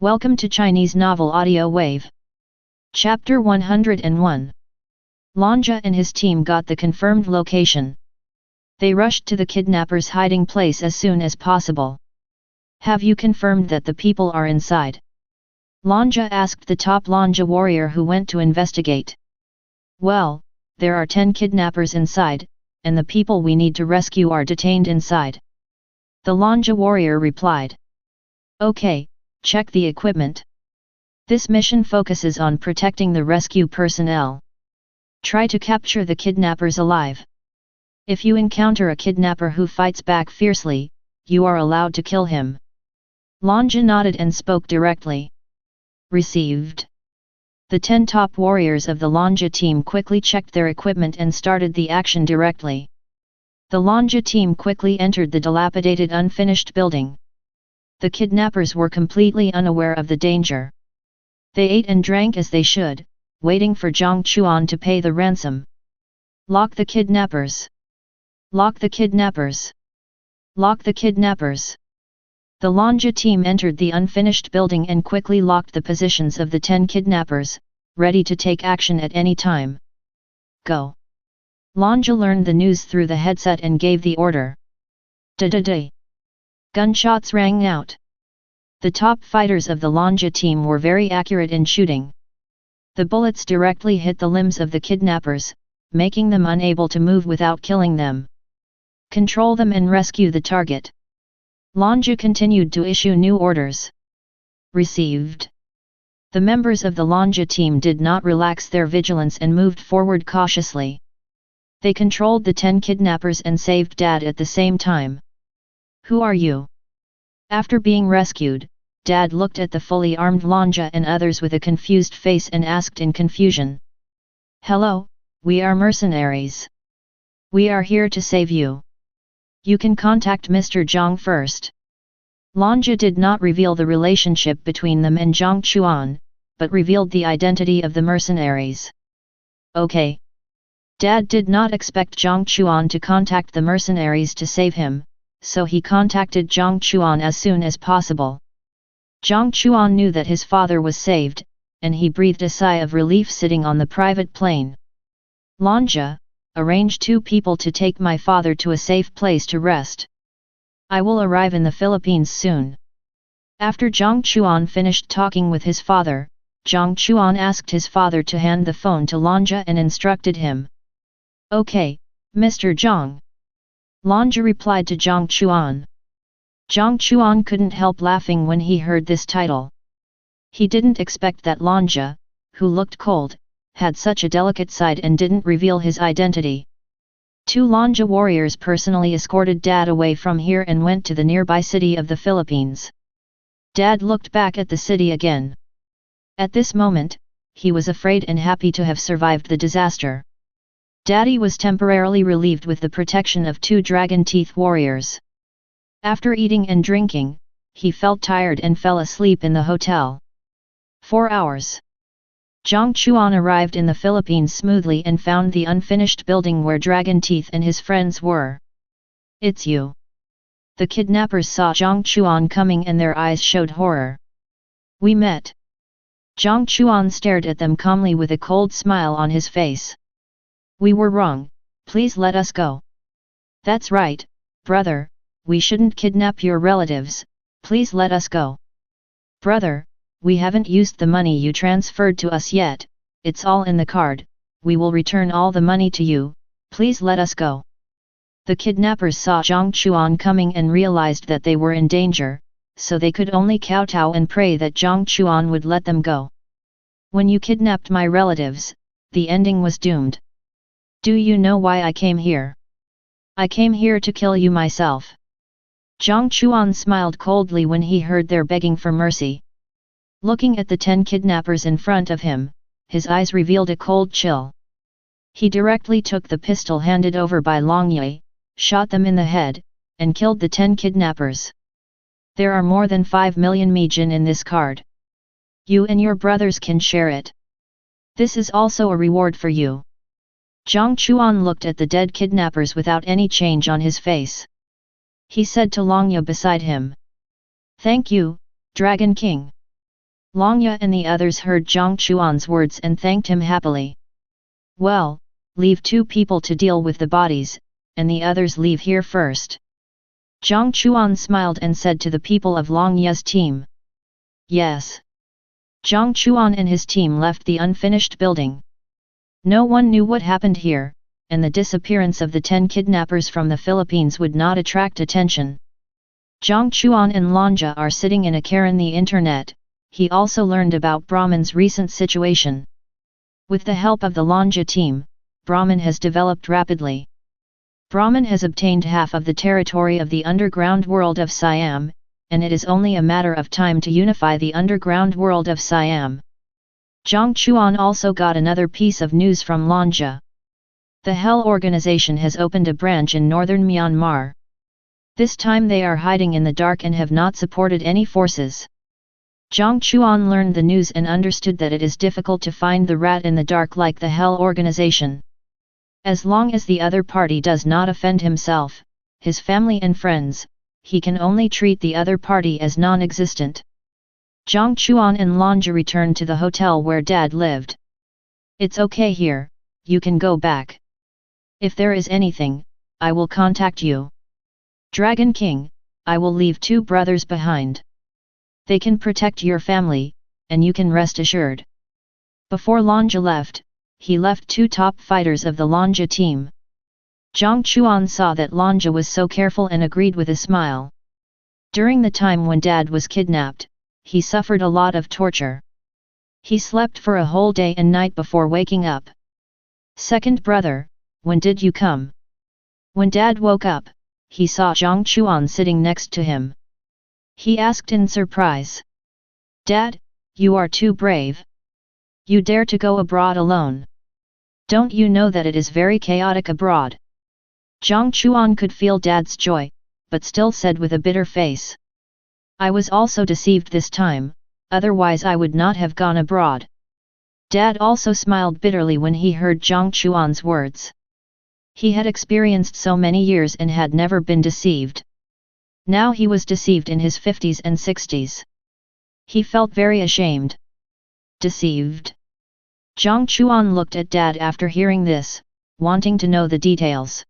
Welcome to Chinese Novel Audio Wave. Chapter 101. Longjia and his team got the confirmed location. They rushed to the kidnappers' hiding place as soon as possible. Have you confirmed that the people are inside? Longjia asked the top Longjia warrior who went to investigate. Well, there are 10 kidnappers inside, and the people we need to rescue are detained inside. The Longjia warrior replied. Okay. Check the equipment. This mission focuses on protecting the rescue personnel. Try to capture the kidnappers alive. If you encounter a kidnapper who fights back fiercely, you are allowed to kill him. Longjia nodded and spoke directly. Received. The 10 top warriors of the Longjia team quickly checked their equipment and started the action directly. The Longjia team quickly entered the dilapidated unfinished building. The kidnappers were completely unaware of the danger. They ate and drank as they should, waiting for Jiang Chuan to pay the ransom. Lock the kidnappers! Lock the kidnappers! Lock the kidnappers! The Longjia team entered the unfinished building and quickly locked the positions of the 10 kidnappers, ready to take action at any time. Go! Longjia learned the news through the headset and gave the order. Da-da-da! Gunshots rang out. The top fighters of the Longjia team were very accurate in shooting. The bullets directly hit the limbs of the kidnappers, making them unable to move without killing them. Control them and rescue the target. Longjia continued to issue new orders. Received. The members of the Longjia team did not relax their vigilance and moved forward cautiously. They controlled the 10 kidnappers and saved Dad at the same time. Who are you? After being rescued, Dad looked at the fully armed Longjia and others with a confused face and asked in confusion. Hello, we are mercenaries. We are here to save you. You can contact Mr. Jiang first. Longjia did not reveal the relationship between them and Jiang Chuan, but revealed the identity of the mercenaries. Okay. Dad did not expect Jiang Chuan to contact the mercenaries to save him, so he contacted Jiang Chuan as soon as possible. Jiang Chuan knew that his father was saved, and he breathed a sigh of relief sitting on the private plane. Longjia, arrange 2 people to take my father to a safe place to rest. I will arrive in the Philippines soon. After Jiang Chuan finished talking with his father, Jiang Chuan asked his father to hand the phone to Longjia and instructed him. Okay, Mr. Jiang. Longjia replied to Jiang Chuan. Jiang Chuan couldn't help laughing when he heard this title. He didn't expect that Longjia, who looked cold, had such a delicate side and didn't reveal his identity. 2 Longjia warriors personally escorted Dad away from here and went to the nearby city of the Philippines. Dad looked back at the city again. At this moment, he was afraid and happy to have survived the disaster. Daddy was temporarily relieved with the protection of 2 dragon teeth warriors. After eating and drinking, he felt tired and fell asleep in the hotel. 4 hours. Jiang Chuan arrived in the Philippines smoothly and found the unfinished building where Dragon Teeth and his friends were. It's you. The kidnappers saw Jiang Chuan coming and their eyes showed horror. We met. Jiang Chuan stared at them calmly with a cold smile on his face. We were wrong, please let us go. That's right, brother, we shouldn't kidnap your relatives, please let us go. Brother, we haven't used the money you transferred to us yet, it's all in the card, we will return all the money to you, please let us go. The kidnappers saw Jiang Chuan coming and realized that they were in danger, so they could only kowtow and pray that Jiang Chuan would let them go. When you kidnapped my relatives, the ending was doomed. Do you know why I came here? I came here to kill you myself. Jiang Chuan smiled coldly when he heard their begging for mercy. Looking at the 10 kidnappers in front of him, his eyes revealed a cold chill. He directly took the pistol handed over by Longjia, shot them in the head, and killed the 10 kidnappers. There are more than 5 million mijin in this card. You and your brothers can share it. This is also a reward for you. Jiang Chuan looked at the dead kidnappers without any change on his face. He said to Longjia beside him. Thank you, Dragon King. Longya and the others heard Jiang Chuan's words and thanked him happily. Well, leave 2 people to deal with the bodies, and the others leave here first. Jiang Chuan smiled and said to the people of Longya's team. Yes. Jiang Chuan and his team left the unfinished building. No one knew what happened here, and the disappearance of the 10 kidnappers from the Philippines would not attract attention. Jiang Chuan and Longya are sitting in a car in the internet. He also learned about Brahman's recent situation. With the help of the Longya team, Brahman has developed rapidly. Brahman has obtained half of the territory of the underground world of Siam, and it is only a matter of time to unify the underground world of Siam. Jiang Chuan also got another piece of news from Longya. The Hell organization has opened a branch in northern Myanmar. This time they are hiding in the dark and have not supported any forces. Jiang Chuan learned the news and understood that it is difficult to find the rat in the dark like the Hell organization. As long as the other party does not offend himself, his family and friends, he can only treat the other party as non-existent. Jiang Chuan and Longya returned to the hotel where Dad lived. It's okay here, you can go back. If there is anything, I will contact you. Dragon King, I will leave 2 brothers behind. They can protect your family, and you can rest assured. Before Longya left, he left 2 top fighters of the Longya team. Jiang Chuan saw that Longya was so careful and agreed with a smile. During the time when Dad was kidnapped, he suffered a lot of torture. He slept for a whole day and night before waking up. Second brother, when did you come? When Dad woke up, he saw Jiang Chuan sitting next to him. He asked in surprise. Dad, you are too brave. You dare to go abroad alone. Don't you know that it is very chaotic abroad? Jiang Chuan could feel Dad's joy, but still said with a bitter face. I was also deceived this time, otherwise I would not have gone abroad. Dad also smiled bitterly when he heard Jiang Chuan's words. He had experienced so many years and had never been deceived. Now he was deceived in his 50s and 60s. He felt very ashamed. Deceived? Jiang Chuan looked at Dad after hearing this, wanting to know the details.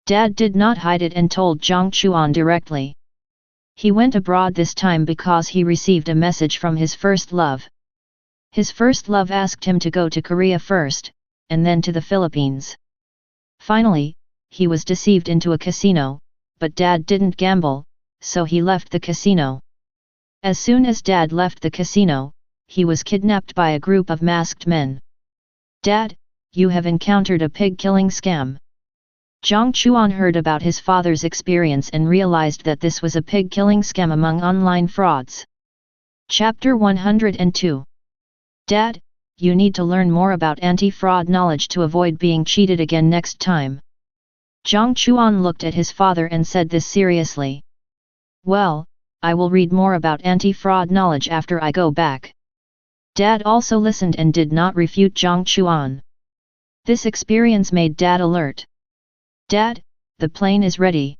Dad did not hide it and told Jiang Chuan directly. He went abroad this time because he received a message from his first love. His first love asked him to go to Korea first, and then to the Philippines. Finally, he was deceived into a casino, but Dad didn't gamble, so he left the casino. As soon as Dad left the casino, he was kidnapped by a group of masked men. Dad, you have encountered a pig-killing scam. Jiang Chuan heard about his father's experience and realized that this was a pig-killing scam among online frauds. Chapter 102. Dad, you need to learn more about anti-fraud knowledge to avoid being cheated again next time. Jiang Chuan looked at his father and said this seriously. Well, I will read more about anti-fraud knowledge after I go back. Dad also listened and did not refute Jiang Chuan. This experience made Dad alert. Dad, the plane is ready.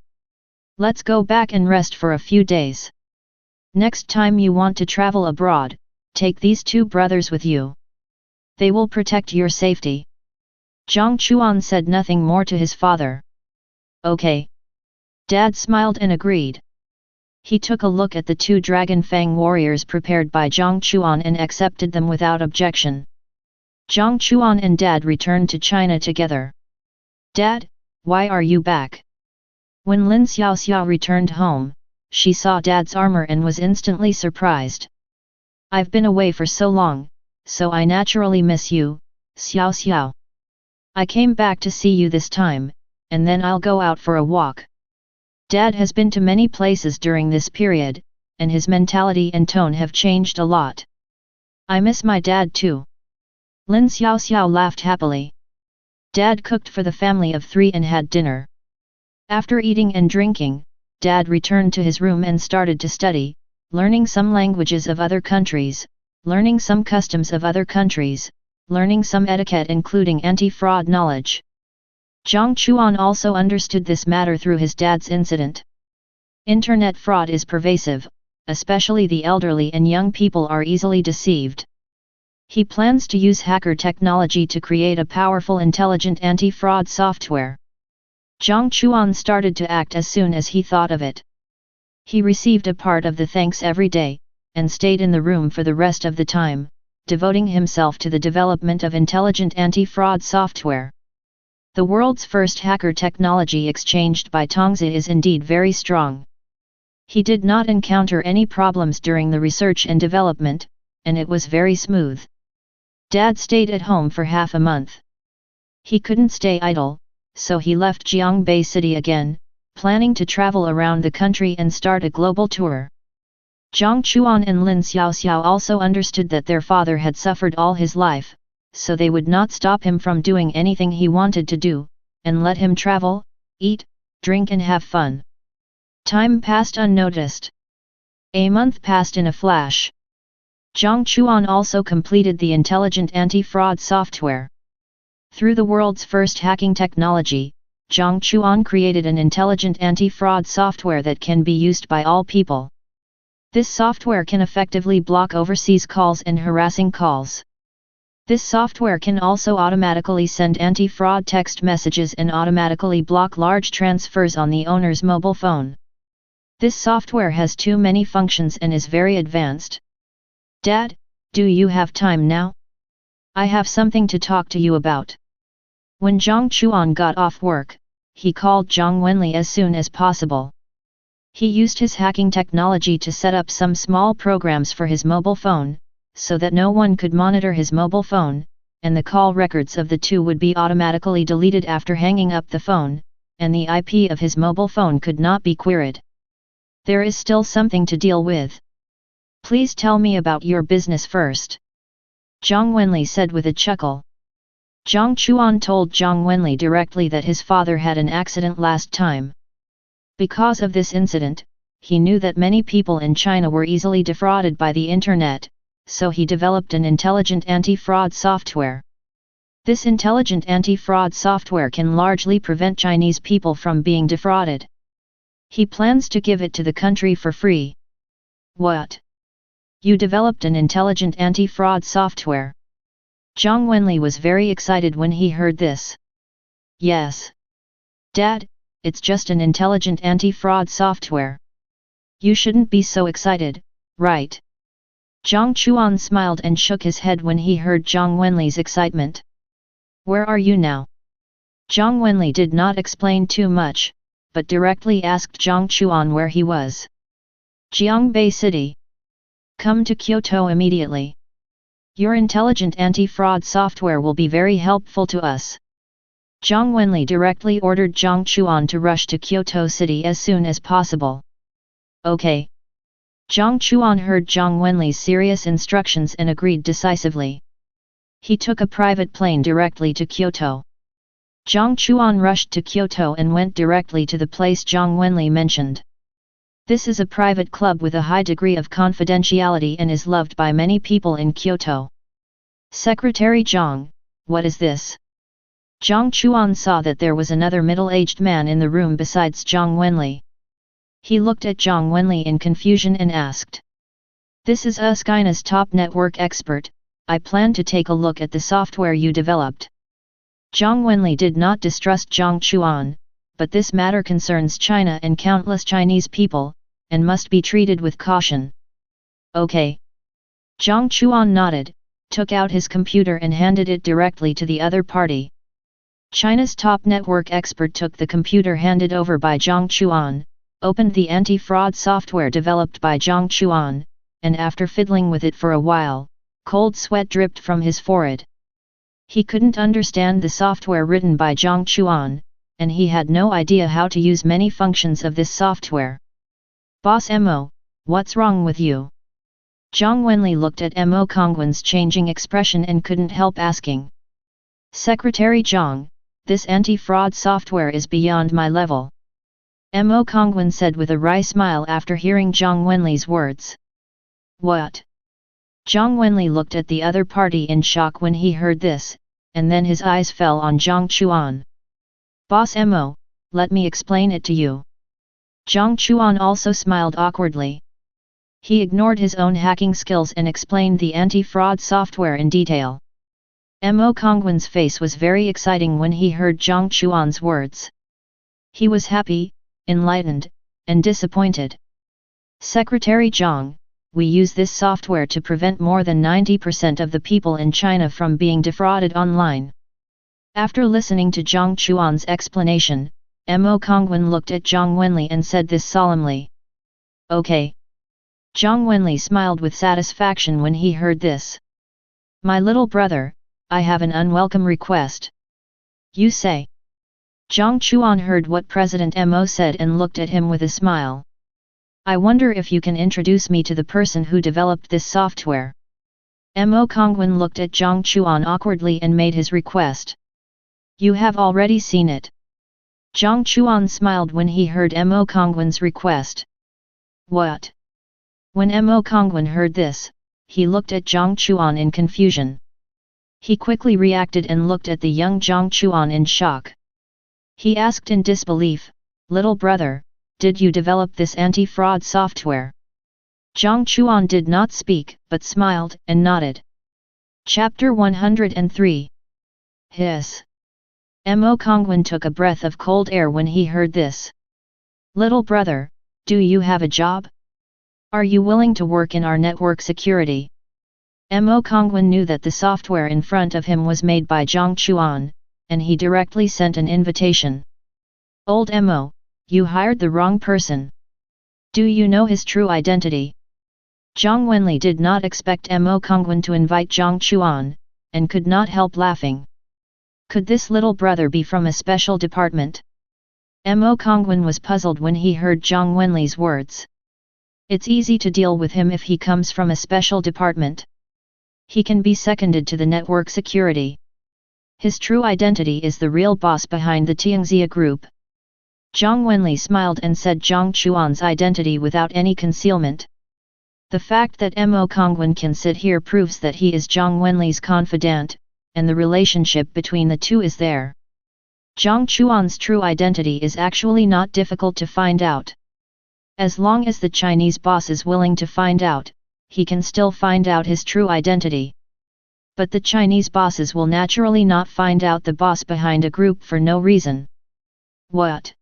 Let's go back and rest for a few days. Next time you want to travel abroad, take these 2 brothers with you. They will protect your safety. Jiang Chuan said nothing more to his father. Okay. Dad smiled and agreed. He took a look at the 2 Dragon Fang warriors prepared by Jiang Chuan and accepted them without objection. Jiang Chuan and Dad returned to China together. Dad, why are you back? When Lin Xiaoxiao returned home, she saw Dad's armor and was instantly surprised. I've been away for so long, so I naturally miss you, Xiaoxiao. I came back to see you this time, and then I'll go out for a walk. Dad has been to many places during this period, and his mentality and tone have changed a lot. I miss my dad too. Lin Xiaoxiao laughed happily. Dad cooked for the family of 3 and had dinner. After eating and drinking, Dad returned to his room and started to study, learning some languages of other countries, learning some customs of other countries, learning some etiquette including anti-fraud knowledge. Jiang Chuan also understood this matter through his dad's incident. Internet fraud is pervasive, especially the elderly and young people are easily deceived. He plans to use hacker technology to create a powerful intelligent anti-fraud software. Jiang Chuan started to act as soon as he thought of it. He received a part of the thanks every day, and stayed in the room for the rest of the time, devoting himself to the development of intelligent anti-fraud software. The world's first hacker technology exchanged by Tongzi is indeed very strong. He did not encounter any problems during the research and development, and it was very smooth. Dad stayed at home for half a month. He couldn't stay idle, so he left Jiangbei City again, planning to travel around the country and start a global tour. Jiang Chuan and Lin Xiaoxiao also understood that their father had suffered all his life, so they would not stop him from doing anything he wanted to do, and let him travel, eat, drink and have fun. Time passed unnoticed. A month passed in a flash. Jiang Chuan also completed the intelligent anti-fraud software. Through the world's first hacking technology, Jiang Chuan created an intelligent anti-fraud software that can be used by all people. This software can effectively block overseas calls and harassing calls. This software can also automatically send anti-fraud text messages and automatically block large transfers on the owner's mobile phone. This software has too many functions and is very advanced. Dad, do you have time now? I have something to talk to you about. When Jiang Chuan got off work, he called Zhang Wenli as soon as possible. He used his hacking technology to set up some small programs for his mobile phone, so that no one could monitor his mobile phone, and the call records of the two would be automatically deleted after hanging up the phone, and the IP of his mobile phone could not be queried. There is still something to deal with. Please tell me about your business first. Zhang Wenli said with a chuckle. Jiang Chuan told Zhang Wenli directly that his father had an accident last time. Because of this incident, he knew that many people in China were easily defrauded by the internet, so he developed an intelligent anti-fraud software. This intelligent anti-fraud software can largely prevent Chinese people from being defrauded. He plans to give it to the country for free. What? You developed an intelligent anti-fraud software? Zhang Wenli was very excited when he heard this. Yes. Dad, it's just an intelligent anti-fraud software. You shouldn't be so excited, right? Jiang Chuan smiled and shook his head when he heard Zhang Wenli's excitement. Where are you now? Zhang Wenli did not explain too much, but directly asked Jiang Chuan where he was. Jiangbei City. Come to Kyoto immediately. Your intelligent anti-fraud software will be very helpful to us. Zhang Wenli directly ordered Jiang Chuan to rush to Kyoto City as soon as possible. Okay. Jiang Chuan heard Zhang Wenli's serious instructions and agreed decisively. He took a private plane directly to Kyoto. Jiang Chuan rushed to Kyoto and went directly to the place Zhang Wenli mentioned. This is a private club with a high degree of confidentiality and is loved by many people in Kyoto. Secretary Zhang, what is this? Jiang Chuan saw that there was another middle-aged man in the room besides Zhang Wenli. He looked at Zhang Wenli in confusion and asked. This is China's top network expert, I plan to take a look at the software you developed. Zhang Wenli did not distrust Jiang Chuan, but this matter concerns China and countless Chinese people, and must be treated with caution. Okay. Jiang Chuan nodded, took out his computer and handed it directly to the other party. China's top network expert took the computer handed over by Jiang Chuan, opened the anti-fraud software developed by Jiang Chuan, and after fiddling with it for a while, cold sweat dripped from his forehead. He couldn't understand the software written by Jiang Chuan, and he had no idea how to use many functions of this software. Boss Mo, what's wrong with you? Zhang Wenli looked at Mo Kongwen's changing expression and couldn't help asking. Secretary Zhang, this anti-fraud software is beyond my level. Mo Kongwen said with a wry smile after hearing Zhang Wenli's words. What? Zhang Wenli looked at the other party in shock when he heard this, and then his eyes fell on Jiang Chuan. Boss Mo, let me explain it to you. Jiang Chuan also smiled awkwardly. He ignored his own hacking skills and explained the anti-fraud software in detail. Mo Kongwen's face was very exciting when he heard Jiang Chuan's words. He was happy, enlightened, and disappointed. Secretary Jiang, we use this software to prevent more than 90% of the people in China from being defrauded online. After listening to Jiang Chuan's explanation, Mo Kongwen looked at Zhang Wenli and said this solemnly. Okay. Zhang Wenli smiled with satisfaction when he heard this. My little brother, I have an unwelcome request. You say. Jiang Chuan heard what President Mo said and looked at him with a smile. I wonder if you can introduce me to the person who developed this software. Mo Kongwen looked at Jiang Chuan awkwardly and made his request. You have already seen it. Jiang Chuan smiled when he heard Mo Kongwen's request. What? When Mo Kongwen heard this, he looked at Jiang Chuan in confusion. He quickly reacted and looked at the young Jiang Chuan in shock. He asked in disbelief, Little brother, did you develop this anti-fraud software? Jiang Chuan did not speak, but smiled and nodded. Chapter 103. Hiss. Mo Kongwen took a breath of cold air when he heard this. Little brother, do you have a job? Are you willing to work in our network security? Mo Kongwen knew that the software in front of him was made by Jiang Chuan, and he directly sent an invitation. Old Mo, you hired the wrong person. Do you know his true identity? Zhang Wenli did not expect Mo Kongwen to invite Jiang Chuan, and could not help laughing. Could this little brother be from a special department? Mo Kongwen was puzzled when he heard Zhang Wenli's words. It's easy to deal with him if he comes from a special department. He can be seconded to the network security. His true identity is the real boss behind the Tianxia group. Zhang Wenli smiled and said Jiang Chuan's identity without any concealment. The fact that Mo Kongwen can sit here proves that he is Zhang Wenli's confidant, and the relationship between the two is there. Jiang Chuan's true identity is actually not difficult to find out. As long as the Chinese boss is willing to find out, he can still find out his true identity. But the Chinese bosses will naturally not find out the boss behind a group for no reason. What?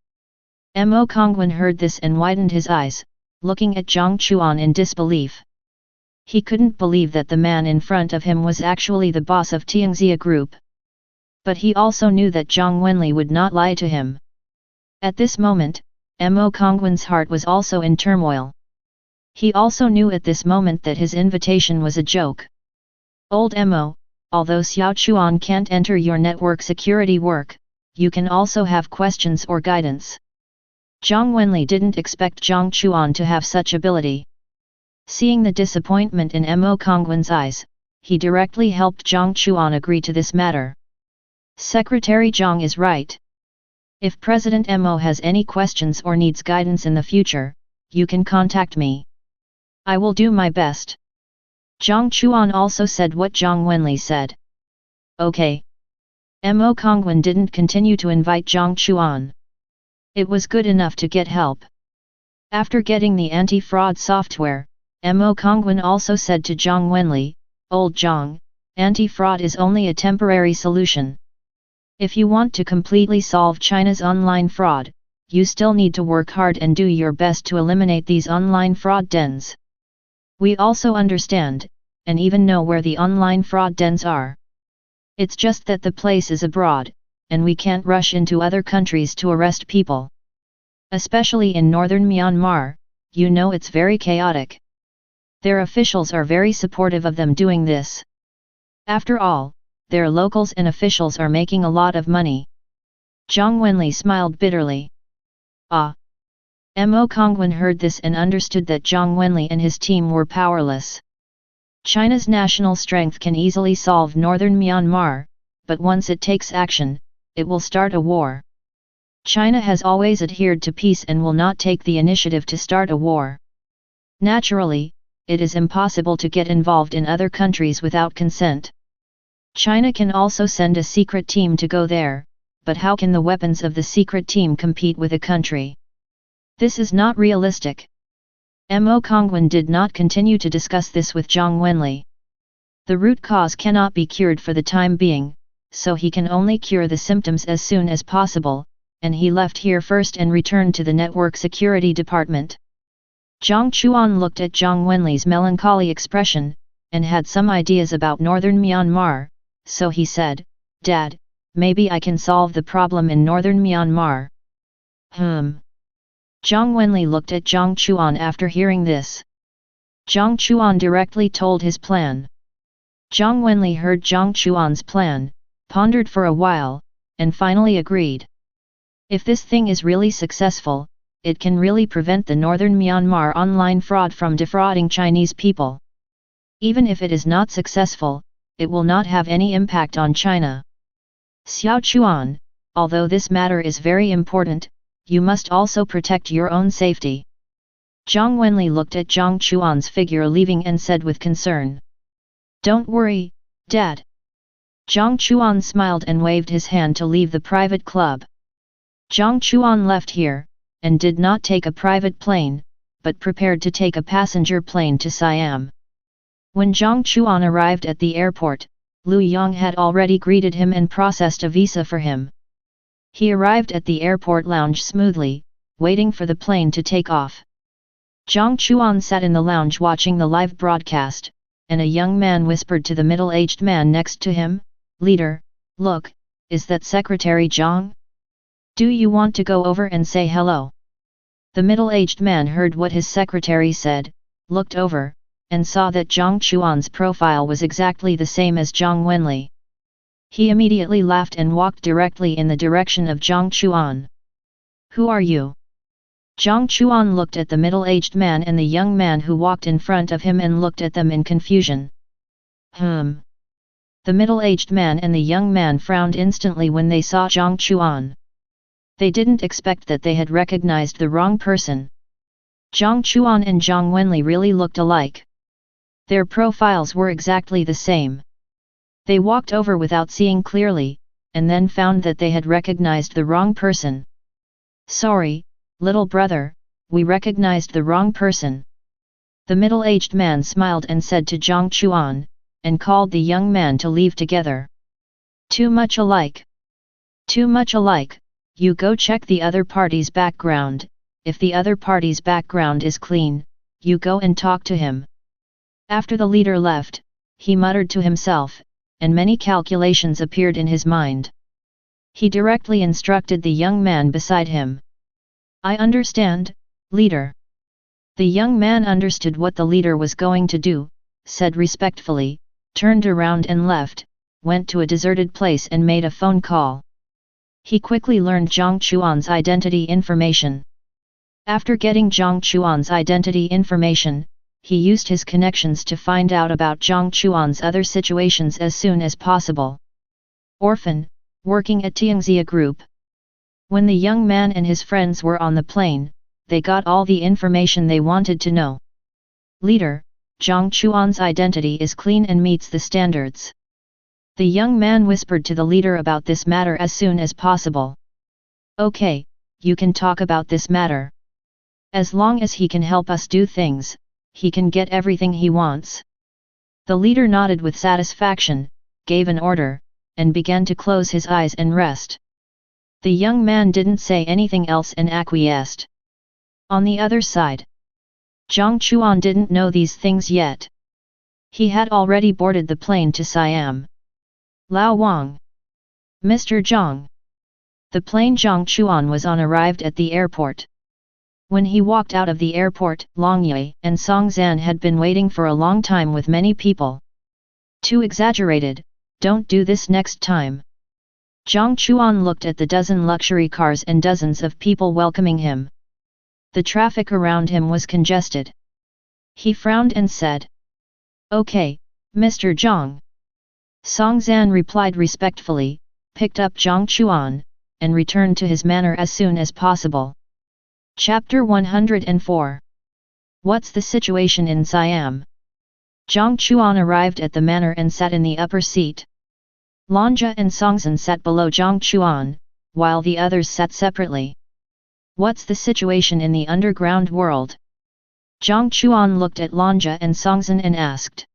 Mo Kongwen heard this and widened his eyes, looking at Jiang Chuan in disbelief. He couldn't believe that the man in front of him was actually the boss of Tianxia group. But he also knew that Zhang Wenli would not lie to him. At this moment, Mo Kongwen's heart was also in turmoil. He also knew at this moment that his invitation was a joke. Old Mo, although Xiao Chuan can't enter your network security work, you can also have questions or guidance. Zhang Wenli didn't expect Jiang Chuan to have such ability. Seeing the disappointment in Mo Kongwen's eyes, he directly helped Jiang Chuan agree to this matter. Secretary Jiang is right. If President Mo has any questions or needs guidance in the future, you can contact me. I will do my best. Jiang Chuan also said what Zhang Wenli said. Okay. Mo Kongwen didn't continue to invite Jiang Chuan. It was good enough to get help. After getting the anti-fraud software, Mo Kongwen also said to Zhang Wenli, Old Zhang, anti-fraud is only a temporary solution. If you want to completely solve China's online fraud, you still need to work hard and do your best to eliminate these online fraud dens. We also understand, and even know where the online fraud dens are. It's just that the place is abroad, and we can't rush into other countries to arrest people. Especially in northern Myanmar, you know it's very chaotic. Their officials are very supportive of them doing this. After all, their locals and officials are making a lot of money. Zhang Wenli smiled bitterly. Ah! Mo Kongwen heard this and understood that Zhang Wenli and his team were powerless. China's national strength can easily solve northern Myanmar, but once it takes action, it will start a war. China has always adhered to peace and will not take the initiative to start a war. Naturally, it is impossible to get involved in other countries without consent. China can also send a secret team to go there, but how can the weapons of the secret team compete with a country? This is not realistic. Mo Kongwen did not continue to discuss this with Zhang Wenli. The root cause cannot be cured for the time being, so he can only cure the symptoms as soon as possible, and he left here first and returned to the network security department. Jiang Chuan looked at Zhang Wenli's melancholy expression, and had some ideas about northern Myanmar, so he said, "Dad, maybe I can solve the problem in northern Myanmar." Zhang Wenli looked at Jiang Chuan after hearing this. Jiang Chuan directly told his plan. Jiang Wenli heard Jiang Chuan's plan, pondered for a while, and finally agreed. If this thing is really successful, it can really prevent the northern Myanmar online fraud from defrauding Chinese people. Even if it is not successful, it will not have any impact on China. Xiao Chuan, although this matter is very important, you must also protect your own safety. Zhang Wenli looked at Jiang Chuan's figure leaving and said with concern. Don't worry, Dad. Jiang Chuan smiled and waved his hand to leave the private club. Jiang Chuan left here, and did not take a private plane, but prepared to take a passenger plane to Siam. When Jiang Chuan arrived at the airport, Lu Yang had already greeted him and processed a visa for him. He arrived at the airport lounge smoothly, waiting for the plane to take off. Jiang Chuan sat in the lounge watching the live broadcast, and a young man whispered to the middle-aged man next to him, "Leader, look, is that Secretary Jiang? Do you want to go over and say hello?" The middle-aged man heard what his secretary said, looked over, and saw that Jiang Chuan's profile was exactly the same as Zhang Wenli. He immediately laughed and walked directly in the direction of Jiang Chuan. "Who are you?" Jiang Chuan looked at the middle-aged man and the young man who walked in front of him and looked at them in confusion. The middle-aged man and the young man frowned instantly when they saw Jiang Chuan. They didn't expect that they had recognized the wrong person. Jiang Chuan and Zhang Wenli really looked alike. Their profiles were exactly the same. They walked over without seeing clearly, and then found that they had recognized the wrong person. "Sorry, little brother, we recognized the wrong person." The middle-aged man smiled and said to Jiang Chuan, and called the young man to leave together. "Too much alike. Too much alike, you go check the other party's background, if the other party's background is clean, you go and talk to him." After the leader left, he muttered to himself, and many calculations appeared in his mind. He directly instructed the young man beside him. "I understand, leader." The young man understood what the leader was going to do, said respectfully, turned around and left, went to a deserted place and made a phone call. He quickly learned Jiang Chuan's identity information. After getting Jiang Chuan's identity information, he used his connections to find out about Jiang Chuan's other situations as soon as possible. Orphan, working at Tianxia Group. When the young man and his friends were on the plane, they got all the information they wanted to know. "Leader, Jiang Chuan's identity is clean and meets the standards." The young man whispered to the leader about this matter as soon as possible. "Okay, you can talk about this matter. As long as he can help us do things, he can get everything he wants." The leader nodded with satisfaction, gave an order, and began to close his eyes and rest. The young man didn't say anything else and acquiesced. On the other side, Jiang Chuan didn't know these things yet. He had already boarded the plane to Siam. "Lao Wang. Mr. Zhang." The plane Jiang Chuan was on arrived at the airport. When he walked out of the airport, Long Ye and Song Zan had been waiting for a long time with many people. "Too exaggerated, don't do this next time." Jiang Chuan looked at the dozen luxury cars and dozens of people welcoming him. The traffic around him was congested. He frowned and said, "Okay, Mr. Zhang." Song Zan replied respectfully, picked up Jiang Chuan, and returned to his manor as soon as possible. Chapter 104. What's the situation in Siam? Jiang Chuan arrived at the manor and sat in the upper seat. Lanja and Songzhen sat below Jiang Chuan, while the others sat separately. What's the situation in the underground world? Jiang Chuan looked at Lanja and Songzhen and asked.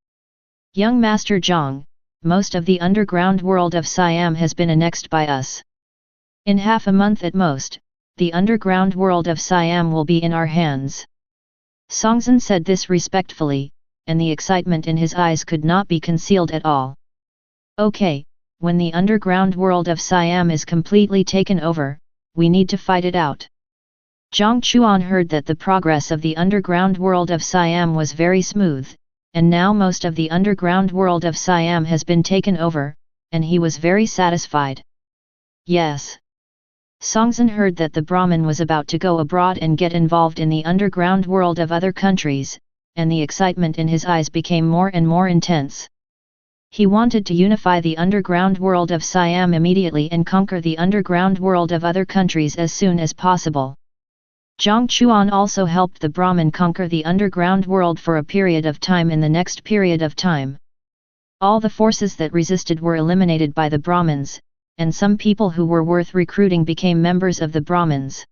Young Master Jiang, most of the underground world of Siam has been annexed by us. In half a month at most, the underground world of Siam will be in our hands. Songzhen said this respectfully, and the excitement in his eyes could not be concealed at all. Okay, when the underground world of Siam is completely taken over, we need to fight it out. Jiang Chuan heard that the progress of the underground world of Siam was very smooth, and now most of the underground world of Siam has been taken over, and he was very satisfied. Yes. Songzhen heard that the Brahmin was about to go abroad and get involved in the underground world of other countries, and the excitement in his eyes became more and more intense. He wanted to unify the underground world of Siam immediately and conquer the underground world of other countries as soon as possible. Jiang Chuan also helped the Brahmin conquer the underground world for a period of time. In the next period of time, all the forces that resisted were eliminated by the Brahmins, and some people who were worth recruiting became members of the Brahmins.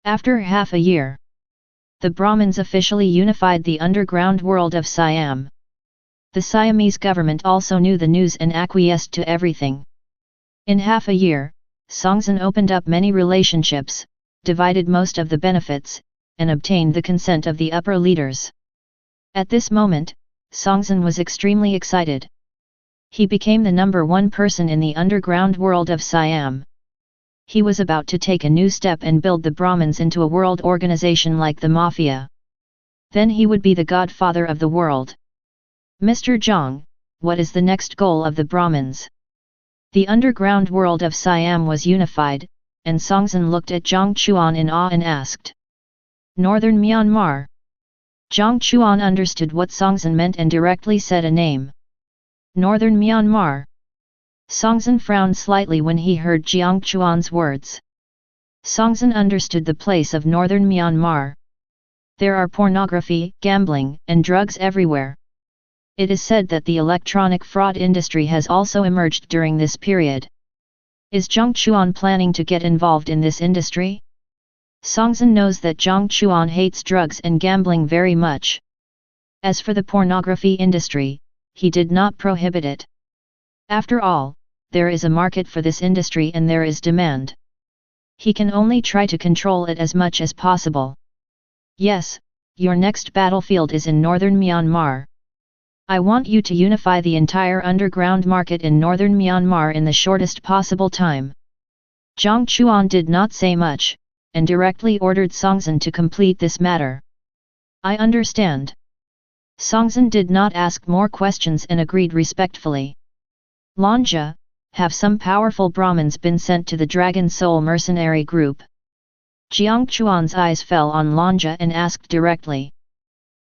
After half a year, the Brahmins officially unified the underground world of Siam. The Siamese government also knew the news and acquiesced to everything. In half a year, Songzhen opened up many relationships, divided most of the benefits, and obtained the consent of the upper leaders. At this moment, Songzhen was extremely excited. He became the #1 person in the underground world of Siam. He was about to take a new step and build the Brahmins into a world organization like the Mafia. Then he would be the godfather of the world. Mr. Jiang, what is the next goal of the Brahmins? The underground world of Siam was unified, and Songzhen looked at Jiang Chuan in awe and asked. Northern Myanmar. Jiang Chuan understood what Songzhen meant and directly said a name. Northern Myanmar. Songzhen frowned slightly when he heard Jiang Chuan's words. Songzhen understood the place of Northern Myanmar. There are pornography, gambling, and drugs everywhere. It is said that the electronic fraud industry has also emerged during this period. Is Jiang Chuan planning to get involved in this industry? Songzhen knows that Jiang Chuan hates drugs and gambling very much. As for the pornography industry, he did not prohibit it. After all, there is a market for this industry and there is demand. He can only try to control it as much as possible. Yes, your next battlefield is in northern Myanmar. I want you to unify the entire underground market in northern Myanmar in the shortest possible time. Jiang Chuan did not say much, and directly ordered Songzhen to complete this matter. I understand. Songzhen did not ask more questions and agreed respectfully. Lanja, have some powerful Brahmins been sent to the Dragon Soul mercenary group? Jiang Chuan's eyes fell on Lanja and asked directly.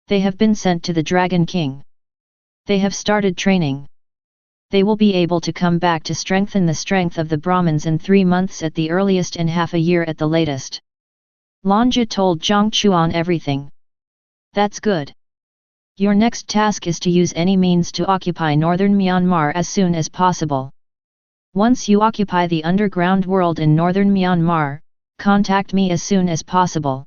They have been sent to the Dragon King. They have started training. They will be able to come back to strengthen the strength of the Brahmins in 3 months at the earliest and half a year at the latest. Lanja told Jiang Chuan everything. That's good. Your next task is to use any means to occupy northern Myanmar as soon as possible. Once you occupy the underground world in northern Myanmar, contact me as soon as possible.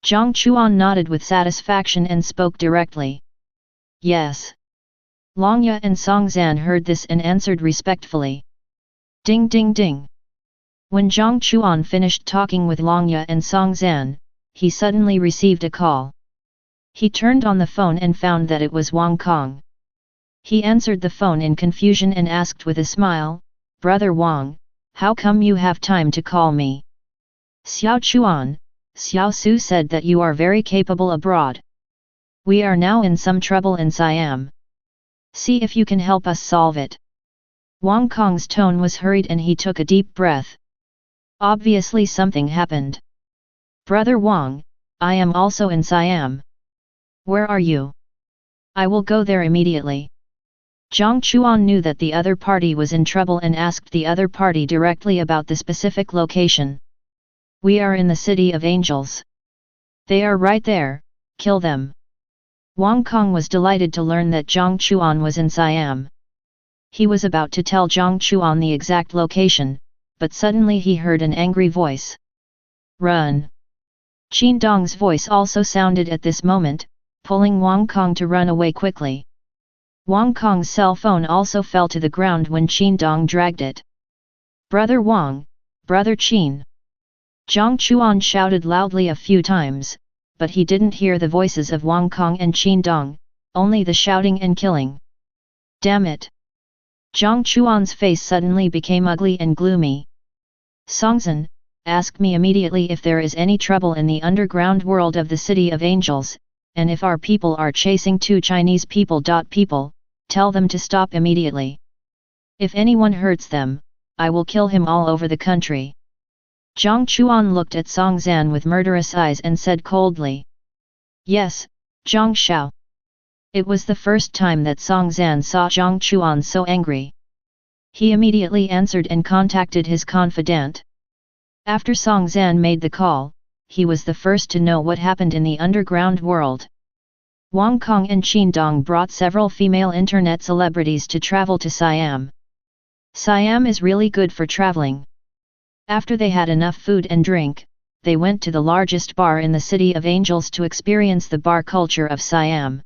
Jiang Chuan nodded with satisfaction and spoke directly. Yes. Longya and Songzhen heard this and answered respectfully. Ding ding ding. When Jiang Chuan finished talking with Longya and Songzhen, he suddenly received a call. He turned on the phone and found that it was Wang Kong. He answered the phone in confusion and asked with a smile, Brother Wang, how come you have time to call me? Xiao Chuan, Xiao Su said that you are very capable abroad. We are now in some trouble in Siam. See if you can help us solve it. Wang Kong's tone was hurried and he took a deep breath. Obviously something happened. Brother Wang, I am also in Siam. Where are you? I will go there immediately. Jiang Chuan knew that the other party was in trouble and asked the other party directly about the specific location. We are in the City of Angels. They are right there, kill them. Wang Kong was delighted to learn that Jiang Chuan was in Siam. He was about to tell Jiang Chuan the exact location, but suddenly he heard an angry voice. Run! Qin Dong's voice also sounded at this moment, pulling Wang Kong to run away quickly. Wang Kong's cell phone also fell to the ground when Qin Dong dragged it. "Brother Wang, Brother Qin!" Jiang Chuan shouted loudly a few times, but he didn't hear the voices of Wang Kong and Qin Dong, only the shouting and killing. "Damn it!" Jiang Chuan's face suddenly became ugly and gloomy. "Songzhen, ask me immediately if there is any trouble in the underground world of the City of Angels, and if our people are chasing two Chinese people. Tell them to stop immediately. If anyone hurts them, I will kill him all over the country." Jiang Chuan looked at Songzhen with murderous eyes and said coldly. "Yes, Jiang Shao." It was the first time that Songzhen saw Jiang Chuan so angry. He immediately answered and contacted his confidant. After Songzhen made the call, he was the first to know what happened in the underground world. Wang Kong and Qin Dong brought several female internet celebrities to travel to Siam. Siam is really good for traveling. After they had enough food and drink, they went to the largest bar in the City of Angels to experience the bar culture of Siam.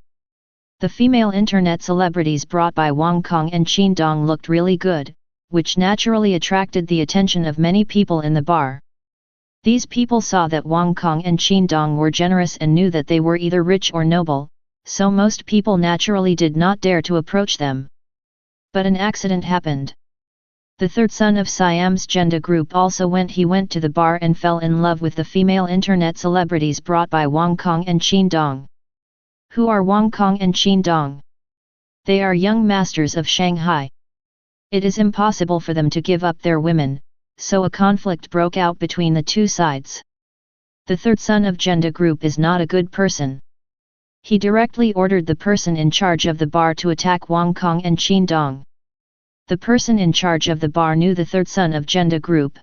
The female internet celebrities brought by Wang Kong and Qin Dong looked really good, which naturally attracted the attention of many people in the bar. These people saw that Wang Kong and Qin Dong were generous and knew that they were either rich or noble, so most people naturally did not dare to approach them. But an accident happened. The third son of Siam's gender group also went to the bar and fell in love with the female internet celebrities brought by Wang Kong and Qin Dong. Who are Wang Kong and Qin Dong? They are young masters of Shanghai. It is impossible for them to give up their women, so a conflict broke out between the two sides. The third son of gender group is not a good person. He directly ordered the person in charge of the bar to attack Wang Kong and Qin Dong. The person in charge of the bar knew the third son of gender group.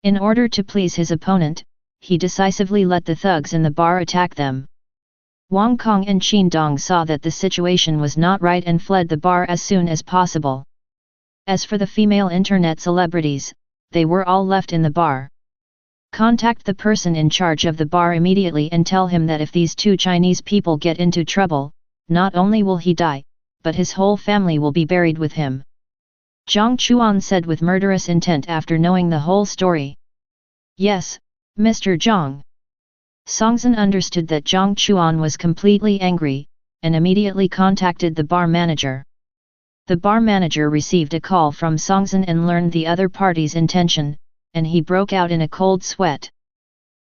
In order to please his opponent, he decisively let the thugs in the bar attack them. Wang Kong and Qin Dong saw that the situation was not right and fled the bar as soon as possible. As for the female internet celebrities, they were all left in the bar. Contact the person in charge of the bar immediately and tell him that if these two Chinese people get into trouble, not only will he die, but his whole family will be buried with him. Jiang Chuan said with murderous intent after knowing the whole story. "Yes, Mr. Jiang." Songzhen understood that Jiang Chuan was completely angry, and immediately contacted the bar manager. The bar manager received a call from Songzhen and learned the other party's intention, and he broke out in a cold sweat.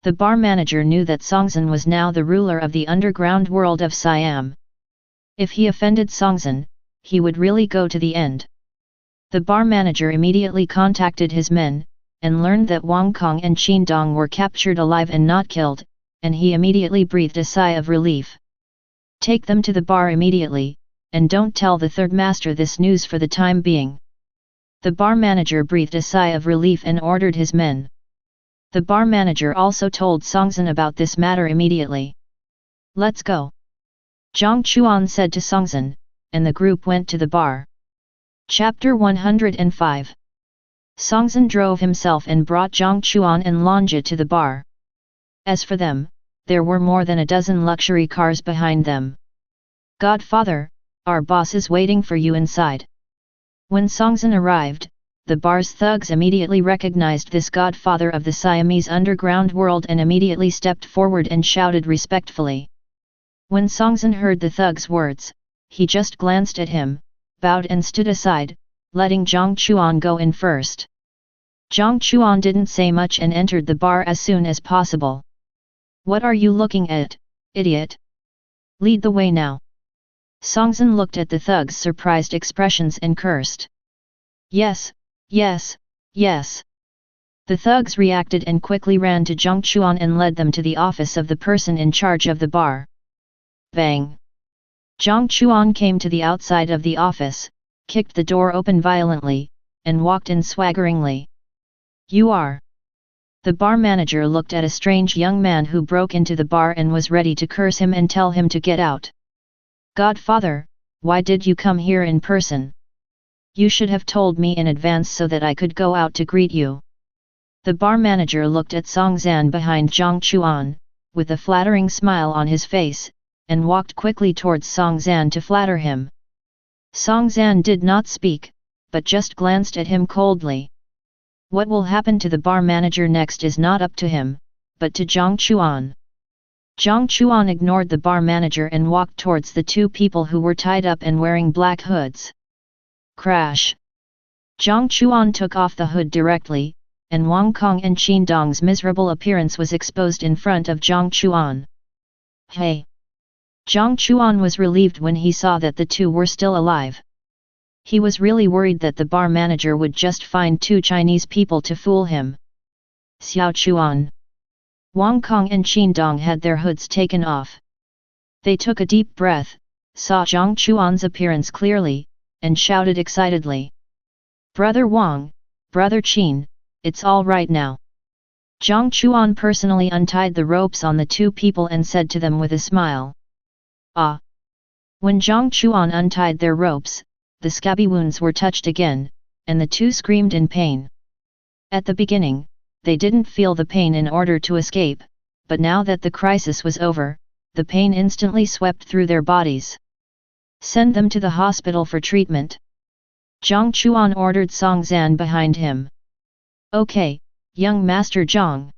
The bar manager knew that Songzhen was now the ruler of the underground world of Siam. If he offended Songzhen, he would really go to the end. The bar manager immediately contacted his men, and learned that Wang Kong and Qin Dong were captured alive and not killed, and he immediately breathed a sigh of relief. "Take them to the bar immediately, and don't tell the third master this news for the time being." The bar manager breathed a sigh of relief and ordered his men. The bar manager also told Songzhen about this matter immediately. "Let's go," Jiang Chuan said to Songzhen, and the group went to the bar. Chapter 105. Songzhen drove himself and brought Jiang Chuan and Lanja to the bar. As for them, there were more than a dozen luxury cars behind them. "Godfather, our boss is waiting for you inside." When Songzhen arrived, the bar's thugs immediately recognized this godfather of the Siamese underground world and immediately stepped forward and shouted respectfully. When Songzhen heard the thug's words, he just glanced at him, bowed and stood aside, letting Jiang Chuan go in first. Jiang Chuan didn't say much and entered the bar as soon as possible. "What are you looking at, idiot? Lead the way now." Songzhen looked at the thugs' surprised expressions and cursed. "Yes, yes, yes." The thugs reacted and quickly ran to Jiang Chuan and led them to the office of the person in charge of the bar. Bang! Jiang Chuan came to the outside of the office, kicked the door open violently, and walked in swaggeringly. "You are?" The bar manager looked at a strange young man who broke into the bar and was ready to curse him and tell him to get out. "Godfather, why did you come here in person? You should have told me in advance so that I could go out to greet you." The bar manager looked at Songzhen behind Jiang Chuan, with a flattering smile on his face, and walked quickly towards Song Zan to flatter him. Song Zan did not speak, but just glanced at him coldly. What will happen to the bar manager next is not up to him, but to Jiang Chuan. Jiang Chuan ignored the bar manager and walked towards the two people who were tied up and wearing black hoods. Crash! Jiang Chuan took off the hood directly, and Wang Kong and Qin Dong's miserable appearance was exposed in front of Jiang Chuan. Hey! Jiang Chuan was relieved when he saw that the two were still alive. He was really worried that the bar manager would just find two Chinese people to fool him. Xiao Chuan. Wang Kong and Qin Dong had their hoods taken off. They took a deep breath, saw Jiang Chuan's appearance clearly, and shouted excitedly. Brother Wang, Brother Qin, it's all right now. Jiang Chuan personally untied the ropes on the two people and said to them with a smile. Ah! When Jiang Chuan untied their ropes, the scabby wounds were touched again, and the two screamed in pain. At the beginning, they didn't feel the pain in order to escape, but now that the crisis was over, the pain instantly swept through their bodies. Send them to the hospital for treatment. Jiang Chuan ordered Song Zan behind him. Okay, young Master Jiang.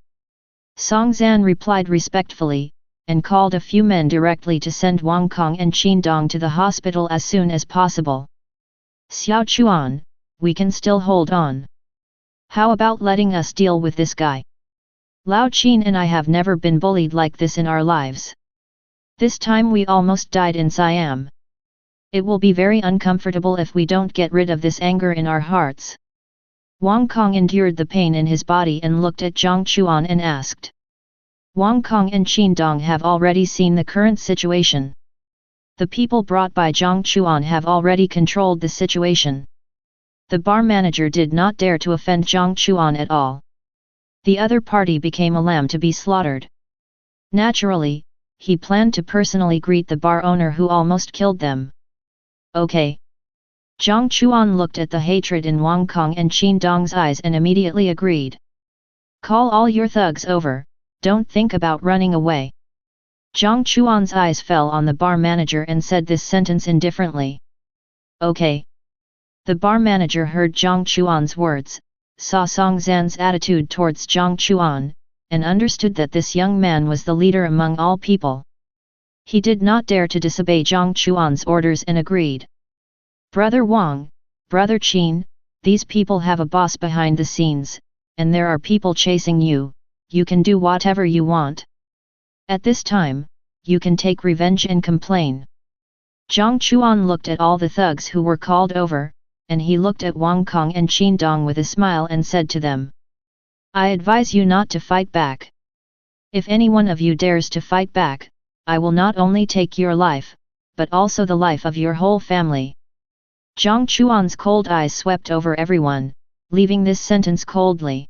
Song Zan replied respectfully, and called a few men directly to send Wang Kong and Qin Dong to the hospital as soon as possible. Xiao Chuan, we can still hold on. How about letting us deal with this guy? Lao Qin and I have never been bullied like this in our lives. This time we almost died in Siam. It will be very uncomfortable if we don't get rid of this anger in our hearts. Wang Kong endured the pain in his body and looked at Jiang Chuan and asked. Wang Kong and Qin Dong have already seen the current situation. The people brought by Jiang Chuan have already controlled the situation. The bar manager did not dare to offend Jiang Chuan at all. The other party became a lamb to be slaughtered. Naturally, he planned to personally greet the bar owner who almost killed them. Okay. Jiang Chuan looked at the hatred in Wang Kong and Qin Dong's eyes and immediately agreed. Call all your thugs over, don't think about running away. Jiang Chuan's eyes fell on the bar manager and said this sentence indifferently. Okay. The bar manager heard Jiang Chuan's words, saw Song Zan's attitude towards Jiang Chuan, and understood that this young man was the leader among all people. He did not dare to disobey Jiang Chuan's orders and agreed. Brother Wang, Brother Qin, these people have a boss behind the scenes, and there are people chasing you, you can do whatever you want. At this time, you can take revenge and complain. Jiang Chuan looked at all the thugs who were called over, and he looked at Wang Kong and Qin Dong with a smile and said to them. I advise you not to fight back. If any one of you dares to fight back, I will not only take your life, but also the life of your whole family. Jiang Chuan's cold eyes swept over everyone, leaving this sentence coldly.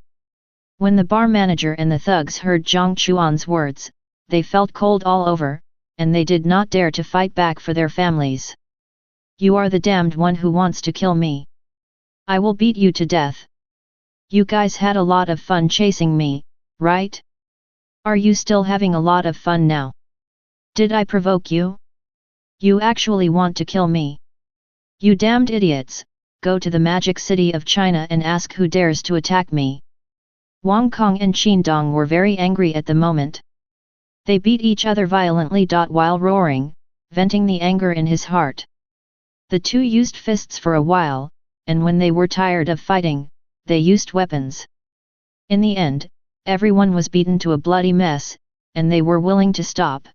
When the bar manager and the thugs heard Jiang Chuan's words, they felt cold all over, and they did not dare to fight back for their families. You are the damned one who wants to kill me. I will beat you to death. You guys had a lot of fun chasing me, right? Are you still having a lot of fun now? Did I provoke you? You actually want to kill me? You damned idiots, go to the magic city of China and ask who dares to attack me. Wang Kong and Qin Dong were very angry at the moment. They beat each other violently while roaring, venting the anger in his heart. The two used fists for a while, and when they were tired of fighting, they used weapons. In the end, everyone was beaten to a bloody mess, and they were willing to stop.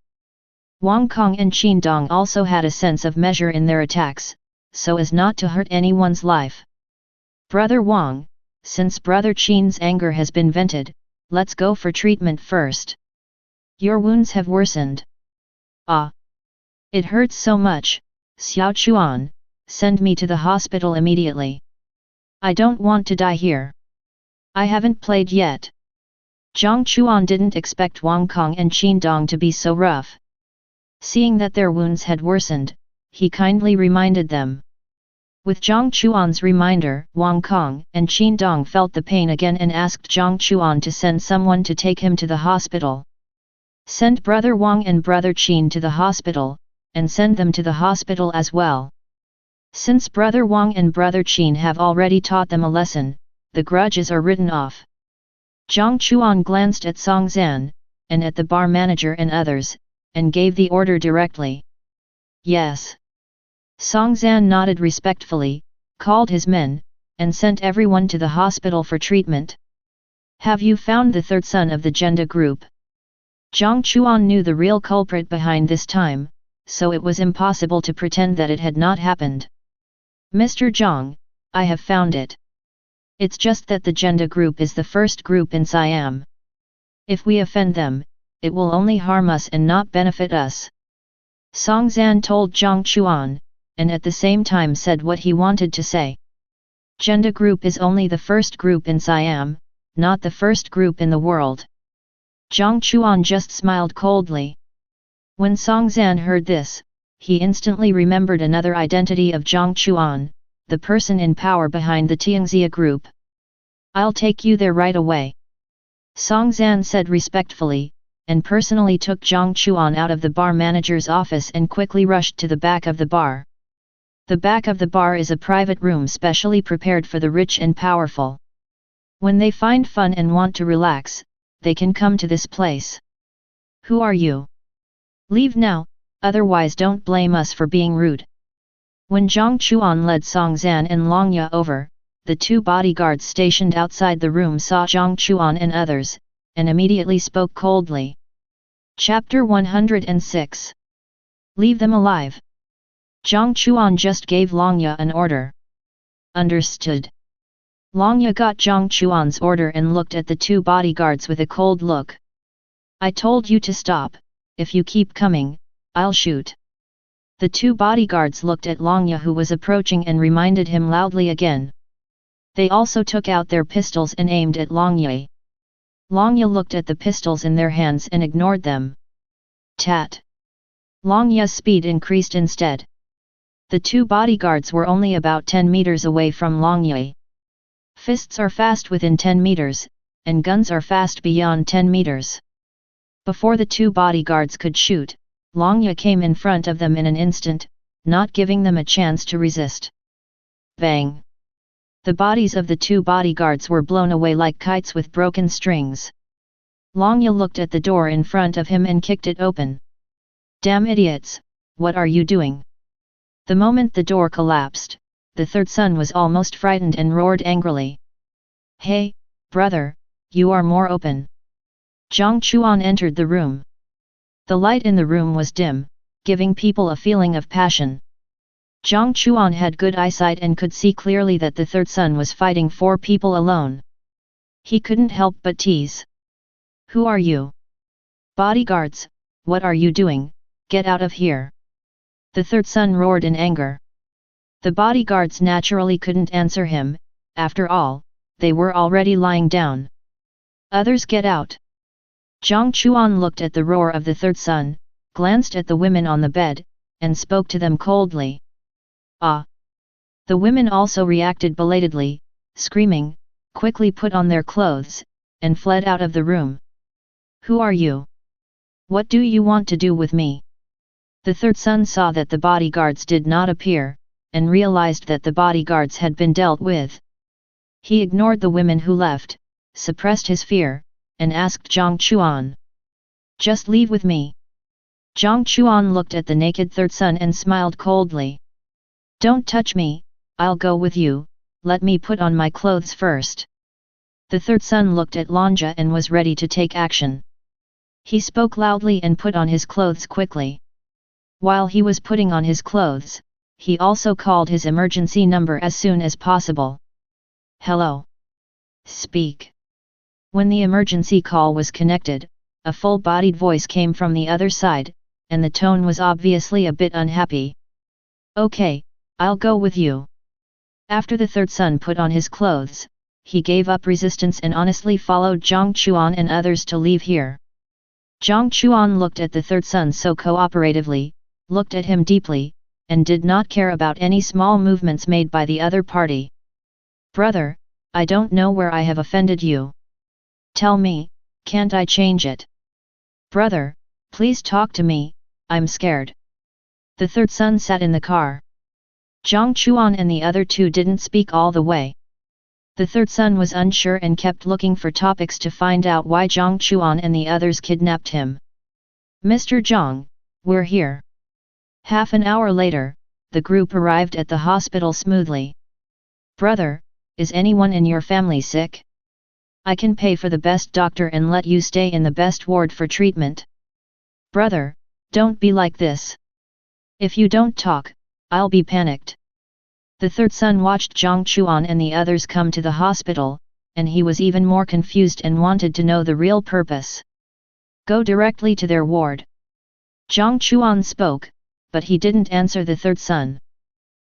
Wang Kong and Qin Dong also had a sense of measure in their attacks, so as not to hurt anyone's life. Brother Wang, since Brother Qin's anger has been vented, let's go for treatment first. Your wounds have worsened. Ah! It hurts so much, Xiao Chuan, send me to the hospital immediately. I don't want to die here. I haven't played yet. Jiang Chuan didn't expect Wang Kong and Qin Dong to be so rough. Seeing that their wounds had worsened, he kindly reminded them. With Jiang Chuan's reminder, Wang Kong and Qin Dong felt the pain again and asked Jiang Chuan to send someone to take him to the hospital. Send Brother Wang and Brother Qin to the hospital, and send them to the hospital as well. Since Brother Wang and Brother Qin have already taught them a lesson, the grudges are written off. Jiang Chuan glanced at Song Zan, and at the bar manager and others, and gave the order directly. Yes. Song Zan nodded respectfully, called his men, and sent everyone to the hospital for treatment. Have you found the third son of the Genda group? Jiang Chuan knew the real culprit behind this time, so it was impossible to pretend that it had not happened. Mr. Jiang, I have found it. It's just that the Genda group is the first group in Siam. If we offend them, it will only harm us and not benefit us. Song Zan told Jiang Chuan, and at the same time said what he wanted to say. Genda group is only the first group in Siam, not the first group in the world. Jiang Chuan just smiled coldly. When Song Zan heard this, he instantly remembered another identity of Jiang Chuan, the person in power behind the Tianxia group. I'll take you there right away. Song Zan said respectfully, and personally took Jiang Chuan out of the bar manager's office and quickly rushed to the back of the bar. The back of the bar is a private room specially prepared for the rich and powerful. When they find fun and want to relax, they can come to this place. Who are you? Leave now, otherwise don't blame us for being rude. When Jiang Chuan led Song Zan and Longya over, the two bodyguards stationed outside the room saw Jiang Chuan and others, and immediately spoke coldly. Chapter 106. Leave them alive. Jiang Chuan just gave Longya an order. Understood. Longya got Jiang Chuan's order and looked at the two bodyguards with a cold look. I told you to stop, if you keep coming, I'll shoot. The two bodyguards looked at Longya who was approaching and reminded him loudly again. They also took out their pistols and aimed at Longya. Longya looked at the pistols in their hands and ignored them. Tat! Longya's speed increased instead. The two bodyguards were only about 10 meters away from Longya. Fists are fast within 10 meters, and guns are fast beyond 10 meters. Before the two bodyguards could shoot, Longya came in front of them in an instant, not giving them a chance to resist. Bang! The bodies of the two bodyguards were blown away like kites with broken strings. Longya looked at the door in front of him and kicked it open. Damn idiots, what are you doing? The moment the door collapsed, the third son was almost frightened and roared angrily. Hey, brother, you are more open. Jiang Chuan entered the room. The light in the room was dim, giving people a feeling of passion. Jiang Chuan had good eyesight and could see clearly that the third son was fighting 4 people alone. He couldn't help but tease. Who are you? Bodyguards, what are you doing? Get out of here. The third son roared in anger. The bodyguards naturally couldn't answer him, after all, they were already lying down. Others get out. Jiang Chuan looked at the roar of the third son, glanced at the women on the bed, and spoke to them coldly. Ah! The women also reacted belatedly, screaming, quickly put on their clothes, and fled out of the room. Who are you? What do you want to do with me? The third son saw that the bodyguards did not appear, and realized that the bodyguards had been dealt with. He ignored the women who left, suppressed his fear, and asked Jiang Chuan. Just leave with me. Jiang Chuan looked at the naked third son and smiled coldly. Don't touch me, I'll go with you, let me put on my clothes first. The third son looked at Longya and was ready to take action. He spoke loudly and put on his clothes quickly. While he was putting on his clothes, he also called his emergency number as soon as possible. Hello. Speak. When the emergency call was connected, a full-bodied voice came from the other side, and the tone was obviously a bit unhappy. Okay, I'll go with you. After the third son put on his clothes, he gave up resistance and honestly followed Jiang Chuan and others to leave here. Jiang Chuan looked at the third son so cooperatively, looked at him deeply, and did not care about any small movements made by the other party. Brother, I don't know where I have offended you. Tell me, can't I change it? Brother, please talk to me, I'm scared. The third son sat in the car. Jiang Chuan and the other two didn't speak all the way. The third son was unsure and kept looking for topics to find out why Jiang Chuan and the others kidnapped him. Mr. Jiang, we're here. Half an hour later, the group arrived at the hospital smoothly. Brother, is anyone in your family sick? I can pay for the best doctor and let you stay in the best ward for treatment. Brother, don't be like this. If you don't talk, I'll be panicked. The third son watched Jiang Chuan and the others come to the hospital, and he was even more confused and wanted to know the real purpose. Go directly to their ward. Jiang Chuan spoke, but he didn't answer the third son.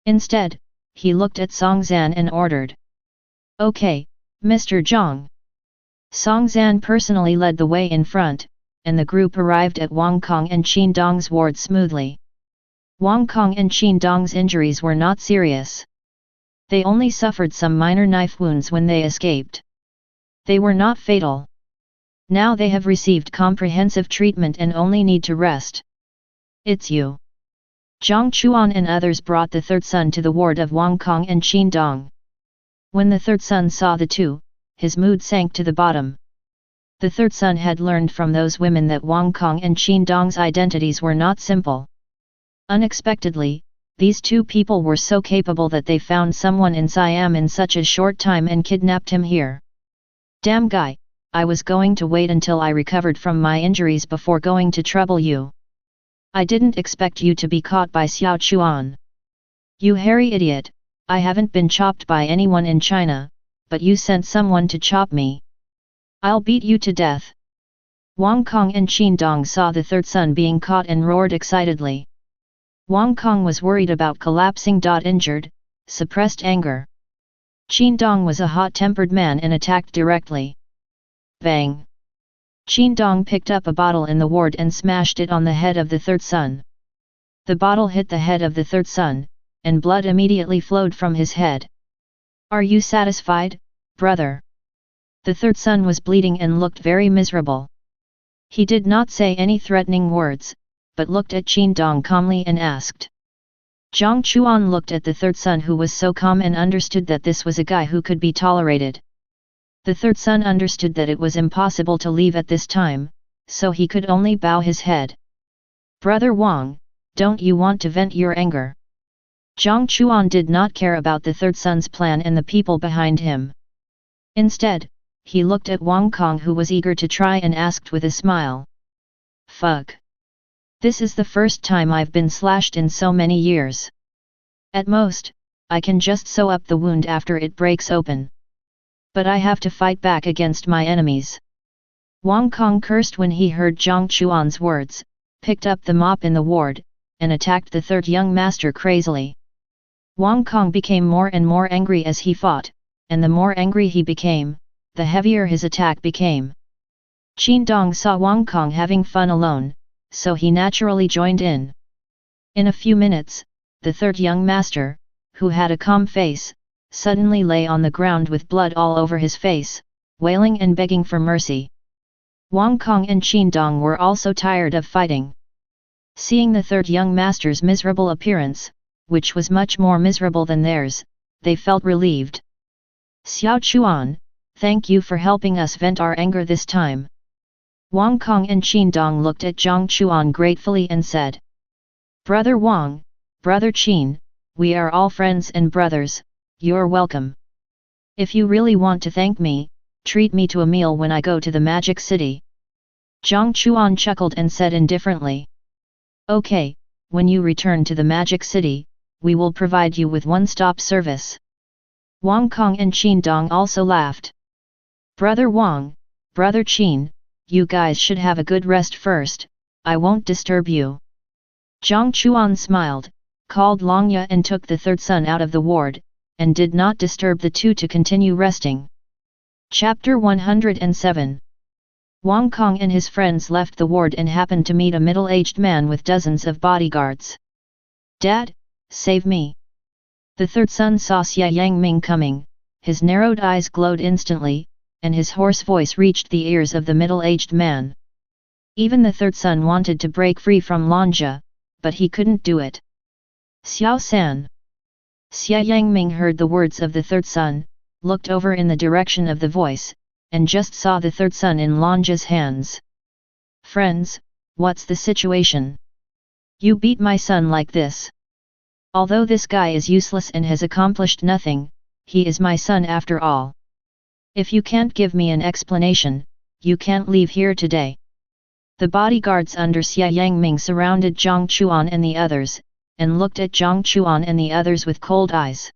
Instead, he looked at Song Zan and ordered. Okay, Mr. Jiang. Song Zan personally led the way in front, and the group arrived at Wang Kong and Qin Dong's ward smoothly. Wang Kong and Qin Dong's injuries were not serious. They only suffered some minor knife wounds when they escaped. They were not fatal. Now they have received comprehensive treatment and only need to rest. It's you. Jiang Chuan and others brought the third son to the ward of Wang Kong and Qin Dong. When the third son saw the two, his mood sank to the bottom. The third son had learned from those women that Wang Kong and Qin Dong's identities were not simple. Unexpectedly, these two people were so capable that they found someone in Siam in such a short time and kidnapped him here. Damn guy, I was going to wait until I recovered from my injuries before going to trouble you. I didn't expect you to be caught by Xiao Chuan. You hairy idiot, I haven't been chopped by anyone in China, but you sent someone to chop me. I'll beat you to death. Wang Kong and Qin Dong saw the third son being caught and roared excitedly. Wang Kong was worried about collapsing. Injured, suppressed anger. Qin Dong was a hot-tempered man and attacked directly. Bang! Qin Dong picked up a bottle in the ward and smashed it on the head of the third son. The bottle hit the head of the third son, and blood immediately flowed from his head. Are you satisfied, brother? The third son was bleeding and looked very miserable. He did not say any threatening words, but looked at Qin Dong calmly and asked. Jiang Chuan looked at the third son who was so calm and understood that this was a guy who could be tolerated. The third son understood that it was impossible to leave at this time, so he could only bow his head. Brother Wang, don't you want to vent your anger? Jiang Chuan did not care about the third son's plan and the people behind him. Instead, he looked at Wang Kong who was eager to try and asked with a smile. Fuck. This is the first time I've been slashed in so many years. At most, I can just sew up the wound after it breaks open. But I have to fight back against my enemies. Wang Kong cursed when he heard Jiang Chuan's words, picked up the mop in the ward, and attacked the third young master crazily. Wang Kong became more and more angry as he fought, and the more angry he became, the heavier his attack became. Qin Dong saw Wang Kong having fun alone, so he naturally joined in. In a few minutes, the third young master, who had a calm face, suddenly lay on the ground with blood all over his face, wailing and begging for mercy. Wang Kong and Qin Dong were also tired of fighting. Seeing the third young master's miserable appearance, which was much more miserable than theirs, they felt relieved. Xiao Chuan, thank you for helping us vent our anger this time. Wang Kong and Qin Dong looked at Jiang Chuan gratefully and said. Brother Wang, Brother Qin, we are all friends and brothers, you're welcome. If you really want to thank me, treat me to a meal when I go to the Magic City. Jiang Chuan chuckled and said indifferently. Okay, when you return to the Magic City, we will provide you with one-stop service. Wang Kong and Qin Dong also laughed. Brother Wang, Brother Qin, you guys should have a good rest first, I won't disturb you. Jiang Chuan smiled, called Longya and took the third son out of the ward, and did not disturb the two to continue resting. Chapter 107. Wang Kong and his friends left the ward and happened to meet a middle-aged man with dozens of bodyguards. Dad, save me. The third son saw Xia Yangming coming, his narrowed eyes glowed instantly, and his hoarse voice reached the ears of the middle-aged man. Even the third son wanted to break free from Lanja, but he couldn't do it. Xiao San. Xia Yangming heard the words of the third son, looked over in the direction of the voice, and just saw the third son in Lanja's hands. Friends, what's the situation? You beat my son like this. Although this guy is useless and has accomplished nothing, he is my son after all. If you can't give me an explanation, you can't leave here today. The bodyguards under Xia Yangming surrounded Jiang Chuan and the others, and looked at Jiang Chuan and the others with cold eyes.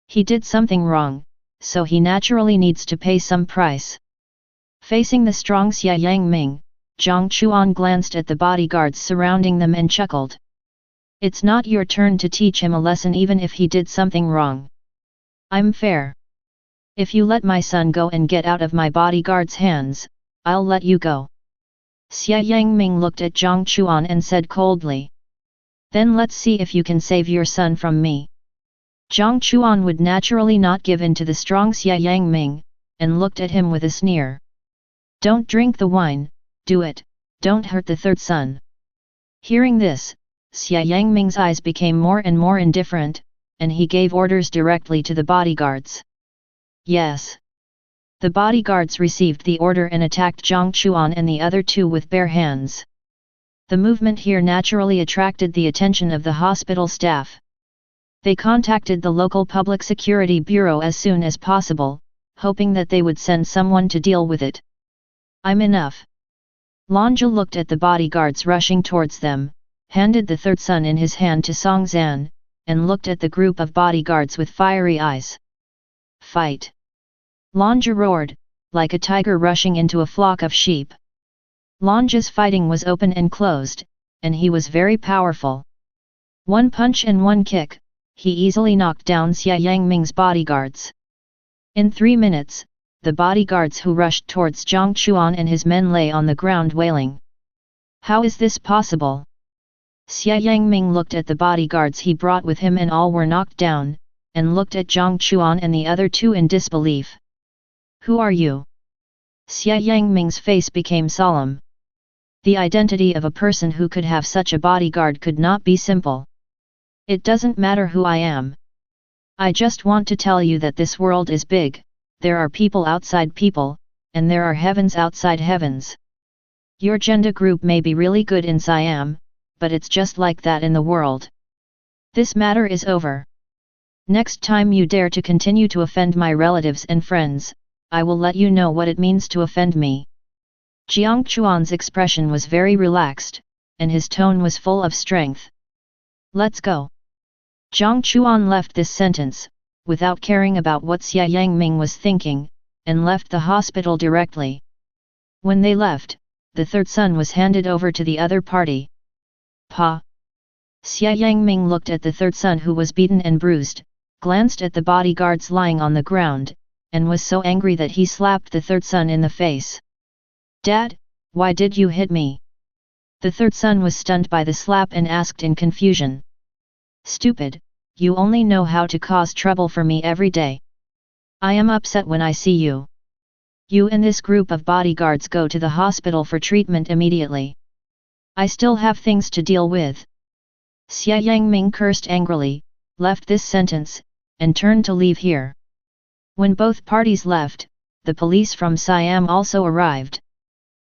He did something wrong, so he naturally needs to pay some price. Facing the strong Xia Yangming, Jiang Chuan glanced at the bodyguards surrounding them and chuckled. It's not your turn to teach him a lesson even if he did something wrong. I'm fair. If you let my son go and get out of my bodyguard's hands, I'll let you go. Xia Yangming looked at Jiang Chuan and said coldly. Then let's see if you can save your son from me. Jiang Chuan would naturally not give in to the strong Xia Yangming, and looked at him with a sneer. Don't drink the wine, do it, don't hurt the third son. Hearing this, Xia Yangming's eyes became more and more indifferent, and he gave orders directly to the bodyguards. Yes. The bodyguards received the order and attacked Jiang Chuan and the other two with bare hands. The movement here naturally attracted the attention of the hospital staff. They contacted the local public security bureau as soon as possible, hoping that they would send someone to deal with it. I'm enough. Lanja looked at the bodyguards rushing towards them, handed the third son in his hand to Song Zan, and looked at the group of bodyguards with fiery eyes. Fight! Lanja roared, like a tiger rushing into a flock of sheep. Lanja's fighting was open and closed, and he was very powerful. One punch and one kick, he easily knocked down Xia Yangming's bodyguards. In 3 minutes, the bodyguards who rushed towards Jiang Chuan and his men lay on the ground wailing. How is this possible? Xia Yangming looked at the bodyguards he brought with him and all were knocked down, and looked at Jiang Chuan and the other two in disbelief. Who are you? Xia Yangming's face became solemn. The identity of a person who could have such a bodyguard could not be simple. It doesn't matter who I am. I just want to tell you that this world is big, there are people outside people, and there are heavens outside heavens. Your gender group may be really good in Siam, but it's just like that in the world. This matter is over. Next time you dare to continue to offend my relatives and friends, I will let you know what it means to offend me. Jiang Chuan's expression was very relaxed, and his tone was full of strength. Let's go. Jiang Chuan left this sentence, without caring about what Xia Yangming was thinking, and left the hospital directly. When they left, the third son was handed over to the other party. Pa! Xia Yangming looked at the third son who was beaten and bruised, glanced at the bodyguards lying on the ground, and was so angry that he slapped the third son in the face. Dad, why did you hit me? The third son was stunned by the slap and asked in confusion. Stupid, you only know how to cause trouble for me every day. I am upset when I see you. You and this group of bodyguards go to the hospital for treatment immediately. I still have things to deal with. Xia Yangming cursed angrily, left this sentence, and turned to leave here. When both parties left, the police from Siam also arrived.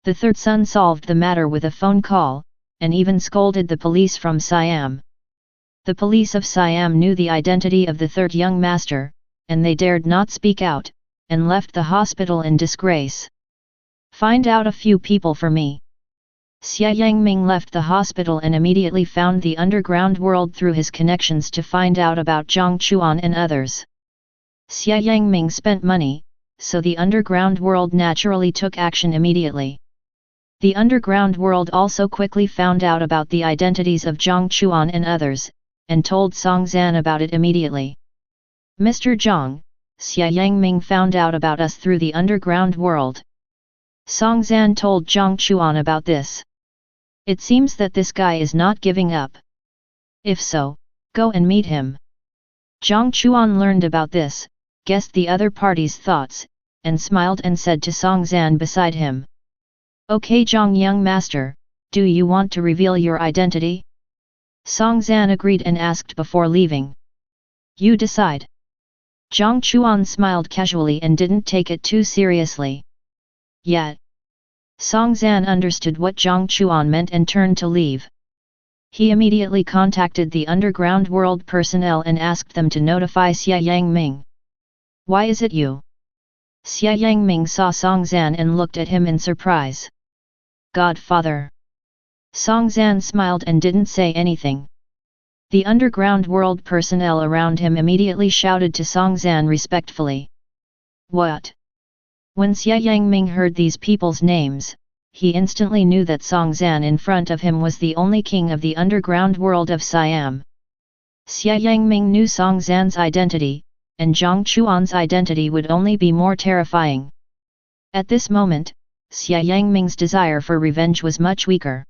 The third son solved the matter with a phone call, and even scolded the police from Siam. The police of Siam knew the identity of the third young master, and they dared not speak out, and left the hospital in disgrace. Find out a few people for me. Xia Yangming left the hospital and immediately found the underground world through his connections to find out about Jiang Chuan and others. Xia Yangming spent money, so the underground world naturally took action immediately. The underground world also quickly found out about the identities of Jiang Chuan and others, and told Song Zan about it immediately. Mr. Jiang, Xia Yangming found out about us through the underground world. Song Zan told Jiang Chuan about this. It seems that this guy is not giving up. If so, go and meet him. Jiang Chuan learned about this, guessed the other party's thoughts, and smiled and said to Song Zan beside him. Okay Zhang young master, do you want to reveal your identity? Song Zan agreed and asked before leaving. You decide. Jiang Chuan smiled casually and didn't take it too seriously. Yet, Song Zan understood what Jiang Chuan meant and turned to leave. He immediately contacted the underground world personnel and asked them to notify Xia Yangming. Why is it you? Xia Yangming saw Song Zan and looked at him in surprise. Godfather. Song Zan smiled and didn't say anything. The underground world personnel around him immediately shouted to Song Zan respectfully. What? When Xia Yangming heard these people's names, he instantly knew that Song Zan in front of him was the only king of the underground world of Siam. Xia Yangming knew Song Zan's identity, and Jiang Chuan's identity would only be more terrifying. At this moment, Xia Yangming's desire for revenge was much weaker.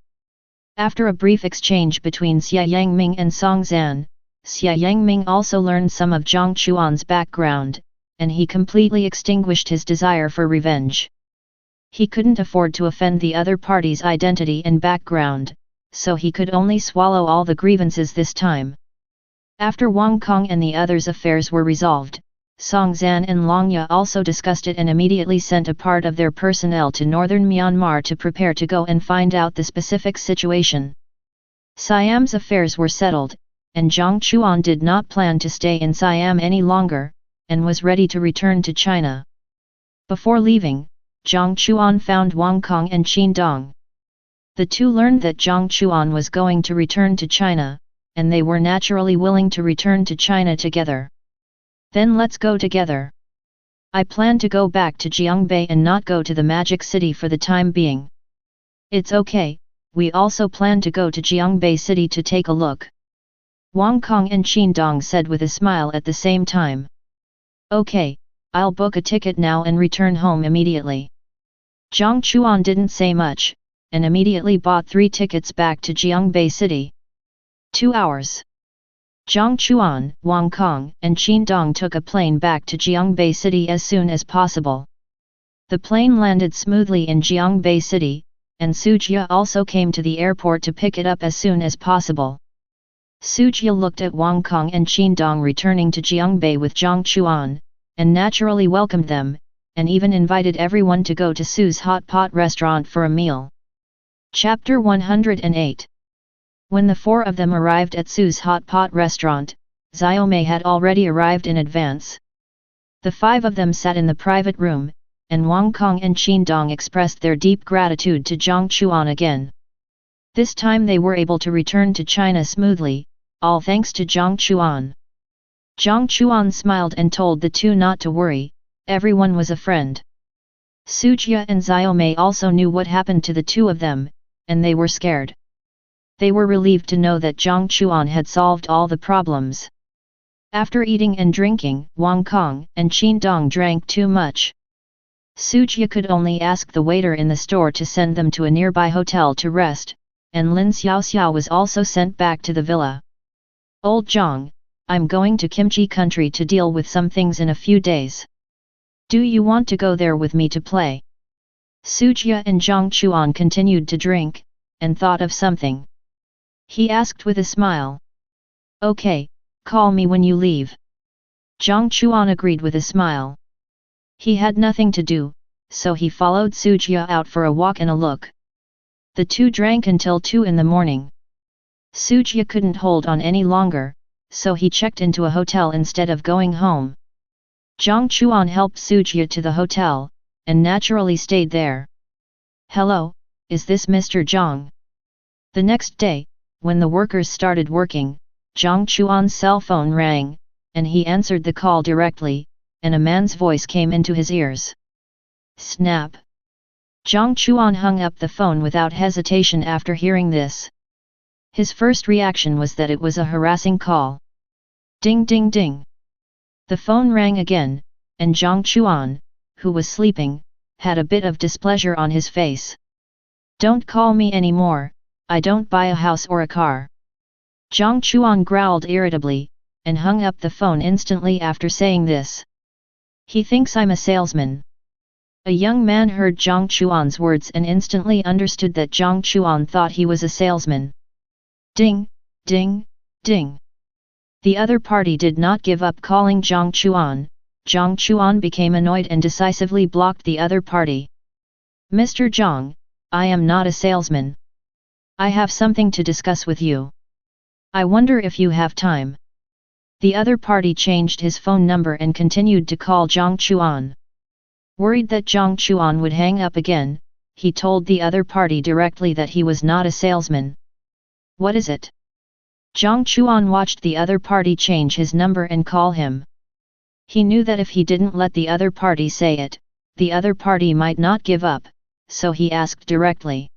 After a brief exchange between Xia Yangming and Song Zan, Xia Yangming also learned some of Jiang Chuan's background, and he completely extinguished his desire for revenge. He couldn't afford to offend the other party's identity and background, so he could only swallow all the grievances this time. After Wang Kong and the others' affairs were resolved, Song Zan and Longya also discussed it and immediately sent a part of their personnel to northern Myanmar to prepare to go and find out the specific situation. Siam's affairs were settled, and Jiang Chuan did not plan to stay in Siam any longer, and was ready to return to China. Before leaving, Jiang Chuan found Wang Kong and Qin Dong. The two learned that Jiang Chuan was going to return to China, and they were naturally willing to return to China together. Then let's go together. I plan to go back to Jiangbei and not go to the Magic City for the time being. It's okay, we also plan to go to Jiangbei City to take a look. Wang Kong and Qin Dong said with a smile at the same time. Okay, I'll book a ticket now and return home immediately. Jiang Chuan didn't say much, and immediately bought 3 tickets back to Jiangbei City. 2 hours. Jiang Chuan, Wang Kong, and Qin Dong took a plane back to Jiangbei City as soon as possible. The plane landed smoothly in Jiangbei City, and Sujia also came to the airport to pick it up as soon as possible. Sujia looked at Wang Kong and Qin Dong returning to Jiangbei with Jiang Chuan, and naturally welcomed them, and even invited everyone to go to Su's hot pot restaurant for a meal. Chapter 108. When the 4 of them arrived at Su's hot pot restaurant, Xiaomei had already arrived in advance. The 5 of them sat in the private room, and Wang Kong and Qin Dong expressed their deep gratitude to Jiang Chuan again. This time they were able to return to China smoothly, all thanks to Jiang Chuan. Jiang Chuan smiled and told the 2 not to worry, everyone was a friend. Sujia and Xiaomei also knew what happened to the 2 of them, and they were scared. They were relieved to know that Jiang Chuan had solved all the problems. After eating and drinking, Wang Kong and Qin Dong drank too much. Sujia could only ask the waiter in the store to send them to a nearby hotel to rest, and Lin Xiaoxiao was also sent back to the villa. Old Jiang, I'm going to Kimchi country to deal with some things in a few days. Do you want to go there with me to play? Sujia and Jiang Chuan continued to drink, and thought of something. He asked with a smile. Okay, call me when you leave. Jiang Chuan agreed with a smile. He had nothing to do, so he followed Sujia out for a walk and a look. The 2 drank until 2 in the morning. Sujia couldn't hold on any longer, so he checked into a hotel instead of going home. Jiang Chuan helped Sujia to the hotel, and naturally stayed there. Hello, is this Mr. Jiang? The next day, when the workers started working, Jiang Chuan's cell phone rang, and he answered the call directly, and a man's voice came into his ears. Snap! Jiang Chuan hung up the phone without hesitation after hearing this. His first reaction was that it was a harassing call. Ding ding ding! The phone rang again, and Jiang Chuan, who was sleeping, had a bit of displeasure on his face. Don't call me anymore, I don't buy a house or a car. Jiang Chuan growled irritably, and hung up the phone instantly after saying this. He thinks I'm a salesman. A young man heard Jiang Chuan's words and instantly understood that Jiang Chuan thought he was a salesman. Ding, ding, ding. The other party did not give up calling Jiang Chuan. Jiang Chuan became annoyed and decisively blocked the other party. Mr. Jiang, I am not a salesman. I have something to discuss with you. I wonder if you have time. The other party changed his phone number and continued to call Jiang Chuan. Worried that Jiang Chuan would hang up again, he told the other party directly that he was not a salesman. What is it? Jiang Chuan watched the other party change his number and call him. He knew that if he didn't let the other party say it, the other party might not give up, so he asked directly.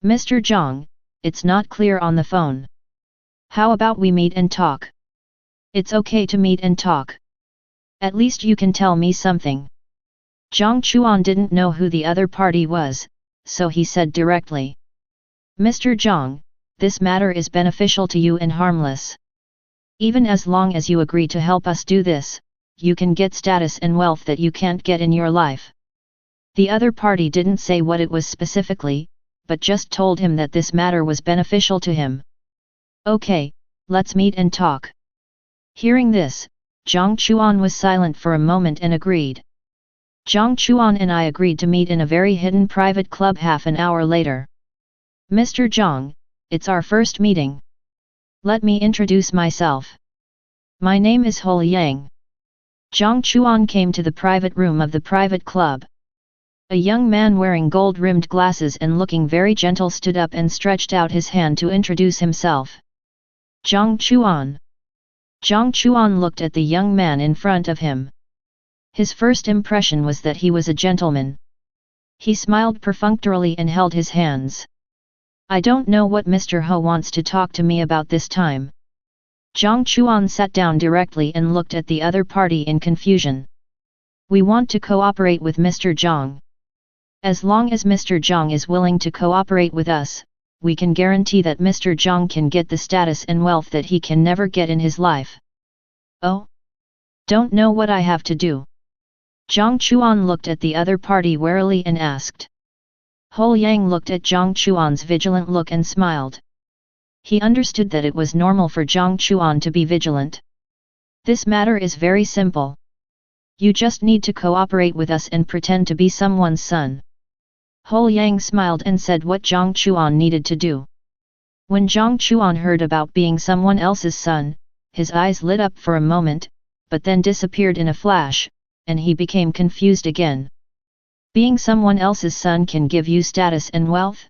Mr. Jiang, it's not clear on the phone. How about we meet and talk? It's okay to meet and talk. At least you can tell me something. Jiang Chuan didn't know who the other party was, so he said directly. Mr. Jiang, this matter is beneficial to you and harmless. Even as long as you agree to help us do this, you can get status and wealth that you can't get in your life. The other party didn't say what it was specifically, but just told him that this matter was beneficial to him. Okay, let's meet and talk. Hearing this, Jiang Chuan was silent for a moment and agreed. Jiang Chuan and I agreed to meet in a very hidden private club half an hour later. Mr. Jiang, it's our first meeting. Let me introduce myself. My name is Hou Yang. Jiang Chuan came to the private room of the private club. A young man wearing gold-rimmed glasses and looking very gentle stood up and stretched out his hand to introduce himself. Jiang Chuan. Jiang Chuan looked at the young man in front of him. His first impression was that he was a gentleman. He smiled perfunctorily and held his hands. I don't know what Mr. He wants to talk to me about this time. Jiang Chuan sat down directly and looked at the other party in confusion. We want to cooperate with Mr. Jiang. As long as Mr. Jiang is willing to cooperate with us, we can guarantee that Mr. Jiang can get the status and wealth that he can never get in his life. Oh? Don't know what I have to do. Jiang Chuan looked at the other party warily and asked. Hou Yang looked at Jiang Chuan's vigilant look and smiled. He understood that it was normal for Jiang Chuan to be vigilant. This matter is very simple. You just need to cooperate with us and pretend to be someone's son. Hou Yang smiled and said what Jiang Chuan needed to do. When Jiang Chuan heard about being someone else's son, his eyes lit up for a moment, but then disappeared in a flash, and he became confused again. Being someone else's son can give you status and wealth?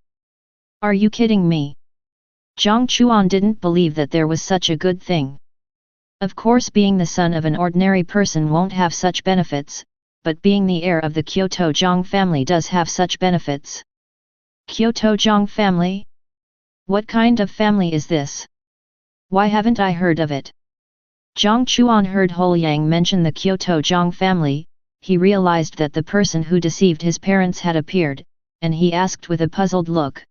Are you kidding me? Jiang Chuan didn't believe that there was such a good thing. Of course, being the son of an ordinary person won't have such benefits, but being the heir of the Kyoto Jiang family does have such benefits. Kyoto Jiang family? What kind of family is this? Why haven't I heard of it? Jiang Chuan heard Hou Yang mention the Kyoto Jiang family. He realized that the person who deceived his parents had appeared, and he asked with a puzzled look.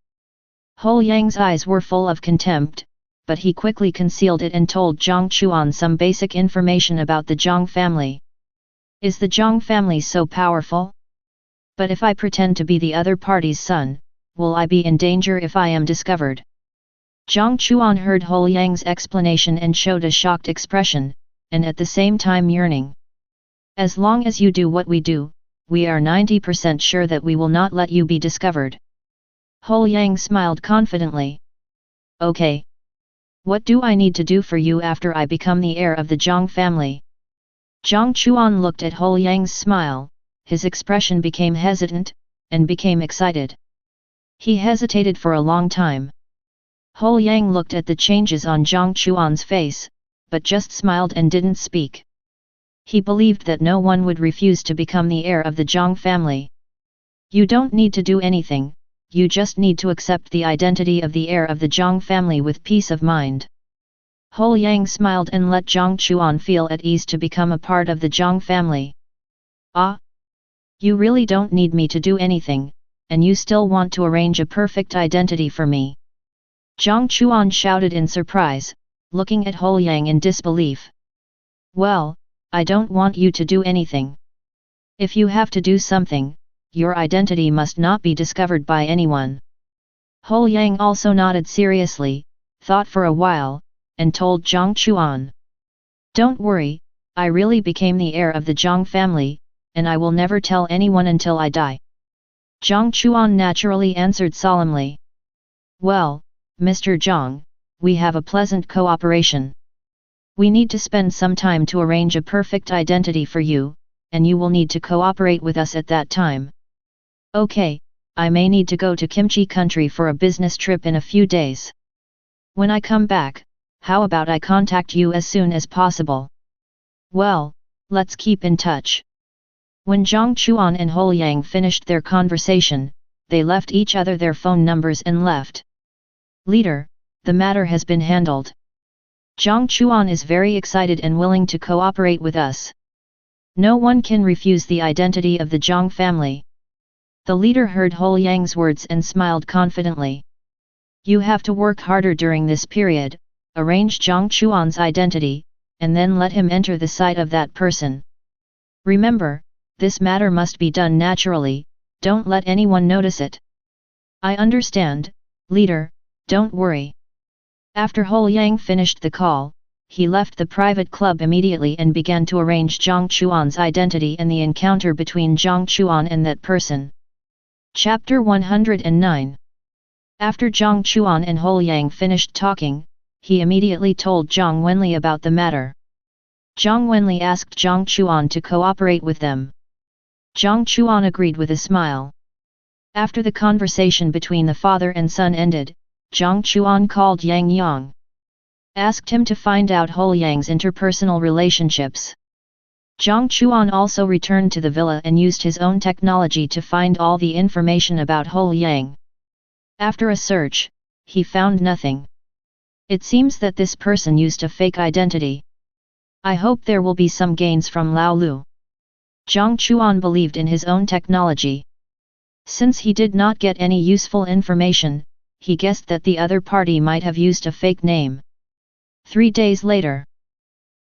Hou Yang's eyes were full of contempt, but he quickly concealed it and told Jiang Chuan some basic information about the Jiang family. Is the Jiang family so powerful? But if I pretend to be the other party's son, will I be in danger if I am discovered? Jiang Chuan heard Hou Yang's explanation and showed a shocked expression, and at the same time yearning. As long as you do what we do, we are 90% sure that we will not let you be discovered. Hou Yang smiled confidently. Okay. What do I need to do for you after I become the heir of the Jiang family? Jiang Chuan looked at Hou Yang's smile, his expression became hesitant, and became excited. He hesitated for a long time. Hou Yang looked at the changes on Jiang Chuan's face, but just smiled and didn't speak. He believed that no one would refuse to become the heir of the Jiang family. You don't need to do anything, you just need to accept the identity of the heir of the Jiang family with peace of mind. Hou Yang smiled and let Jiang Chuan feel at ease to become a part of the Jiang family. Ah! You really don't need me to do anything, and you still want to arrange a perfect identity for me. Jiang Chuan shouted in surprise, looking at Hou Yang in disbelief. Well, I don't want you to do anything. If you have to do something, your identity must not be discovered by anyone. Hou Yang also nodded seriously, thought for a while, and told Jiang Chuan. Don't worry, I really became the heir of the Jiang family, and I will never tell anyone until I die. Jiang Chuan naturally answered solemnly. Well, Mr. Jiang, we have a pleasant cooperation. We need to spend some time to arrange a perfect identity for you, and you will need to cooperate with us at that time. Okay, I may need to go to Kimchi country for a business trip in a few days. When I come back, how about I contact you as soon as possible? Well, let's keep in touch. When Jiang Chuan and Hou Yang finished their conversation, they left each other their phone numbers and left. Leader, the matter has been handled. Jiang Chuan is very excited and willing to cooperate with us. No one can refuse the identity of the Jiang family. The leader heard Hou Yang's words and smiled confidently. You have to work harder during this period, arrange Jiang Chuan's identity, and then let him enter the sight of that person. Remember, this matter must be done naturally, don't let anyone notice it. I understand, leader, don't worry. After Hou Yang finished the call, he left the private club immediately and began to arrange Jiang Chuan's identity and the encounter between Jiang Chuan and that person. Chapter 109. After Jiang Chuan and Hou Yang finished talking, he immediately told Zhang Wenli about the matter. Zhang Wenli asked Jiang Chuan to cooperate with them. Jiang Chuan agreed with a smile. After the conversation between the father and son ended, Jiang Chuan called Yang Yang. Asked him to find out Hou Yang's interpersonal relationships. Jiang Chuan also returned to the villa and used his own technology to find all the information about Hou Yang. After a search, he found nothing. It seems that this person used a fake identity. I hope there will be some gains from Lao Lu. Jiang Chuan believed in his own technology. Since he did not get any useful information, he guessed that the other party might have used a fake name. 3 days later,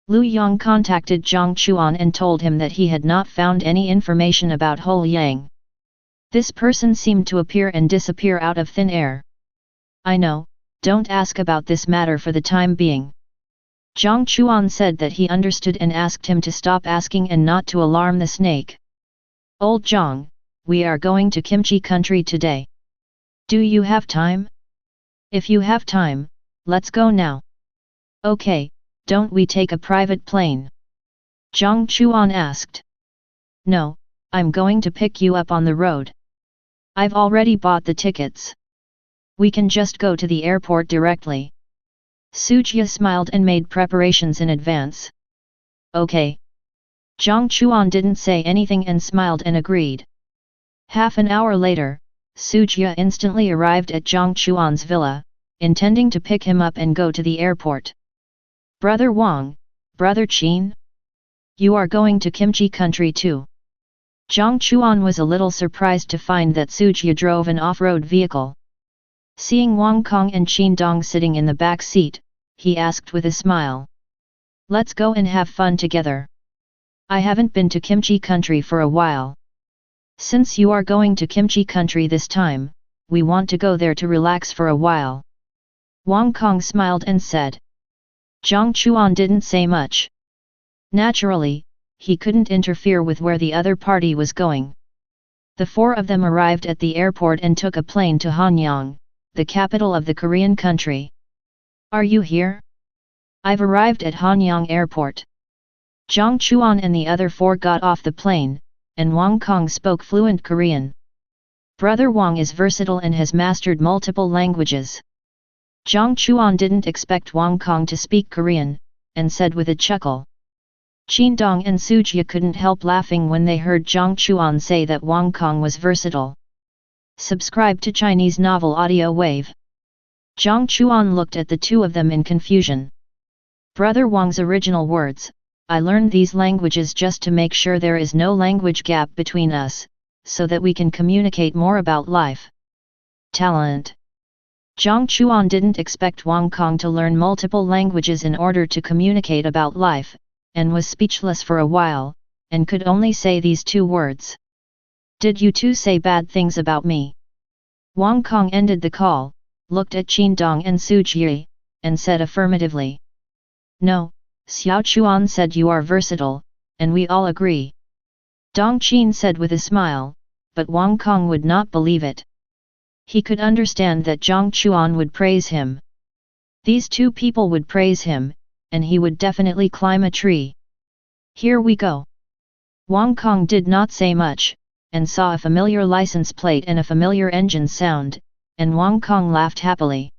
Lu Yang contacted Jiang Chuan and told him that he had not found any information about Hou Yang. This person seemed to appear and disappear out of thin air. I know, don't ask about this matter for the time being. Jiang Chuan said that he understood and asked him to stop asking and not to alarm the snake. Old Jiang, we are going to Kimchi country today. Do you have time? If you have time, let's go now. Okay, don't we take a private plane? Jiang Chuan asked. No, I'm going to pick you up on the road. I've already bought the tickets. We can just go to the airport directly. Sujia smiled and made preparations in advance. Okay. Jiang Chuan didn't say anything and smiled and agreed. Half an hour later, Sujia instantly arrived at Jiang Chuan's villa, intending to pick him up and go to the airport. Brother Wang, Brother Qin? You are going to Kimchi country too. Jiang Chuan was a little surprised to find that Sujia drove an off-road vehicle. Seeing Wang Kong and Qin Dong sitting in the back seat, he asked with a smile. Let's go and have fun together. I haven't been to Kimchi country for a while. Since you are going to Kimchi country this time, we want to go there to relax for a while. Wang Kong smiled and said. Jiang Chuan didn't say much. Naturally, he couldn't interfere with where the other party was going. The four of them arrived at the airport and took a plane to Hanyang, the capital of the Korean country. Are you here? I've arrived at Hanyang Airport. Jiang Chuan and the other four got off the plane, and Wang Kong spoke fluent Korean. Brother Wang is versatile and has mastered multiple languages. Jiang Chuan didn't expect Wang Kong to speak Korean, and said with a chuckle. Qin Dong and Sujia couldn't help laughing when they heard Jiang Chuan say that Wang Kong was versatile. Subscribe to Chinese Novel Audio Wave. Jiang Chuan looked at the two of them in confusion. Brother Wang's original words, I learned these languages just to make sure there is no language gap between us, so that we can communicate more about life. Talent. Jiang Chuan didn't expect Wang Kong to learn multiple languages in order to communicate about life, and was speechless for a while, and could only say these two words. Did you two say bad things about me? Wang Kong ended the call, looked at Qin Dong and Su Jie, and said affirmatively. No, Xiao Chuan said you are versatile, and we all agree. Dong Qin said with a smile, but Wang Kong would not believe it. He could understand that Jiang Chuan would praise him. These two people would praise him, and he would definitely climb a tree. Here we go. Wang Kong did not say much, and saw a familiar license plate and a familiar engine sound, and Wang Kong laughed happily.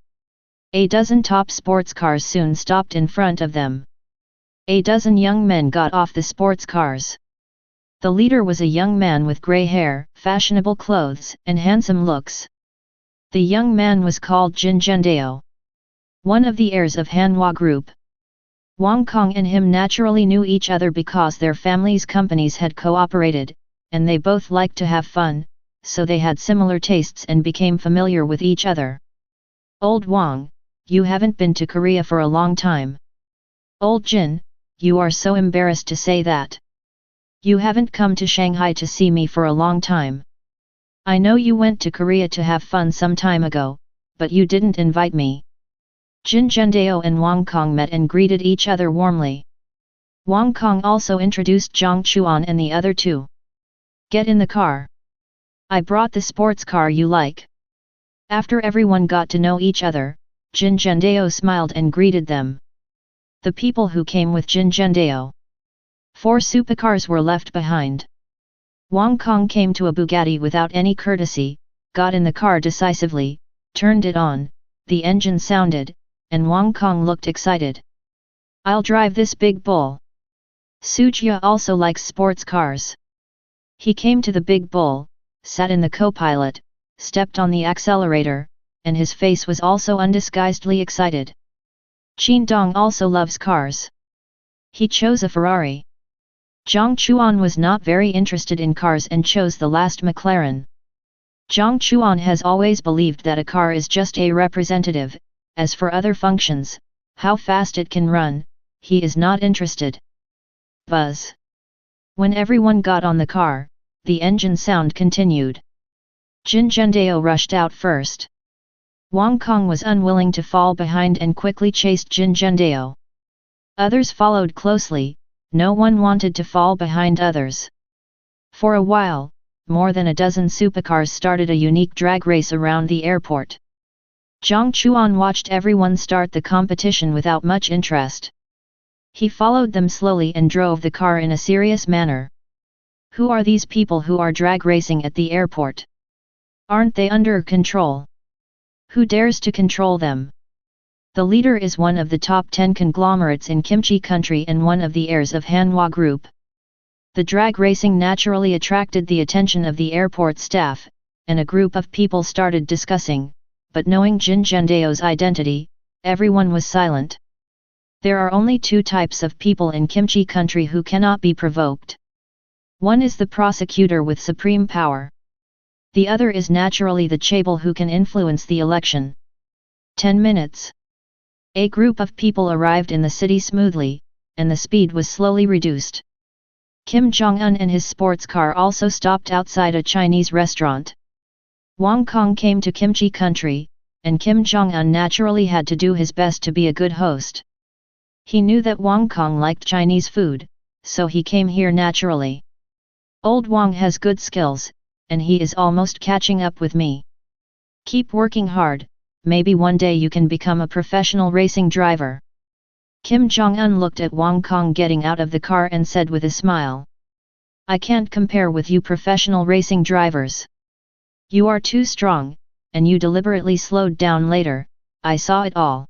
A dozen top sports cars soon stopped in front of them. A dozen young men got off the sports cars. The leader was a young man with grey hair, fashionable clothes, and handsome looks. The young man was called Jin Zhendao, one of the heirs of Hanwha Group. Wang Kong and him naturally knew each other because their families' companies had cooperated, and they both liked to have fun, so they had similar tastes and became familiar with each other. Old Wang, you haven't been to Korea for a long time. Old Jin, you are so embarrassed to say that. You haven't come to Shanghai to see me for a long time. I know you went to Korea to have fun some time ago, but you didn't invite me. Jin Zhendao and Wang Kong met and greeted each other warmly. Wang Kong also introduced Jiang Chuan and the other two. Get in the car. I brought the sports car you like. After everyone got to know each other, Jin Zhendao smiled and greeted them. The people who came with Jin Zhendao. 4 supercars were left behind. Wang Kong came to a Bugatti without any courtesy, got in the car decisively, turned it on, the engine sounded, and Wang Kong looked excited. I'll drive this big bull. Su Jie also likes sports cars. He came to the big bull, sat in the co-pilot, stepped on the accelerator, and his face was also undisguisedly excited. Qin Dong also loves cars. He chose a Ferrari. Jiang Chuan was not very interested in cars and chose the last McLaren. Jiang Chuan has always believed that a car is just a representative. As for other functions, how fast it can run, he is not interested. Buzz. When everyone got on the car, the engine sound continued. Jin Zhendao rushed out first. Wang Kong was unwilling to fall behind and quickly chased Jin Zhendao. Others followed closely, no one wanted to fall behind others. For a while, more than a dozen supercars started a unique drag race around the airport. Jiang Chuan watched everyone start the competition without much interest. He followed them slowly and drove the car in a serious manner. Who are these people who are drag racing at the airport? Aren't they under control? Who dares to control them? The leader is one of the top 10 conglomerates in Kimchi country and one of the heirs of Hanwha Group. The drag racing naturally attracted the attention of the airport staff, and a group of people started discussing. But knowing Jin Zhendao's identity, everyone was silent. There are only 2 types of people in Kimchi country who cannot be provoked. One is the prosecutor with supreme power. The other is naturally the chaebol who can influence the election. 10 minutes. A group of people arrived in the city smoothly, and the speed was slowly reduced. Kim Jong-un and his sports car also stopped outside a Chinese restaurant. Wang Kong came to Kimchi country, and Kim Jong-un naturally had to do his best to be a good host. He knew that Wang Kong liked Chinese food, so he came here naturally. Old Wang has good skills, and he is almost catching up with me. Keep working hard, maybe one day you can become a professional racing driver. Kim Jong-un looked at Wang Kong getting out of the car and said with a smile. I can't compare with you professional racing drivers. You are too strong, and you deliberately slowed down later, I saw it all.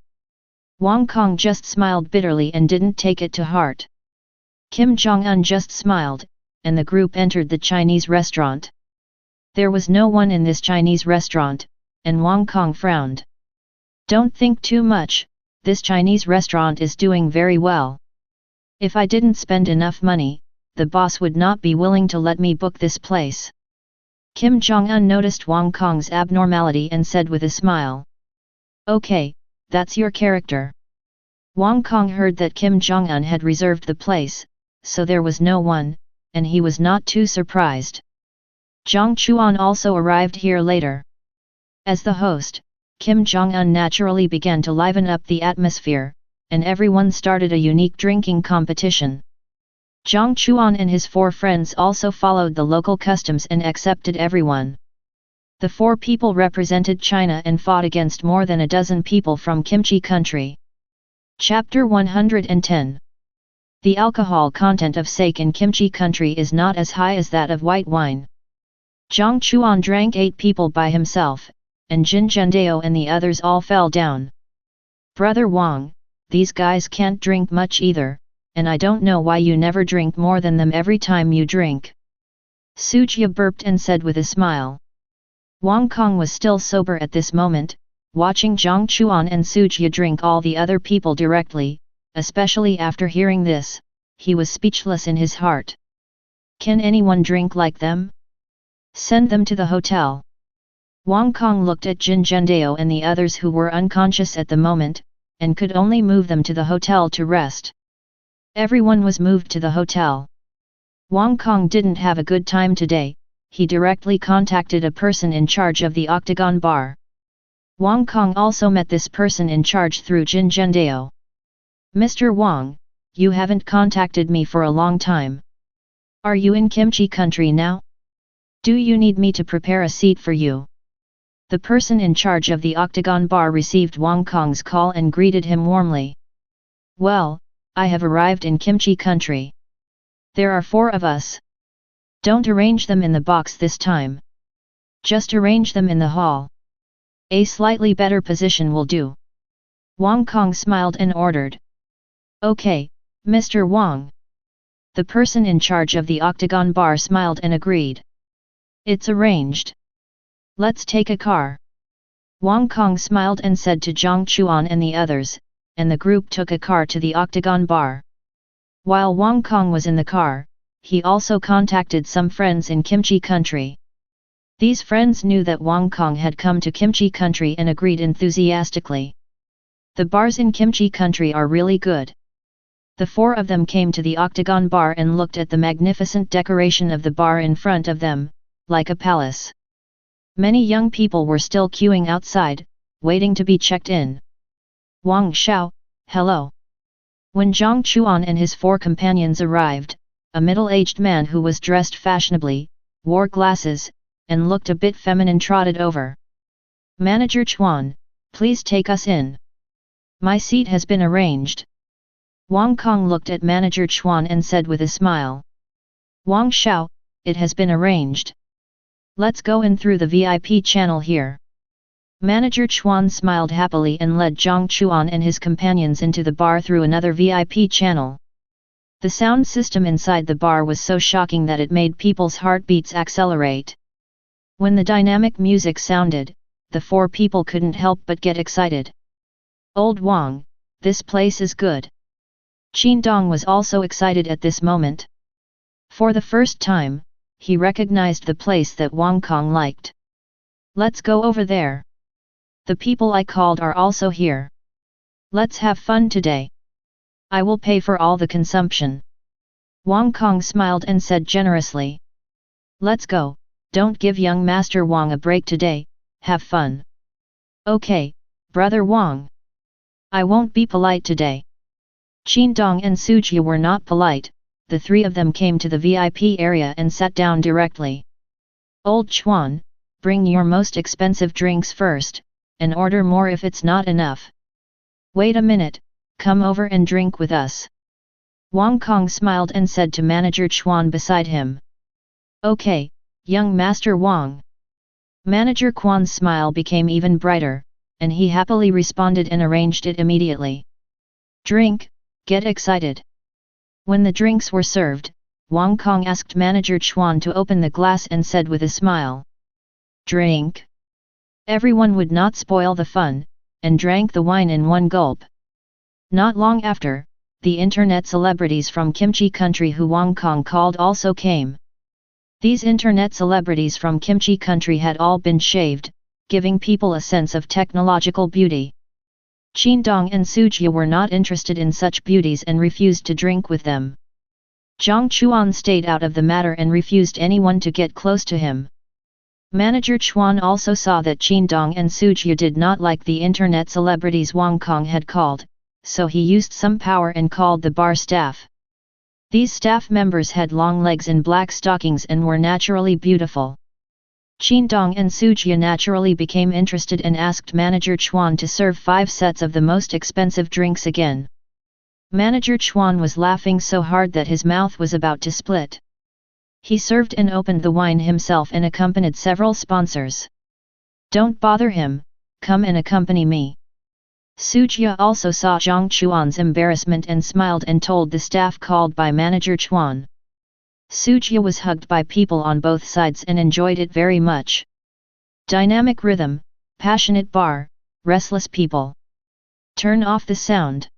Wang Kong just smiled bitterly and didn't take it to heart. Kim Jong-un just smiled, and the group entered the Chinese restaurant. There was no one in this Chinese restaurant, and Wang Kong frowned. Don't think too much, this Chinese restaurant is doing very well. If I didn't spend enough money, the boss would not be willing to let me book this place. Kim Jong-un noticed Wang Kong's abnormality and said with a smile. Okay, that's your character. Wang Kong heard that Kim Jong-un had reserved the place, so there was no one, and he was not too surprised. Jiang Chuan also arrived here later. As the host, Kim Jong-un naturally began to liven up the atmosphere, and everyone started a unique drinking competition. Jiang Chuan and his 4 friends also followed the local customs and accepted everyone. The 4 people represented China and fought against more than a dozen people from Kimchi country. Chapter 110. The alcohol content of sake in Kimchi country is not as high as that of white wine. Jiang Chuan drank 8 people by himself, and Jin Zhendao and the others all fell down. Brother Wang, these guys can't drink much either, and I don't know why you never drink more than them every time you drink. Sujia burped and said with a smile. Wang Kong was still sober at this moment, watching Jiang Chuan and Sujia drink all the other people directly, especially after hearing this, he was speechless in his heart. Can anyone drink like them? Send them to the hotel. Wang Kong looked at Jin Zhendao and the others who were unconscious at the moment, and could only move them to the hotel to rest. Everyone was moved to the hotel. Wang Kong didn't have a good time today, he directly contacted a person in charge of the Octagon Bar. Wang Kong also met this person in charge through Jin Zhendao. Mr. Wang, you haven't contacted me for a long time. Are you in Kimchi country now? Do you need me to prepare a seat for you? The person in charge of the Octagon Bar received Wang Kong's call and greeted him warmly. Well, I have arrived in Kimchi country. There are 4 of us. Don't arrange them in the box this time. Just arrange them in the hall. A slightly better position will do. Wang Kong smiled and ordered. Okay, Mr. Wang. The person in charge of the Octagon Bar smiled and agreed. It's arranged. Let's take a car. Wang Kong smiled and said to Jiang Chuan and the others, and the group took a car to the Octagon Bar. While Wang Kong was in the car, he also contacted some friends in Kimchi country. These friends knew that Wang Kong had come to Kimchi country and agreed enthusiastically. The bars in Kimchi country are really good. The 4 of them came to the Octagon Bar and looked at the magnificent decoration of the bar in front of them, like a palace. Many young people were still queuing outside, waiting to be checked in. Wang Xiao, hello. When Jiang Chuan and his 4 companions arrived, a middle-aged man who was dressed fashionably, wore glasses, and looked a bit feminine trotted over. Manager Chuan, please take us in. My seat has been arranged. Wang Kong looked at Manager Chuan and said with a smile. Wang Xiao, it has been arranged. Let's go in through the VIP channel here. Manager Chuan smiled happily and led Jiang Chuan and his companions into the bar through another VIP channel. The sound system inside the bar was so shocking that it made people's heartbeats accelerate. When the dynamic music sounded, the 4 people couldn't help but get excited. Old Wang, this place is good. Qin Dong was also excited at this moment. For the first time, he recognized the place that Wang Kong liked. Let's go over there. The people I called are also here. Let's have fun today. I will pay for all the consumption. Wang Kong smiled and said generously. Let's go, don't give young Master Wang a break today, have fun. Okay, Brother Wang. I won't be polite today. Qin Dong and Sujia were not polite. The 3 of them came to the VIP area and sat down directly. Old Chuan, bring your most expensive drinks first, and order more if it's not enough. Wait a minute, come over and drink with us. Wang Kong smiled and said to Manager Chuan beside him. Okay, young Master Wang. Manager Chuan's smile became even brighter, and he happily responded and arranged it immediately. Drink, get excited. When the drinks were served, Wang Kong asked Manager Chuan to open the glass and said with a smile. Drink. Everyone would not spoil the fun, and drank the wine in one gulp. Not long after, the internet celebrities from Kimchi country who Wang Kong called also came. These internet celebrities from Kimchi country had all been shaved, giving people a sense of technological beauty. Qin Dong and Sujia were not interested in such beauties and refused to drink with them. Jiang Chuan stayed out of the matter and refused anyone to get close to him. Manager Chuan also saw that Qindong and Sujia did not like the internet celebrities Wang Kong had called, so he used some power and called the bar staff. These staff members had long legs and black stockings and were naturally beautiful. Qindong and Sujia naturally became interested and asked Manager Chuan to serve 5 sets of the most expensive drinks again. Manager Chuan was laughing so hard that his mouth was about to split. He served and opened the wine himself and accompanied several sponsors. "Don't bother him, come and accompany me." Sujia also saw Jiang Chuan's embarrassment and smiled and told the staff called by Manager Chuan. Sujia was hugged by people on both sides and enjoyed it very much. Dynamic rhythm, passionate bar, restless people. Turn off the sound.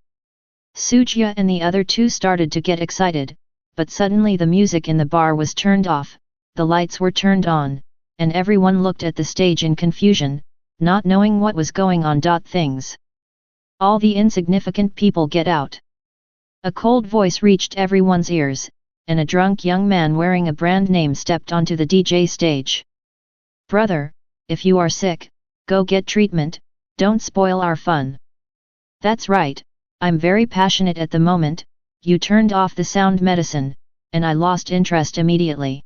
Sujia and the other 2 started to get excited, but suddenly the music in the bar was turned off, the lights were turned on, and everyone looked at the stage in confusion, not knowing what was going on. Things. All the insignificant people get out. A cold voice reached everyone's ears, and a drunk young man wearing a brand name stepped onto the DJ stage. "Brother, if you are sick, go get treatment, don't spoil our fun." "That's right, I'm very passionate at the moment, you turned off the sound medicine, and I lost interest immediately."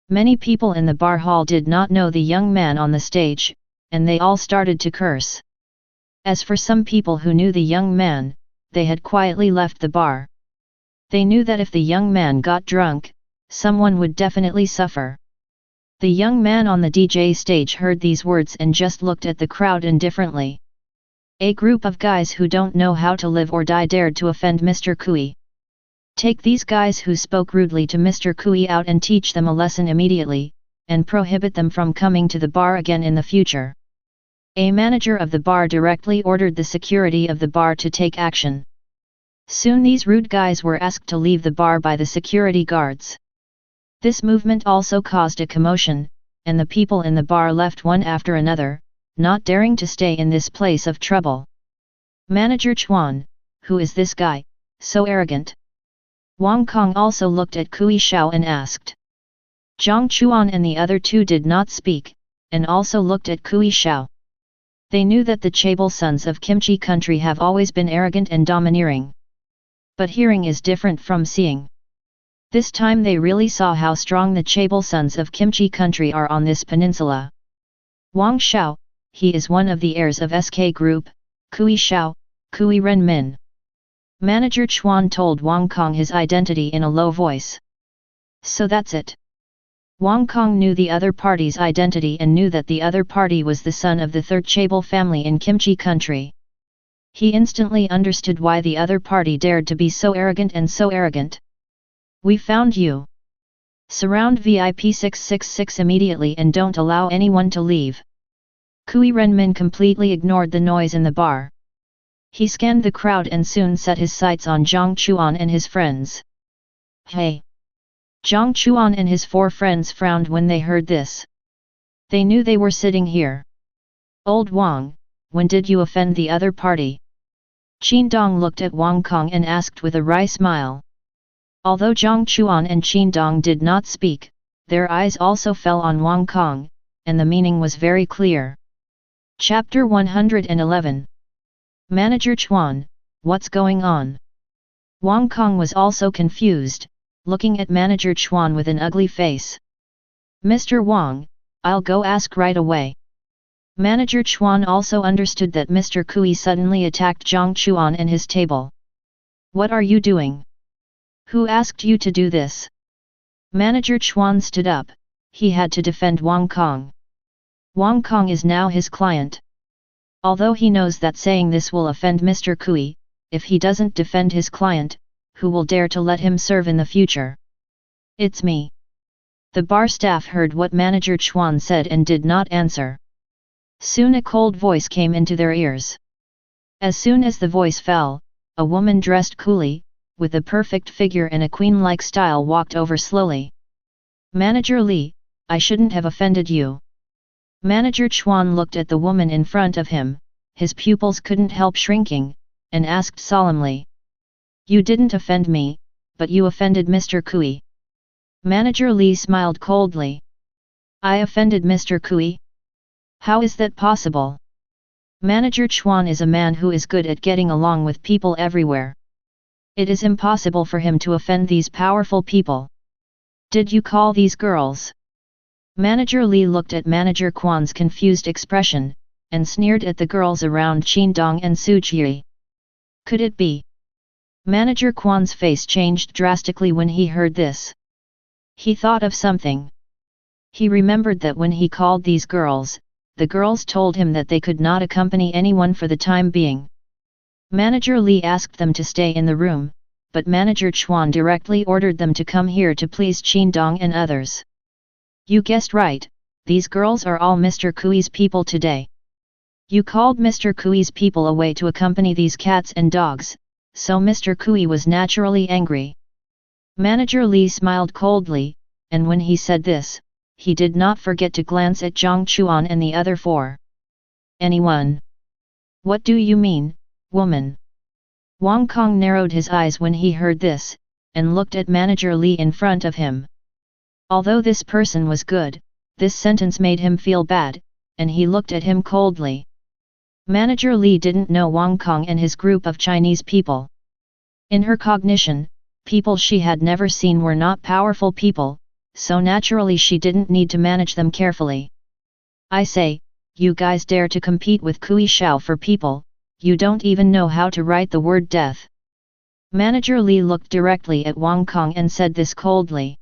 Many people in the bar hall did not know the young man on the stage, and they all started to curse. As for some people who knew the young man, they had quietly left the bar. They knew that if the young man got drunk, someone would definitely suffer. The young man on the DJ stage heard these words and just looked at the crowd indifferently. A group of guys who don't know how to live or die dared to offend Mr. Kui. Take these guys who spoke rudely to Mr. Kui out and teach them a lesson immediately, and prohibit them from coming to the bar again in the future. A manager of the bar directly ordered the security of the bar to take action. Soon these rude guys were asked to leave the bar by the security guards. This movement also caused a commotion, and the people in the bar left one after another, not daring to stay in this place of trouble. Manager Chuan, who is this guy, so arrogant? Wang Kong also looked at Kui Xiao and asked. Jiang Chuan and the other 2 did not speak, and also looked at Kui Xiao. They knew that the Chaebol sons of Kimchi country have always been arrogant and domineering. But hearing is different from seeing. This time they really saw how strong the Chaebol sons of Kimchi country are on this peninsula. Wang Xiao, he is one of the heirs of SK Group, Kui Xiao, Kui Renmin. Manager Chuan told Wang Kong his identity in a low voice. So that's it. Wang Kong knew the other party's identity and knew that the other party was the son of the 3rd Chaebol family in Kimchi country. He instantly understood why the other party dared to be so arrogant and so arrogant. "We found you. Surround VIP 666 immediately and don't allow anyone to leave." Kui Renmin completely ignored the noise in the bar. He scanned the crowd and soon set his sights on Jiang Chuan and his friends. "Hey!" Jiang Chuan and his 4 friends frowned when they heard this. They knew they were sitting here. "Old Wang, when did you offend the other party?" Qindong looked at Wang Kong and asked with a wry smile. Although Jiang Chuan and Qindong did not speak, their eyes also fell on Wang Kong, and the meaning was very clear. Chapter 111. Manager Chuan, what's going on? Wang Kong was also confused, looking at Manager Chuan with an ugly face. "Mr. Wang, I'll go ask right away." Manager Chuan also understood that Mr. Kui suddenly attacked Jiang Chuan and his table. "What are you doing? Who asked you to do this?" Manager Chuan stood up, he had to defend Wang Kong. Wang Kong is now his client. Although he knows that saying this will offend Mr. Kui, if he doesn't defend his client, who will dare to let him serve in the future? "It's me." The bar staff heard what Manager Chuan said and did not answer. Soon a cold voice came into their ears. As soon as the voice fell, a woman dressed coolly, with a perfect figure and a queen-like style walked over slowly. "Manager Li, I shouldn't have offended you." Manager Chuan looked at the woman in front of him, his pupils couldn't help shrinking, and asked solemnly. "You didn't offend me, but you offended Mr. Kui." Manager Li smiled coldly. I offended Mr. Kui? How is that possible? Manager Chuan is a man who is good at getting along with people everywhere. It is impossible for him to offend these powerful people. Did you call these girls? Manager Li looked at Manager Quan's confused expression, and sneered at the girls around Qindong and Suji. Could it be? Manager Quan's face changed drastically when he heard this. He thought of something. He remembered that when he called these girls, the girls told him that they could not accompany anyone for the time being. Manager Li asked them to stay in the room, but Manager Chuan directly ordered them to come here to please Qindong and others. You guessed right, these girls are all Mr. Kui's people today. You called Mr. Kui's people away to accompany these cats and dogs, so Mr. Kui was naturally angry. Manager Li smiled coldly, and when he said this, he did not forget to glance at Jiang Chuan and the other four. Anyone? What do you mean, woman? Wang Kong narrowed his eyes when he heard this, and looked at Manager Li in front of him. Although this person was good, this sentence made him feel bad, and he looked at him coldly. Manager Li didn't know Wang Kong and his group of Chinese people. In her cognition, people she had never seen were not powerful people, so naturally she didn't need to manage them carefully. I say, you guys dare to compete with Kui Shao for people, you don't even know how to write the word death. Manager Li looked directly at Wang Kong and said this coldly.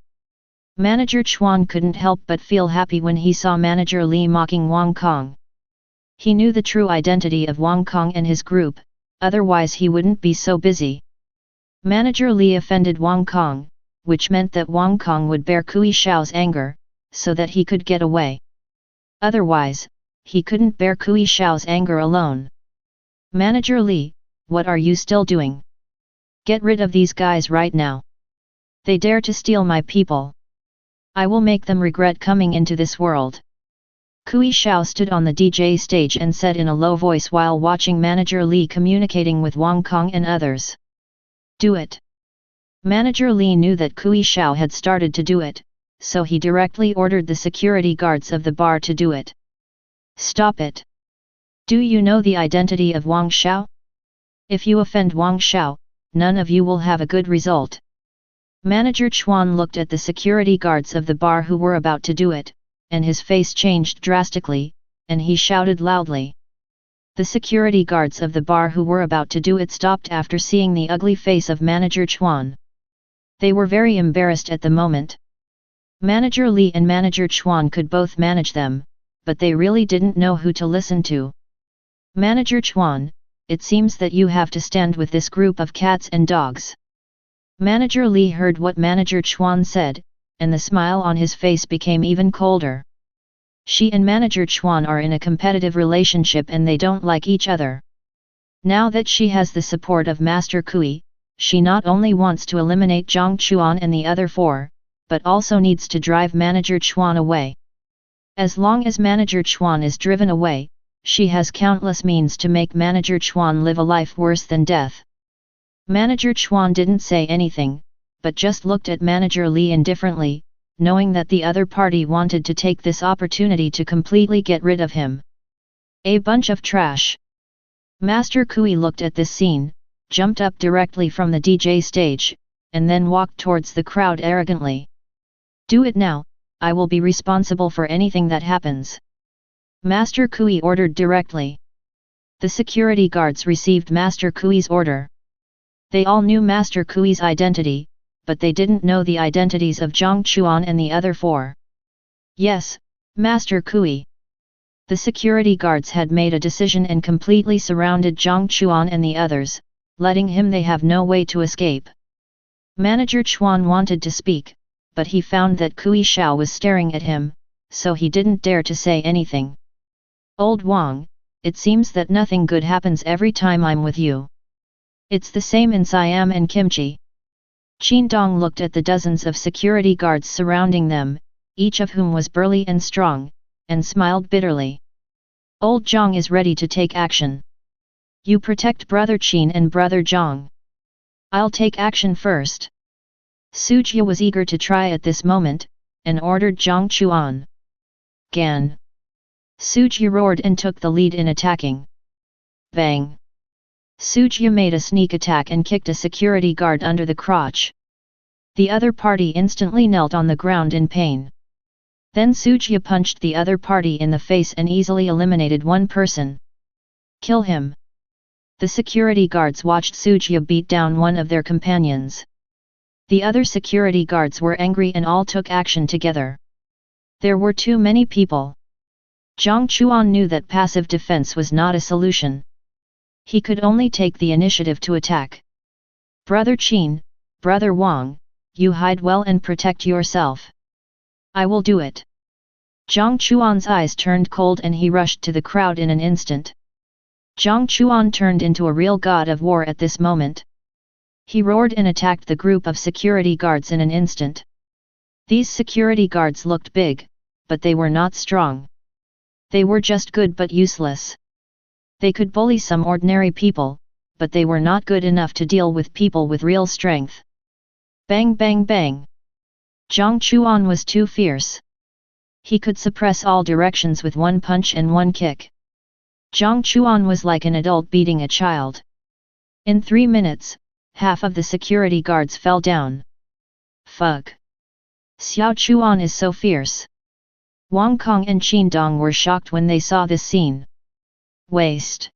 Manager Chuan couldn't help but feel happy when he saw Manager Li mocking Wang Kong. He knew the true identity of Wang Kong and his group, otherwise he wouldn't be so busy. Manager Li offended Wang Kong, which meant that Wang Kong would bear Kui Shao's anger, so that he could get away. Otherwise, he couldn't bear Kui Shao's anger alone. Manager Li, what are you still doing? Get rid of these guys right now. They dare to steal my people. I will make them regret coming into this world. Kui Shao stood on the DJ stage and said in a low voice while watching Manager Li communicating with Wang Kong and others. Do it. Manager Li knew that Kui Shao had started to do it, so he directly ordered the security guards of the bar to do it. Stop it. Do you know the identity of Wang Shao? If you offend Wang Shao, none of you will have a good result. Manager Chuan looked at the security guards of the bar who were about to do it, and his face changed drastically, and he shouted loudly. The security guards of the bar who were about to do it stopped after seeing the ugly face of Manager Chuan. They were very embarrassed at the moment. Manager Li and Manager Chuan could both manage them, but they really didn't know who to listen to. Manager Chuan, it seems that you have to stand with this group of cats and dogs. Manager Li heard what Manager Chuan said, and the smile on his face became even colder. She and Manager Chuan are in a competitive relationship and they don't like each other. Now that she has the support of Master Kui, she not only wants to eliminate Jiang Chuan and the other four, but also needs to drive Manager Chuan away. As long as Manager Chuan is driven away, she has countless means to make Manager Chuan live a life worse than death. Manager Chuan didn't say anything, but just looked at Manager Li indifferently, knowing that the other party wanted to take this opportunity to completely get rid of him. A bunch of trash. Master Kui looked at this scene, jumped up directly from the DJ stage, and then walked towards the crowd arrogantly. Do it now, I will be responsible for anything that happens. Master Kui ordered directly. The security guards received Master Kui's order. They all knew Master Kui's identity, but they didn't know the identities of Jiang Chuan and the other four. Yes, Master Kui. The security guards had made a decision and completely surrounded Jiang Chuan and the others, letting him they have no way to escape. Manager Chuan wanted to speak, but he found that Kui Shao was staring at him, so he didn't dare to say anything. Old Wang, it seems that nothing good happens every time I'm with you. It's the same in Siam and Kimchi. Qindong looked at the dozens of security guards surrounding them, each of whom was burly and strong, and smiled bitterly. Old Zhang is ready to take action. You protect Brother Qin and Brother Zhang. I'll take action first. Sujia was eager to try at this moment, and ordered Jiang Chuan. Gan. Suji roared and took the lead in attacking. Bang! Suji made a sneak attack and kicked a security guard under the crotch. The other party instantly knelt on the ground in pain. Then Suji punched the other party in the face and easily eliminated one person. Kill him! The security guards watched Suji beat down one of their companions. The other security guards were angry and all took action together. There were too many people. Jiang Chuan knew that passive defense was not a solution. He could only take the initiative to attack. Brother Qin, Brother Wang, you hide well and protect yourself. I will do it. Jiang Chuan's eyes turned cold and he rushed to the crowd in an instant. Jiang Chuan turned into a real god of war at this moment. He roared and attacked the group of security guards in an instant. These security guards looked big, but they were not strong. They were just good but useless. They could bully some ordinary people, but they were not good enough to deal with people with real strength. Bang bang bang! Jiang Chuan was too fierce. He could suppress all directions with one punch and one kick. Jiang Chuan was like an adult beating a child. In 3 minutes, half of the security guards fell down. Fuck! Xiao Chuan is so fierce. Wang Kong and Qin Dong were shocked when they saw this scene. Waste!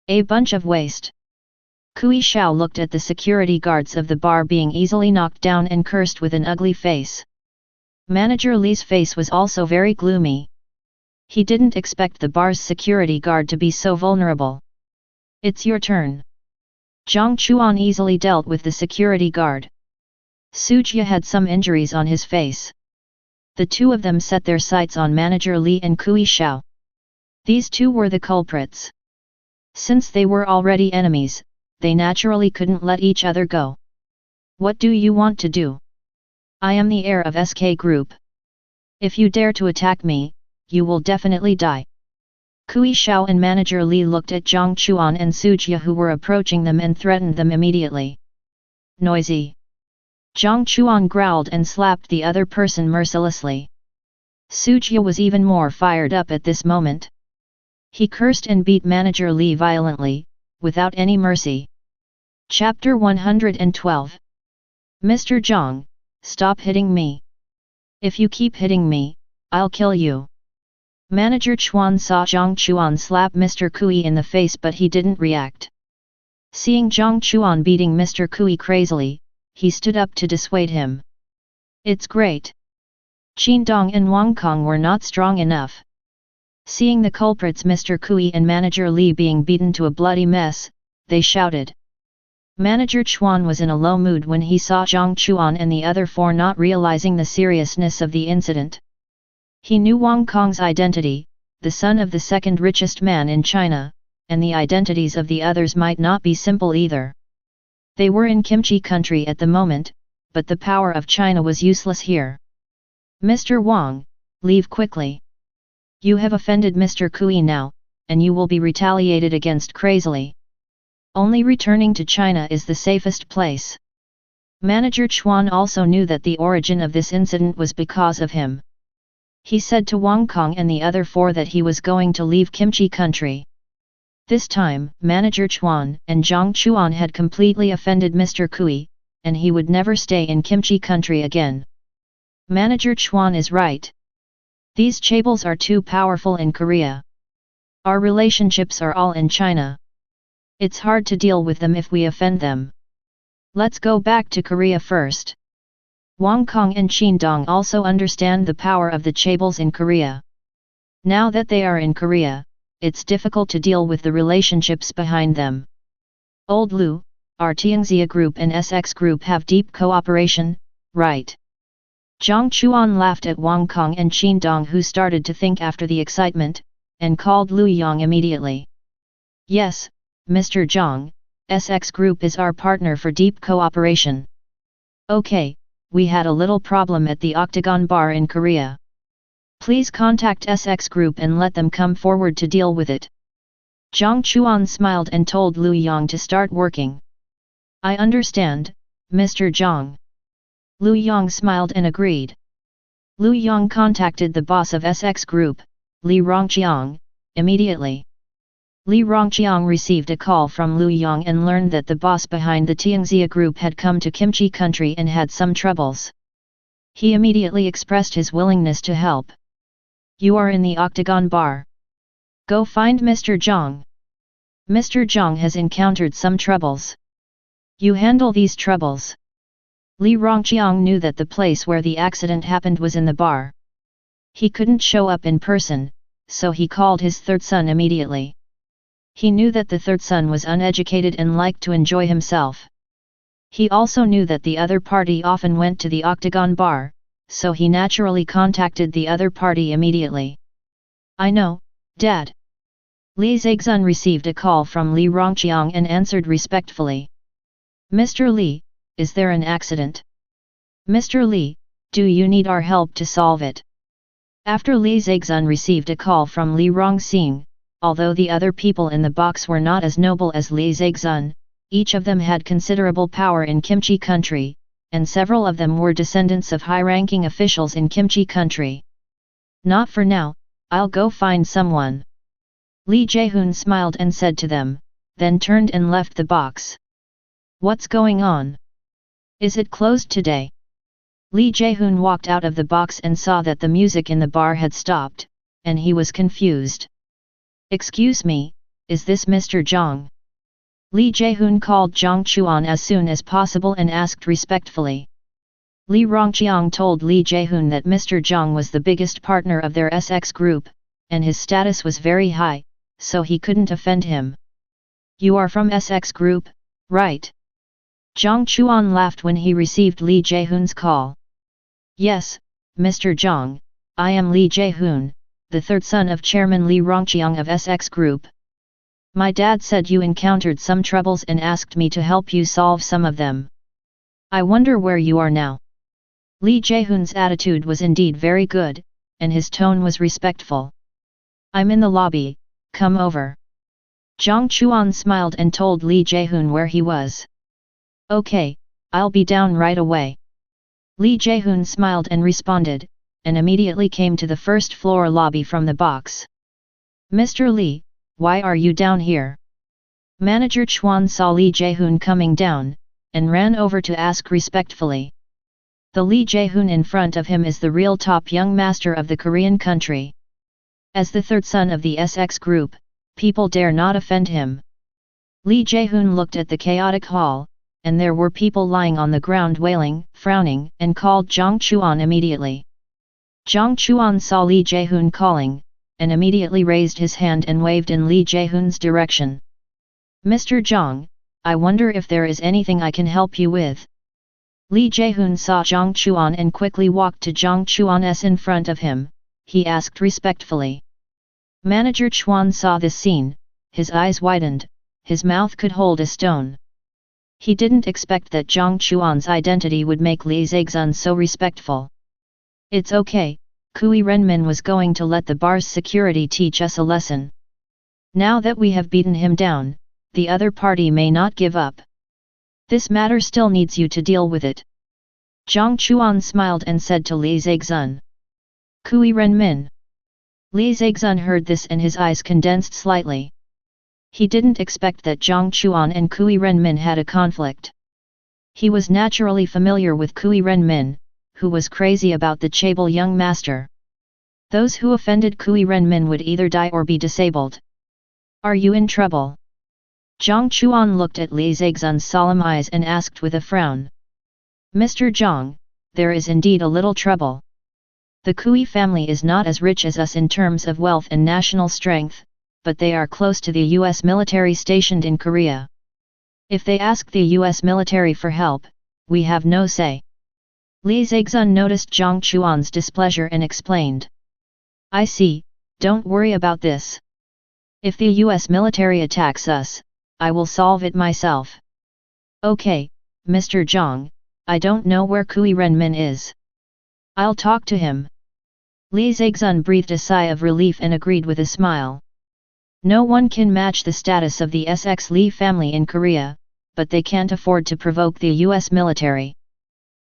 A bunch of waste! Kui Xiao looked at the security guards of the bar being easily knocked down and cursed with an ugly face. Manager Li's face was also very gloomy. He didn't expect the bar's security guard to be so vulnerable. It's your turn. Jiang Chuan easily dealt with the security guard. Suji had some injuries on his face. The two of them set their sights on Manager Li and Kui Xiao. These two were the culprits. Since they were already enemies, they naturally couldn't let each other go. What do you want to do? I am the heir of SK Group. If you dare to attack me, you will definitely die. Kui Xiao and Manager Li looked at Jiang Chuan and Suji who were approaching them and threatened them immediately. Noisy! Jiang Chuan growled and slapped the other person mercilessly. Suji was even more fired up at this moment. He cursed and beat Manager Li violently, without any mercy. Chapter 112. Mr. Jiang, stop hitting me. If you keep hitting me, I'll kill you. Manager Chuan saw Jiang Chuan slap Mr. Kui in the face but he didn't react. Seeing Jiang Chuan beating Mr. Kui crazily, he stood up to dissuade him. It's great. Qin Dong and Wang Kong were not strong enough. Seeing the culprits Mr. Kui and Manager Li being beaten to a bloody mess, they shouted. Manager Chuan was in a low mood when he saw Jiang Chuan and the other four not realizing the seriousness of the incident. He knew Wang Kong's identity, the son of the second richest man in China, and the identities of the others might not be simple either. They were in kimchi country at the moment, but the power of China was useless here. Mr. Wang, leave quickly. You have offended Mr. Kui now, and you will be retaliated against crazily. Only returning to China is the safest place. Manager Chuan also knew that the origin of this incident was because of him. He said to Wang Kong and the other four that he was going to leave kimchi country. This time, Manager Chuan and Jiang Chuan had completely offended Mr. Kui, and he would never stay in kimchi country again. Manager Chuan is right. These chaebols are too powerful in Korea. Our relationships are all in China. It's hard to deal with them if we offend them. Let's go back to Korea first. Wang Kong and Qin Dong also understand the power of the chaebols in Korea. Now that they are in Korea, it's difficult to deal with the relationships behind them. Old Lu, our Tianxia Group and SX Group have deep cooperation, right? Jiang Chuan laughed at Wang Kong and Qin Dong who started to think after the excitement, and called Lu Yang immediately. Yes, Mr. Jiang, SX Group is our partner for deep cooperation. Okay, we had a little problem at the Octagon Bar in Korea. Please contact SX Group and let them come forward to deal with it. Jiang Chuan smiled and told Lu Yang to start working. I understand, Mr. Jiang. Lu Yang smiled and agreed. Lu Yong contacted the boss of SX Group, Li Rongqiang, immediately. Li Rongqiang received a call from Lu Yong and learned that the boss behind the Tianxia Group had come to Kimchi country and had some troubles. He immediately expressed his willingness to help. You are in the Octagon Bar. Go find Mr. Zhang. Mr. Zhang has encountered some troubles. You handle these troubles. Li Rongqiang knew that the place where the accident happened was in the bar. He couldn't show up in person, so he called his third son immediately. He knew that the third son was uneducated and liked to enjoy himself. He also knew that the other party often went to the Octagon Bar, so he naturally contacted the other party immediately. I know, Dad. Li Zixun received a call from Li Rongqiang and answered respectfully. Mr. Li, is there an accident? Mr. Li, do you need our help to solve it? After Li Zixun received a call from Li Rongxing, although the other people in the box were not as noble as Li Zixun, each of them had considerable power in Kimchi country, and several of them were descendants of high-ranking officials in Kimchi country. Not for now, I'll go find someone. Li Jaehun smiled and said to them, then turned and left the box. What's going on? Is it closed today? Li Jaehun walked out of the box and saw that the music in the bar had stopped, and he was confused. Excuse me, is this Mr. Zhang? Li Jaehun called Jiang Chuan as soon as possible and asked respectfully. Li Rongqiang told Li Jaehun that Mr. Zhang was the biggest partner of their SX group, and his status was very high, so he couldn't offend him. You are from SX group, right? Jiang Chuan laughed when he received Li Jaehun's call. Yes, Mr. Zhang, I am Li Jaehun, the third son of Chairman Li Rongqiang of SX Group. My dad said you encountered some troubles and asked me to help you solve some of them. I wonder where you are now. Li Jaehun's attitude was indeed very good, and his tone was respectful. I'm in the lobby, come over. Jiang Chuan smiled and told Li Jaehun where he was. Okay, I'll be down right away. Li Jaehun smiled and responded, and immediately came to the first floor lobby from the box. Mr. Li, why are you down here? Manager Chuan saw Li Jaehun coming down, and ran over to ask respectfully. The Li Jaehun in front of him is the real top young master of the Korean country. As the third son of the SX group, people dare not offend him. Li Jaehun looked at the chaotic hall, and there were people lying on the ground wailing, frowning, and called Jiang Chuan immediately. Jiang Chuan saw Li Jaehun calling, and immediately raised his hand and waved in Li Jaehun's direction. Mr. Jiang, I wonder if there is anything I can help you with. Li Jaehun saw Jiang Chuan and quickly walked to Jiang Chuan's in front of him. He asked respectfully. Manager Chuan saw this scene, his eyes widened, his mouth could hold a stone. He didn't expect that Jiang Chuan's identity would make Li Zixun so respectful. It's okay, Kui Renmin was going to let the bar's security teach us a lesson. Now that we have beaten him down, the other party may not give up. This matter still needs you to deal with it. Jiang Chuan smiled and said to Li Zixun. Kui Renmin. Li Zixun heard this and his eyes condensed slightly. He didn't expect that Jiang Chuan and Kui Renmin had a conflict. He was naturally familiar with Kui Renmin, who was crazy about the chaebol young master. Those who offended Kui Renmin would either die or be disabled. Are you in trouble? Jiang Chuan looked at Li Zixun's solemn eyes and asked with a frown. Mr. Jiang, there is indeed a little trouble. The Kui family is not as rich as us in terms of wealth and national strength, but they are close to the US military stationed in Korea. If they ask the US military for help, we have no say. Li Zixun noticed Jiang Chuan's displeasure and explained. I see, don't worry about this. If the US military attacks us, I will solve it myself. Okay, Mr. Jiang, I don't know where Kui Renmin is. I'll talk to him. Li Zixun breathed a sigh of relief and agreed with a smile. No one can match the status of the SX Li family in Korea, but they can't afford to provoke the US military.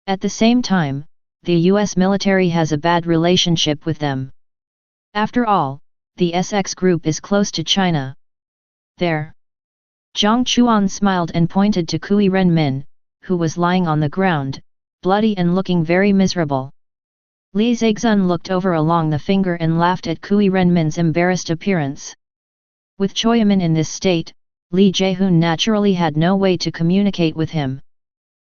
At the same time, the US military has a bad relationship with them. After all, the SX group is close to China. There. Jiang Chuan smiled and pointed to Kui Renmin, who was lying on the ground, bloody and looking very miserable. Li Zexun looked over along the finger and laughed at Kui Renmin's embarrassed appearance. With Choyamin in this state, Li Jehun naturally had no way to communicate with him.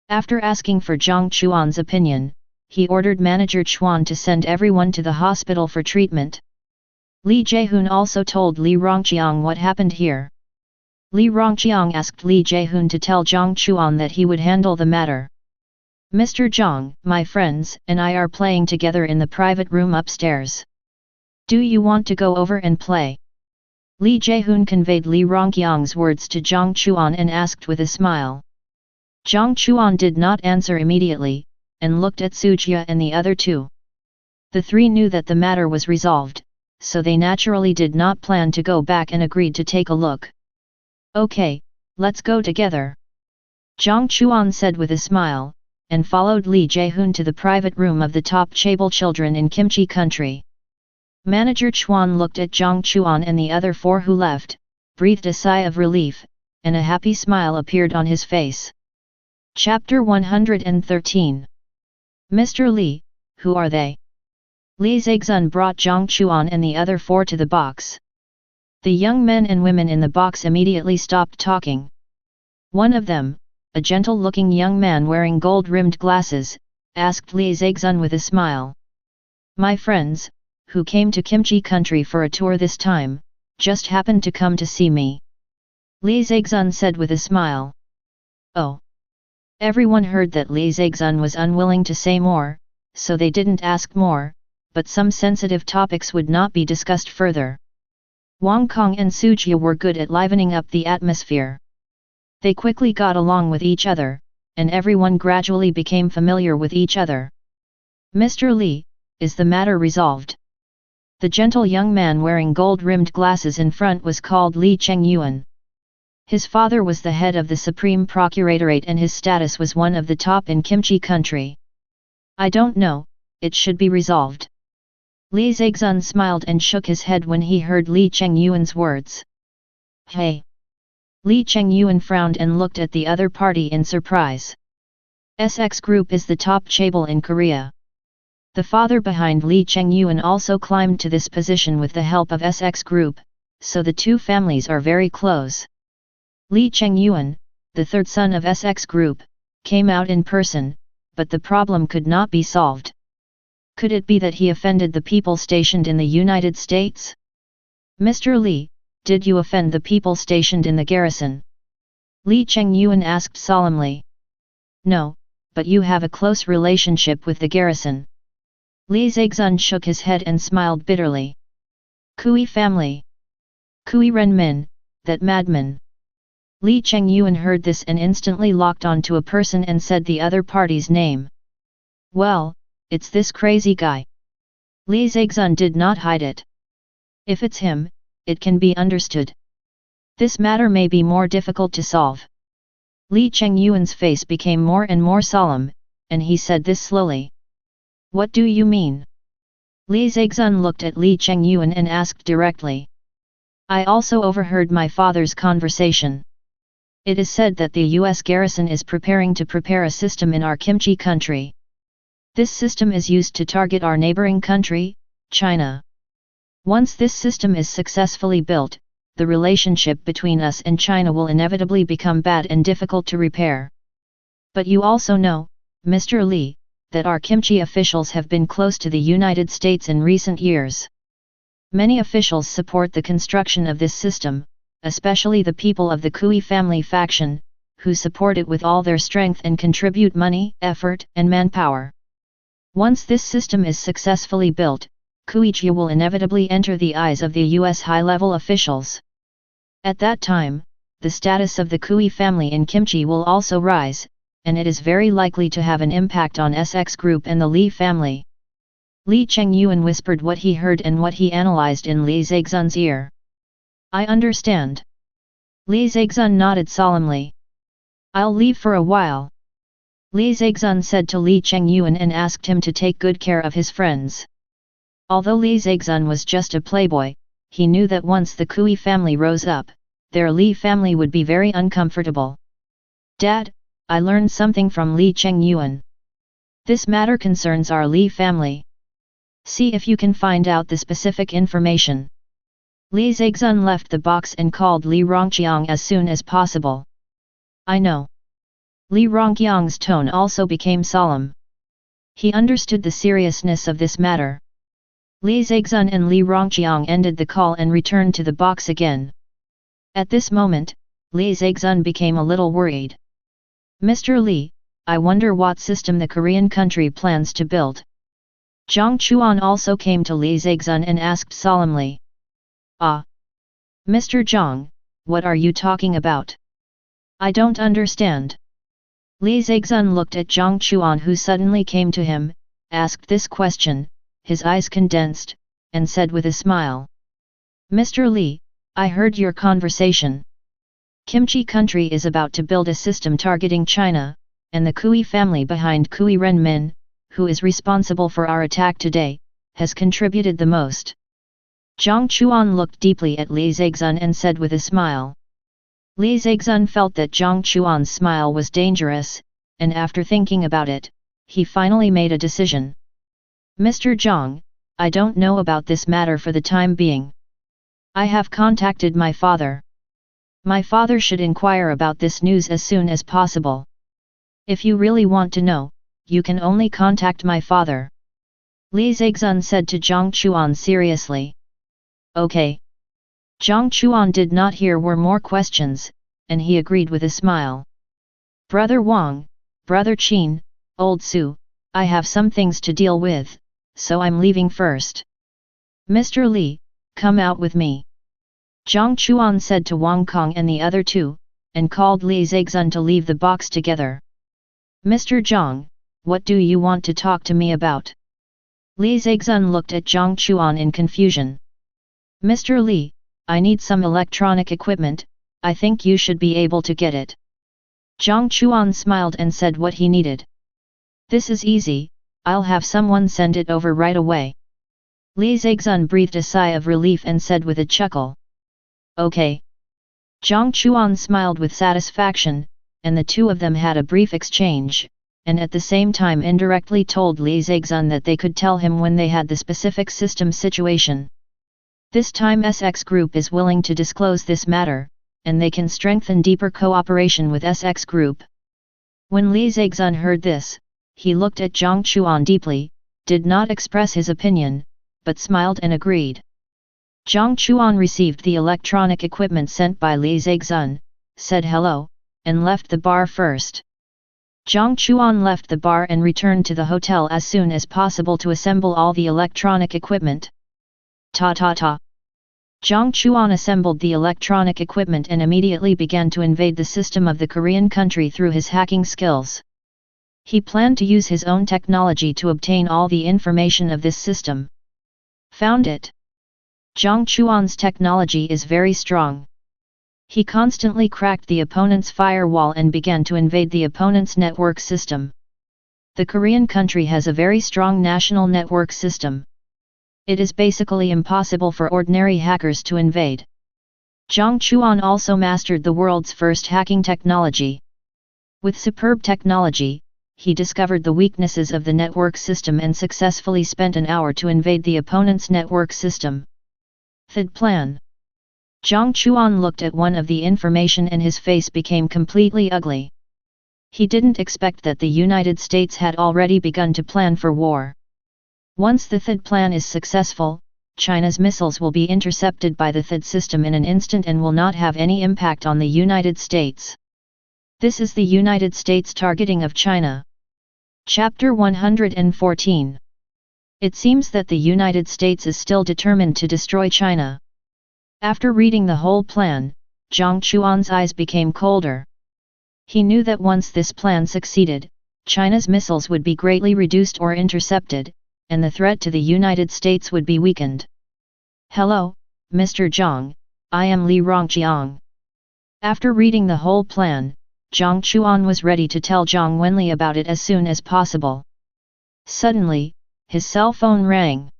After asking for Jiang Chuan's opinion, he ordered Manager Chuan to send everyone to the hospital for treatment. Li Jehun also told Li Rongqiang what happened here. Li Rongqiang asked Li Jehun to tell Jiang Chuan that he would handle the matter. Mr. Jiang, my friends and I are playing together in the private room upstairs. Do you want to go over and play? Li Jehun conveyed Li Rongqiang's words to Jiang Chuan and asked with a smile. Jiang Chuan did not answer immediately, and looked at Sujia and the other two. The three knew that the matter was resolved, so they naturally did not plan to go back and agreed to take a look. Okay, let's go together. Jiang Chuan said with a smile, and followed Li Jehun to the private room of the top chaebol children in Kimchi country. Manager Chuan looked at Jiang Chuan and the other four who left, breathed a sigh of relief, and a happy smile appeared on his face. Chapter 113. Mr. Li, who are they? Li Zexun brought Jiang Chuan and the other four to the box. The young men and women in the box immediately stopped talking. One of them, a gentle-looking young man wearing gold-rimmed glasses, asked Li Zexun with a smile. My friends, who came to Kimchi country for a tour this time, just happened to come to see me. Li Zexun said with a smile. Oh. Everyone heard that Li Zexun was unwilling to say more, so they didn't ask more, but some sensitive topics would not be discussed further. Wang Kong and Sujia were good at livening up the atmosphere. They quickly got along with each other, and everyone gradually became familiar with each other. Mr. Li, is the matter resolved? The gentle young man wearing gold-rimmed glasses in front was called Li Chengyuan. His father was the head of the Supreme Procuratorate and his status was one of the top in Kimchi country. I don't know, it should be resolved. Li Zexun smiled and shook his head when he heard Li Chengyuan's words. Hey! Li Chengyuan frowned and looked at the other party in surprise. SX Group is the top chaebol in Korea. The father behind Li Chengyuan also climbed to this position with the help of SX Group, so the two families are very close. Li Chengyuan, the third son of SX Group, came out in person, but the problem could not be solved. Could it be that he offended the people stationed in the United States? Mr. Li, did you offend the people stationed in the garrison? Li Chengyuan asked solemnly. No, but you have a close relationship with the garrison. Li Zexun shook his head and smiled bitterly. Kui family. Kui Renmin, that madman. Li Chengyuan heard this and instantly locked on to a person and said the other party's name. Well, it's this crazy guy. Li Zexun did not hide it. If it's him, it can be understood. This matter may be more difficult to solve. Li Chengyuan's face became more and more solemn, and he said this slowly. What do you mean? Li Zexun looked at Li Chengyuan and asked directly. I also overheard my father's conversation. It is said that the US garrison is preparing to prepare a system in our Kimchi country. This system is used to target our neighboring country, China. Once this system is successfully built, the relationship between us and China will inevitably become bad and difficult to repair. But you also know, Mr. Li, that our Kimchi officials have been close to the United States in recent years. Many officials support the construction of this system, especially the people of the Kui family faction, who support it with all their strength and contribute money, effort, and manpower. Once this system is successfully built, Kuijia will inevitably enter the eyes of the US high-level officials. At that time, the status of the Kui family in Kimchi will also rise, and it is very likely to have an impact on SX Group and the Li family. Li Chengyuan whispered what he heard and what he analyzed in Li Zexun's ear. I understand. Li Zexun nodded solemnly. I'll leave for a while. Li Zixun said to Li Chengyuan and asked him to take good care of his friends. Although Li Zixun was just a playboy, he knew that once the Kui family rose up, their Li family would be very uncomfortable. Dad, I learned something from Li Chengyuan. This matter concerns our Li family. See if you can find out the specific information. Li Zixun left the box and called Li Rongqiang as soon as possible. I know. Li Rongqiang's tone also became solemn. He understood the seriousness of this matter. Li Zixun and Li Rongqiang ended the call and returned to the box again. At this moment, Li Zixun became a little worried. Mr. Li, I wonder what system the Korean country plans to build. Jiang Chuan also came to Li Zixun and asked solemnly. Ah! Mr. Jiang, what are you talking about? I don't understand. Li Zixun looked at Jiang Chuan, who suddenly came to him, asked this question, his eyes condensed, and said with a smile. Mr. Li, I heard your conversation. Kimchi country is about to build a system targeting China, and the Kui family behind Kui Renmin, who is responsible for our attack today, has contributed the most. Jiang Chuan looked deeply at Li Zixun and said with a smile. Li Zixun felt that Jiang Chuan's smile was dangerous, and after thinking about it, he finally made a decision. Mr. Jiang, I don't know about this matter for the time being. I have contacted my father. My father should inquire about this news as soon as possible. If you really want to know, you can only contact my father. Li Zixun said to Jiang Chuan seriously. Okay. Jiang Chuan did not hear were more questions, and he agreed with a smile. Brother Wang, Brother Qin, Old Su, I have some things to deal with, so I'm leaving first. Mr. Li, come out with me. Jiang Chuan said to Wang Kong and the other two, and called Li Zixun to leave the box together. Mr. Jiang, what do you want to talk to me about? Li Zixun looked at Jiang Chuan in confusion. Mr. Li, I need some electronic equipment, I think you should be able to get it. Jiang Chuan smiled and said what he needed. This is easy, I'll have someone send it over right away. Li Zixun breathed a sigh of relief and said with a chuckle. Okay. Jiang Chuan smiled with satisfaction, and the two of them had a brief exchange, and at the same time indirectly told Li Zixun that they could tell him when they had the specific system situation. This time SX Group is willing to disclose this matter, and they can strengthen deeper cooperation with SX Group. When Li Zixun heard this, he looked at Jiang Chuan deeply, did not express his opinion, but smiled and agreed. Jiang Chuan received the electronic equipment sent by Li Zixun, said hello, and left the bar first. Jiang Chuan left the bar and returned to the hotel as soon as possible to assemble all the electronic equipment. Ta. Jiang Chuan assembled the electronic equipment and immediately began to invade the system of the Korean country through his hacking skills. He planned to use his own technology to obtain all the information of this system. Found it. Jiang Chuan's technology is very strong. He constantly cracked the opponent's firewall and began to invade the opponent's network system. The Korean country has a very strong national network system. It is basically impossible for ordinary hackers to invade. Jiang Chuan also mastered the world's first hacking technology. With superb technology, he discovered the weaknesses of the network system and successfully spent an hour to invade the opponent's network system. Third plan. Jiang Chuan looked at one of the information and his face became completely ugly. He didn't expect that the United States had already begun to plan for war. Once the THAAD plan is successful, China's missiles will be intercepted by the THAAD system in an instant and will not have any impact on the United States. This is the United States targeting of China. Chapter 114. It seems that the United States is still determined to destroy China. After reading the whole plan, Jiang Chuan's eyes became colder. He knew that once this plan succeeded, China's missiles would be greatly reduced or intercepted, and the threat to the United States would be weakened. Hello, Mr. Jiang, I am Li Rongqiang. After reading the whole plan, Jiang Chuan was ready to tell Zhang Wenli about it as soon as possible. Suddenly, his cell phone rang.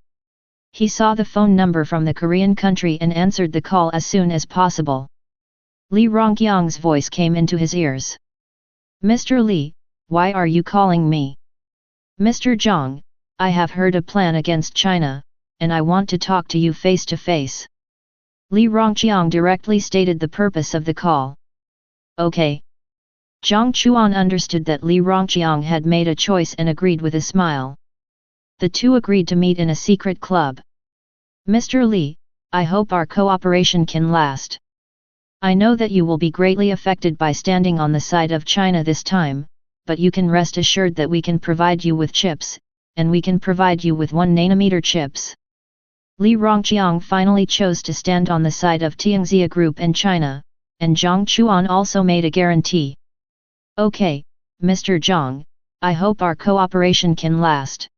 He saw the phone number from the Korean country and answered the call as soon as possible. Li Rongqiang's voice came into his ears. "Mr. Li, why are you calling me?" "Mr. Zhang, I have heard a plan against China, and I want to talk to you face to face." Li Rongqiang directly stated the purpose of the call. "Okay." Jiang Chuan understood that Li Rongqiang had made a choice and agreed with a smile. The two agreed to meet in a secret club. "Mr. Li, I hope our cooperation can last. I know that you will be greatly affected by standing on the side of China this time, but you can rest assured that we can provide you with chips, and we can provide you with 1 nanometer chips." Li Rongqiang finally chose to stand on the side of Tianxia Group and China, and Jiang Chuan also made a guarantee. "Okay, Mr. Zhang, I hope our cooperation can last."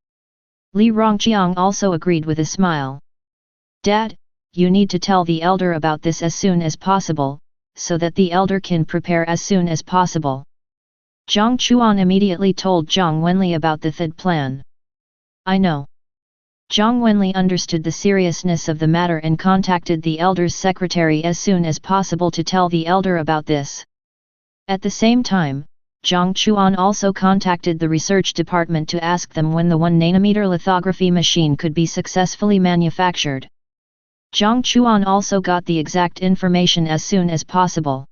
Li Rongqiang also agreed with a smile. "Dad, you need to tell the elder about this as soon as possible, so that the elder can prepare as soon as possible." Jiang Chuan immediately told Zhang Wenli about the THID plan. "I know." Zhang Wenli understood the seriousness of the matter and contacted the elder's secretary as soon as possible to tell the elder about this. At the same time, Jiang Chuan also contacted the research department to ask them when the 1 nanometer lithography machine could be successfully manufactured. Jiang Chuan also got the exact information as soon as possible.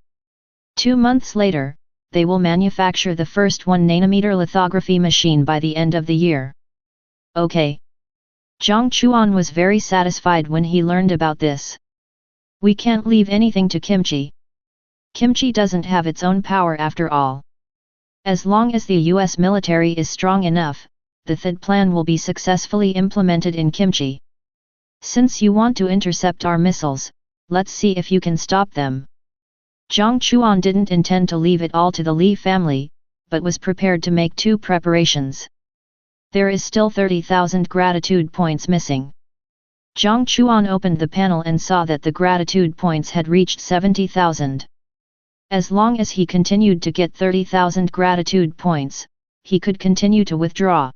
2 months later, they will manufacture the first 1 nanometer lithography machine by the end of the year. "Okay." Jiang Chuan was very satisfied when he learned about this. "We can't leave anything to kimchi. Kimchi doesn't have its own power after all. As long as the US military is strong enough, the THID plan will be successfully implemented in kimchi. Since you want to intercept our missiles, let's see if you can stop them." Jiang Chuan didn't intend to leave it all to the Li family, but was prepared to make 2 preparations. There is still 30,000 gratitude points missing. Jiang Chuan opened the panel and saw that the gratitude points had reached 70,000. As long as he continued to get 30,000 gratitude points, he could continue to withdraw.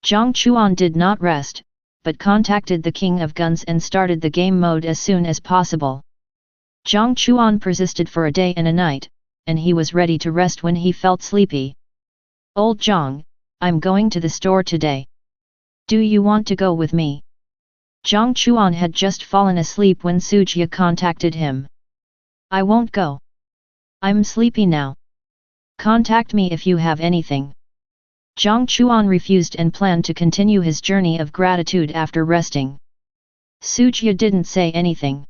Jiang Chuan did not rest, but contacted the King of Guns and started the game mode as soon as possible. Jiang Chuan persisted for a day and a night, and he was ready to rest when he felt sleepy. "Old Jiang, I'm going to the store today. Do you want to go with me?" Jiang Chuan had just fallen asleep when Sujia contacted him. "I won't go. I'm sleepy now. Contact me if you have anything." Jiang Chuan refused and planned to continue his journey of gratitude after resting. Sujia didn't say anything.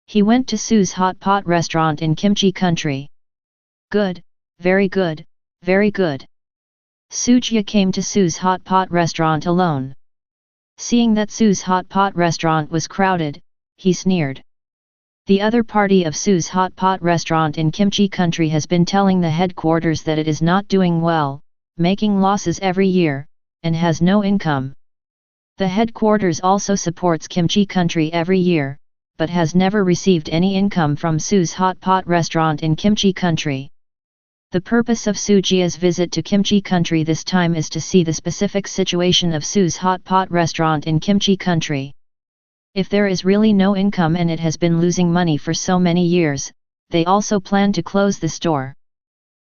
He went to Su's hot pot restaurant in Kimchi country. "Good, very good, very good." Sujia came to Su's hot pot restaurant alone. Seeing that Su's hot pot restaurant was crowded, he sneered. The other party of Su's hot pot restaurant in Kimchi country has been telling the headquarters that it is not doing well, making losses every year, and has no income. The headquarters also supports Kimchi country every year, but has never received any income from Su's hot pot restaurant in Kimchi country. The purpose of Sujia's visit to Kimchi country this time is to see the specific situation of Su's hot pot restaurant in Kimchi country. If there is really no income and it has been losing money for so many years, they also plan to close the store.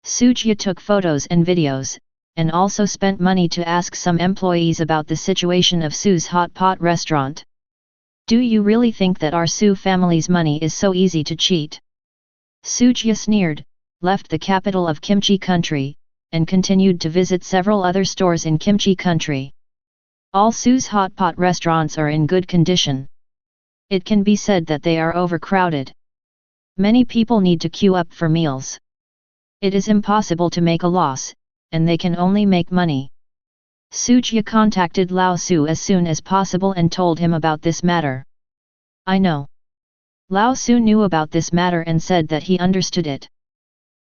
Sujia took photos and videos, and also spent money to ask some employees about the situation of Su's hot pot restaurant. "Do you really think that our Su family's money is so easy to cheat?" Sujia sneered, left the capital of Kimchi country, and continued to visit several other stores in Kimchi country. All Su's hot pot restaurants are in good condition. It can be said that they are overcrowded. Many people need to queue up for meals. It is impossible to make a loss, and they can only make money. Sujia contacted Lao Su as soon as possible and told him about this matter. "I know." Lao Su knew about this matter and said that he understood it.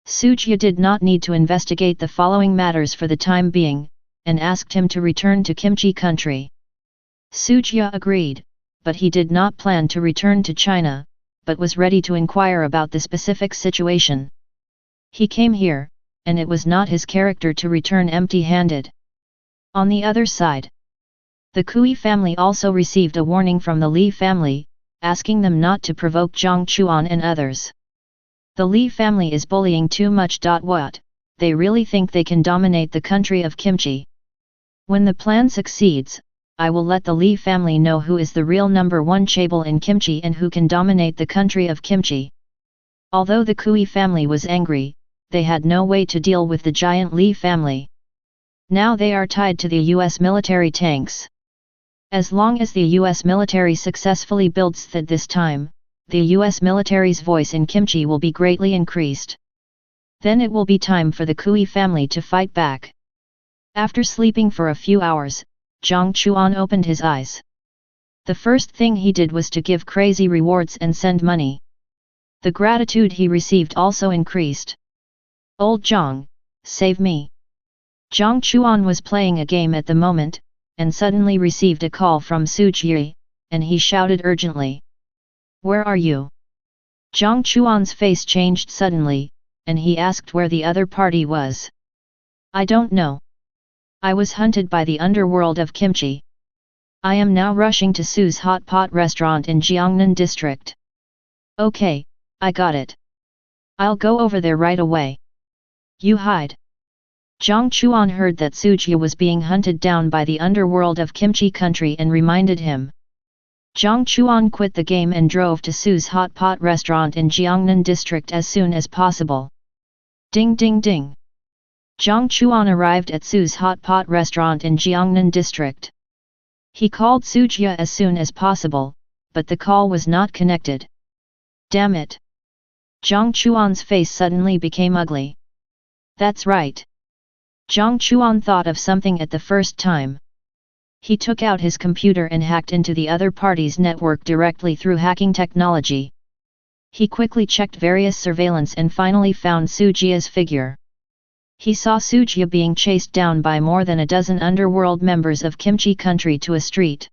Sujia did not need to investigate the following matters for the time being, and asked him to return to Kimchi country. Sujia agreed, but he did not plan to return to China, but was ready to inquire about the specific situation. He came here, and it was not his character to return empty-handed. On the other side, the Kui family also received a warning from the Li family, asking them not to provoke Jiang Chuan and others. The Li family is bullying too much. What? They really think they can dominate the country of kimchi. When the plan succeeds, I will let the Li family know who is the real number one chaebol in kimchi and who can dominate the country of kimchi. Although the Kui family was angry, they had no way to deal with the giant Li family. Now they are tied to the US military tanks. As long as the US military successfully builds that this time, the US military's voice in kimchi will be greatly increased. Then it will be time for the Kui family to fight back. After sleeping for a few hours, Jiang Chuan opened his eyes. The first thing he did was to give crazy rewards and send money. The gratitude he received also increased. Old Jiang, save me. Jiang Chuan was playing a game at the moment, and suddenly received a call from Su Jie, and he shouted urgently. Where are you? Jiang Chuan's face changed suddenly, and he asked where the other party was. I don't know. I was hunted by the underworld of kimchi. I am now rushing to Su's hot pot restaurant in Jiangnan district. Okay, I got it. I'll go over there right away. You hide. Jiang Chuan heard that Su Jie was being hunted down by the underworld of kimchi country and reminded him. Jiang Chuan quit the game and drove to Su's hot pot restaurant in Jiangnan district as soon as possible. Ding ding ding. Jiang Chuan arrived at Su's hot pot restaurant in Jiangnan district. He called Su Jie as soon as possible, but the call was not connected. Damn it! Jiang Chuan's face suddenly became ugly. That's right. Jiang Chuan thought of something at the first time. He took out his computer and hacked into the other party's network directly through hacking technology. He quickly checked various surveillance and finally found Su Jie's figure. He saw Su Jie being chased down by more than a dozen underworld members of kimchi country to a street.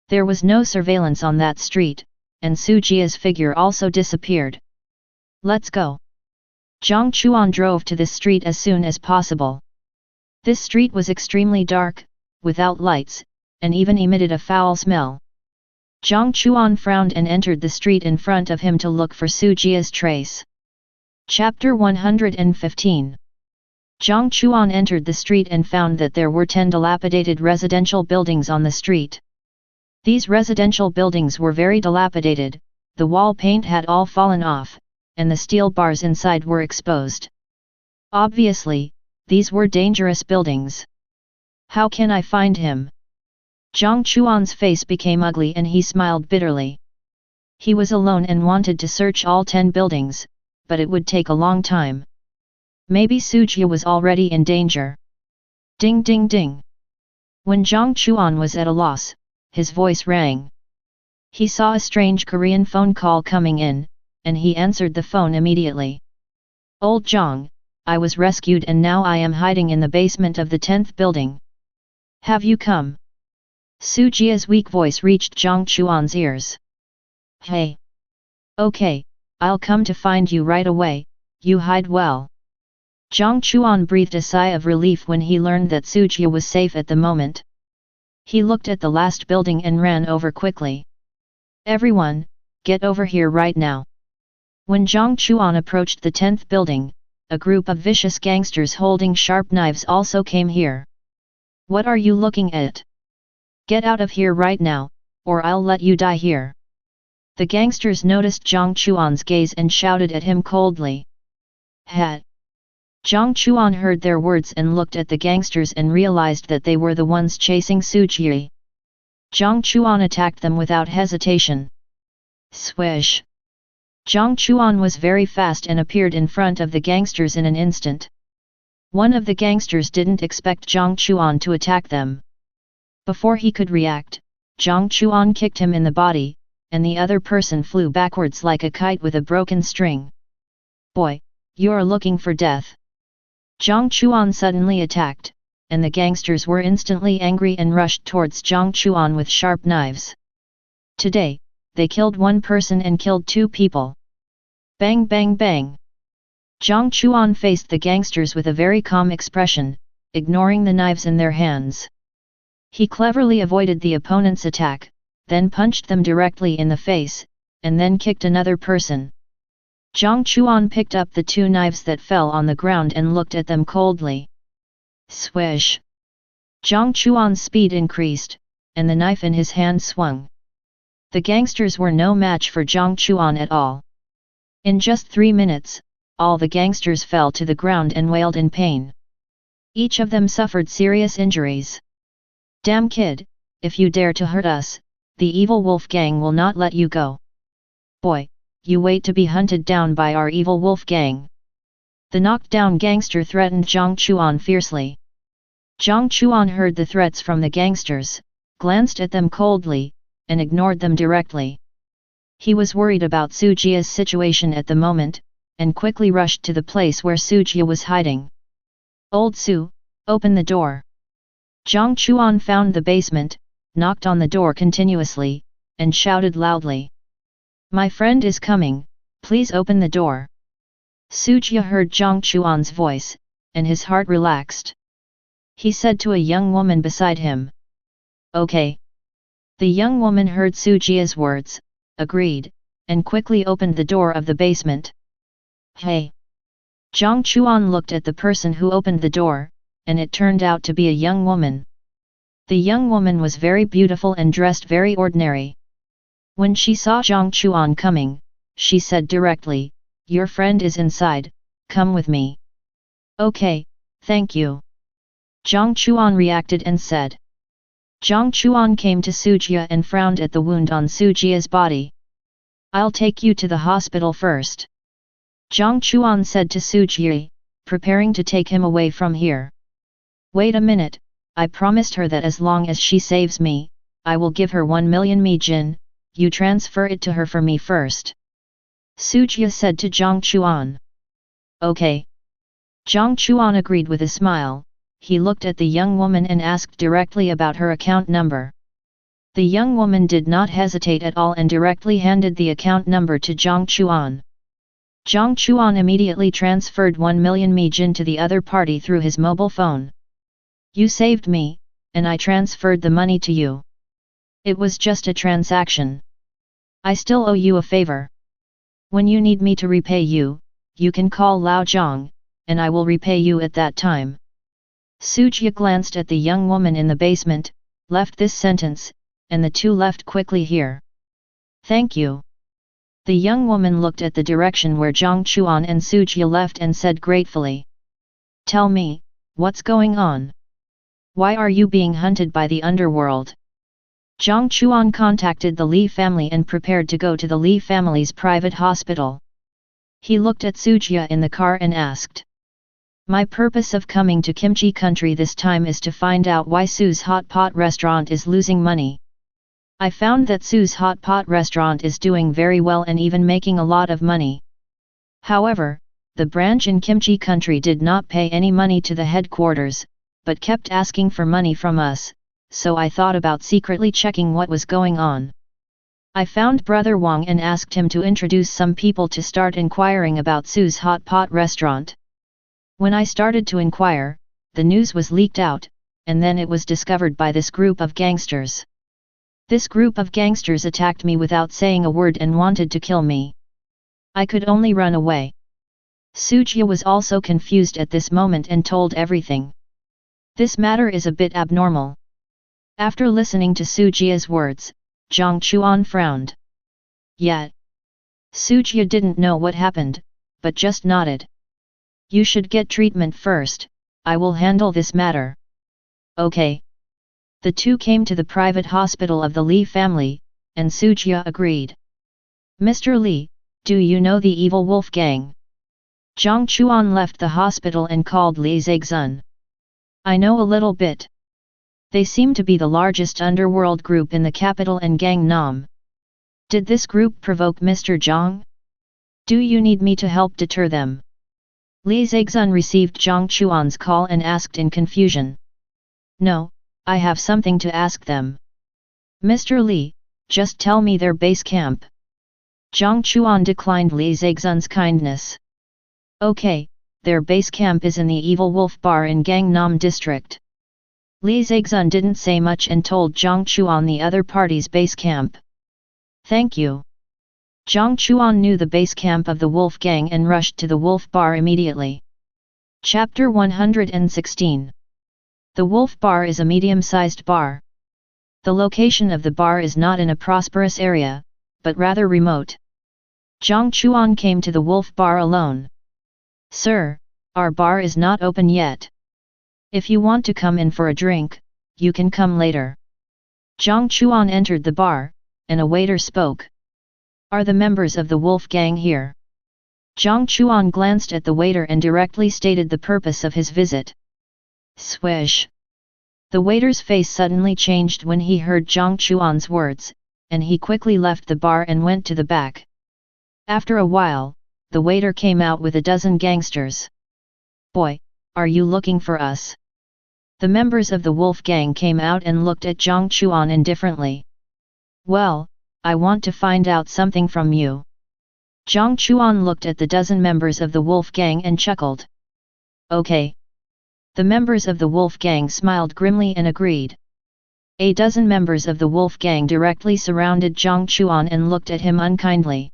There was no surveillance on that street, and Su Jie's figure also disappeared. Let's go. Jiang Chuan drove to this street as soon as possible. This street was extremely dark, without lights, and even emitted a foul smell. Jiang Chuan frowned and entered the street in front of him to look for Su Jie's trace. Chapter 115. Jiang Chuan entered the street and found that there were 10 dilapidated residential buildings on the street. These residential buildings were very dilapidated, the wall paint had all fallen off, and the steel bars inside were exposed. Obviously, these were dangerous buildings. How can I find him? Jiang Chuan's face became ugly and he smiled bitterly. He was alone and wanted to search all 10 buildings, but it would take a long time. Maybe Su Jie was already in danger. Ding ding ding. When Jiang Chuan was at a loss, his voice rang. He saw a strange Korean phone call coming in, and he answered the phone immediately. Old Jiang, I was rescued and now I am hiding in the basement of the 10th building. Have you come? Su Jie's weak voice reached Jiang Chuan's ears. Hey. Okay, I'll come to find you right away, you hide well. Jiang Chuan breathed a sigh of relief when he learned that Su Jie was safe at the moment. He looked at the last building and ran over quickly. Everyone, get over here right now. When Jiang Chuan approached the 10th building, a group of vicious gangsters holding sharp knives also came here. What are you looking at? Get out of here right now, or I'll let you die here. The gangsters noticed Jiang Chuan's gaze and shouted at him coldly. Ha! Jiang Chuan heard their words and looked at the gangsters and realized that they were the ones chasing Su Jie. Jiang Chuan attacked them without hesitation. Swish! Jiang Chuan was very fast and appeared in front of the gangsters in an instant. One of the gangsters didn't expect Jiang Chuan to attack them. Before he could react, Jiang Chuan kicked him in the body, and the other person flew backwards like a kite with a broken string. Boy, you're looking for death. Jiang Chuan suddenly attacked, and the gangsters were instantly angry and rushed towards Jiang Chuan with sharp knives. Today, they killed one person and killed 2 people. Bang bang bang! Jiang Chuan faced the gangsters with a very calm expression, ignoring the knives in their hands. He cleverly avoided the opponent's attack, then punched them directly in the face, and then kicked another person. Jiang Chuan picked up the 2 knives that fell on the ground and looked at them coldly. Swish! Jiang Chuan's speed increased, and the knife in his hand swung. The gangsters were no match for Jiang Chuan at all. In just 3 minutes, all the gangsters fell to the ground and wailed in pain. Each of them suffered serious injuries. Damn kid, if you dare to hurt us, the evil wolf gang will not let you go. Boy, you wait to be hunted down by our evil wolf gang. The knocked-down gangster threatened Jiang Chuan fiercely. Jiang Chuan heard the threats from the gangsters, glanced at them coldly, and ignored them directly. He was worried about Sujia's situation at the moment, and quickly rushed to the place where Sujia was hiding. Old Su, open the door. Jiang Chuan found the basement, knocked on the door continuously, and shouted loudly. My friend is coming, please open the door. Sujia heard Jiang Chuan's voice, and his heart relaxed. He said to a young woman beside him. Okay. The young woman heard Sujia's words, agreed, and quickly opened the door of the basement. Hey! Jiang Chuan looked at the person who opened the door, and it turned out to be a young woman. The young woman was very beautiful and dressed very ordinary. When she saw Jiang Chuan coming, she said directly, Your friend is inside, come with me. Okay, thank you. Jiang Chuan reacted and said. Jiang Chuan came to Sujia and frowned at the wound on Sujia's body. I'll take you to the hospital first. Jiang Chuan said to Sujia, preparing to take him away from here. Wait a minute, I promised her that as long as she saves me, I will give her 1 million mijin, you transfer it to her for me first. Sujia said to Jiang Chuan. Okay. Jiang Chuan agreed with a smile. He looked at the young woman and asked directly about her account number. The young woman did not hesitate at all and directly handed the account number to Jiang Chuan. Jiang Chuan immediately transferred 1 million mijin to the other party through his mobile phone. You saved me, and I transferred the money to you. It was just a transaction. I still owe you a favor. When you need me to repay you, you can call Lao Zhang, and I will repay you at that time. Sujia glanced at the young woman in the basement, left this sentence, and the two left quickly here. Thank you. The young woman looked at the direction where Jiang Chuan and Sujia left and said gratefully. Tell me, what's going on? Why are you being hunted by the underworld? Jiang Chuan contacted the Li family and prepared to go to the Li family's private hospital. He looked at Sujia in the car and asked. My purpose of coming to Kimchi country this time is to find out why Su's hot pot restaurant is losing money. I found that Su's hot pot restaurant is doing very well and even making a lot of money. However, the branch in Kimchi country did not pay any money to the headquarters, but kept asking for money from us, so I thought about secretly checking what was going on. I found Brother Wang and asked him to introduce some people to start inquiring about Su's hot pot restaurant. When I started to inquire, the news was leaked out, and then it was discovered by this group of gangsters. This group of gangsters attacked me without saying a word and wanted to kill me. I could only run away. Sujia was also confused at this moment and told everything. This matter is a bit abnormal. After listening to Sujia's words, Jiang Chuan frowned. Yet, Sujia didn't know what happened, but just nodded. You should get treatment first, I will handle this matter. Okay. The two came to the private hospital of the Li family, and Sujia agreed. Mr. Li, do you know the evil wolf gang? Jiang Chuan left the hospital and called Li Zixun. I know a little bit. They seem to be the largest underworld group in the capital and Gangnam. Did this group provoke Mr. Jiang? Do you need me to help deter them? Li Zixun received Jiang Chuan's call and asked in confusion. No, I have something to ask them. Mr. Li, just tell me their base camp. Jiang Chuan declined Li Zixun's kindness. Okay, their base camp is in the Evil Wolf Bar in Gangnam District. Li Zexun didn't say much and told Jiang Chuan the other party's base camp. Thank you. Jiang Chuan knew the base camp of the Wolf Gang and rushed to the Wolf Bar immediately. Chapter 116. The Wolf Bar is a medium-sized bar. The location of the bar is not in a prosperous area, but rather remote. Jiang Chuan came to the Wolf Bar alone. Sir, our bar is not open yet. If you want to come in for a drink, you can come later. Jiang Chuan entered the bar, and a waiter spoke. Are the members of the Wolf Gang here? Jiang Chuan glanced at the waiter and directly stated the purpose of his visit. Swish! The waiter's face suddenly changed when he heard Jiang Chuan's words, and he quickly left the bar and went to the back. After a while, the waiter came out with a dozen gangsters. Boy, are you looking for us? The members of the Wolf Gang came out and looked at Jiang Chuan indifferently. Well, I want to find out something from you. Jiang Chuan looked at the dozen members of the Wolf Gang and chuckled. Okay. The members of the Wolf Gang smiled grimly and agreed. A dozen members of the Wolf Gang directly surrounded Jiang Chuan and looked at him unkindly.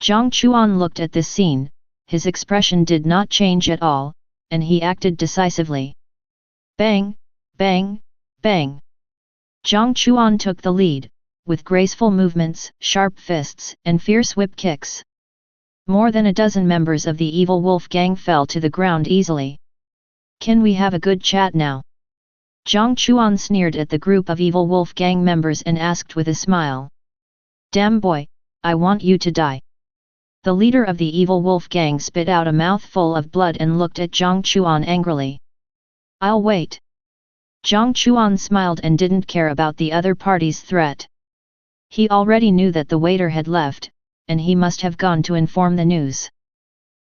Jiang Chuan looked at this scene, his expression did not change at all, and he acted decisively. Bang, bang, bang. Jiang Chuan took the lead, with graceful movements, sharp fists, and fierce whip kicks. More than a dozen members of the Evil Wolf Gang fell to the ground easily. Can we have a good chat now? Jiang Chuan sneered at the group of Evil Wolf Gang members and asked with a smile. Damn boy, I want you to die. The leader of the Evil Wolf Gang spit out a mouthful of blood and looked at Jiang Chuan angrily. I'll wait. Jiang Chuan smiled and didn't care about the other party's threat. He already knew that the waiter had left, and he must have gone to inform the news.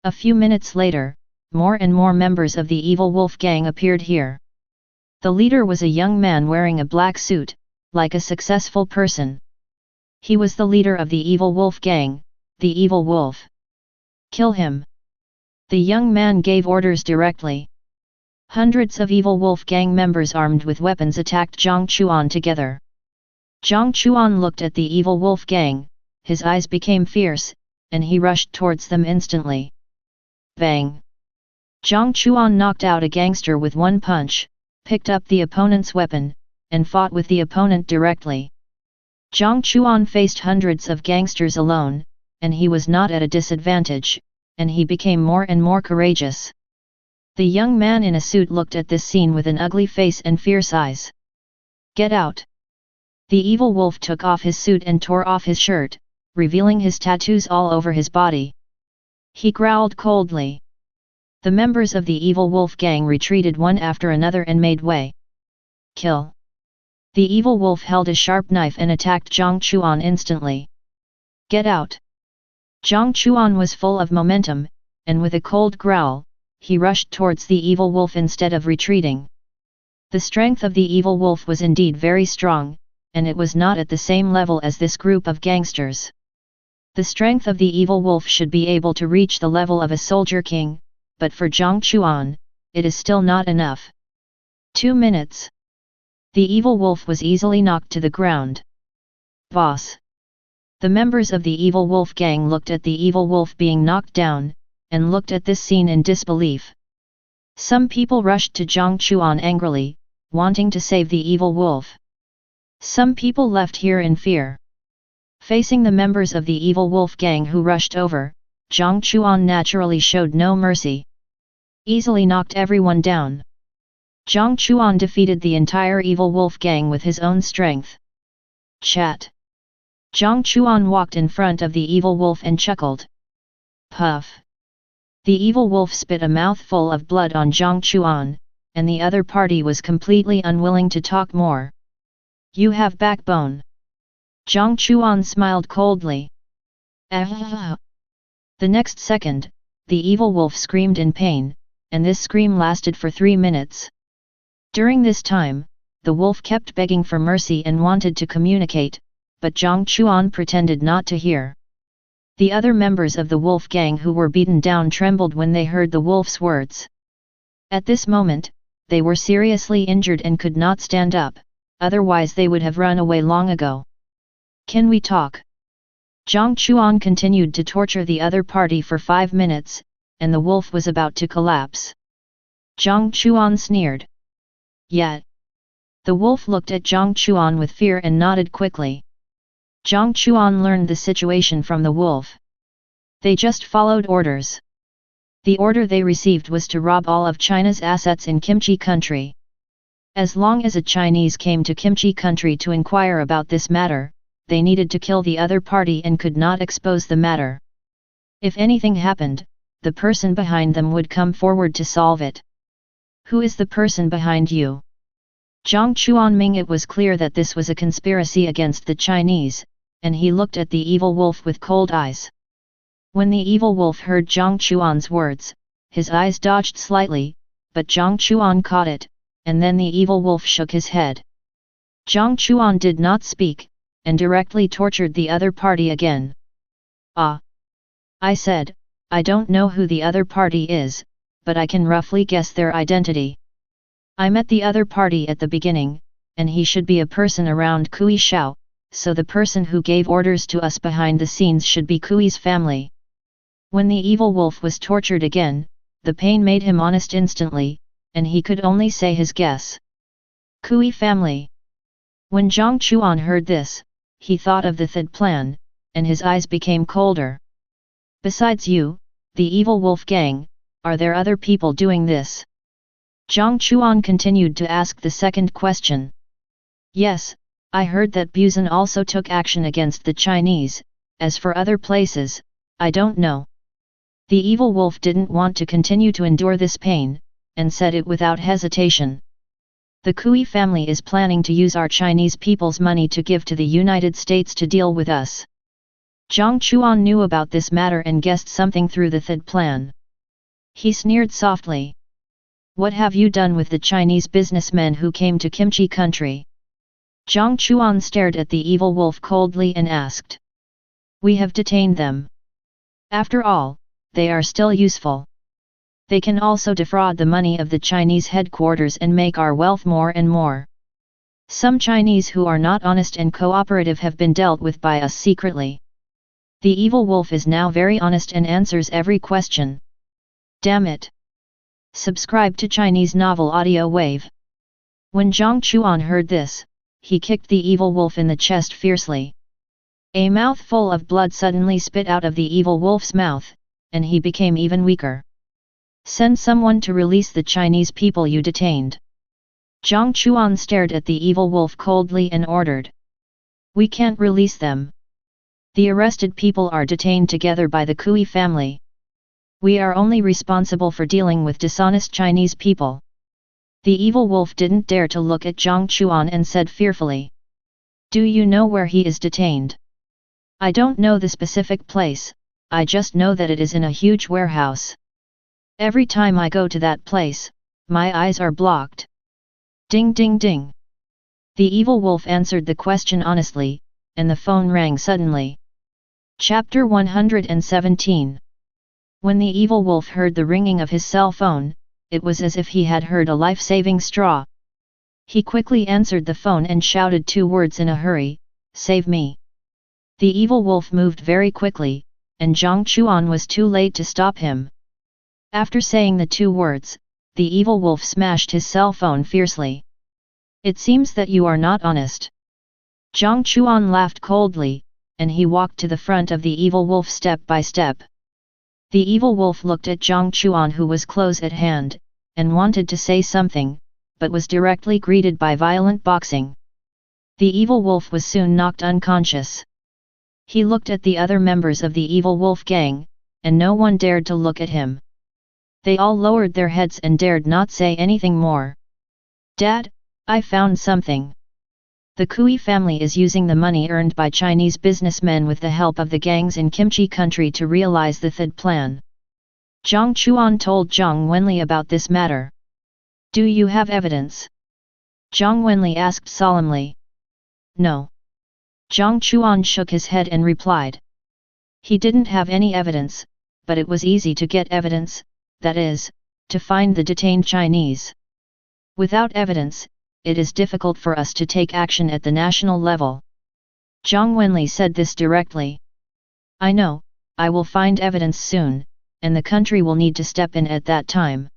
A few minutes later, more and more members of the Evil Wolf Gang appeared here. The leader was a young man wearing a black suit, like a successful person. He was the leader of the Evil Wolf Gang, the Evil Wolf. Kill him. The young man gave orders directly. Hundreds of Evil Wolf Gang members armed with weapons attacked Jiang Chuan together. Jiang Chuan looked at the Evil Wolf Gang, his eyes became fierce, and he rushed towards them instantly. Bang! Jiang Chuan knocked out a gangster with one punch, picked up the opponent's weapon, and fought with the opponent directly. Jiang Chuan faced hundreds of gangsters alone, and he was not at a disadvantage, and he became more and more courageous. The young man in a suit looked at this scene with an ugly face and fierce eyes. Get out! The evil wolf took off his suit and tore off his shirt, revealing his tattoos all over his body. He growled coldly. The members of the Evil Wolf Gang retreated one after another and made way. Kill! The evil wolf held a sharp knife and attacked Jiang Chuan instantly. Get out! Jiang Chuan was full of momentum, and with a cold growl, he rushed towards the evil wolf instead of retreating. The strength of the evil wolf was indeed very strong, and it was not at the same level as this group of gangsters. The strength of the evil wolf should be able to reach the level of a soldier king, but for Jiang Chuan, it is still not enough. 2 minutes. The evil wolf was easily knocked to the ground. Boss! The members of the Evil Wolf Gang looked at the evil wolf being knocked down, and looked at this scene in disbelief. Some people rushed to Jiang Chuan angrily, wanting to save the evil wolf. Some people left here in fear. Facing the members of the Evil Wolf Gang who rushed over, Jiang Chuan naturally showed no mercy. Easily knocked everyone down. Jiang Chuan defeated the entire Evil Wolf Gang with his own strength. Chat! Jiang Chuan walked in front of the evil wolf and chuckled. Puff! The evil wolf spit a mouthful of blood on Jiang Chuan, and the other party was completely unwilling to talk more. You have backbone. Jiang Chuan smiled coldly. Ah! The next second, the evil wolf screamed in pain, and this scream lasted for 3 minutes. During this time, the wolf kept begging for mercy and wanted to communicate, but Jiang Chuan pretended not to hear. The other members of the wolf gang who were beaten down trembled when they heard the wolf's words. At this moment, they were seriously injured and could not stand up, otherwise they would have run away long ago. Can we talk? Jiang Chuan continued to torture the other party for 5 minutes, and the wolf was about to collapse. Jiang Chuan sneered. Yet. The wolf looked at Jiang Chuan with fear and nodded quickly. Jiang Chuan learned the situation from the wolf. They just followed orders. The order they received was to rob all of China's assets in Kimchi country. As long as a Chinese came to Kimchi country to inquire about this matter, they needed to kill the other party and could not expose the matter. If anything happened, the person behind them would come forward to solve it. Who is the person behind you? Jiang Chuan Ming. It was clear that this was a conspiracy against the Chinese, and he looked at the evil wolf with cold eyes. When the evil wolf heard Jiang Chuan's words, his eyes dodged slightly, but Jiang Chuan caught it, and then the evil wolf shook his head. Jiang Chuan did not speak, and directly tortured the other party again. Ah! I said, I don't know who the other party is, but I can roughly guess their identity. I met the other party at the beginning, and he should be a person around Kui Shao, so the person who gave orders to us behind the scenes should be Kui's family. When the evil wolf was tortured again, the pain made him honest instantly, and he could only say his guess. Kui family. When Jiang Chuan heard this, he thought of the third plan, and his eyes became colder. Besides you, the evil wolf gang, are there other people doing this? Jiang Chuan continued to ask the second question. Yes, I heard that Buzan also took action against the Chinese. As for other places, I don't know. The evil wolf didn't want to continue to endure this pain, and said it without hesitation. The Kui family is planning to use our Chinese people's money to give to the United States to deal with us. Jiang Chuan knew about this matter and guessed something through the third plan. He sneered softly. What have you done with the Chinese businessmen who came to Kimchi country? Jiang Chuan stared at the evil wolf coldly and asked. We have detained them. After all, they are still useful. They can also defraud the money of the Chinese headquarters and make our wealth more and more. Some Chinese who are not honest and cooperative have been dealt with by us secretly. The evil wolf is now very honest and answers every question. Damn it! Subscribe to Chinese Novel Audio Wave. When Jiang Chuan heard this, he kicked the evil wolf in the chest fiercely. A mouthful of blood suddenly spit out of the evil wolf's mouth, and he became even weaker. Send someone to release the Chinese people you detained. Jiang Chuan stared at the evil wolf coldly and ordered. We can't release them. The arrested people are detained together by the Kui family. We are only responsible for dealing with dishonest Chinese people. The evil wolf didn't dare to look at Jiang Chuan and said fearfully. Do you know where he is detained? I don't know the specific place, I just know that it is in a huge warehouse. Every time I go to that place, my eyes are blocked. Ding ding ding. The evil wolf answered the question honestly, and the phone rang suddenly. Chapter 117. When the evil wolf heard the ringing of his cell phone, it was as if he had heard a life-saving straw. He quickly answered the phone and shouted 2 words in a hurry, Save me. The evil wolf moved very quickly, and Jiang Chuan was too late to stop him. After saying the 2 words, the evil wolf smashed his cell phone fiercely. It seems that you are not honest. Jiang Chuan laughed coldly, and he walked to the front of the evil wolf step by step. The evil wolf looked at Jiang Chuan, who was close at hand, and wanted to say something, but was directly greeted by violent boxing. The evil wolf was soon knocked unconscious. He looked at the other members of the evil wolf gang, and no one dared to look at him. They all lowered their heads and dared not say anything more. Dad, I found something. The Kui family is using the money earned by Chinese businessmen with the help of the gangs in Kimchi country to realize the third plan. Jiang Chuan told Zhang Wenli about this matter. Do you have evidence? Zhang Wenli asked solemnly. No. Jiang Chuan shook his head and replied. He didn't have any evidence, but it was easy to get evidence, that is, to find the detained Chinese. Without evidence, it is difficult for us to take action at the national level. Zhang Wenli said this directly. I know, I will find evidence soon, and the country will need to step in at that time.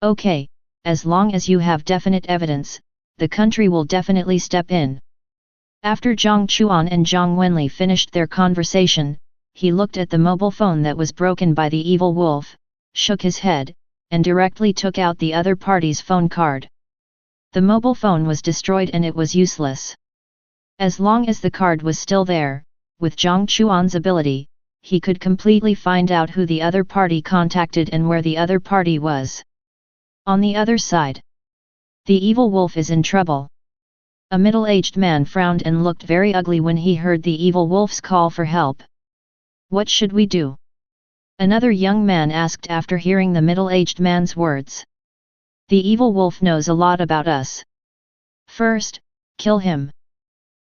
Okay, as long as you have definite evidence, the country will definitely step in. After Jiang Chuan and Zhang Wenli finished their conversation, he looked at the mobile phone that was broken by the evil wolf, shook his head, and directly took out the other party's phone card. The mobile phone was destroyed and it was useless. As long as the card was still there, with Jiang Chuan's ability, he could completely find out who the other party contacted and where the other party was. On the other side, the evil wolf is in trouble. A middle-aged man frowned and looked very ugly when he heard the evil wolf's call for help. What should we do? Another young man asked after hearing the middle-aged man's words. The evil wolf knows a lot about us. First, kill him.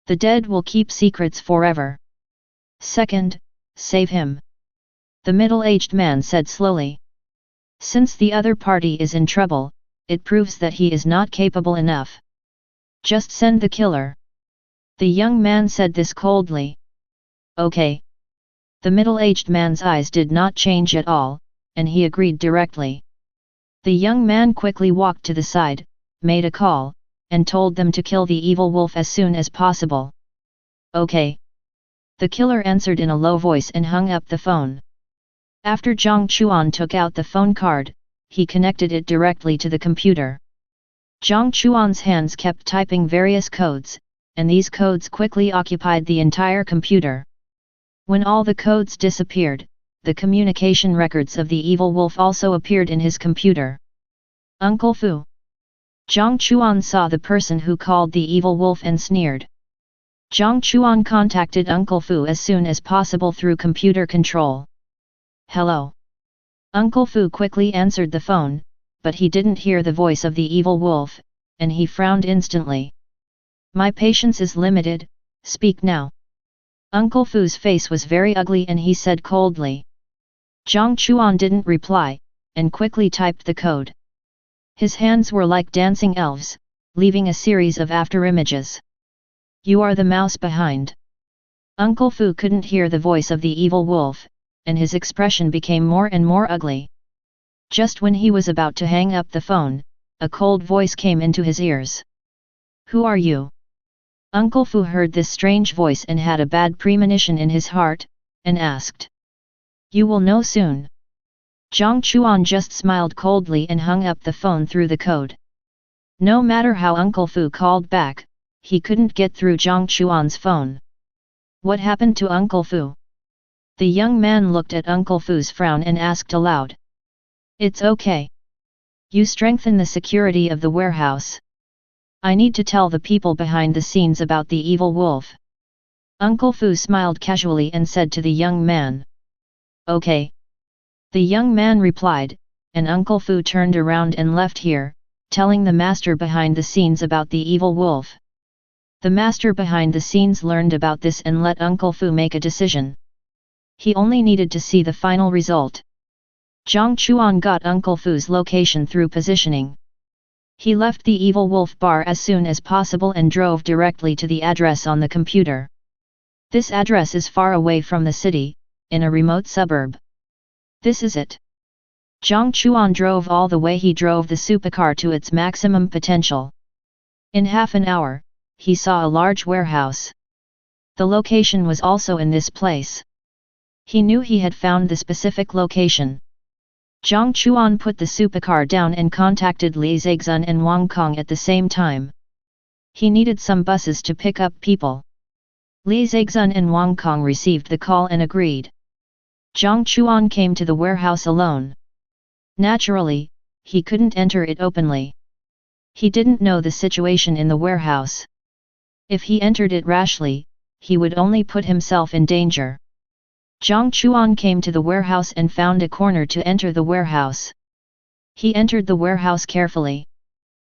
The dead will keep secrets forever. Second, save him. The middle-aged man said slowly. Since the other party is in trouble, it proves that he is not capable enough. Just send the killer. The young man said this coldly. Okay. The middle-aged man's eyes did not change at all, and he agreed directly. The young man quickly walked to the side, made a call, and told them to kill the evil wolf as soon as possible. Okay. The killer answered in a low voice and hung up the phone. After Jiang Chuan took out the phone card, he connected it directly to the computer. Jiang Chuan's hands kept typing various codes, and these codes quickly occupied the entire computer. When all the codes disappeared, the communication records of the evil wolf also appeared in his computer. Uncle Fu. Jiang Chuan saw the person who called the evil wolf and sneered. Jiang Chuan contacted Uncle Fu as soon as possible through computer control. Hello. Uncle Fu quickly answered the phone, but he didn't hear the voice of the evil wolf, and he frowned instantly. My patience is limited, speak now. Uncle Fu's face was very ugly and he said coldly. Jiang Chuan didn't reply, and quickly typed the code. His hands were like dancing elves, leaving a series of afterimages. You are the mouse behind. Uncle Fu couldn't hear the voice of the evil wolf, and his expression became more and more ugly. Just when he was about to hang up the phone, a cold voice came into his ears. Who are you? Uncle Fu heard this strange voice and had a bad premonition in his heart, and asked. You will know soon. Jiang Chuan just smiled coldly and hung up the phone through the code. No matter how Uncle Fu called back, he couldn't get through Jiang Chuan's phone. What happened to Uncle Fu? The young man looked at Uncle Fu's frown and asked aloud. It's okay. You strengthen the security of the warehouse. I need to tell the people behind the scenes about the evil wolf. Uncle Fu smiled casually and said to the young man. Okay. The young man replied, and Uncle Fu turned around and left here, telling the master behind the scenes about the evil wolf. The master behind the scenes learned about this and let Uncle Fu make a decision. He only needed to see the final result. Jiang Chuan got Uncle Fu's location through positioning. He left the evil wolf bar as soon as possible and drove directly to the address on the computer. This address is far away from the city, in a remote suburb. This is it. Jiang Chuan drove all the way. He drove the supercar to its maximum potential. In half an hour, he saw a large warehouse. The location was also in this place. He knew he had found the specific location. Jiang Chuan put the supercar down and contacted Li Zhexun and Wang Kong at the same time. He needed some buses to pick up people. Li Zhexun and Wang Kong received the call and agreed. Jiang Chuan came to the warehouse alone. Naturally, he couldn't enter it openly. He didn't know the situation in the warehouse. If he entered it rashly, he would only put himself in danger. Jiang Chuan came to the warehouse and found a corner to enter the warehouse. He entered the warehouse carefully.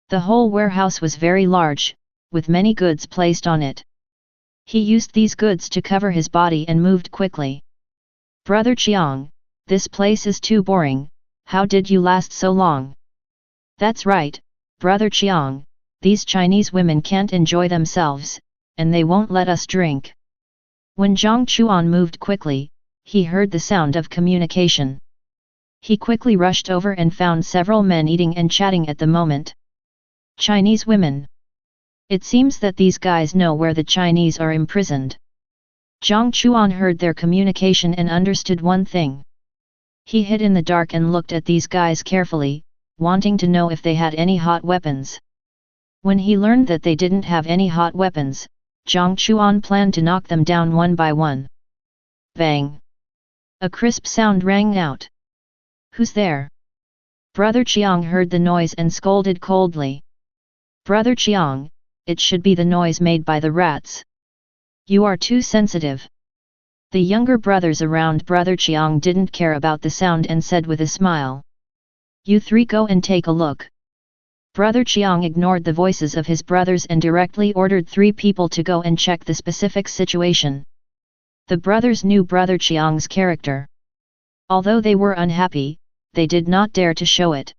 The whole warehouse was very large, with many goods placed on it. He used these goods to cover his body and moved quickly. Brother Jiang, this place is too boring, how did you last so long? That's right, Brother Jiang, these Chinese women can't enjoy themselves, and they won't let us drink. When Jiang Chuan moved quickly, he heard the sound of communication. He quickly rushed over and found several men eating and chatting at the moment. Chinese women. It seems that these guys know where the Chinese are imprisoned. Jiang Chuan heard their communication and understood one thing. He hid in the dark and looked at these guys carefully, wanting to know if they had any hot weapons. When he learned that they didn't have any hot weapons, Jiang Chuan planned to knock them down one by one. Bang! A crisp sound rang out. Who's there? Brother Jiang heard the noise and scolded coldly. Brother Jiang, it should be the noise made by the rats. You are too sensitive. The younger brothers around Brother Jiang didn't care about the sound and said with a smile. You three go and take a look. Brother Jiang ignored the voices of his brothers and directly ordered 3 people to go and check the specific situation. The brothers knew Brother Jiang's character. Although they were unhappy, they did not dare to show it.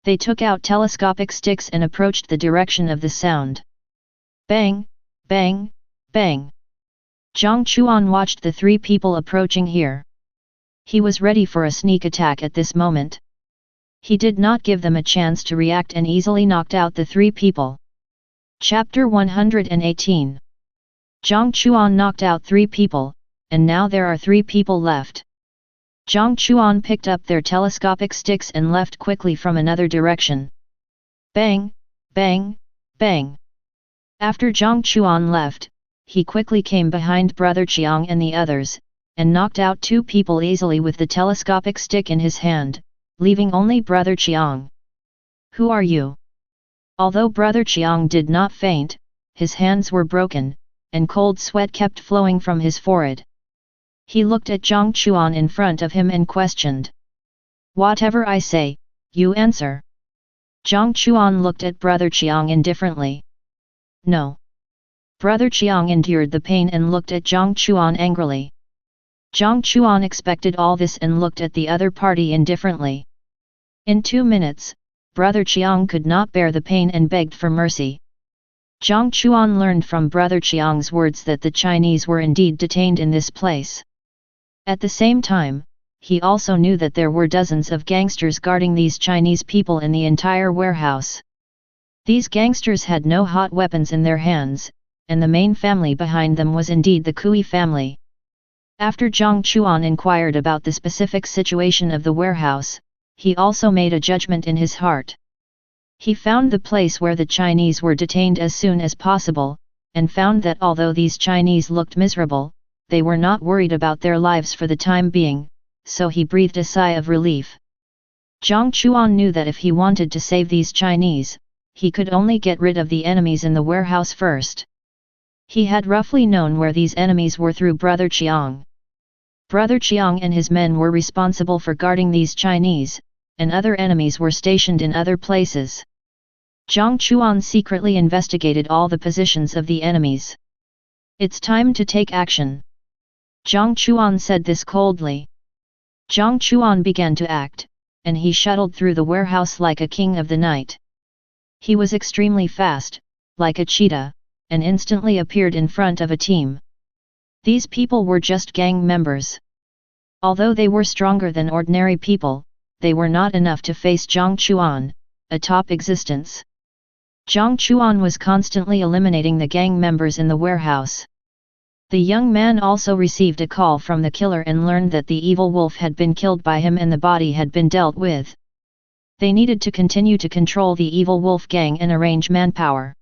They took out telescopic sticks and approached the direction of the sound. Bang, bang, bang. Jiang Chuan watched the 3 people approaching here. He was ready for a sneak attack at this moment. He did not give them a chance to react and easily knocked out the 3 people. Chapter 118. Jiang Chuan knocked out 3 people, and now there are 3 people left. Jiang Chuan picked up their telescopic sticks and left quickly from another direction. Bang, bang, bang. After Jiang Chuan left, he quickly came behind Brother Jiang and the others, and knocked out 2 people easily with the telescopic stick in his hand, leaving only Brother Jiang. Who are you? Although Brother Jiang did not faint, his hands were broken, and cold sweat kept flowing from his forehead. He looked at Jiang Chuan in front of him and questioned. Whatever I say, you answer. Jiang Chuan looked at Brother Jiang indifferently. No. Brother Jiang endured the pain and looked at Jiang Chuan angrily. Jiang Chuan expected all this and looked at the other party indifferently. In 2 minutes, Brother Jiang could not bear the pain and begged for mercy. Jiang Chuan learned from Brother Jiang's words that the Chinese were indeed detained in this place. At the same time, he also knew that there were dozens of gangsters guarding these Chinese people in the entire warehouse. These gangsters had no hot weapons in their hands, and the main family behind them was indeed the Kui family. After Jiang Chuan inquired about the specific situation of the warehouse, he also made a judgment in his heart. He found the place where the Chinese were detained as soon as possible, and found that although these Chinese looked miserable, they were not worried about their lives for the time being, so he breathed a sigh of relief. Jiang Chuan knew that if he wanted to save these Chinese, he could only get rid of the enemies in the warehouse first. He had roughly known where these enemies were through Brother Jiang. Brother Jiang and his men were responsible for guarding these Chinese, and other enemies were stationed in other places. Jiang Chuan secretly investigated all the positions of the enemies. It's time to take action. Jiang Chuan said this coldly. Jiang Chuan began to act, and he shuttled through the warehouse like a king of the night. He was extremely fast, like a cheetah, and instantly appeared in front of a team. These people were just gang members. Although they were stronger than ordinary people, they were not enough to face Jiang Chuan, a top existence. Jiang Chuan was constantly eliminating the gang members in the warehouse. The young man also received a call from the killer and learned that the evil wolf had been killed by him and the body had been dealt with. They needed to continue to control the evil wolf gang and arrange manpower.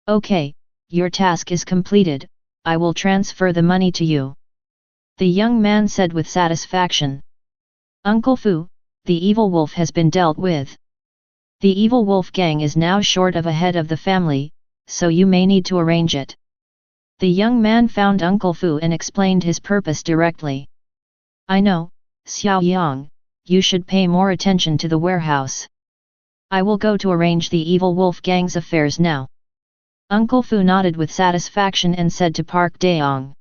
Okay, your task is completed, I will transfer the money to you. The young man said with satisfaction. Uncle Fu, the evil wolf has been dealt with. The evil wolf gang is now short of a head of the family, so you may need to arrange it. The young man found Uncle Fu and explained his purpose directly. I know, Xiao Yang, you should pay more attention to the warehouse. I will go to arrange the evil wolf gang's affairs now. Uncle Fu nodded with satisfaction and said to Park Daong.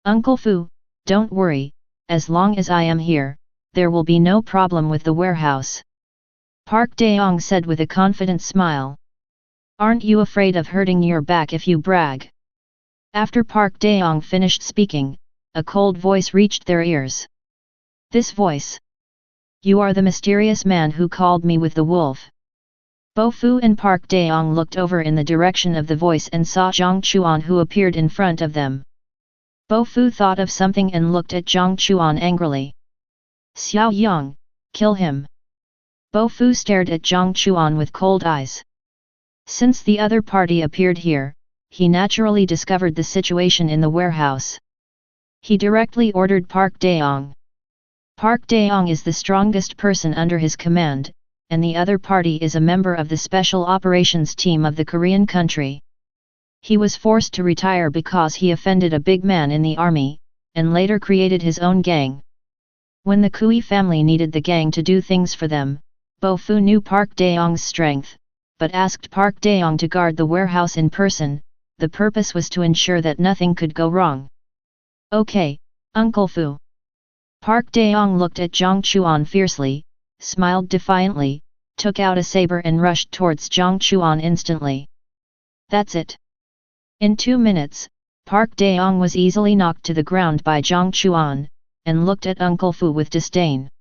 Uncle Fu, don't worry, as long as I am here, there will be no problem with the warehouse. Park Daeong said with a confident smile. Aren't you afraid of hurting your back if you brag? After Park Daeong finished speaking, a cold voice reached their ears. This voice. You are the mysterious man who called me with the wolf. Bo Fu and Park Daeong looked over in the direction of the voice and saw Jiang Chuan who appeared in front of them. Bo Fu thought of something and looked at Jiang Chuan angrily. Xiao Yang, kill him. Bo Fu stared at Jiang Chuan with cold eyes. Since the other party appeared here, he naturally discovered the situation in the warehouse. He directly ordered Park Daeong. Park Daeong is the strongest person under his command, and the other party is a member of the Special Operations Team of the Korean country. He was forced to retire because he offended a big man in the army, and later created his own gang. When the Kui family needed the gang to do things for them, Bo Fu knew Park Daeong's strength, but asked Park Daeong to guard the warehouse in person. The purpose was to ensure that nothing could go wrong. Okay, Uncle Fu. Park Daeong looked at Jiang Chuan fiercely, smiled defiantly, took out a saber and rushed towards Jiang Chuan instantly. That's it. In 2 minutes, Park Daeong was easily knocked to the ground by Jiang Chuan, and looked at Uncle Fu with disdain.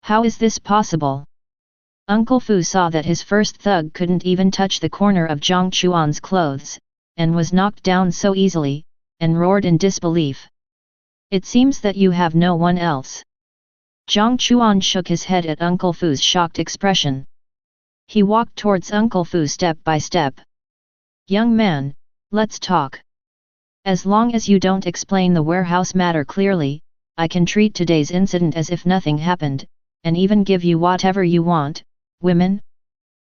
How is this possible? Uncle Fu saw that his first thug couldn't even touch the corner of Jiang Chuan's clothes, and was knocked down so easily, and roared in disbelief. It seems that you have no one else. Jiang Chuan shook his head at Uncle Fu's shocked expression. He walked towards Uncle Fu step by step. Young man, let's talk. As long as you don't explain the warehouse matter clearly, I can treat today's incident as if nothing happened, and even give you whatever you want, women,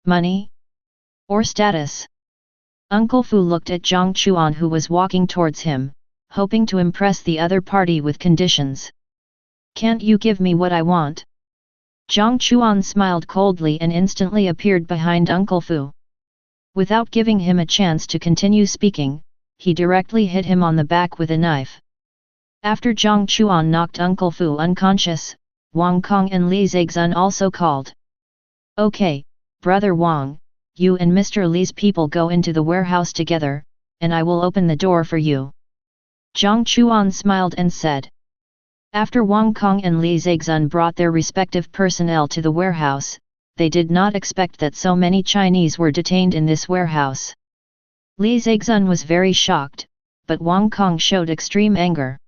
money, or status. Uncle Fu looked at Jiang Chuan who was walking towards him, hoping to impress the other party with conditions. Can't you give me what I want? Jiang Chuan smiled coldly and instantly appeared behind Uncle Fu. Without giving him a chance to continue speaking, he directly hit him on the back with a knife. After Jiang Chuan knocked Uncle Fu unconscious, Wang Kong and Li Zexun also called. Okay, Brother Wang, you and Mr. Li's people go into the warehouse together, and I will open the door for you. Jiang Chuan smiled and said. After Wang Kong and Li Zexun brought their respective personnel to the warehouse, they did not expect that so many Chinese were detained in this warehouse. Li Zexun was very shocked, but Wang Kong showed extreme anger.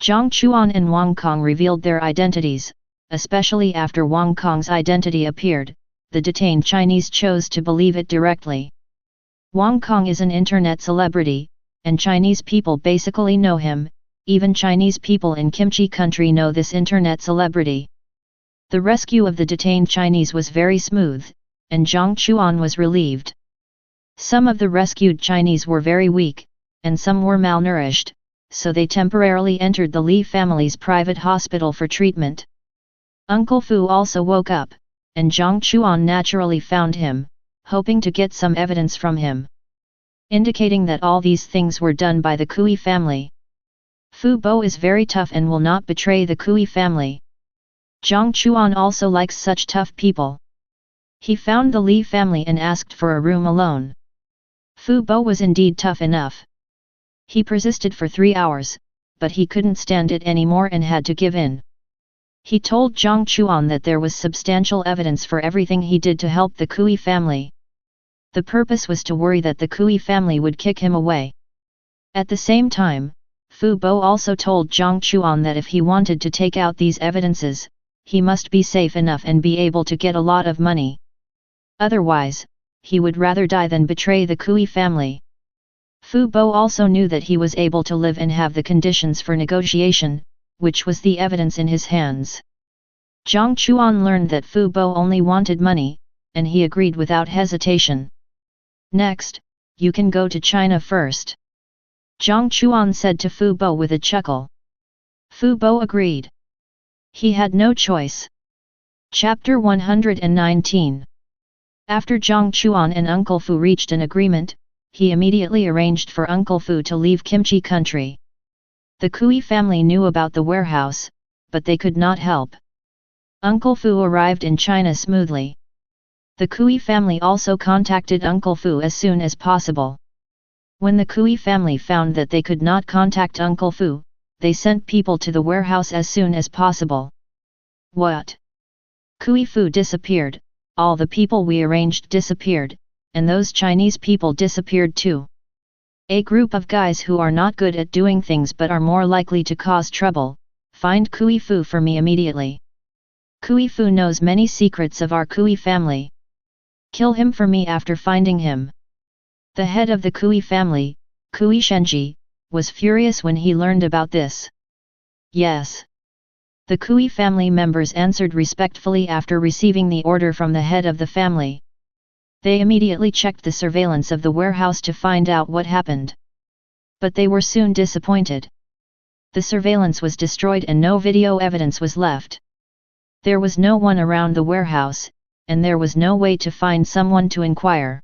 Jiang Chuan and Wang Kong revealed their identities, especially after Wang Kong's identity appeared, the detained Chinese chose to believe it directly. Wang Kong is an internet celebrity, and Chinese people basically know him, even Chinese people in Kimchi country know this internet celebrity. The rescue of the detained Chinese was very smooth, and Jiang Chuan was relieved. Some of the rescued Chinese were very weak, and some were malnourished, so they temporarily entered the Li family's private hospital for treatment. Uncle Fu also woke up, and Jiang Chuan naturally found him, hoping to get some evidence from him, indicating that all these things were done by the Kui family. Fu Bo is very tough and will not betray the Kui family. Jiang Chuan also likes such tough people. He found the Li family and asked for a room alone. Fu Bo was indeed tough enough. He persisted for 3 hours, but he couldn't stand it anymore and had to give in. He told Jiang Chuan that there was substantial evidence for everything he did to help the Kui family. The purpose was to worry that the Kui family would kick him away. At the same time, Fu Bo also told Jiang Chuan that if he wanted to take out these evidences, he must be safe enough and be able to get a lot of money. Otherwise, he would rather die than betray the Kui family. Fu Bo also knew that he was able to live and have the conditions for negotiation, which was the evidence in his hands. Jiang Chuan learned that Fu Bo only wanted money, and he agreed without hesitation. Next, you can go to China first. Jiang Chuan said to Fu Bo with a chuckle. Fu Bo agreed. He had no choice. Chapter 119. After Jiang Chuan and Uncle Fu reached an agreement, he immediately arranged for Uncle Fu to leave Kimchi country. The Kui family knew about the warehouse, but they could not help. Uncle Fu arrived in China smoothly. The Kui family also contacted Uncle Fu as soon as possible. When the Kui family found that they could not contact Uncle Fu, they sent people to the warehouse as soon as possible. What? Kui Fu disappeared, all the people we arranged disappeared, and those Chinese people disappeared too. A group of guys who are not good at doing things but are more likely to cause trouble, find Kui Fu for me immediately. Kui Fu knows many secrets of our Kui family. Kill him for me after finding him. The head of the Kui family, Kui Shenji, was furious when he learned about this. Yes. The Kui family members answered respectfully after receiving the order from the head of the family. They immediately checked the surveillance of the warehouse to find out what happened. But they were soon disappointed. The surveillance was destroyed and no video evidence was left. There was no one around the warehouse, and there was no way to find someone to inquire.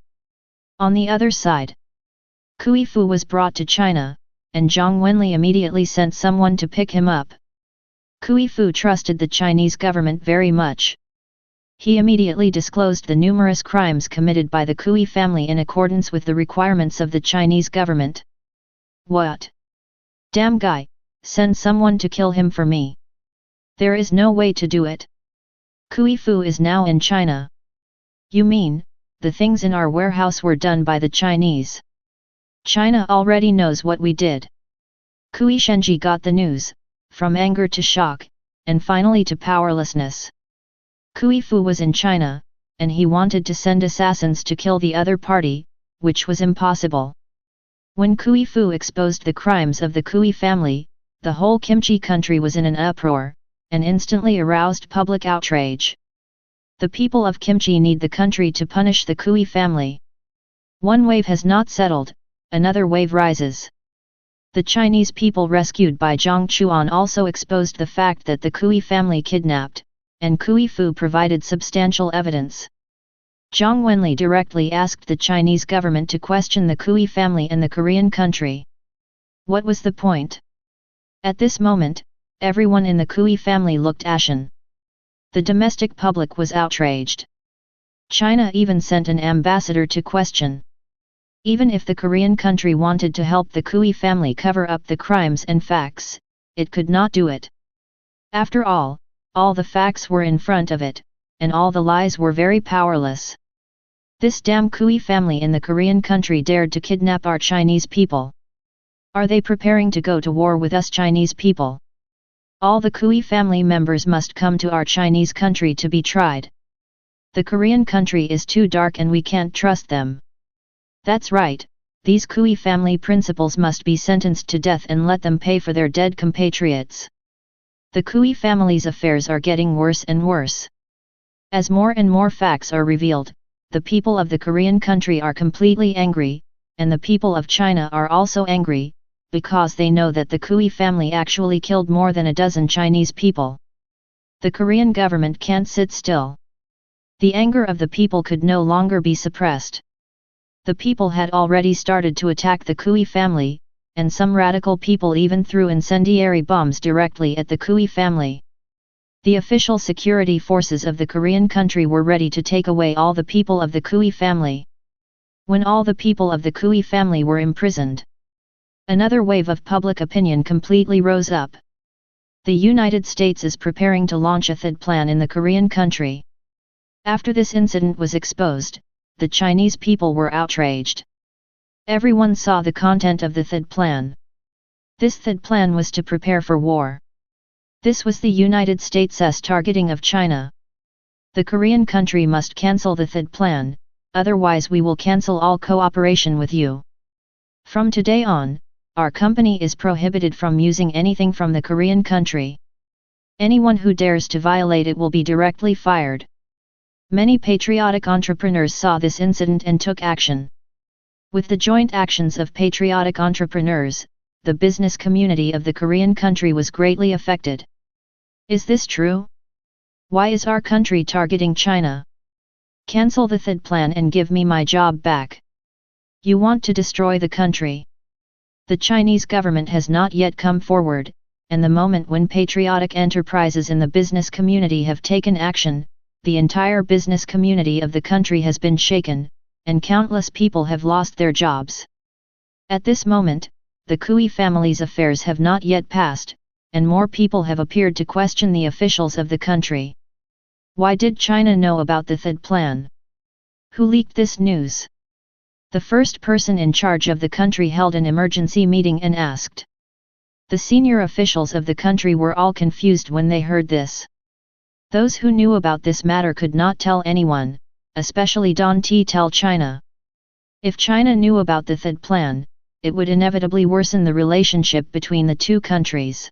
On the other side, Kui Fu was brought to China, and Zhang Wenli immediately sent someone to pick him up. Kui Fu trusted the Chinese government very much. He immediately disclosed the numerous crimes committed by the Kui family in accordance with the requirements of the Chinese government. What? Damn guy, send someone to kill him for me. There is no way to do it. Kui Fu is now in China. You mean, the things in our warehouse were done by the Chinese? China already knows what we did. Kui Shenji got the news, from anger to shock, and finally to powerlessness. Kui Fu was in China, and he wanted to send assassins to kill the other party, which was impossible. When Kui Fu exposed the crimes of the Kui family, the whole Kimchi country was in an uproar, and instantly aroused public outrage. The people of Kimchi need the country to punish the Kui family. One wave has not settled, another wave rises. The Chinese people rescued by Jiang Chuan also exposed the fact that the Kui family kidnapped, and Kui Fu provided substantial evidence. Zhang Wenli directly asked the Chinese government to question the Kui family and the Korean country. What was the point? At this moment, everyone in the Kui family looked ashen. The domestic public was outraged. China even sent an ambassador to question. Even if the Korean country wanted to help the Kui family cover up the crimes and facts, it could not do it. After all the facts were in front of it, and all the lies were very powerless. This damn Kui family in the Korean country dared to kidnap our Chinese people. Are they preparing to go to war with us Chinese people? All the Kui family members must come to our Chinese country to be tried. The Korean country is too dark and we can't trust them. That's right, these Kui family principals must be sentenced to death and let them pay for their dead compatriots. The Kui family's affairs are getting worse and worse. As more and more facts are revealed, the people of the Korean country are completely angry, and the people of China are also angry, because they know that the Kui family actually killed more than a dozen Chinese people. The Korean government can't sit still. The anger of the people could no longer be suppressed. The people had already started to attack the Kui family, and some radical people even threw incendiary bombs directly at the Kui family. The official security forces of the Korean country were ready to take away all the people of the Kui family. When all the people of the Kui family were imprisoned, another wave of public opinion completely rose up. The United States is preparing to launch a THAAD plan in the Korean country. After this incident was exposed, the Chinese people were outraged. Everyone saw the content of the THAAD plan. This THAAD plan was to prepare for war. This was the United States' targeting of China. The Korean country must cancel the THAAD plan, otherwise we will cancel all cooperation with you. From today on, our company is prohibited from using anything from the Korean country. Anyone who dares to violate it will be directly fired. Many patriotic entrepreneurs saw this incident and took action. With the joint actions of patriotic entrepreneurs, the business community of the Korean country was greatly affected. Is this true? Why is our country targeting China? Cancel the THAAD plan and give me my job back. You want to destroy the country. The Chinese government has not yet come forward, and the moment when patriotic enterprises in the business community have taken action, the entire business community of the country has been shaken, and countless people have lost their jobs. At this moment, the Kui family's affairs have not yet passed, and more people have appeared to question the officials of the country. Why did China know about the THAAD plan? Who leaked this news? The first person in charge of the country held an emergency meeting and asked. The senior officials of the country were all confused when they heard this. Those who knew about this matter could not tell anyone, especially Don T tell China. If China knew about the THAAD plan, it would inevitably worsen the relationship between the two countries.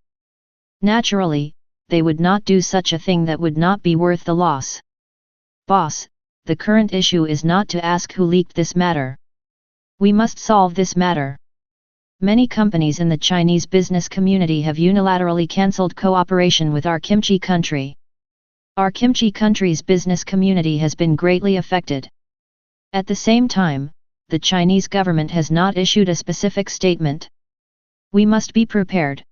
Naturally, they would not do such a thing that would not be worth the loss. Boss, the current issue is not to ask who leaked this matter. We must solve this matter. Many companies in the Chinese business community have unilaterally cancelled cooperation with our kimchi country. Our kimchi country's business community has been greatly affected. At the same time, the Chinese government has not issued a specific statement. We must be prepared.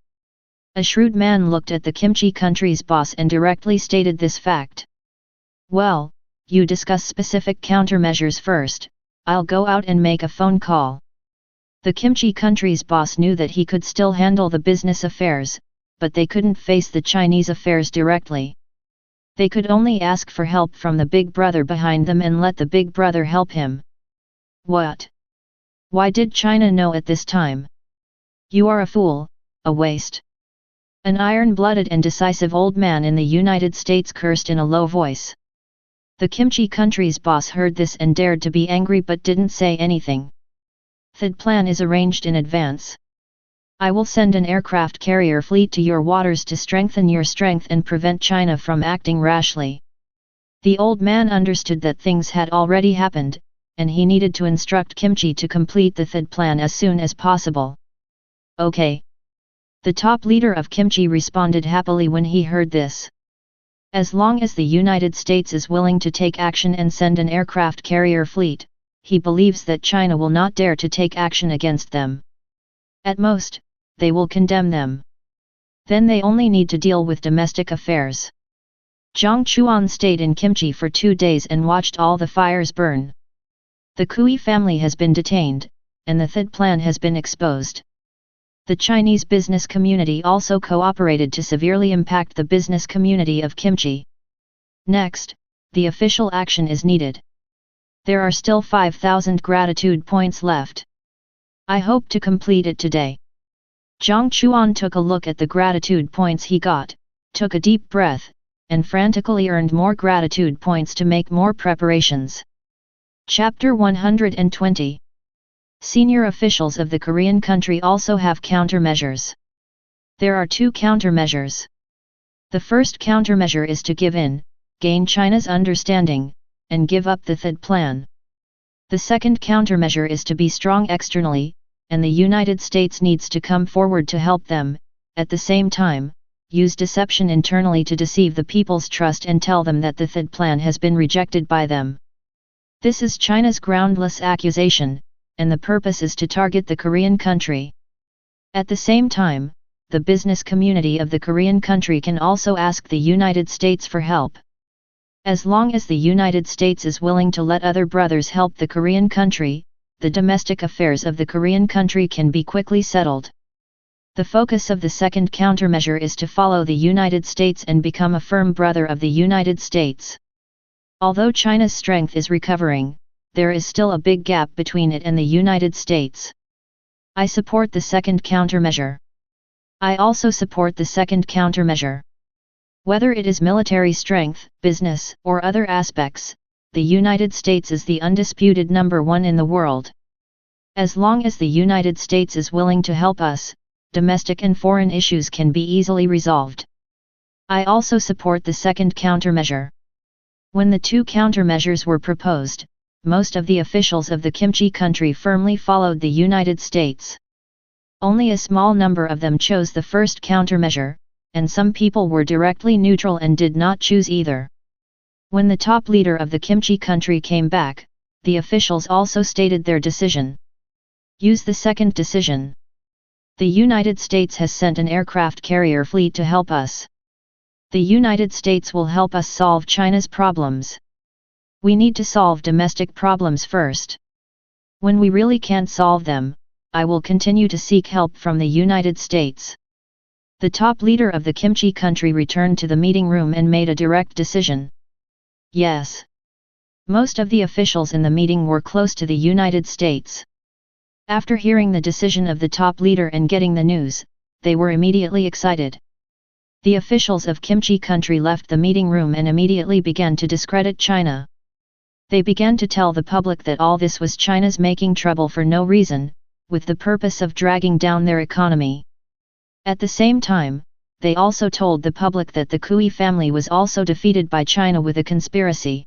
A shrewd man looked at the kimchi country's boss and directly stated this fact. Well, you discuss specific countermeasures first, I'll go out and make a phone call. The kimchi country's boss knew that he could still handle the business affairs, but they couldn't face the Chinese affairs directly. They could only ask for help from the big brother behind them and let the big brother help him. What? Why did China know at this time? You are a fool, a waste. An iron-blooded and decisive old man in the United States cursed in a low voice. The kimchi country's boss heard this and dared to be angry but didn't say anything. THAAD plan is arranged in advance. I will send an aircraft carrier fleet to your waters to strengthen your strength and prevent China from acting rashly. The old man understood that things had already happened, and he needed to instruct Kimchi to complete the THAAD plan as soon as possible. Okay. The top leader of Kimchi responded happily when he heard this. As long as the United States is willing to take action and send an aircraft carrier fleet, he believes that China will not dare to take action against them. At most, they will condemn them. Then they only need to deal with domestic affairs. Jiang Chuan stayed in Kimchi for 2 days and watched all the fires burn. The Kui family has been detained, and the THAAD plan has been exposed. The Chinese business community also cooperated to severely impact the business community of Kimchi. Next, the official action is needed. There are still 5,000 gratitude points left. I hope to complete it today. Jiang Chuan took a look at the gratitude points he got, took a deep breath, and frantically earned more gratitude points to make more preparations. Chapter 120. Senior officials of the Korean country also have countermeasures. There are 2 countermeasures. The first countermeasure is to give in, gain China's understanding, and give up the THAAD plan. The second countermeasure is to be strong externally, and the United States needs to come forward to help them, at the same time, use deception internally to deceive the people's trust and tell them that the THAAD plan has been rejected by them. This is China's groundless accusation, and the purpose is to target the Korean country. At the same time, the business community of the Korean country can also ask the United States for help. As long as the United States is willing to let other brothers help the Korean country, the domestic affairs of the Korean country can be quickly settled. The focus of the second countermeasure is to follow the United States and become a firm brother of the United States. Although China's strength is recovering, there is still a big gap between it and the United States. I support the second countermeasure. I also support the second countermeasure. Whether it is military strength, business, or other aspects, the United States is the undisputed number 1 in the world. As long as the United States is willing to help us, domestic and foreign issues can be easily resolved. I also support the second countermeasure. When the 2 countermeasures were proposed, most of the officials of the Kimchi country firmly followed the United States. Only a small number of them chose the first countermeasure, and some people were directly neutral and did not choose either. When the top leader of the Kimchi country came back, the officials also stated their decision. Use the second decision. The United States has sent an aircraft carrier fleet to help us. The United States will help us solve China's problems. We need to solve domestic problems first. When we really can't solve them, I will continue to seek help from the United States. The top leader of the kimchi country returned to the meeting room and made a direct decision. Yes. Most of the officials in the meeting were close to the United States. After hearing the decision of the top leader and getting the news, they were immediately excited. The officials of kimchi country left the meeting room and immediately began to discredit China. They began to tell the public that all this was China's making trouble for no reason, with the purpose of dragging down their economy. At the same time, they also told the public that the Kui family was also defeated by China with a conspiracy.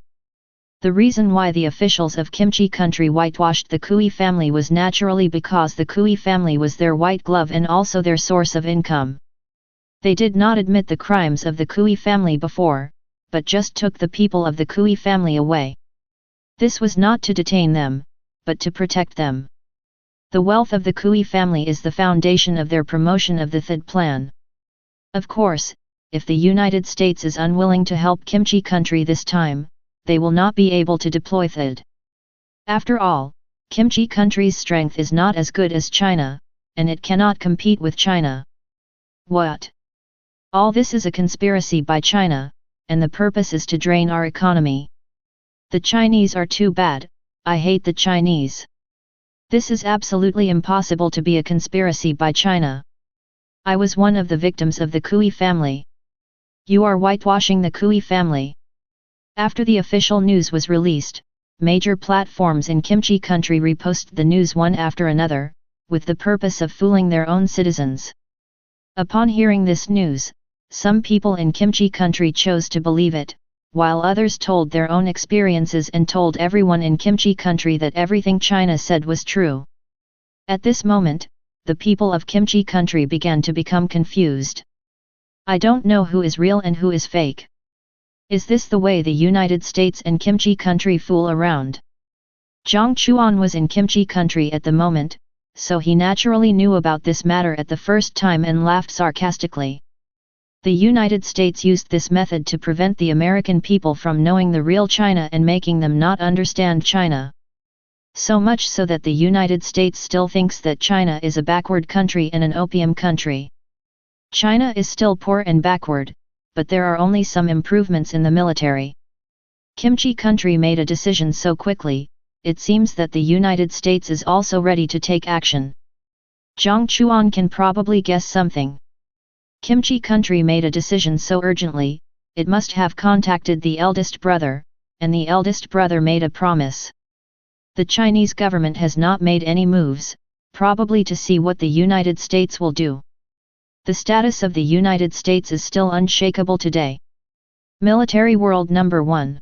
The reason why the officials of kimchi country whitewashed the Kui family was naturally because the Kui family was their white glove and also their source of income. They did not admit the crimes of the Kui family before, but just took the people of the Kui family away. This was not to detain them, but to protect them. The wealth of the Kui family is the foundation of their promotion of the THID plan. Of course, if the United States is unwilling to help kimchi country this time, they will not be able to deploy THID. After all, kimchi country's strength is not as good as China, and it cannot compete with China. What? All this is a conspiracy by China, and the purpose is to drain our economy. The Chinese are too bad, I hate the Chinese. This is absolutely impossible to be a conspiracy by China. I was one of the victims of the Kui family. You are whitewashing the Kui family. After the official news was released, major platforms in kimchi country reposted the news one after another, with the purpose of fooling their own citizens. Upon hearing this news, some people in kimchi country chose to believe it, while others told their own experiences and told everyone in kimchi country that everything China said was true. At this moment, the people of kimchi country began to become confused. I don't know who is real and who is fake. Is this the way the United States and kimchi country fool around? Jiang Chuan was in kimchi country at the moment, so he naturally knew about this matter at the first time and laughed sarcastically. The United States used this method to prevent the American people from knowing the real China and making them not understand China. So much so that the United States still thinks that China is a backward country and an opium country. China is still poor and backward, but there are only some improvements in the military. Kimchi country made a decision so quickly, it seems that the United States is also ready to take action. Jiang Chuan can probably guess something. Kimchi country made a decision so urgently, it must have contacted the eldest brother, and the eldest brother made a promise. The Chinese government has not made any moves, probably to see what the United States will do. The status of the United States is still unshakable today. Military world number 1.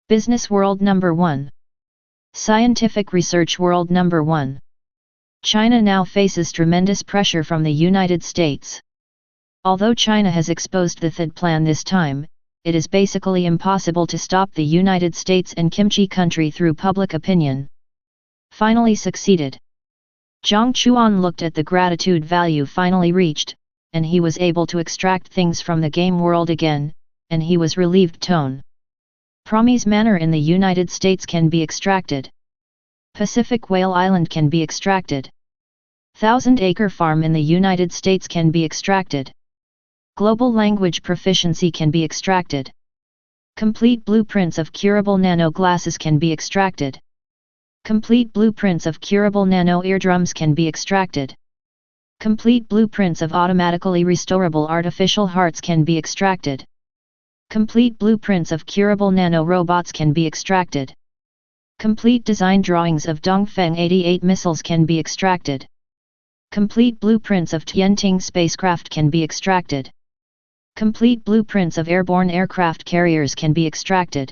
Business world number 1. Scientific research world number 1. China now faces tremendous pressure from the United States. Although China has exposed the THID plan this time, it is basically impossible to stop the United States and kimchi country through public opinion. Finally succeeded. Jiang Chuan looked at the gratitude value finally reached, and he was able to extract things from the game world again, and he was relieved tone. Promise Manor in the United States can be extracted. Pacific Whale Island can be extracted. 1,000-acre farm in the United States can be extracted. Global language proficiency can be extracted. Complete blueprints of curable nano glasses can be extracted. Complete blueprints of curable nano eardrums can be extracted. Complete blueprints of automatically restorable artificial hearts can be extracted. Complete blueprints of curable nano robots can be extracted. Complete design drawings of Dongfeng 88 missiles can be extracted. Complete blueprints of Tianting spacecraft can be extracted. Complete blueprints of airborne aircraft carriers can be extracted.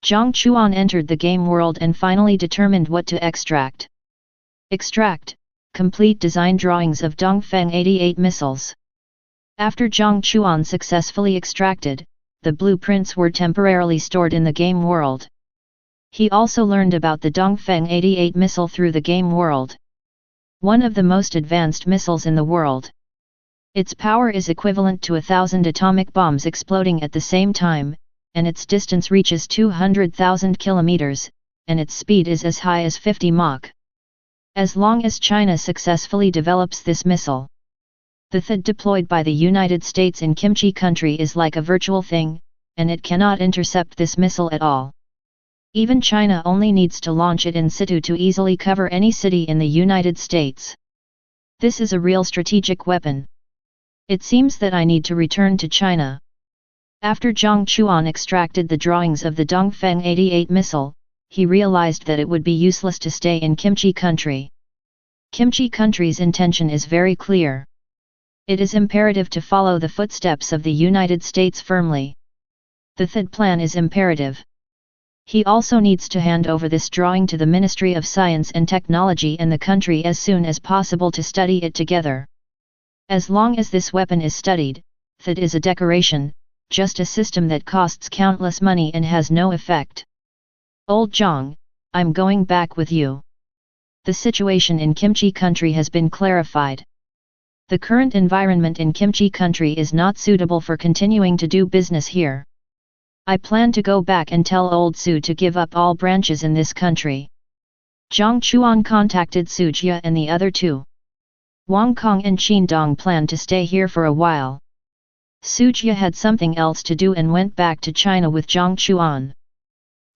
Jiang Chuan entered the game world and finally determined what to extract. Extract complete design drawings of Dongfeng 88 missiles. After Jiang Chuan successfully extracted, the blueprints were temporarily stored in the game world. He also learned about the Dongfeng 88 missile through the game world. one of the most advanced missiles in the world. Its power is equivalent to 1,000 atomic bombs exploding at the same time, and its distance reaches 200,000 kilometers, and its speed is as high as 50 Mach. As long as China successfully develops this missile, the THAAD deployed by the United States in Kimchi country is like a virtual thing, and it cannot intercept this missile at all. Even China only needs to launch it in situ to easily cover any city in the United States. This is a real strategic weapon. It seems that I need to return to China. After Jiang Chuan extracted the drawings of the Dongfeng 88 missile, he realized that it would be useless to stay in Kimchi country. Kimchi country's intention is very clear. It is imperative to follow the footsteps of the United States firmly. The THAAD plan is imperative. He also needs to hand over this drawing to the Ministry of Science and Technology and the country as soon as possible to study it together. As long as this weapon is studied, THAAD is a decoration, just a system that costs countless money and has no effect. Old Jiang, I'm going back with you. The situation in Kimchi country has been clarified. The current environment in Kimchi country is not suitable for continuing to do business here. I plan to go back and tell old Su to give up all branches in this country. Jiang Chuan contacted Su Jia and the other two. Wang Kong and Qin Dong planned to stay here for a while. Su Jia had something else to do and went back to China with Jiang Chuan.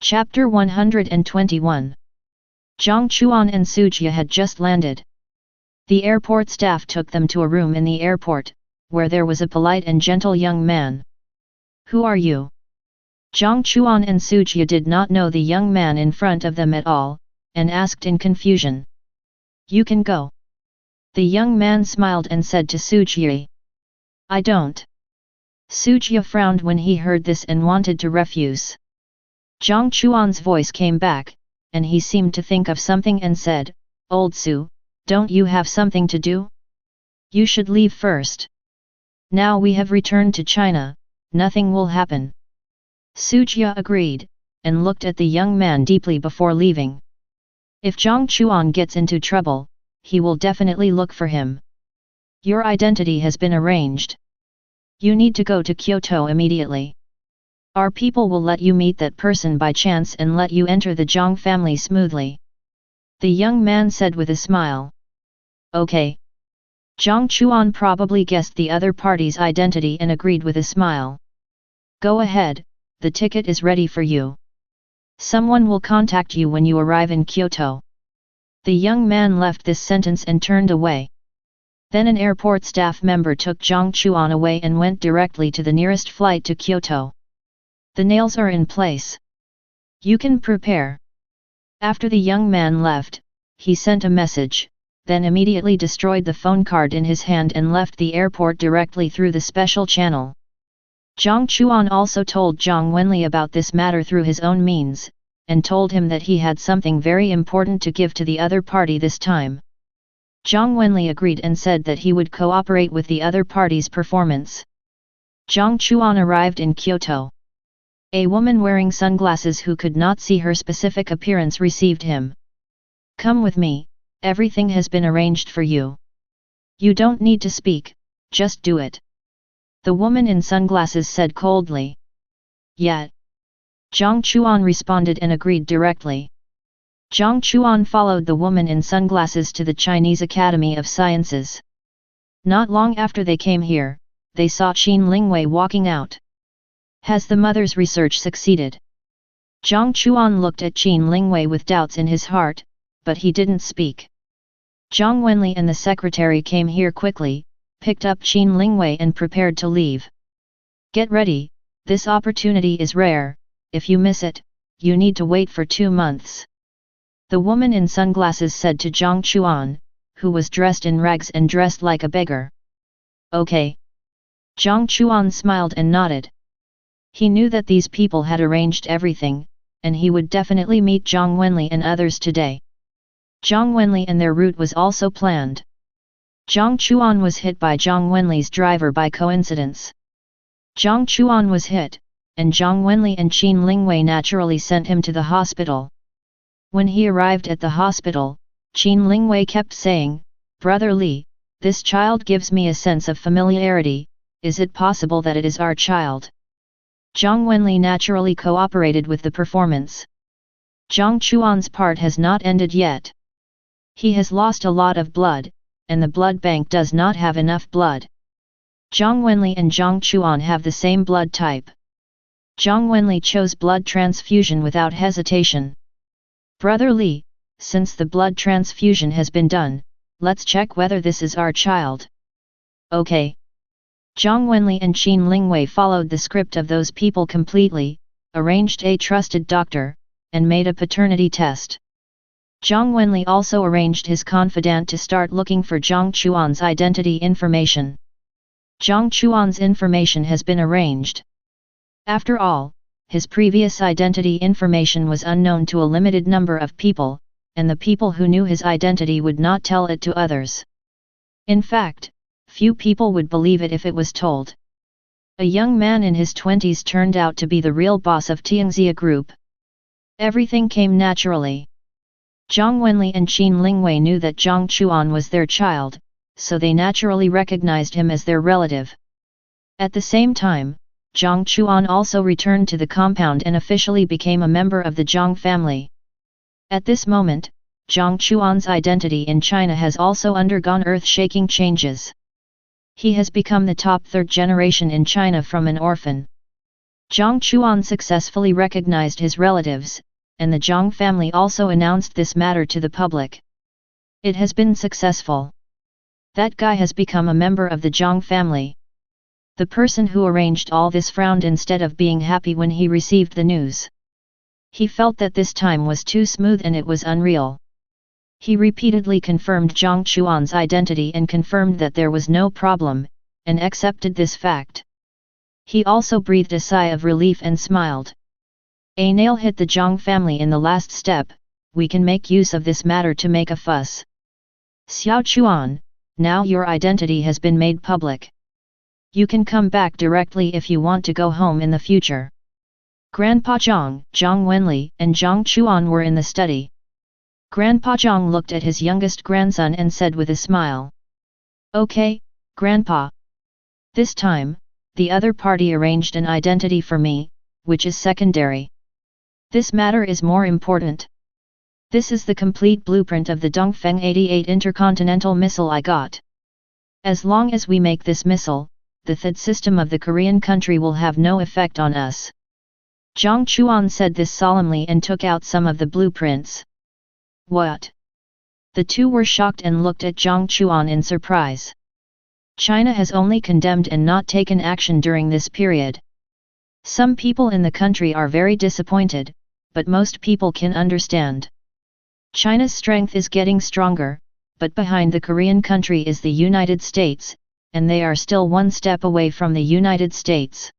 Chapter 121. Jiang Chuan and Su Jia had just landed. The airport staff took them to a room in the airport, where there was a polite and gentle young man. Who are you? Jiang Chuan and Su Jia did not know the young man in front of them at all, and asked in confusion. You can go. The young man smiled and said to Su Jia. I don't. Su Jia frowned when he heard this and wanted to refuse. Jiang Chuan's voice came back, and he seemed to think of something and said, Old Su, don't you have something to do? You should leave first. Now we have returned to China, nothing will happen. Su Jia agreed, and looked at the young man deeply before leaving. If Jiang Chuan gets into trouble, he will definitely look for him. Your identity has been arranged. You need to go to Kyoto immediately. Our people will let you meet that person by chance and let you enter the Jiang family smoothly. The young man said with a smile. Okay. Jiang Chuan probably guessed the other party's identity and agreed with a smile. Go ahead, the ticket is ready for you. Someone will contact you when you arrive in Kyoto. The young man left this sentence and turned away. Then an airport staff member took Jiang Chuan away and went directly to the nearest flight to Kyoto. The nails are in place. You can prepare. After the young man left, he sent a message, then immediately destroyed the phone card in his hand and left the airport directly through the special channel. Jiang Chuan also told Zhang Wenli about this matter through his own means, and told him that he had something very important to give to the other party this time. Zhang Wenli agreed and said that he would cooperate with the other party's performance. Jiang Chuan arrived in Kyoto. A woman wearing sunglasses who could not see her specific appearance received him. Come with me, everything has been arranged for you. You don't need to speak, just do it. The woman in sunglasses said coldly. Yet. Jiang Chuan responded and agreed directly. Jiang Chuan followed the woman in sunglasses to the Chinese Academy of Sciences. Not long after they came here, they saw Qin Lingwei walking out. Has the mother's research succeeded? Jiang Chuan looked at Qin Lingwei with doubts in his heart, but he didn't speak. Zhang Wenli and the secretary came here quickly, picked up Qin Lingwei and prepared to leave. Get ready, this opportunity is rare, if you miss it, you need to wait for 2 months. The woman in sunglasses said to Jiang Chuan, who was dressed in rags and dressed like a beggar. Okay. Jiang Chuan smiled and nodded. He knew that these people had arranged everything, and he would definitely meet Zhang Wenli and others today. Zhang Wenli and their route was also planned. Jiang Chuan was hit by Zhang Wenli's driver by coincidence. Jiang Chuan was hit, and Zhang Wenli and Qin Lingwei naturally sent him to the hospital. When he arrived at the hospital, Qin Lingwei kept saying, Brother Li, this child gives me a sense of familiarity, is it possible that it is our child? Jiang Wenli naturally cooperated with the performance. Jiang Chuan's part has not ended yet. He has lost a lot of blood, and the blood bank does not have enough blood. Jiang Wenli and Jiang Chuan have the same blood type. Jiang Wenli chose blood transfusion without hesitation. Brother Li, since the blood transfusion has been done, let's check whether this is our child. Okay. Jiang Wenli and Qin Lingwei followed the script of those people completely, arranged a trusted doctor, and made a paternity test. Jiang Wenli also arranged his confidant to start looking for Jiang Chuan's identity information. Jiang Chuan's information has been arranged. After all, his previous identity information was unknown to a limited number of people, and the people who knew his identity would not tell it to others. In fact, few people would believe it if it was told. A young man in his 20s turned out to be the real boss of Tianxia Group. Everything came naturally. Jiang Wenli and Qin Lingwei knew that Jiang Chuan was their child, so they naturally recognized him as their relative. At the same time, Jiang Chuan also returned to the compound and officially became a member of the Jiang family. At this moment, Jiang Chuan's identity in China has also undergone earth-shaking changes. He has become the top third generation in China from an orphan. Jiang Chuan successfully recognized his relatives, and the Jiang family also announced this matter to the public. It has been successful. That guy has become a member of the Jiang family. The person who arranged all this frowned instead of being happy when he received the news. He felt that this time was too smooth and it was unreal. He repeatedly confirmed Jiang Chuan's identity and confirmed that there was no problem, and accepted this fact. He also breathed a sigh of relief and smiled. A nail hit the Jiang family in the last step, we can make use of this matter to make a fuss. Xiao Chuan, now your identity has been made public. You can come back directly if you want to go home in the future. Grandpa Jiang, Jiang Wenli, and Jiang Chuan were in the study. Grandpa Jiang looked at his youngest grandson and said with a smile. Okay, Grandpa. This time, the other party arranged an identity for me, which is secondary. This matter is more important. This is the complete blueprint of the Dongfeng 88 intercontinental missile I got. As long as we make this missile, the THAAD system of the Korean country will have no effect on us. Jiang Chuan said this solemnly and took out some of the blueprints. What? The two were shocked and looked at Jiang Chuan in surprise. China has only condemned and not taken action during this period. Some people in the country are very disappointed, but most people can understand. China's strength is getting stronger, but behind the Korean country is the United States, and they are still one step away from the United States.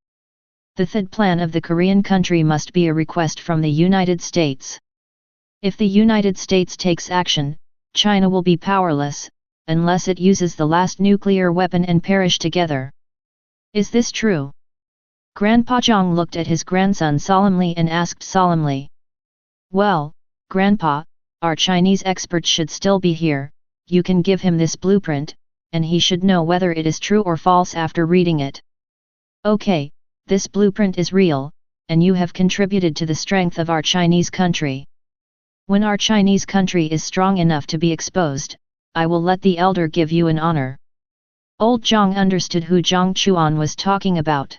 The THAAD plan of the Korean country must be a request from the United States. If the United States takes action, China will be powerless, unless it uses the last nuclear weapon and perish together. Is this true? Grandpa Jiang looked at his grandson solemnly and asked solemnly. Well, Grandpa, our Chinese expert should still be here, you can give him this blueprint, and he should know whether it is true or false after reading it. Okay, this blueprint is real, and you have contributed to the strength of our Chinese country. When our Chinese country is strong enough to be exposed, I will let the elder give you an honor. Old Jiang understood who Jiang Chuan was talking about.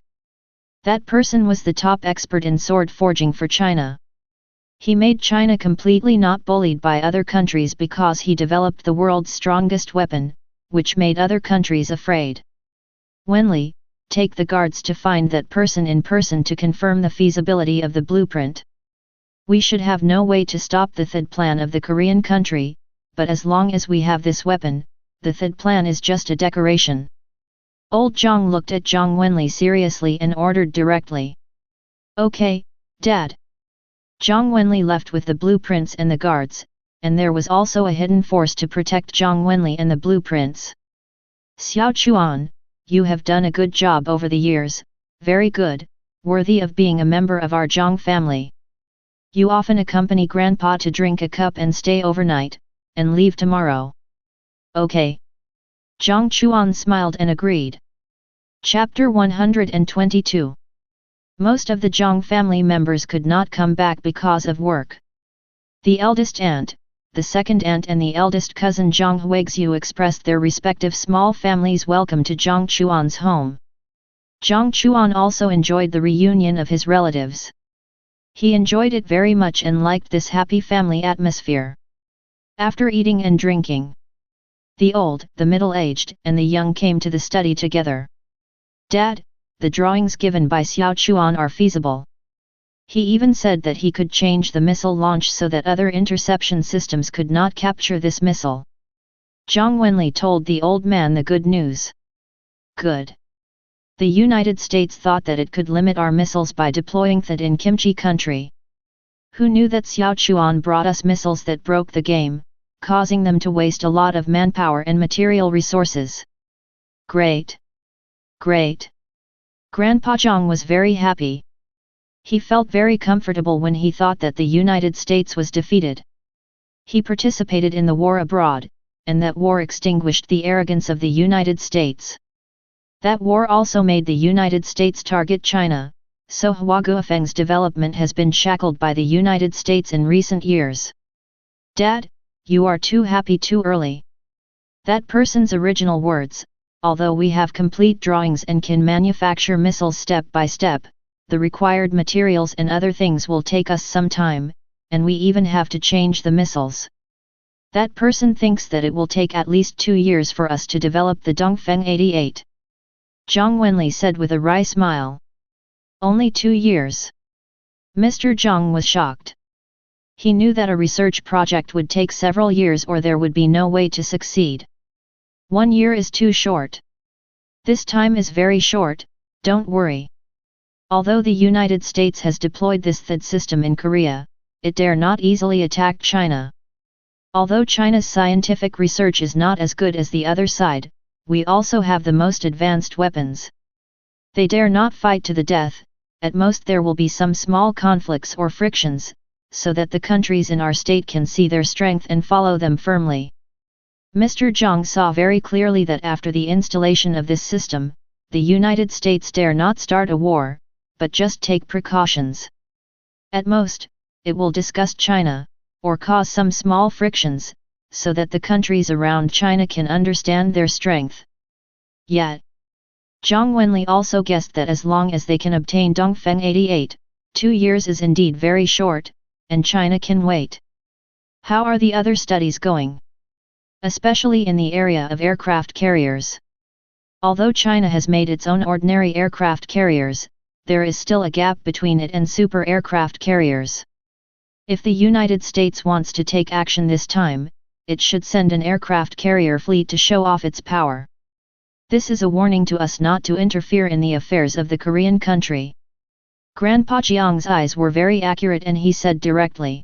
That person was the top expert in sword forging for China. He made China completely not bullied by other countries because he developed the world's strongest weapon, which made other countries afraid. Wenli, take the guards to find that person in person to confirm the feasibility of the blueprint. We should have no way to stop the THAAD plan of the Korean country, but as long as we have this weapon, the THAAD plan is just a decoration. Old Jiang looked at Jiang Wenli seriously and ordered directly. Okay, Dad. Jiang Wenli left with the blueprints and the guards, and there was also a hidden force to protect Jiang Wenli and the blueprints. Xiao Chuan, you have done a good job over the years, very good, worthy of being a member of our Jiang family. You often accompany Grandpa to drink a cup and stay overnight, and leave tomorrow. Okay. Jiang Chuan smiled and agreed. Chapter 122. Most of the Jiang family members could not come back because of work. The eldest aunt, the second aunt and the eldest cousin Jiang Huixiu expressed their respective small families' welcome to Jiang Chuan's home. Jiang Chuan also enjoyed the reunion of his relatives. He enjoyed it very much and liked this happy family atmosphere. After eating and drinking, the old, the middle-aged, and the young came to the study together. Dad, the drawings given by Xiao Chuan are feasible. He even said that he could change the missile launch so that other interception systems could not capture this missile. Zhang Wenli told the old man the good news. Good. The United States thought that it could limit our missiles by deploying that in Kimchi country. Who knew that Xiao Chuan brought us missiles that broke the game, causing them to waste a lot of manpower and material resources. Great! Great! Grandpa Zhang was very happy. He felt very comfortable when he thought that the United States was defeated. He participated in the war abroad, and that war extinguished the arrogance of the United States. That war also made the United States target China, so Hua Guofeng's development has been shackled by the United States in recent years. Dad, you are too happy too early. That person's original words, although we have complete drawings and can manufacture missiles step by step, the required materials and other things will take us some time, and we even have to change the missiles. That person thinks that it will take at least 2 years for us to develop the Dongfeng 88. Zhang Wenli said with a wry smile. Only 2 years. Mr. Zhang was shocked. He knew that a research project would take several years or there would be no way to succeed. 1 year is too short. This time is very short, don't worry. Although the United States has deployed this THAAD system in Korea, it dare not easily attack China. Although China's scientific research is not as good as the other side, we also have the most advanced weapons. They dare not fight to the death, at most there will be some small conflicts or frictions, so that the countries in our state can see their strength and follow them firmly. Mr. Zhang saw very clearly that after the installation of this system, the United States dare not start a war, but just take precautions. At most, it will disgust China, or cause some small frictions, so that the countries around China can understand their strength. Yet, Zhang Wenli also guessed that as long as they can obtain Dongfeng 88, 2 years is indeed very short, and China can wait. How are the other studies going? Especially in the area of aircraft carriers. Although China has made its own ordinary aircraft carriers, there is still a gap between it and super aircraft carriers. If the United States wants to take action this time, it should send an aircraft carrier fleet to show off its power. This is a warning to us not to interfere in the affairs of the Korean country. Grandpa Jiang's eyes were very accurate and he said directly.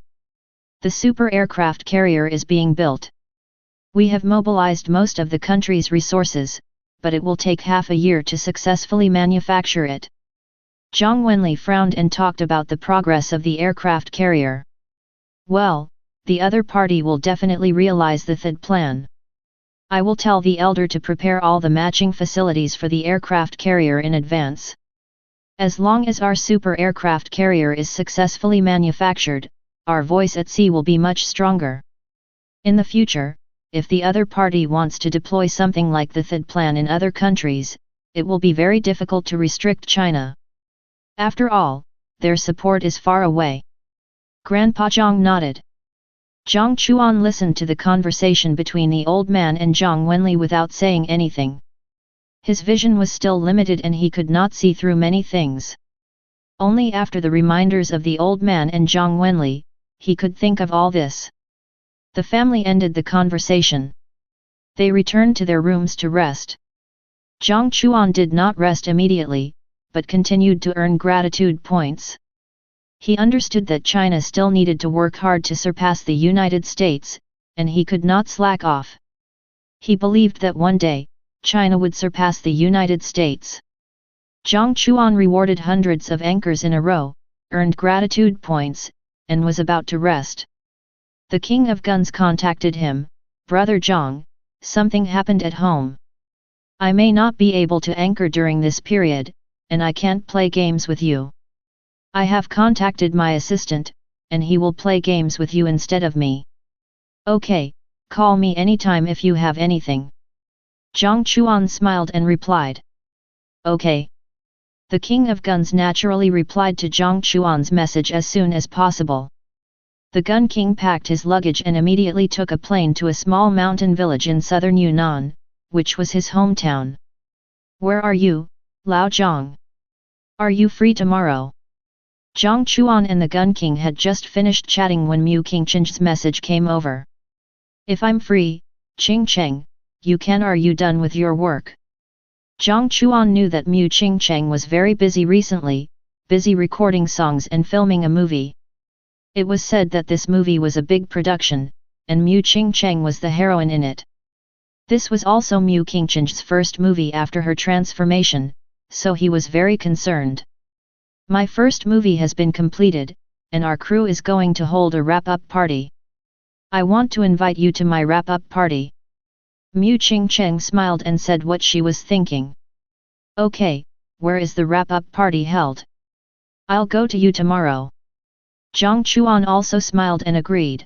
The super aircraft carrier is being built. We have mobilized most of the country's resources, but it will take half a year to successfully manufacture it. Zhang Wenli frowned and talked about the progress of the aircraft carrier. Well, the other party will definitely realize the THAAD plan. I will tell the elder to prepare all the matching facilities for the aircraft carrier in advance. As long as our super aircraft carrier is successfully manufactured, our voice at sea will be much stronger. In the future, if the other party wants to deploy something like the THAAD plan in other countries, it will be very difficult to restrict China. After all, their support is far away. Grandpa Zhang nodded. Jiang Chuan listened to the conversation between the old man and Zhang Wenli without saying anything. His vision was still limited and he could not see through many things. Only after the reminders of the old man and Zhang Wenli, he could think of all this. The family ended the conversation. They returned to their rooms to rest. Jiang Chuan did not rest immediately, but continued to earn gratitude points. He understood that China still needed to work hard to surpass the United States, and he could not slack off. He believed that one day, China would surpass the United States. Jiang Chuan rewarded hundreds of anchors in a row, earned gratitude points, and was about to rest. The King of Guns contacted him. Brother Jiang, something happened at home. I may not be able to anchor during this period, and I can't play games with you. I have contacted my assistant, and he will play games with you instead of me. Okay, call me anytime if you have anything. Jiang Chuan smiled and replied. Okay. The King of Guns naturally replied to Jiang Chuan's message as soon as possible. The Gun King packed his luggage and immediately took a plane to a small mountain village in southern Yunnan, which was his hometown. Where are you, Lao Zhang? Are you free tomorrow? Jiang Chuan and the Gun King had just finished chatting when Mu Qingcheng's message came over. If I'm free, Qing Cheng, you can. Are you done with your work? Jiang Chuan knew that Mu Qingcheng was very busy recently, busy recording songs and filming a movie. It was said that this movie was a big production, and Mu Qingcheng was the heroine in it. This was also Mu Qingcheng's first movie after her transformation, so he was very concerned. My first movie has been completed, and our crew is going to hold a wrap-up party. I want to invite you to my wrap-up party. Mu Qingcheng smiled and said what she was thinking. Okay, where is the wrap-up party held? I'll go to you tomorrow. Jiang Chuan also smiled and agreed.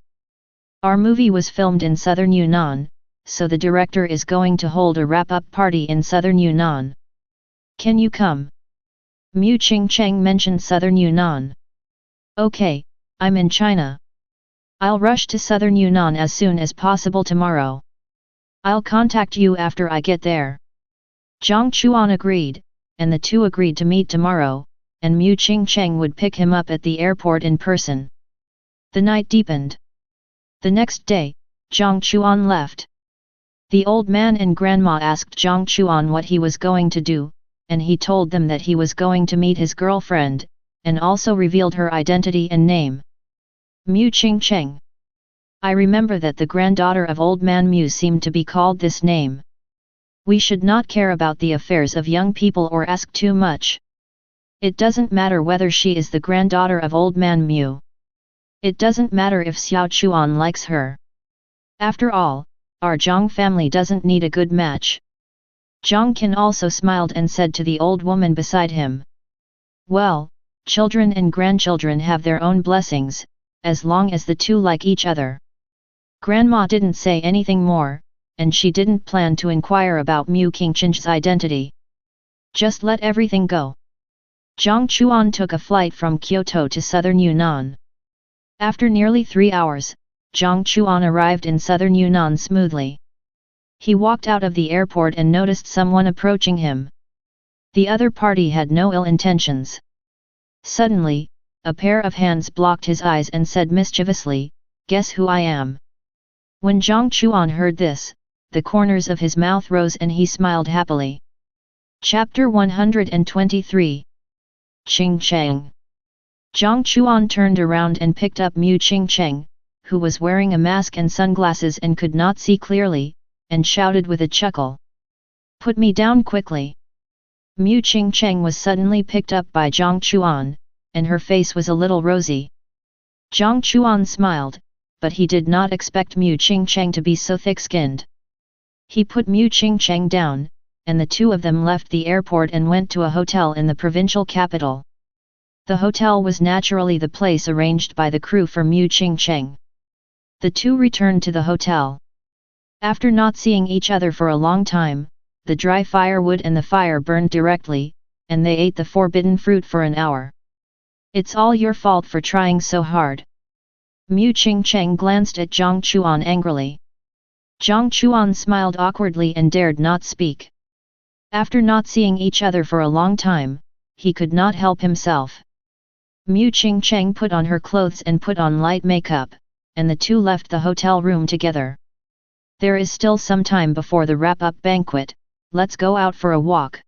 Our movie was filmed in southern Yunnan, so the director is going to hold a wrap-up party in southern Yunnan. Can you come? Mu Qingcheng mentioned southern Yunnan. Okay, I'm in China. I'll rush to southern Yunnan as soon as possible tomorrow. I'll contact you after I get there. Jiang Chuan agreed, and the two agreed to meet tomorrow, and Mu Qingcheng would pick him up at the airport in person. The night deepened. The next day, Jiang Chuan left. The old man and grandma asked Jiang Chuan what he was going to do, and he told them that he was going to meet his girlfriend, and also revealed her identity and name. Mu Qingcheng. I remember that the granddaughter of old man Mu seemed to be called this name. We should not care about the affairs of young people or ask too much. It doesn't matter whether she is the granddaughter of old man Mu. It doesn't matter if Xiao Chuan likes her. After all, our Zhang family doesn't need a good match. Jiang Qin also smiled and said to the old woman beside him. Well, children and grandchildren have their own blessings, as long as the two like each other. Grandma didn't say anything more, and she didn't plan to inquire about Mu Qingcheng's identity. Just let everything go. Jiang Chuan took a flight from Kyoto to southern Yunnan. After nearly 3 hours, Jiang Chuan arrived in southern Yunnan smoothly. He walked out of the airport and noticed someone approaching him. The other party had no ill intentions. Suddenly, a pair of hands blocked his eyes and said mischievously, "Guess who I am?" When Jiang Chuan heard this, the corners of his mouth rose and he smiled happily. Chapter 123. Qingcheng. Jiang Chuan turned around and picked up Mu Qingcheng, who was wearing a mask and sunglasses and could not see clearly, and shouted with a chuckle. "Put me down quickly." Mu Qingcheng was suddenly picked up by Jiang Chuan, and her face was a little rosy. Jiang Chuan smiled, but he did not expect Mu Qingcheng to be so thick-skinned. He put Mu Qingcheng down, and the two of them left the airport and went to a hotel in the provincial capital. The hotel was naturally the place arranged by the crew for Mu Qingcheng. The two returned to the hotel. After not seeing each other for a long time, the dry firewood and the fire burned directly, and they ate the forbidden fruit for an hour. "It's all your fault for trying so hard." Mu Qingcheng glanced at Jiang Chuan angrily. Jiang Chuan smiled awkwardly and dared not speak. After not seeing each other for a long time, he could not help himself. Mu Qingcheng put on her clothes and put on light makeup, and the two left the hotel room together. "There is still some time before the wrap-up banquet, let's go out for a walk,"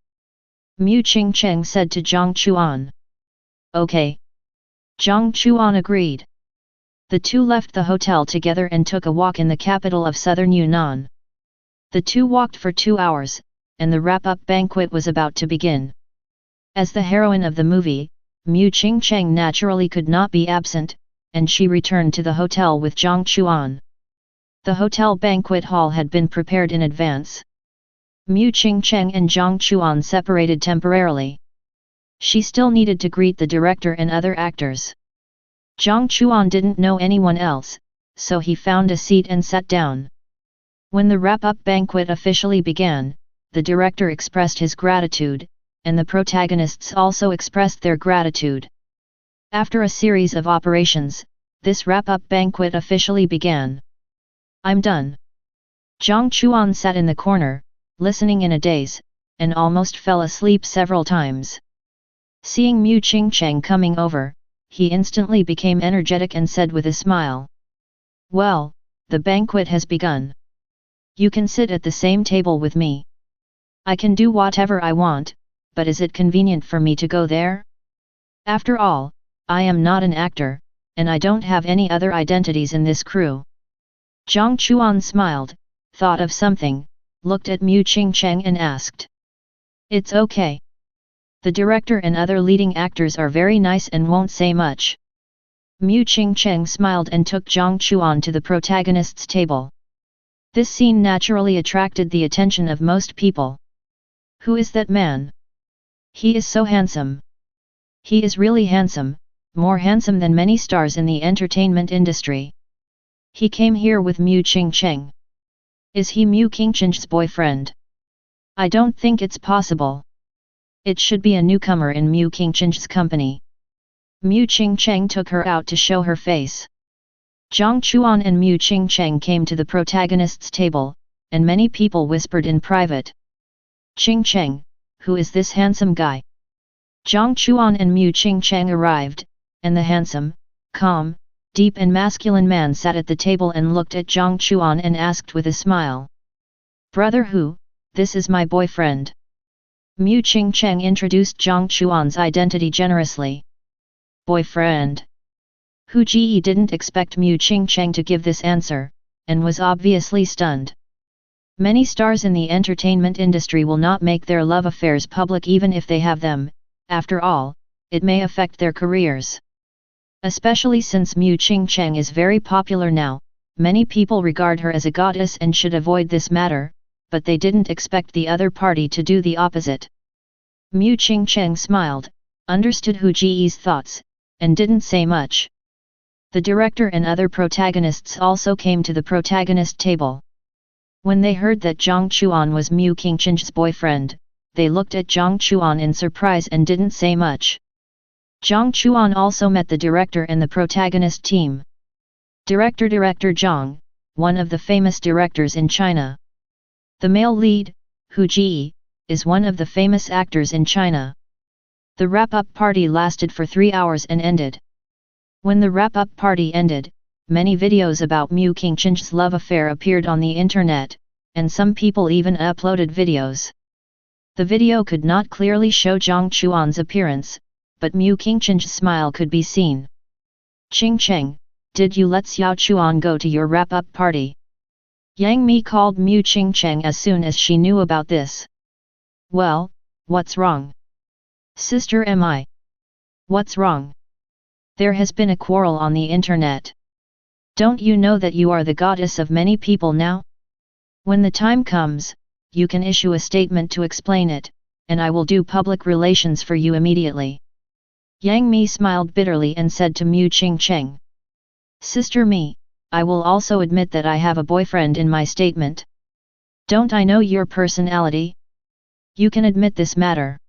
Mu Qingcheng said to Jiang Chuan. "Okay." Jiang Chuan agreed. The two left the hotel together and took a walk in the capital of southern Yunnan. The two walked for 2 hours, and the wrap-up banquet was about to begin. As the heroine of the movie, Mu Qingcheng naturally could not be absent, and she returned to the hotel with Jiang Chuan. The hotel banquet hall had been prepared in advance. Mu Qingcheng and Jiang Chuan separated temporarily. She still needed to greet the director and other actors. Jiang Chuan didn't know anyone else, so he found a seat and sat down. When the wrap-up banquet officially began, the director expressed his gratitude, and the protagonists also expressed their gratitude. After a series of operations, this wrap-up banquet officially began. "I'm done." Jiang Chuan sat in the corner, listening in a daze, and almost fell asleep several times. Seeing Mu Qingcheng coming over, he instantly became energetic and said with a smile, "Well, the banquet has begun. You can sit at the same table with me. I can do whatever I want, but is it convenient for me to go there? After all, I am not an actor, and I don't have any other identities in this crew." Jiang Chuan smiled, thought of something, looked at Mu Qingcheng and asked, "It's okay. The director and other leading actors are very nice and won't say much." Mu Qingcheng smiled and took Jiang Chuan to the protagonist's table. This scene naturally attracted the attention of most people. "Who is that man? He is so handsome. He is really handsome, more handsome than many stars in the entertainment industry. He came here with Mu Qingcheng. Is he Mu Qingcheng's boyfriend? I don't think it's possible. It should be a newcomer in Mu Qingcheng's company." Mu Qingcheng took her out to show her face. Jiang Chuan and Mu Qingcheng came to the protagonist's table, and many people whispered in private, "Qingcheng, who is this handsome guy?" Jiang Chuan and Mu Qingcheng arrived, and the handsome, calm, deep and masculine man sat at the table and looked at Jiang Chuan and asked with a smile, "Brother Hu, this is my boyfriend." Mu Qingcheng introduced Jiang Chuan's identity generously. "Boyfriend?" Hu Ji didn't expect Mu Qingcheng to give this answer, and was obviously stunned. Many stars in the entertainment industry will not make their love affairs public even if they have them. After all, it may affect their careers. Especially since Mu Qingcheng is very popular now, many people regard her as a goddess and should avoid this matter, but they didn't expect the other party to do the opposite. Mu Qingcheng smiled, understood Hu Ji's thoughts, and didn't say much. The director and other protagonists also came to the protagonist table. When they heard that Jiang Chuan was Mu Qingcheng's boyfriend, they looked at Jiang Chuan in surprise and didn't say much. Jiang Chuan also met the director and the protagonist team. Director Jiang, one of the famous directors in China. The male lead, Hu Ji, is one of the famous actors in China. The wrap-up party lasted for 3 hours and ended. When the wrap-up party ended, many videos about Mu Qingcheng's love affair appeared on the internet, and some people even uploaded videos. The video could not clearly show Jiang Chuan's appearance, but Mu Qingcheng's smile could be seen. "Qingcheng, did you let Xiao Chuan go to your wrap-up party?" Yang Mi called Mu Qingcheng as soon as she knew about this. "Well, what's wrong? Sister am I? What's wrong? There has been a quarrel on the internet. Don't you know that you are the goddess of many people now? When the time comes, you can issue a statement to explain it, and I will do public relations for you immediately." Yang Mi smiled bitterly and said to Mu Qingcheng, "Sister Mi, I will also admit that I have a boyfriend in my statement. Don't I know your personality? You can admit this matter.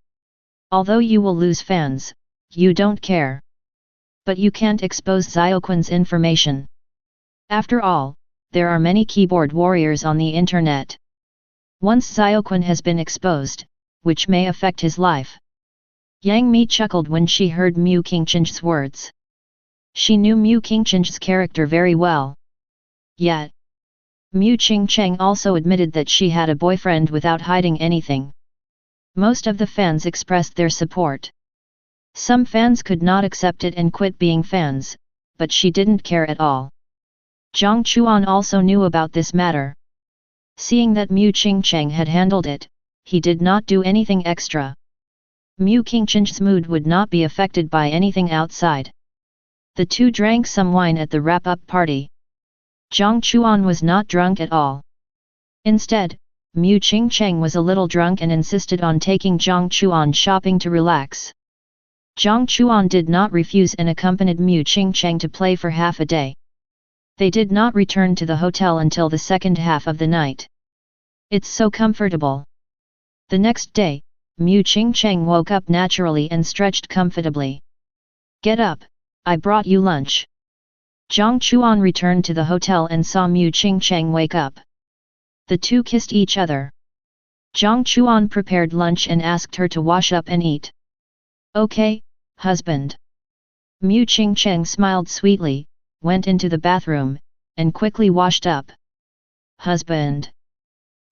Although you will lose fans, you don't care. But you can't expose Xiaoquan's information. After all, there are many keyboard warriors on the internet. Once Xiaoquan has been exposed, which may affect his life." Yang Mi chuckled when she heard Mu Qingcheng's words. She knew Mu Qingcheng's character very well. Yet, Mu Qingcheng also admitted that she had a boyfriend without hiding anything. Most of the fans expressed their support. Some fans could not accept it and quit being fans, but she didn't care at all. Jiang Chuan also knew about this matter. Seeing that Mu Qingcheng had handled it, he did not do anything extra. Mu Qingcheng's mood would not be affected by anything outside. The two drank some wine at the wrap-up party. Jiang Chuan was not drunk at all. Instead, Mu Qingcheng was a little drunk and insisted on taking Jiang Chuan shopping to relax. Jiang Chuan did not refuse and accompanied Mu Qingcheng to play for half a day. They did not return to the hotel until the second half of the night. It's so comfortable. The next day, Mu Qingcheng woke up naturally and stretched comfortably. Get up, I brought you lunch. Jiang Chuan returned to the hotel and saw Mu Qingcheng wake up. The two kissed each other. Jiang Chuan prepared lunch and asked her to wash up and eat. Okay, husband. Mu Qingcheng smiled sweetly, went into the bathroom, and quickly washed up. Husband.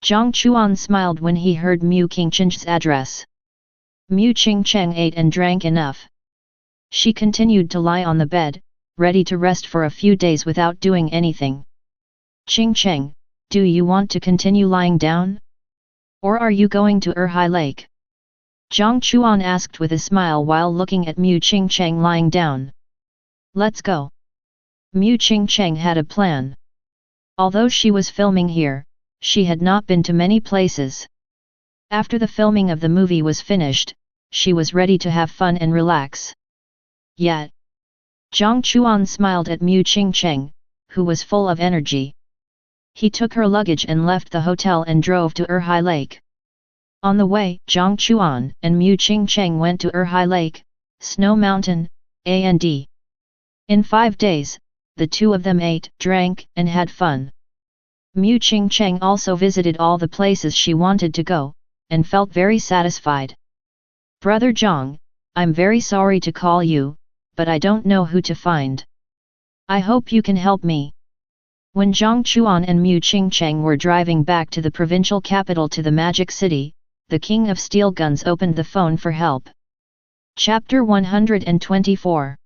Jiang Chuan smiled when he heard Mu Qingcheng's address. Mu Qingcheng ate and drank enough. She continued to lie on the bed, ready to rest for a few days without doing anything. Qingcheng, do you want to continue lying down? Or are you going to Erhai Lake? Jiang Chuan asked with a smile while looking at Mu Qingcheng lying down. Let's go. Mu Qingcheng had a plan. Although she was filming here, she had not been to many places. After the filming of the movie was finished, she was ready to have fun and relax. Yet, Jiang Chuan smiled at Mu Qingcheng, who was full of energy. He took her luggage and left the hotel and drove to Erhai Lake. On the way, Jiang Chuan and Mu Qingcheng went to Erhai Lake, Snow Mountain, and. In 5 days, the two of them ate, drank, and had fun. Mu Qingcheng also visited all the places she wanted to go, and felt very satisfied. Brother Jiang, I'm very sorry to call you, but I don't know who to find. I hope you can help me. When Jiang Chuan and Mu Qingcheng were driving back to the provincial capital to the Magic City, the King of Steel Guns opened the phone for help. Chapter 124.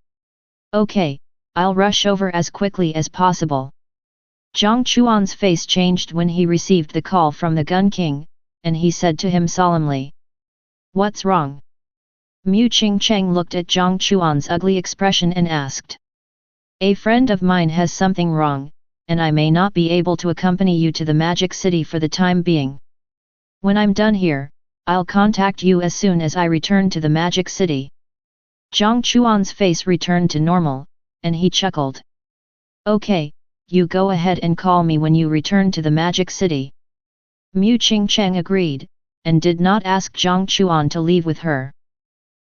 Okay, I'll rush over as quickly as possible. Jiang Chuan's face changed when he received the call from the Gun King, and he said to him solemnly. What's wrong? Mu Qingcheng looked at Jiang Chuan's ugly expression and asked. A friend of mine has something wrong, and I may not be able to accompany you to the Magic City for the time being. When I'm done here, I'll contact you as soon as I return to the Magic City. Jiang Chuan's face returned to normal, and he chuckled. Okay, you go ahead and call me when you return to the Magic City. Mu Qingcheng agreed, and did not ask Jiang Chuan to leave with her.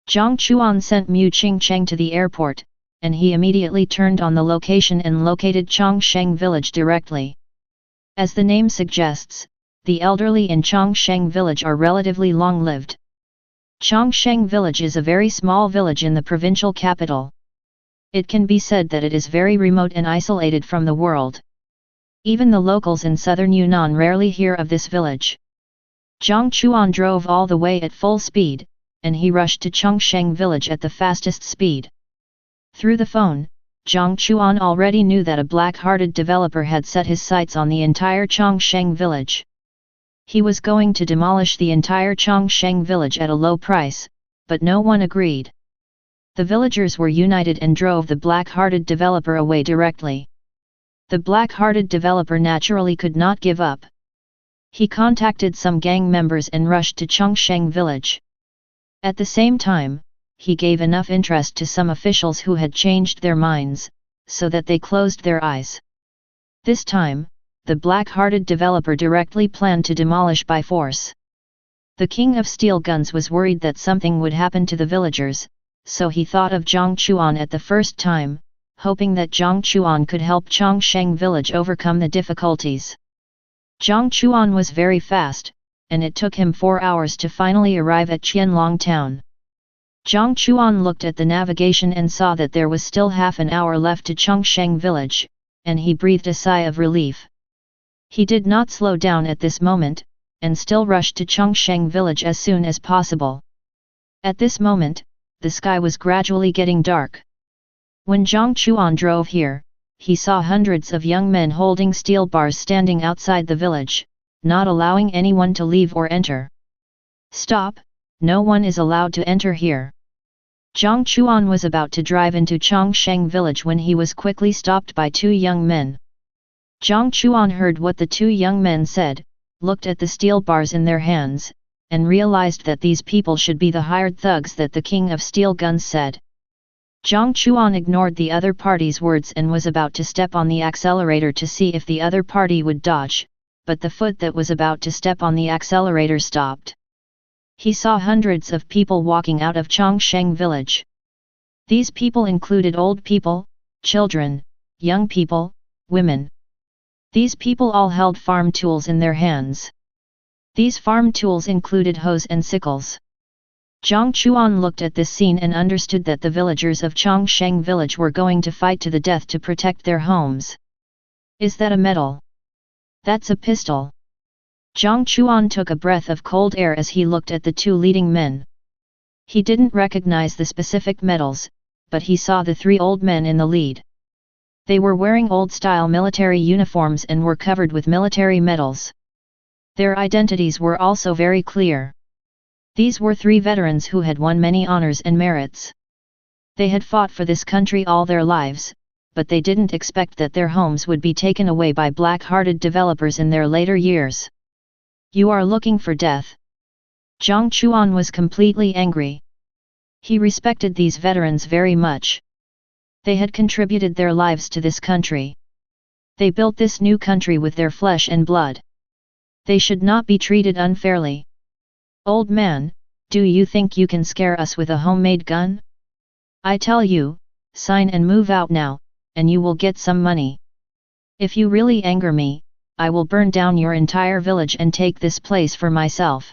Jiang Chuan sent Mu Qingcheng to the airport, and he immediately turned on the location and located Chongsheng village directly. As the name suggests, the elderly in Chongsheng village are relatively long-lived. Chongsheng village is a very small village in the provincial capital. It can be said that it is very remote and isolated from the world. Even the locals in southern Yunnan rarely hear of this village. Jiang Chuan drove all the way at full speed, and he rushed to Chongsheng village at the fastest speed. Through the phone, Jiang Chuan already knew that a black-hearted developer had set his sights on the entire Chongsheng village. He was going to demolish the entire Chongsheng village at a low price, but no one agreed. The villagers were united and drove the black-hearted developer away directly. The black-hearted developer naturally could not give up. He contacted some gang members and rushed to Chongsheng village. At the same time, he gave enough interest to some officials who had changed their minds, so that they closed their eyes. This time, the black-hearted developer directly planned to demolish by force. The King of Steel Guns was worried that something would happen to the villagers, so he thought of Jiang Chuan at the first time, hoping that Jiang Chuan could help Chongsheng village overcome the difficulties. Jiang Chuan was very fast, and it took him 4 hours to finally arrive at Qianlong town. Jiang Chuan looked at the navigation and saw that there was still half an hour left to Chongsheng village, and he breathed a sigh of relief. He did not slow down at this moment, and still rushed to Chongsheng village as soon as possible. At this moment, the sky was gradually getting dark. When Jiang Chuan drove here, he saw hundreds of young men holding steel bars standing outside the village, not allowing anyone to leave or enter. Stop, no one is allowed to enter here. Jiang Chuan was about to drive into Chongsheng village when he was quickly stopped by 2 young men. Jiang Chuan heard what the two young men said, looked at the steel bars in their hands, and realized that these people should be the hired thugs that the king of steel guns said. Jiang Chuan ignored the other party's words and was about to step on the accelerator to see if the other party would dodge, but the foot that was about to step on the accelerator stopped. He saw hundreds of people walking out of Chongsheng village. These people included old people, children, young people, women. These people all held farm tools in their hands. These farm tools included hoes and sickles. Jiang Chuan looked at this scene and understood that the villagers of Chongsheng village were going to fight to the death to protect their homes. Is that a medal? That's a pistol. Jiang Chuan took a breath of cold air as he looked at the two leading men. He didn't recognize the specific medals, but he saw the three old men in the lead. They were wearing old-style military uniforms and were covered with military medals. Their identities were also very clear. These were three veterans who had won many honors and merits. They had fought for this country all their lives, but they didn't expect that their homes would be taken away by black-hearted developers in their later years. You are looking for death. Jiang Chuan was completely angry. He respected these veterans very much. They had contributed their lives to this country. They built this new country with their flesh and blood. They should not be treated unfairly. Old man, do you think you can scare us with a homemade gun? I tell you, sign and move out now, and you will get some money. If you really anger me, I will burn down your entire village and take this place for myself.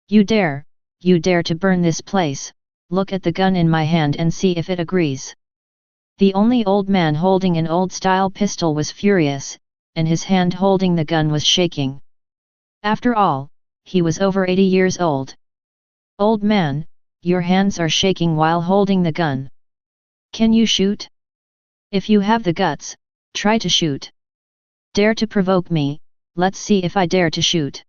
You dare to burn this place, look at the gun in my hand and see if it agrees. The only old man holding an old-style pistol was furious, and his hand holding the gun was shaking. After all, he was over 80 years old. Old man, your hands are shaking while holding the gun. Can you shoot? If you have the guts, try to shoot. Dare to provoke me, let's see if I dare to shoot.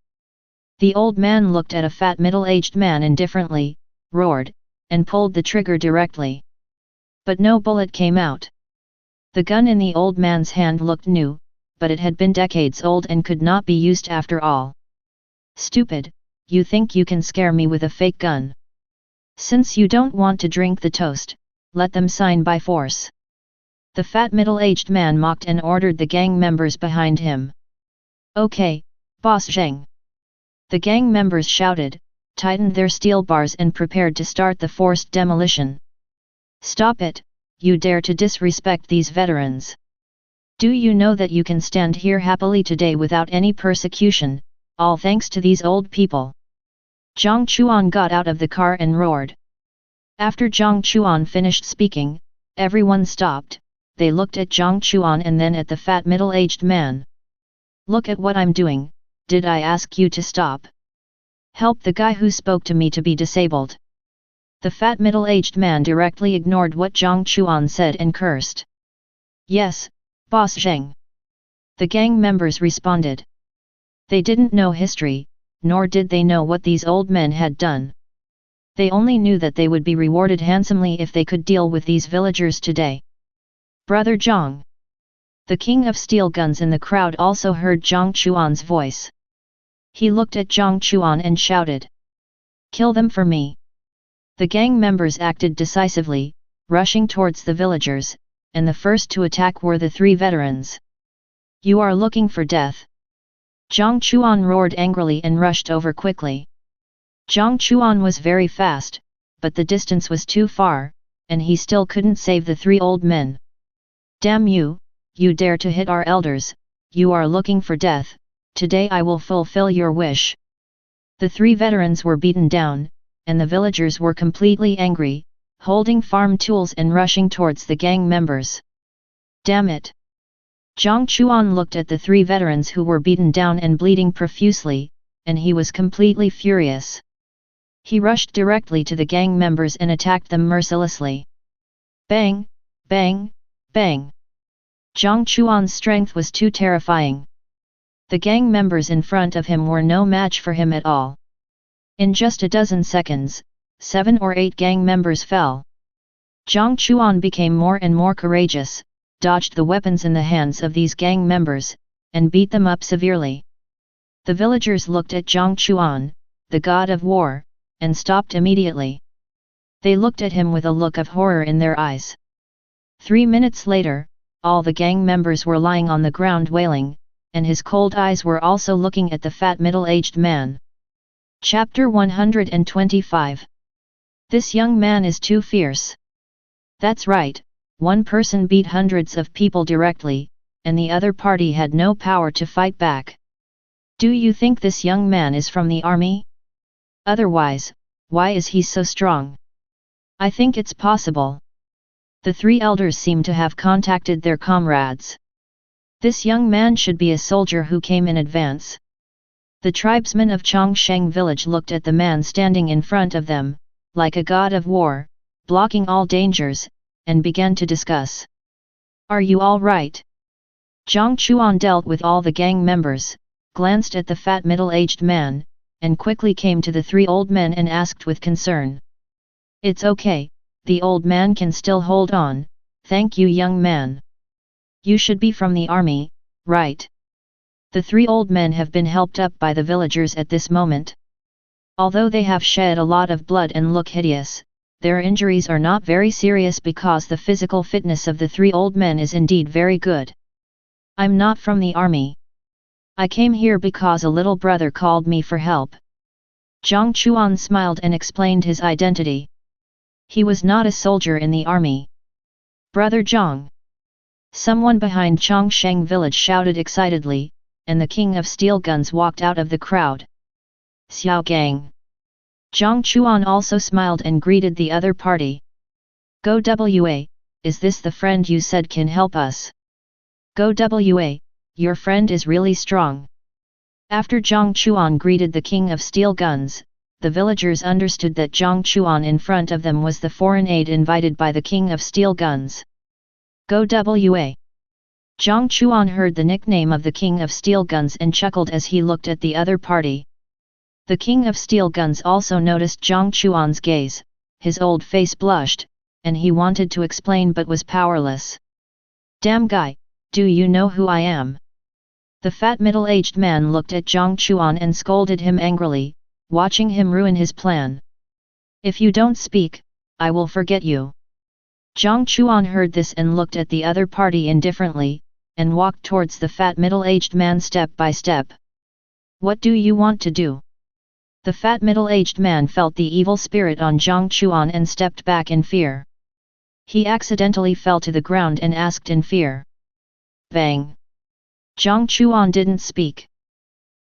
The old man looked at a fat middle-aged man indifferently, roared, and pulled the trigger directly. But no bullet came out. The gun in the old man's hand looked new, but it had been decades old and could not be used after all. Stupid, you think you can scare me with a fake gun? Since you don't want to drink the toast, let them sign by force. The fat middle-aged man mocked and ordered the gang members behind him. Okay, Boss Zheng. The gang members shouted, tightened their steel bars and prepared to start the forced demolition. Stop it, you dare to disrespect these veterans. Do you know that you can stand here happily today without any persecution, all thanks to these old people? Jiang Chuan got out of the car and roared. After Jiang Chuan finished speaking, everyone stopped, they looked at Jiang Chuan and then at the fat middle-aged man. Look at what I'm doing, did I ask you to stop? Help the guy who spoke to me to be disabled. The fat middle-aged man directly ignored what Jiang Chuan said and cursed. Yes, Boss Zheng. The gang members responded. They didn't know history, nor did they know what these old men had done. They only knew that they would be rewarded handsomely if they could deal with these villagers today. Brother Jiang. The king of steel guns in the crowd also heard Jiang Chuan's voice. He looked at Jiang Chuan and shouted. Kill them for me. The gang members acted decisively, rushing towards the villagers, and the first to attack were the three veterans. You are looking for death. Jiang Chuan roared angrily and rushed over quickly. Jiang Chuan was very fast, but the distance was too far, and he still couldn't save the three old men. Damn you, you dare to hit our elders, you are looking for death, today I will fulfill your wish. The three veterans were beaten down, and the villagers were completely angry, holding farm tools and rushing towards the gang members. Damn it! Jiang Chuan looked at the three veterans who were beaten down and bleeding profusely, and he was completely furious. He rushed directly to the gang members and attacked them mercilessly. Bang, bang, bang. Jiang Chuan's strength was too terrifying. The gang members in front of him were no match for him at all. In just a dozen seconds, 7 or 8 gang members fell. Jiang Chuan became more and more courageous, dodged the weapons in the hands of these gang members, and beat them up severely. The villagers looked at Jiang Chuan, the god of war, and stopped immediately. They looked at him with a look of horror in their eyes. 3 minutes later, all the gang members were lying on the ground wailing, and his cold eyes were also looking at the fat middle-aged man. Chapter 125. This young man is too fierce. That's right, one person beat hundreds of people directly, and the other party had no power to fight back. Do you think this young man is from the army? Otherwise, why is he so strong? I think it's possible. The 3 elders seem to have contacted their comrades. This young man should be a soldier who came in advance. The tribesmen of Chongsheng village looked at the man standing in front of them, like a god of war, blocking all dangers, and began to discuss. Are you all right? Jiang Chuan dealt with all the gang members, glanced at the fat middle-aged man, and quickly came to the 3 old men and asked with concern. It's okay, the old man can still hold on, thank you young man. You should be from the army, right? The 3 old men have been helped up by the villagers at this moment. Although they have shed a lot of blood and look hideous, their injuries are not very serious because the physical fitness of the 3 old men is indeed very good. I'm not from the army. I came here because a little brother called me for help. Jiang Chuan smiled and explained his identity. He was not a soldier in the army. Brother Jiang. Someone behind Chongsheng village shouted excitedly, and the king of steel guns walked out of the crowd. Xiao Gang. Jiang Chuan also smiled and greeted the other party. Go Wa, is this the friend you said can help us? Go Wa, your friend is really strong. After Jiang Chuan greeted the king of steel guns, the villagers understood that Jiang Chuan in front of them was the foreign aide invited by the king of steel guns. Go Wa. Jiang Chuan heard the nickname of the king of steel guns and chuckled as he looked at the other party. The king of steel guns also noticed Jiang Chuan's gaze, his old face blushed, and he wanted to explain but was powerless. Damn guy, do you know who I am? The fat middle-aged man looked at Jiang Chuan and scolded him angrily, watching him ruin his plan. If you don't speak, I will forget you. Jiang Chuan heard this and looked at the other party indifferently, and walked towards the fat middle-aged man step by step. What do you want to do? The fat middle-aged man felt the evil spirit on Jiang Chuan and stepped back in fear. He accidentally fell to the ground and asked in fear. Bang! Jiang Chuan didn't speak.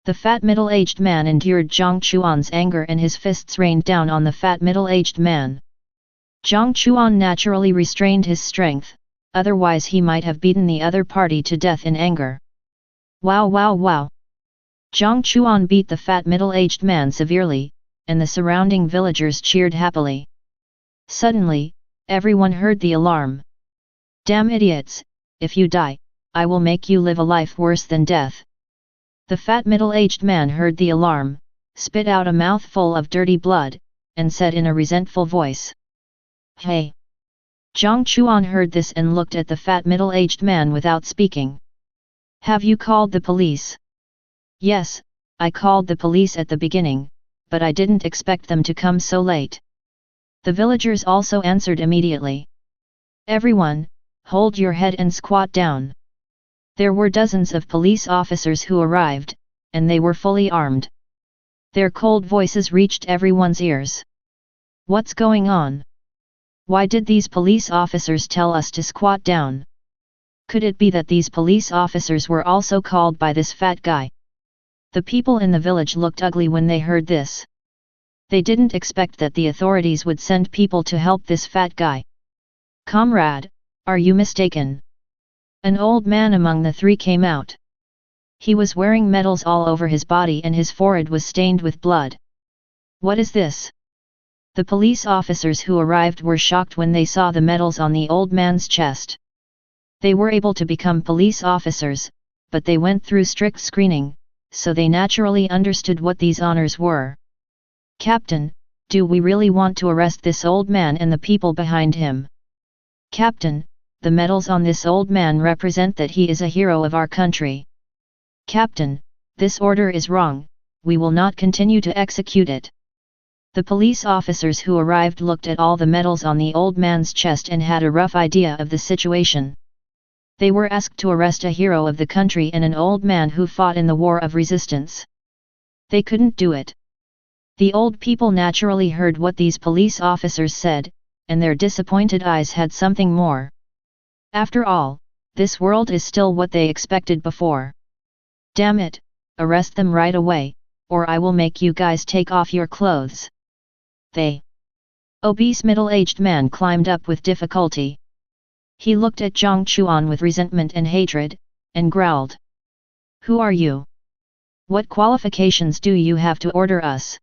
The fat middle-aged man endured Jiang Chuan's anger and his fists rained down on the fat middle-aged man. Jiang Chuan naturally restrained his strength, otherwise he might have beaten the other party to death in anger. Wow wow wow! Jiang Chuan beat the fat middle-aged man severely, and the surrounding villagers cheered happily. Suddenly, everyone heard the alarm. Damn idiots, if you die, I will make you live a life worse than death. The fat middle-aged man heard the alarm, spit out a mouthful of dirty blood, and said in a resentful voice. Hey! Jiang Chuan heard this and looked at the fat middle-aged man without speaking. Have you called the police? Yes, I called the police at the beginning, but I didn't expect them to come so late. The villagers also answered immediately. Everyone, hold your head and squat down. There were dozens of police officers who arrived, and they were fully armed. Their cold voices reached everyone's ears. What's going on? Why did these police officers tell us to squat down? Could it be that these police officers were also called by this fat guy? The people in the village looked ugly when they heard this. They didn't expect that the authorities would send people to help this fat guy. Comrade, are you mistaken? An old man among the 3 came out. He was wearing medals all over his body and his forehead was stained with blood. What is this? The police officers who arrived were shocked when they saw the medals on the old man's chest. They were able to become police officers, but they went through strict screening, so they naturally understood what these honors were. Captain, do we really want to arrest this old man and the people behind him? Captain, the medals on this old man represent that he is a hero of our country. Captain, this order is wrong, we will not continue to execute it. The police officers who arrived looked at all the medals on the old man's chest and had a rough idea of the situation. They were asked to arrest a hero of the country and an old man who fought in the war of resistance. They couldn't do it. The old people naturally heard what these police officers said, and their disappointed eyes had something more. After all, this world is still what they expected before. Damn it, arrest them right away, or I will make you guys take off your clothes. The obese middle-aged man climbed up with difficulty. He looked at Jiang Chuan with resentment and hatred, and growled. Who are you? What qualifications do you have to order us?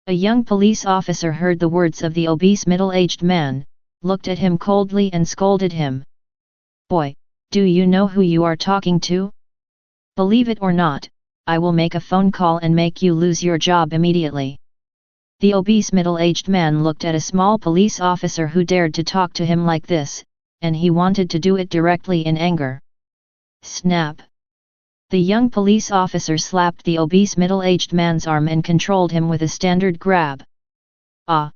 A young police officer heard the words of the obese middle-aged man, looked at him coldly and scolded him. Boy, do you know who you are talking to? Believe it or not, I will make a phone call and make you lose your job immediately. The obese middle-aged man looked at a small police officer who dared to talk to him like this, and he wanted to do it directly in anger. Snap! The young police officer slapped the obese middle-aged man's arm and controlled him with a standard grab. Ah!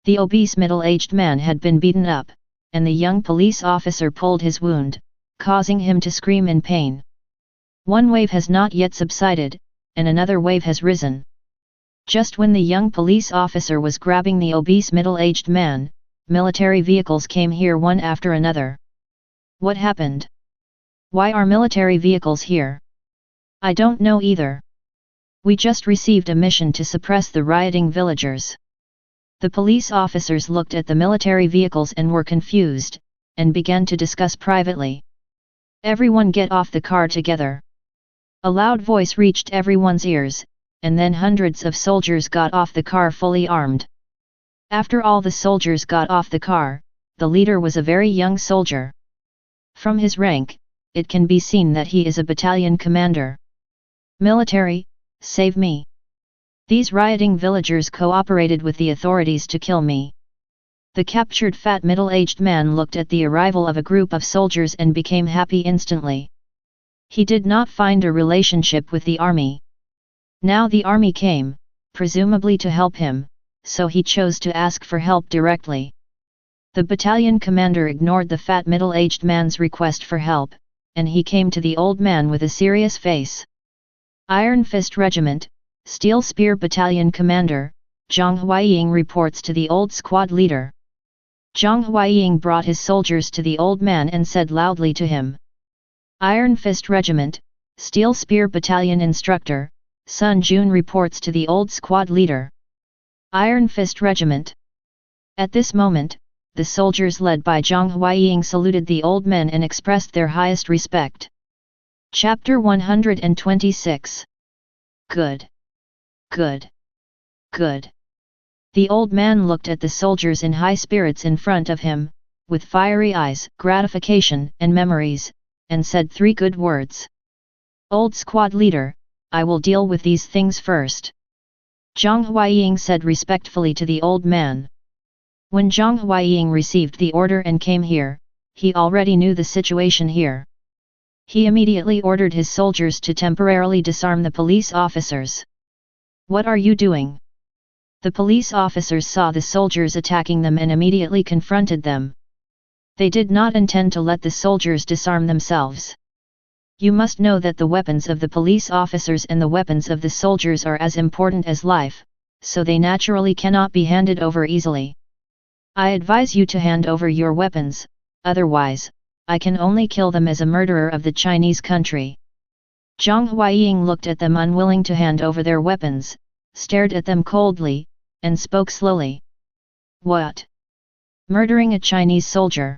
The obese middle-aged man had been beaten up, and the young police officer pulled his wound, causing him to scream in pain. One wave has not yet subsided, and another wave has risen. Just when the young police officer was grabbing the obese middle-aged man, military vehicles came here one after another. What happened? Why are military vehicles here? I don't know either. We just received a mission to suppress the rioting villagers. The police officers looked at the military vehicles and were confused, and began to discuss privately. Everyone get off the car together. A loud voice reached everyone's ears, and then hundreds of soldiers got off the car fully armed. After all the soldiers got off the car, the leader was a very young soldier. From his rank, it can be seen that he is a battalion commander. Military, save me. These rioting villagers cooperated with the authorities to kill me. The captured fat middle-aged man looked at the arrival of a group of soldiers and became happy instantly. He did not find a relationship with the army. Now the army came, presumably to help him, so he chose to ask for help directly. The battalion commander ignored the fat middle-aged man's request for help, and he came to the old man with a serious face. Iron Fist Regiment, Steel Spear Battalion Commander, Zhang Huaying reports to the old squad leader. Zhang Huaying brought his soldiers to the old man and said loudly to him. Iron Fist Regiment, Steel Spear Battalion Instructor, Sun Jun reports to the old squad leader. Iron Fist Regiment. At this moment, the soldiers led by Zhang Huaying saluted the old men and expressed their highest respect. Chapter 126. Good. Good. Good. The old man looked at the soldiers in high spirits in front of him, with fiery eyes, gratification and memories, and said 3 good words. Old squad leader, I will deal with these things first. Zhang Huaying said respectfully to the old man. When Zhang Huaying received the order and came here, he already knew the situation here. He immediately ordered his soldiers to temporarily disarm the police officers. What are you doing? The police officers saw the soldiers attacking them and immediately confronted them. They did not intend to let the soldiers disarm themselves. You must know that the weapons of the police officers and the weapons of the soldiers are as important as life, so they naturally cannot be handed over easily. I advise you to hand over your weapons, otherwise, I can only kill them as a murderer of the Chinese country. Zhang Huaying looked at them unwilling to hand over their weapons, stared at them coldly, and spoke slowly. What? Murdering a Chinese soldier?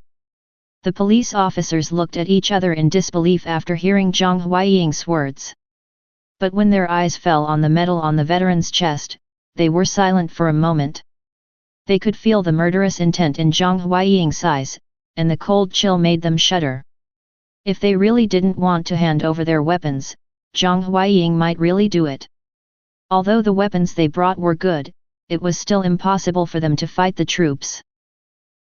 The police officers looked at each other in disbelief after hearing Zhang Huaying's words. But when their eyes fell on the medal on the veteran's chest, they were silent for a moment. They could feel the murderous intent in Zhang Huaying's eyes, and the cold chill made them shudder. If they really didn't want to hand over their weapons, Zhang Huaying might really do it. Although the weapons they brought were good, it was still impossible for them to fight the troops.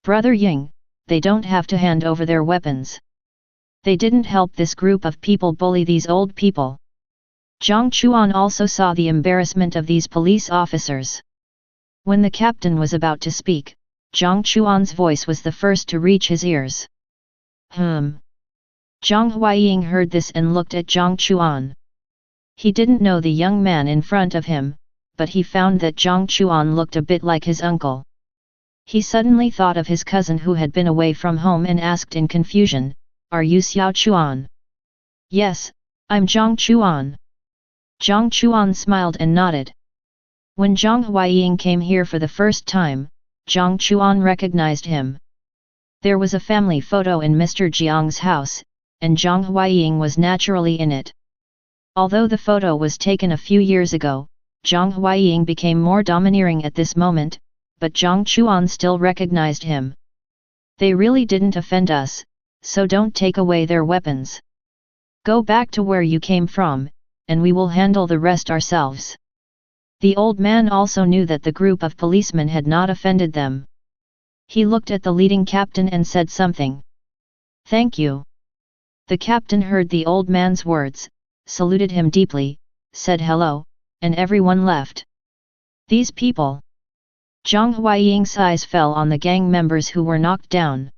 Brother Ying, they don't have to hand over their weapons. They didn't help this group of people bully these old people. Jiang Chuan also saw the embarrassment of these police officers. When the captain was about to speak, Jiang Chuan's voice was the first to reach his ears. Zhang Huaying heard this and looked at Jiang Chuan. He didn't know the young man in front of him, but he found that Jiang Chuan looked a bit like his uncle. He suddenly thought of his cousin who had been away from home and asked in confusion, "Are you Xiao Chuan?" "Yes, I'm Jiang Chuan." Jiang Chuan smiled and nodded. When Zhang Huaying came here for the first time, Jiang Chuan recognized him. There was a family photo in Mr. Jiang's house, and Zhang Huaying was naturally in it. Although the photo was taken a few years ago, Zhang Huaying became more domineering at this moment, but Jiang Chuan still recognized him. "They really didn't offend us, so don't take away their weapons. Go back to where you came from, and we will handle the rest ourselves." The old man also knew that the group of policemen had not offended them. He looked at the leading captain and said something. "Thank you." The captain heard the old man's words, saluted him deeply, said hello, and everyone left. These people. Zhang Huaying's eyes fell on the gang members who were knocked down.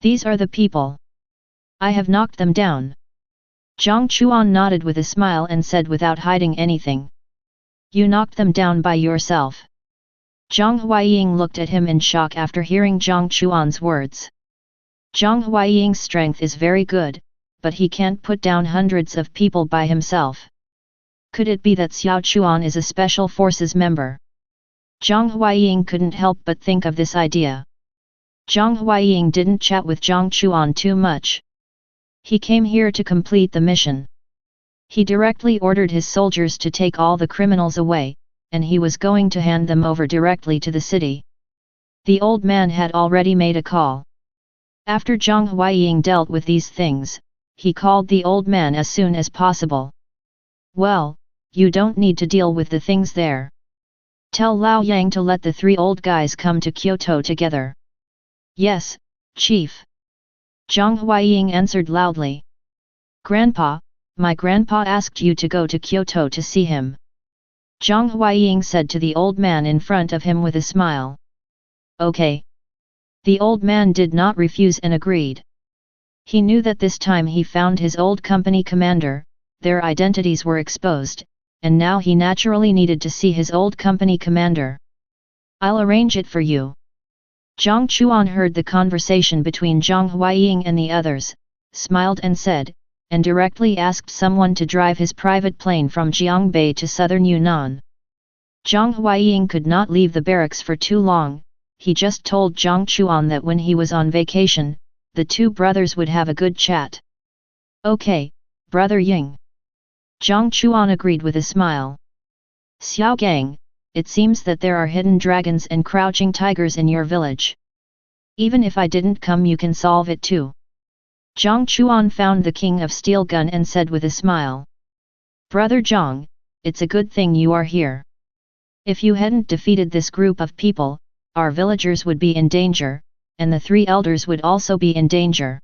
"These are the people. I have knocked them down." Jiang Chuan nodded with a smile and said without hiding anything. "You knocked them down by yourself." Zhang Huaying looked at him in shock after hearing Jiang Chuan's words. Zhang Huaying's strength is very good, but he can't put down hundreds of people by himself. Could it be that Xiao Chuan is a special forces member? Zhang Huaying couldn't help but think of this idea. Zhang Huaying didn't chat with Jiang Chuan too much. He came here to complete the mission. He directly ordered his soldiers to take all the criminals away, and he was going to hand them over directly to the city. The old man had already made a call. After Zhang Huaying dealt with these things, he called the old man as soon as possible. "Well, you don't need to deal with the things there. Tell Lao Yang to let the 3 old guys come to Kyoto together." "Yes, chief." Zhang Huaying answered loudly. "Grandpa, my grandpa asked you to go to Kyoto to see him." Zhang Huaying said to the old man in front of him with a smile. "Okay." The old man did not refuse and agreed. He knew that this time he found his old company commander, their identities were exposed, and now he naturally needed to see his old company commander. "I'll arrange it for you." Jiang Chuan heard the conversation between Zhang Huaying and the others, smiled and said, and directly asked someone to drive his private plane from Jiangbei to southern Yunnan. Zhang Huaying could not leave the barracks for too long. He just told Jiang Chuan that when he was on vacation, the 2 brothers would have a good chat. "Okay, brother Ying." Jiang Chuan agreed with a smile. "Xiao Gang, it seems that there are hidden dragons and crouching tigers in your village. Even if I didn't come, you can solve it too." Jiang Chuan found the King of Steel Gun and said with a smile. "Brother Jiang, it's a good thing you are here. If you hadn't defeated this group of people, our villagers would be in danger, and the 3 elders would also be in danger."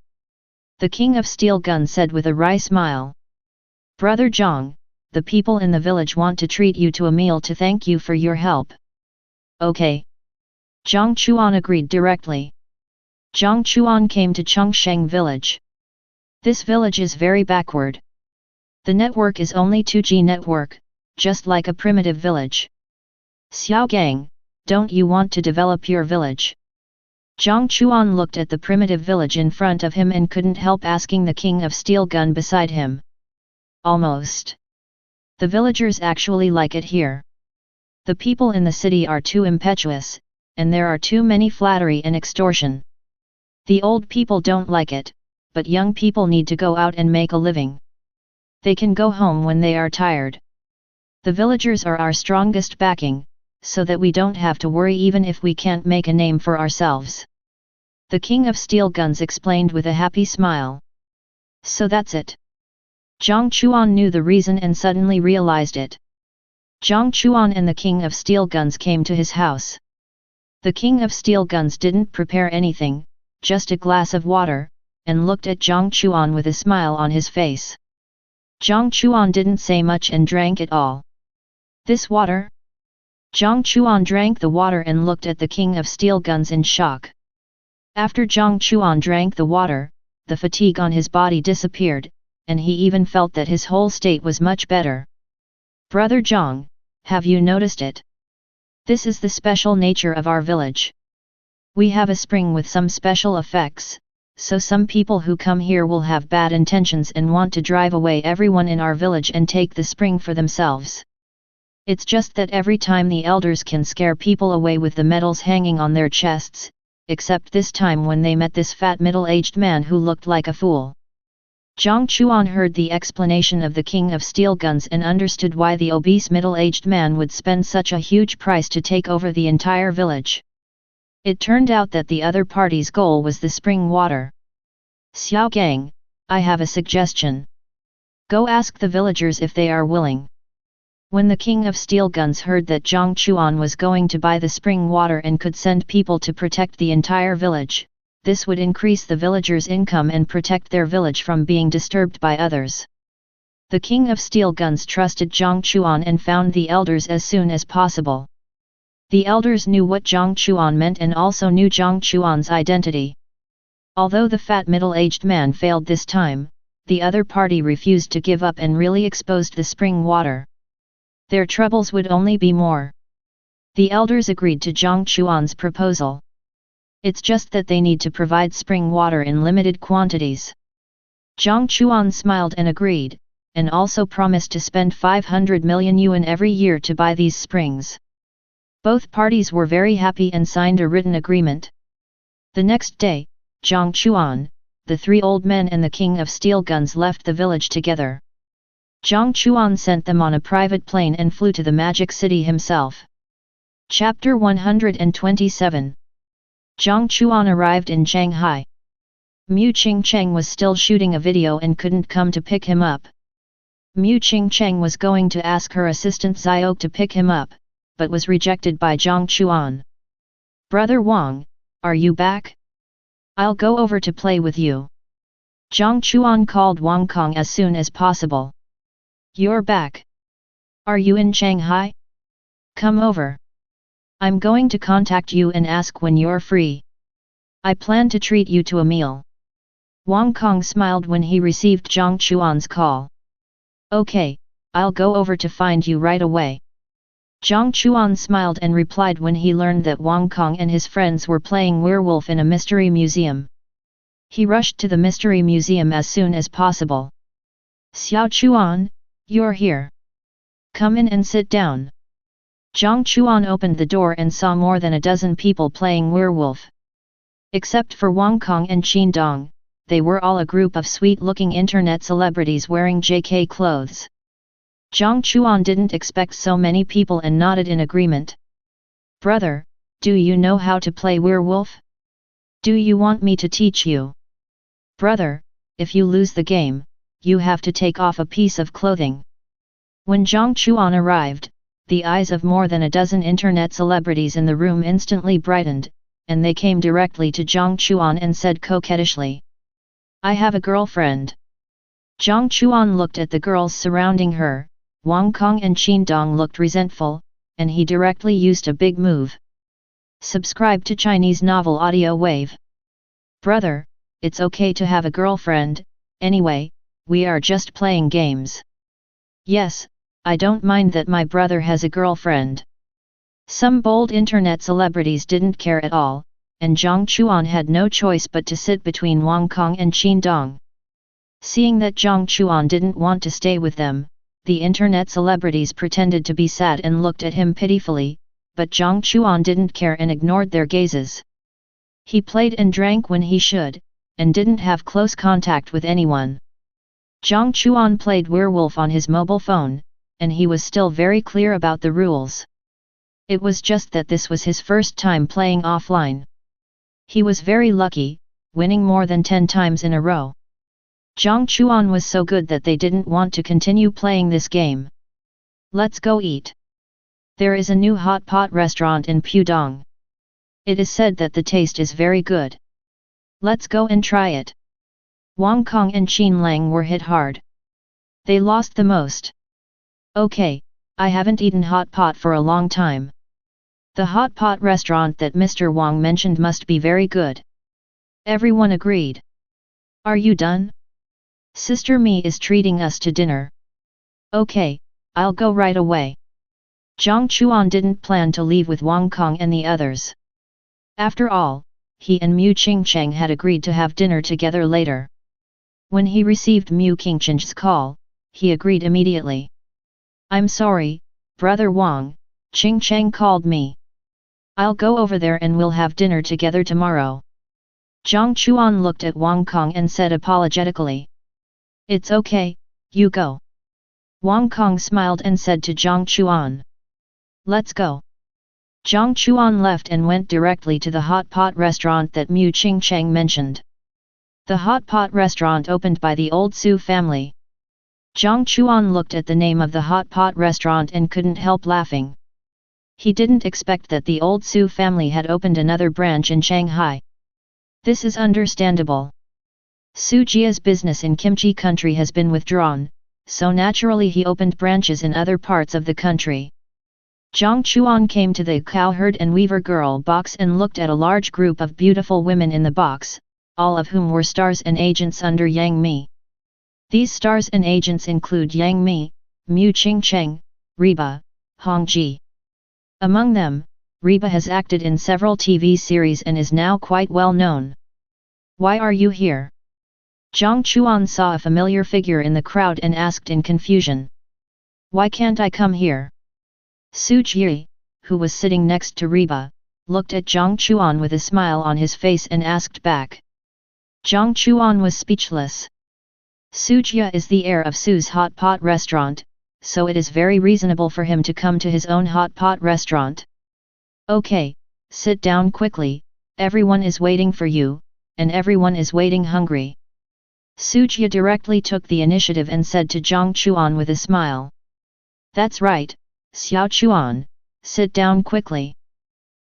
The King of Steel Gun said with a wry smile. "Brother Jiang, the people in the village want to treat you to a meal to thank you for your help." "Okay." Jiang Chuan agreed directly. Jiang Chuan came to Chengsheng village. This village is very backward. The network is only 2G network, just like a primitive village. "Xiao Gang, don't you want to develop your village?" Jiang Chuan looked at the primitive village in front of him and couldn't help asking the King of Steel Gun beside him. "Almost. The villagers actually like it here. The people in the city are too impetuous, and there are too many flattery and extortion. The old people don't like it, but young people need to go out and make a living. They can go home when they are tired. The villagers are our strongest backing, so that we don't have to worry even if we can't make a name for ourselves." The King of Steel Guns explained with a happy smile. "So that's it." Jiang Chuan knew the reason and suddenly realized it. Jiang Chuan and the King of Steel Guns came to his house. The King of Steel Guns didn't prepare anything, just a glass of water, and looked at Jiang Chuan with a smile on his face. Jiang Chuan didn't say much and drank it all. This water? Jiang Chuan drank the water and looked at the king of steel guns in shock. After Jiang Chuan drank the water, the fatigue on his body disappeared, and he even felt that his whole state was much better. Brother Jiang, have you noticed it? This is the special nature of our village. We have a spring with some special effects, so some people who come here will have bad intentions and want to drive away everyone in our village and take the spring for themselves. It's just that every time the elders can scare people away with the medals hanging on their chests, except this time when they met this fat middle-aged man who looked like a fool. Jiang Chuan heard the explanation of the king of steel guns and understood why the obese middle-aged man would spend such a huge price to take over the entire village. It turned out that the other party's goal was the spring water. Xiao Gang, I have a suggestion. Go ask the villagers if they are willing. When the king of steel guns heard that Jiang Chuan was going to buy the spring water and could send people to protect the entire village, this would increase the villagers' income and protect their village from being disturbed by others. The king of steel guns trusted Jiang Chuan and found the elders as soon as possible. The elders knew what Jiang Chuan meant and also knew Jiang Chuan's identity. Although the fat middle-aged man failed this time, the other party refused to give up and really exposed the spring water. Their troubles would only be more. The elders agreed to Jiang Chuan's proposal. It's just that they need to provide spring water in limited quantities. Jiang Chuan smiled and agreed, and also promised to spend 500 million yuan every year to buy these springs. Both parties were very happy and signed a written agreement. The next day, Jiang Chuan, the three old men and the king of steel guns left the village together. Jiang Chuan sent them on a private plane and flew to the magic city himself. Chapter 127. Jiang Chuan arrived in Shanghai. Mu Qingcheng was still shooting a video and couldn't come to pick him up. Mu Qingcheng was going to ask her assistant Xiao to pick him up, but was rejected by Jiang Chuan. Brother Wang, are you back? I'll go over to play with you. Jiang Chuan called Wang Kong as soon as possible. You're back. Are you in Shanghai? Come over. I'm going to contact you and ask when you're free. I plan to treat you to a meal. Wang Kong smiled when he received Jiang Chuan's call. Okay, I'll go over to find you right away. Jiang Chuan smiled and replied when he learned that Wang Kong and his friends were playing werewolf in a mystery museum. He rushed to the mystery museum as soon as possible. Xiao Chuan, you're here. Come in and sit down. Jiang Chuan opened the door and saw more than a dozen people playing werewolf. Except for Wang Kong and Qin Dong, they were all a group of sweet-looking internet celebrities wearing JK clothes. Jiang Chuan didn't expect so many people and nodded in agreement. Brother, do you know how to play werewolf? Do you want me to teach you? Brother, if you lose the game, you have to take off a piece of clothing. When Jiang Chuan arrived, the eyes of more than a dozen internet celebrities in the room instantly brightened, and they came directly to Jiang Chuan and said coquettishly, I have a girlfriend. Jiang Chuan looked at the girls surrounding her. Wang Kong and Qin Dong looked resentful, and he directly used a big move. Subscribe to Chinese Novel Audio Wave. Brother, it's okay to have a girlfriend, anyway, we are just playing games. Yes, I don't mind that my brother has a girlfriend. Some bold internet celebrities didn't care at all, and Jiang Chuan had no choice but to sit between Wang Kong and Qin Dong. Seeing that Jiang Chuan didn't want to stay with them, the internet celebrities pretended to be sad and looked at him pitifully, but Jiang Chuan didn't care and ignored their gazes. He played and drank when he should, and didn't have close contact with anyone. Jiang Chuan played werewolf on his mobile phone, and he was still very clear about the rules. It was just that this was his first time playing offline. He was very lucky, winning more than 10 times in a row. Jiang Chuan was so good that they didn't want to continue playing this game. Let's go eat. There is a new hot pot restaurant in Pudong. It is said that the taste is very good. Let's go and try it. Wang Kong and Qin Lang were hit hard. They lost the most. Okay, I haven't eaten hot pot for a long time. The hot pot restaurant that Mr. Wang mentioned must be very good. Everyone agreed. Are you done? Sister Mi is treating us to dinner. Okay, I'll go right away. Jiang Chuan didn't plan to leave with Wang Kong and the others. After all, he and Mu Qingcheng had agreed to have dinner together later. When he received Mu Qingcheng's call, he agreed immediately. I'm sorry, Brother Wang, Qingcheng called me. I'll go over there and we'll have dinner together tomorrow. Jiang Chuan looked at Wang Kong and said apologetically. It's okay, you go. Wang Kong smiled and said to Jiang Chuan. Let's go. Jiang Chuan left and went directly to the hot pot restaurant that Mu Qingcheng mentioned. The hot pot restaurant opened by the old Su family. Jiang Chuan looked at the name of the hot pot restaurant and couldn't help laughing. He didn't expect that the old Su family had opened another branch in Shanghai. This is understandable. Su Jia's business in Kimchi country has been withdrawn, so naturally he opened branches in other parts of the country. Jiang Chuan came to the cowherd and weaver girl box and looked at a large group of beautiful women in the box, all of whom were stars and agents under Yang Mi. These stars and agents include Yang Mi, Mu Qingcheng, Reba, Hong Ji. Among them, Reba has acted in several TV series and is now quite well known. Why are you here? Jiang Chuan saw a familiar figure in the crowd and asked in confusion. Why can't I come here? Su Ji, who was sitting next to Reba, looked at Jiang Chuan with a smile on his face and asked back. Jiang Chuan was speechless. Su Jia is the heir of Su's hot pot restaurant, so it is very reasonable for him to come to his own hot pot restaurant. Okay, sit down quickly, everyone is waiting for you, and everyone is waiting hungry. Su Jia directly took the initiative and said to Jiang Chuan with a smile. That's right, Xiao Chuan, sit down quickly.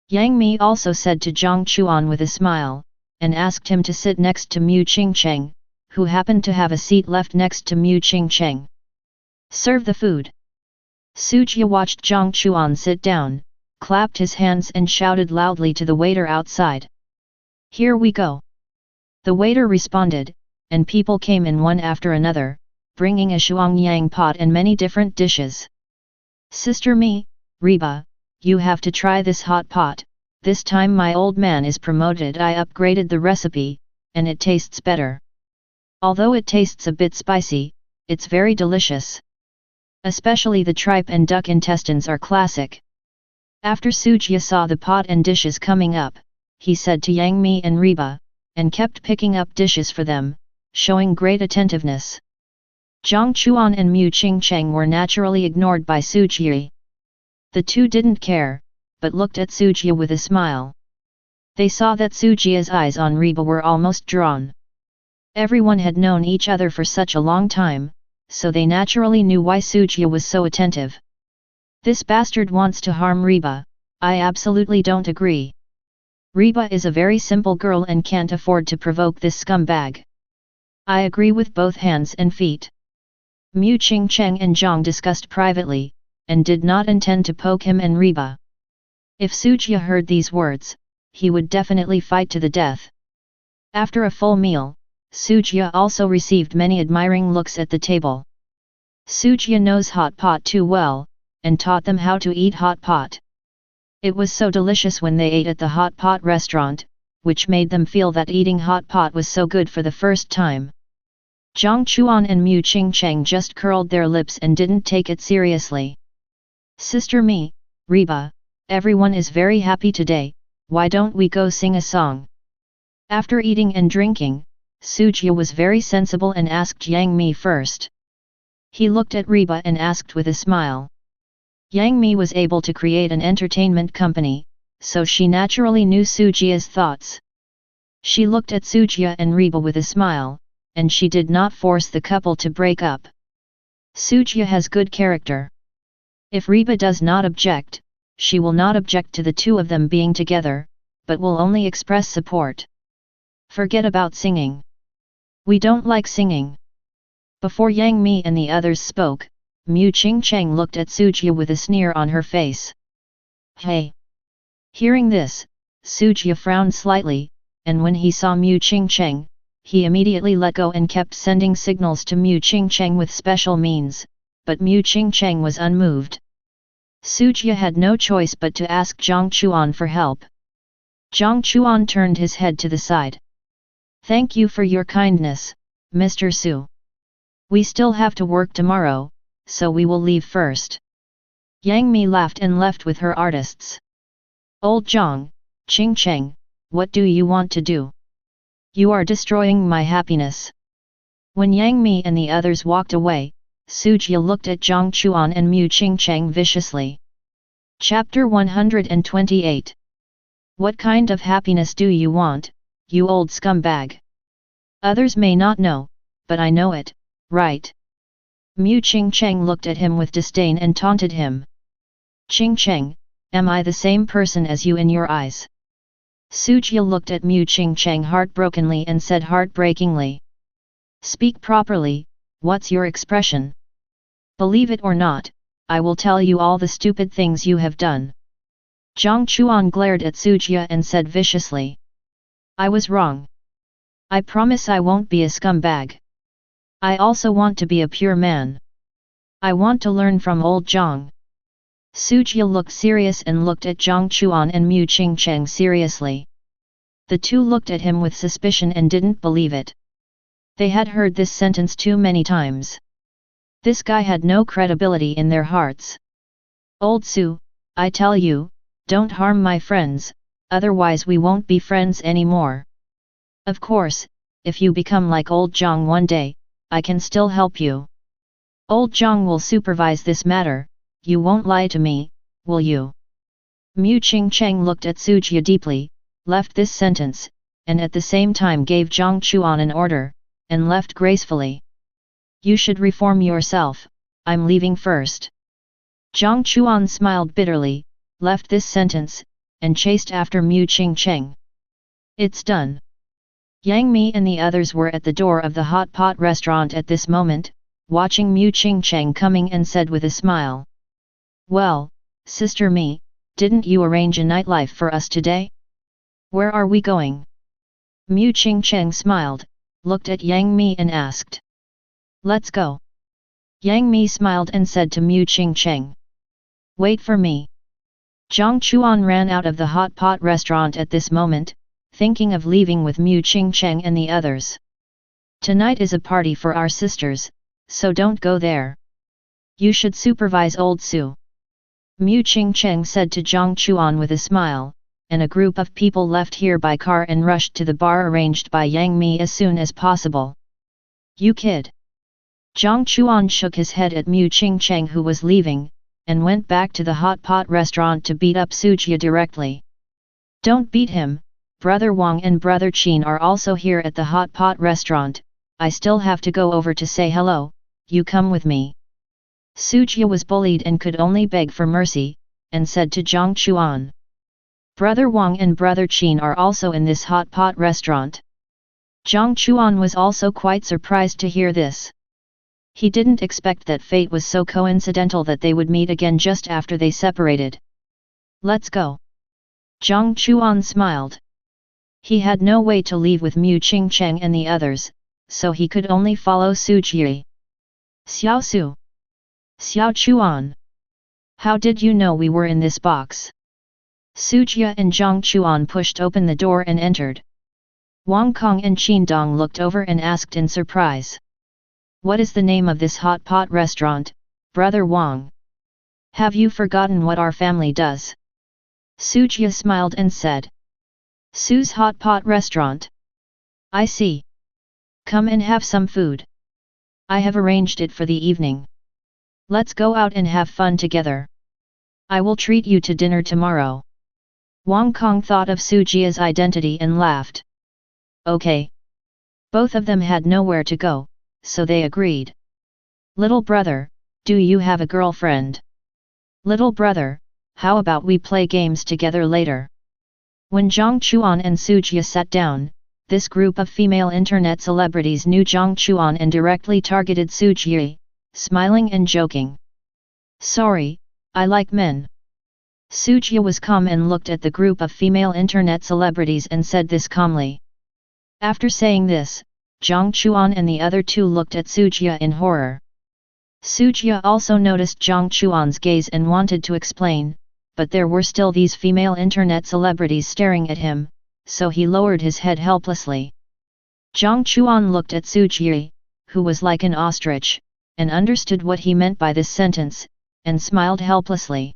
Yang Mi also said to Jiang Chuan with a smile, and asked him to sit next to Mu Qingcheng, who happened to have a seat left next to Mu Qingcheng. Serve the food. Su Jia watched Jiang Chuan sit down, clapped his hands and shouted loudly to the waiter outside. Here we go. The waiter responded, and people came in one after another, bringing a shuangyang pot and many different dishes. Sister Mi, Reba, you have to try this hot pot, this time my old man is promoted. I upgraded the recipe, and it tastes better. Although it tastes a bit spicy, it's very delicious. Especially the tripe and duck intestines are classic. After Su Jia saw the pot and dishes coming up, he said to Yang Mi and Reba, and kept picking up dishes for them, showing great attentiveness. Jiang Chuan and Mu Qingcheng were naturally ignored by Su Jia. The two didn't care, but looked at Su Jia with a smile. They saw that Su Jia's eyes on Reba were almost drawn. Everyone had known each other for such a long time, so they naturally knew why Su Jia was so attentive. This bastard wants to harm Reba, I absolutely don't agree. Reba is a very simple girl and can't afford to provoke this scumbag. I agree with both hands and feet. Mu Qingcheng and Jiang discussed privately, and did not intend to poke him and Reba. If Su Jia heard these words, he would definitely fight to the death. After a full meal, Su Jia also received many admiring looks at the table. Su Jia knows hot pot too well, and taught them how to eat hot pot. It was so delicious when they ate at the hot pot restaurant, which made them feel that eating hot pot was so good for the first time. Jiang Chuan and Mu Qingcheng just curled their lips and didn't take it seriously. Sister Mi, Reba, everyone is very happy today, why don't we go sing a song? After eating and drinking, Su Jia was very sensible and asked Yang Mi first. He looked at Reba and asked with a smile. Yang Mi was able to create an entertainment company, so she naturally knew Su Jia's thoughts. She looked at Su Jia and Reba with a smile, and she did not force the couple to break up. Su Jia has good character. If Reba does not object, she will not object to the two of them being together, but will only express support. Forget about singing. We don't like singing. Before Yang Mi and the others spoke, Mu Qingcheng looked at Sujia with a sneer on her face. Hey! Hearing this, Sujia frowned slightly, and when he saw Mu Qingcheng, he immediately let go and kept sending signals to Mu Qingcheng with special means, but Mu Qingcheng was unmoved. Sujia had no choice but to ask Jiang Chuan for help. Jiang Chuan turned his head to the side. Thank you for your kindness, Mr. Su. We still have to work tomorrow, so we will leave first. Yang Mi laughed and left with her artists. Old Jiang, Qingcheng, what do you want to do? You are destroying my happiness. When Yang Mi and the others walked away, Sujia looked at Jiang Chuan and Mu Qingcheng viciously. Chapter 128. What kind of happiness do you want, you old scumbag? Others may not know, but I know it, right? Mu Qingcheng looked at him with disdain and taunted him. Qingcheng, am I the same person as you in your eyes? Sujia looked at Mu Qingcheng heartbrokenly and said heartbreakingly. Speak properly, what's your expression? Believe it or not, I will tell you all the stupid things you have done. Jiang Chuan glared at Sujia and said viciously. I was wrong. I promise I won't be a scumbag. I also want to be a pure man. I want to learn from old Jiang. Sujia looked serious and looked at Jiang Chuan and Mu Qingcheng seriously. The two looked at him with suspicion and didn't believe it. They had heard this sentence too many times. This guy had no credibility in their hearts. Old Su, I tell you, don't harm my friends, otherwise we won't be friends anymore. Of course, if you become like old Jiang one day, I can still help you. Old Jiang will supervise this matter, you won't lie to me, will you? Mu Qingcheng looked at Sujia deeply, left this sentence, and at the same time gave Jiang Chuan an order, and left gracefully. You should reform yourself, I'm leaving first. Jiang Chuan smiled bitterly, left this sentence, and chased after Mu Qingcheng. It's done. Yang Mi and the others were at the door of the hot pot restaurant at this moment, watching Mu Qingcheng coming and said with a smile. Well, Sister Mi, didn't you arrange a nightlife for us today? Where are we going? Mu Qingcheng smiled, looked at Yang Mi and asked. Let's go. Yang Mi smiled and said to Mu Qingcheng. Wait for me. Jiang Chuan ran out of the hot pot restaurant at this moment, thinking of leaving with Mu Qingcheng and the others. Tonight is a party for our sisters, so don't go there. You should supervise old Su. Mu Qingcheng said to Jiang Chuan with a smile, and a group of people left here by car and rushed to the bar arranged by Yang Mi as soon as possible. You kid! Jiang Chuan shook his head at Mu Qingcheng who was leaving, and went back to the hot pot restaurant to beat up Sujia directly. Don't beat him, Brother Wang and Brother Qin are also here at the hot pot restaurant, I still have to go over to say hello, you come with me. Sujia was bullied and could only beg for mercy, and said to Jiang Chuan. Brother Wang and Brother Qin are also in this hot pot restaurant. Jiang Chuan was also quite surprised to hear this. He didn't expect that fate was so coincidental that they would meet again just after they separated. Let's go. Jiang Chuan smiled. He had no way to leave with Mu Qingcheng and the others, so he could only follow Sujia. Xiao Su. Xiao Chuan. How did you know we were in this box? Sujia and Jiang Chuan pushed open the door and entered. Wang Kong and Qin Dong looked over and asked in surprise. What is the name of this hot pot restaurant, Brother Wang? Have you forgotten what our family does? Sujia smiled and said. Su's hot pot restaurant. I see. Come and have some food. I have arranged it for the evening. Let's go out and have fun together. I will treat you to dinner tomorrow. Wang Kong thought of Sujia's identity and laughed. Okay. Both of them had nowhere to go, so they agreed. Little brother, do you have a girlfriend? Little brother, how about we play games together later? When Jiang Chuan and Sujia sat down, this group of female internet celebrities knew Jiang Chuan and directly targeted Su Jie, smiling and joking. "Sorry, I like men." Su Jie was calm and looked at the group of female internet celebrities and said this calmly. After saying this, Jiang Chuan and the other two looked at Su Jie in horror. Su Jie also noticed Jiang Chuan's gaze and wanted to explain, but there were still these female internet celebrities staring at him, so he lowered his head helplessly. Jiang Chuan looked at Su Jie, who was like an ostrich, and understood what he meant by this sentence, and smiled helplessly.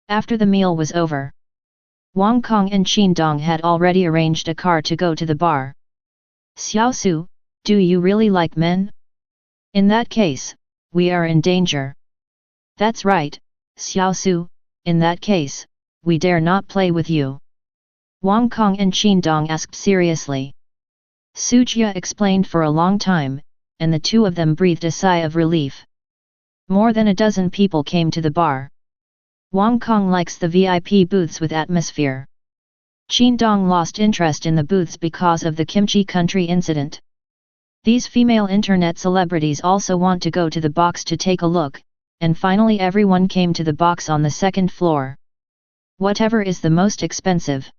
After the meal was over, Wang Kong and Qin Dong had already arranged a car to go to the bar. "Xiao Su, do you really like men? In that case, we are in danger." "That's right, Xiao Su, in that case, we dare not play with you," Wang Kong and Qin Dong asked seriously. Su Jie explained for a long time, and the two of them breathed a sigh of relief. More than a dozen people came to the bar. Wang Kong likes the VIP booths with atmosphere. Qin Dong lost interest in the booths because of the kimchi country incident. These female internet celebrities also want to go to the box to take a look, and finally everyone came to the box on the second floor. Whatever is the most expensive.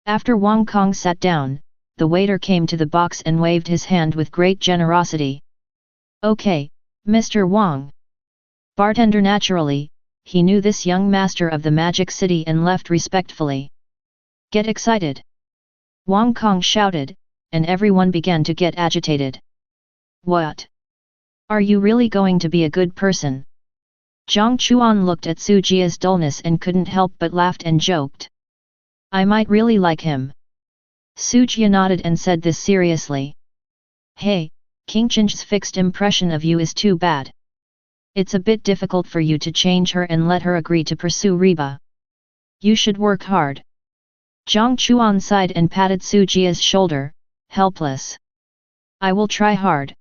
After Wang Kong sat down, the waiter came to the box and waved his hand with great generosity. "Okay, Mr. Wang." Bartender naturally, he knew this young master of the Magic City and left respectfully. "Get excited!" Wang Kong shouted, and everyone began to get agitated. "What? Are you really going to be a good person?" Jiang Chuan looked at Su Jie's dullness and couldn't help but laughed and joked. "I might really like him." Su Jie nodded and said this seriously. "Hey, King Chen's fixed impression of you is too bad. It's a bit difficult for you to change her and let her agree to pursue Reba. You should work hard." Jiang Chuan sighed and patted Su Jie's shoulder, helpless. "I will try hard."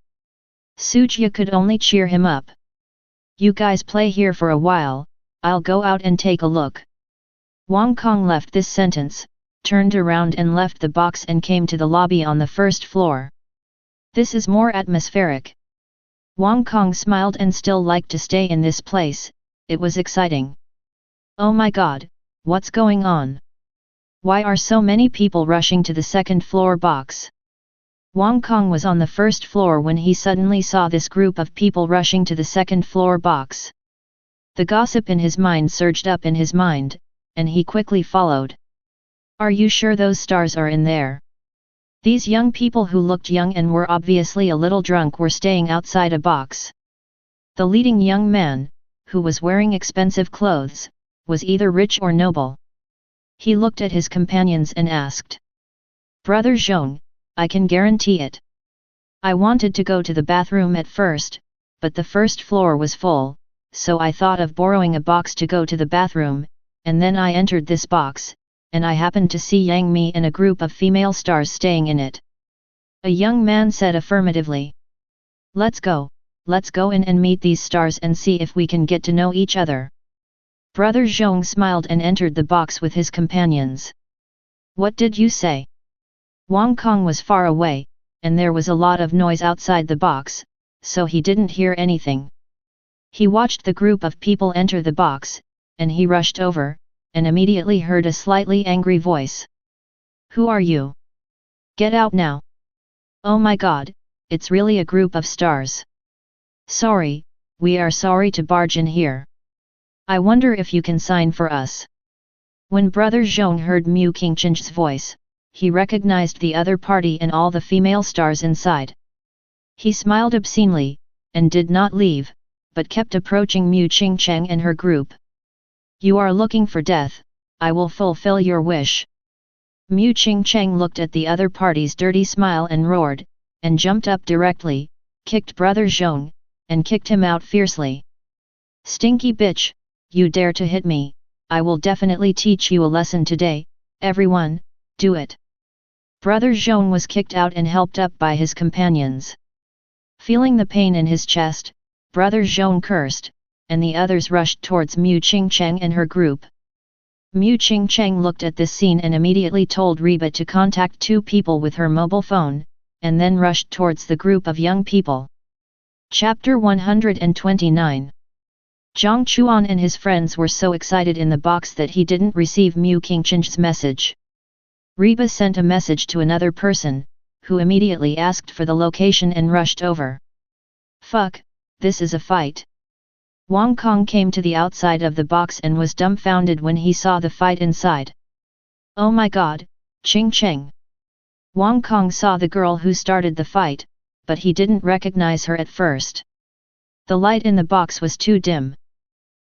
Su Jie could only cheer him up. "You guys play here for a while, I'll go out and take a look." Wang Kong left this sentence, turned around and left the box and came to the lobby on the first floor. "This is more atmospheric." Wang Kong smiled and still liked to stay in this place, it was exciting. "Oh my god, what's going on? Why are so many people rushing to the second floor box?" Wang Kong was on the first floor when he suddenly saw this group of people rushing to the second floor box. The gossip in his mind surged up in his mind, and he quickly followed. "Are you sure those stars are in there?" These young people who looked young and were obviously a little drunk were staying outside a box. The leading young man, who was wearing expensive clothes, was either rich or noble. He looked at his companions and asked, "Brother Zhong, I can guarantee it. I wanted to go to the bathroom at first, but the first floor was full, so I thought of borrowing a box to go to the bathroom, and then I entered this box, and I happened to see Yang Mi and a group of female stars staying in it." A young man said affirmatively. Let's go in and meet these stars and see if we can get to know each other." Brother Zhong smiled and entered the box with his companions. "What did you say?" Wang Kong was far away, and there was a lot of noise outside the box, so he didn't hear anything. He watched the group of people enter the box, and he rushed over, and immediately heard a slightly angry voice. "Who are you? Get out now! Oh my god, it's really a group of stars. Sorry, we are sorry to barge in here. I wonder if you can sign for us." When Brother Zhong heard Mu Qingchen's voice, he recognized the other party and all the female stars inside. He smiled obscenely, and did not leave, but kept approaching Mu Qingcheng and her group. "You are looking for death, I will fulfill your wish." Mu Qingcheng looked at the other party's dirty smile and roared, and jumped up directly, kicked Brother Zhong, and kicked him out fiercely. "Stinky bitch, you dare to hit me, I will definitely teach you a lesson today, everyone, do it." Brother Zhong was kicked out and helped up by his companions. Feeling the pain in his chest, Brother Zhong cursed, and the others rushed towards Mu Qingcheng and her group. Mu Qingcheng looked at this scene and immediately told Reba to contact 2 people with her mobile phone, and then rushed towards the group of young people. Chapter 129. Jiang Chuan and his friends were so excited in the box that he didn't receive Mu Qingcheng's message. Reba sent a message to another person, who immediately asked for the location and rushed over. Fuck, this is a fight. Wang Kong came to the outside of the box and was dumbfounded when he saw the fight inside. Oh my god, Qingcheng. Wang Kong saw the girl who started the fight, but he didn't recognize her at first. The light in the box was too dim.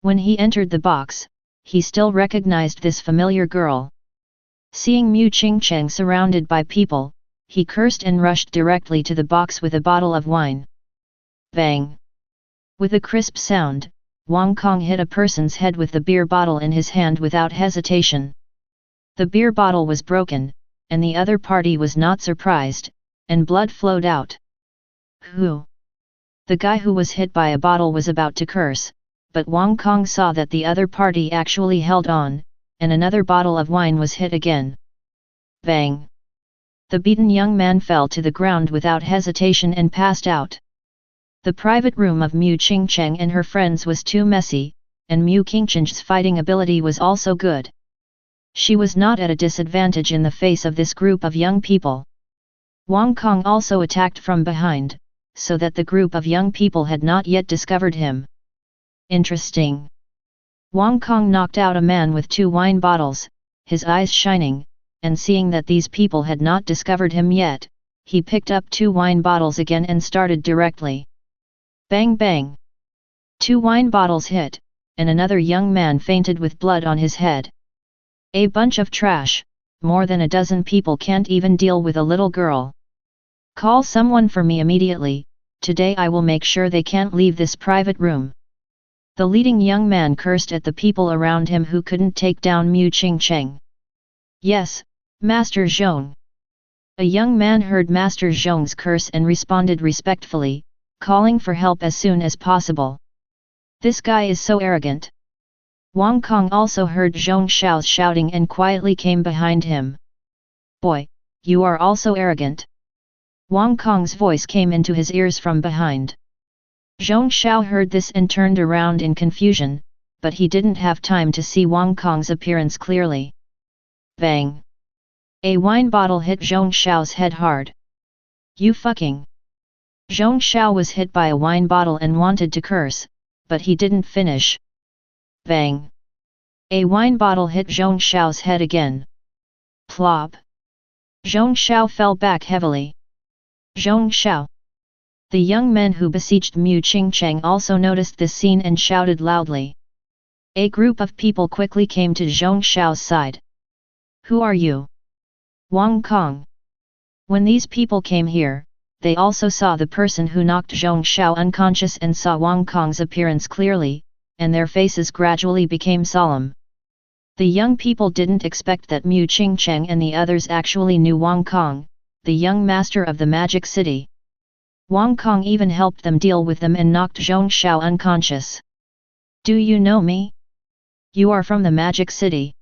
When he entered the box, he still recognized this familiar girl. Seeing Mu Qingcheng surrounded by people, he cursed and rushed directly to the box with a bottle of wine. Bang! With a crisp sound, Wang Kong hit a person's head with the beer bottle in his hand without hesitation. The beer bottle was broken, and the other party was not surprised, and blood flowed out. Who? The guy who was hit by a bottle was about to curse, but Wang Kong saw that the other party actually held on, and another bottle of wine was hit again. Bang! The beaten young man fell to the ground without hesitation and passed out. The private room of Mu Qingcheng and her friends was too messy, and Mu Qingcheng's fighting ability was also good. She was not at a disadvantage in the face of this group of young people. Wang Kong also attacked from behind, so that the group of young people had not yet discovered him. Interesting. Wang Kong knocked out a man with 2 wine bottles, his eyes shining, and seeing that these people had not discovered him yet, he picked up 2 wine bottles again and started directly. Bang bang! 2 wine bottles hit, and another young man fainted with blood on his head. A bunch of trash, more than a dozen people can't even deal with a little girl. Call someone for me immediately, today I will make sure they can't leave this private room. The leading young man cursed at the people around him who couldn't take down Mu Qingcheng. Yes, Master Zhong. A young man heard Master Zhong's curse and responded respectfully, calling for help as soon as possible. This guy is so arrogant. Wang Kong also heard Zhong Xiao's shouting and quietly came behind him. Boy, you are also arrogant. Wang Kong's voice came into his ears from behind. Zhong Xiao heard this and turned around in confusion, but he didn't have time to see Wang Kong's appearance clearly. Bang! A wine bottle hit Zhong Xiao's head hard. You fucking! Zhong Xiao was hit by a wine bottle and wanted to curse, but he didn't finish. Bang! A wine bottle hit Zhong Xiao's head again. Plop! Zhong Xiao fell back heavily. Zhong Xiao! The young men who besieged Mu Qingcheng also noticed this scene and shouted loudly. A group of people quickly came to Zhong Xiao's side. Who are you? Wang Kong. When these people came here, they also saw the person who knocked Zhong Xiao unconscious and saw Wang Kong's appearance clearly, and their faces gradually became solemn. The young people didn't expect that Mu Qingcheng and the others actually knew Wang Kong, the young master of the magic city. Wang Kong even helped them deal with them and knocked Zhong Xiao unconscious. Do you know me? You are from the magic city.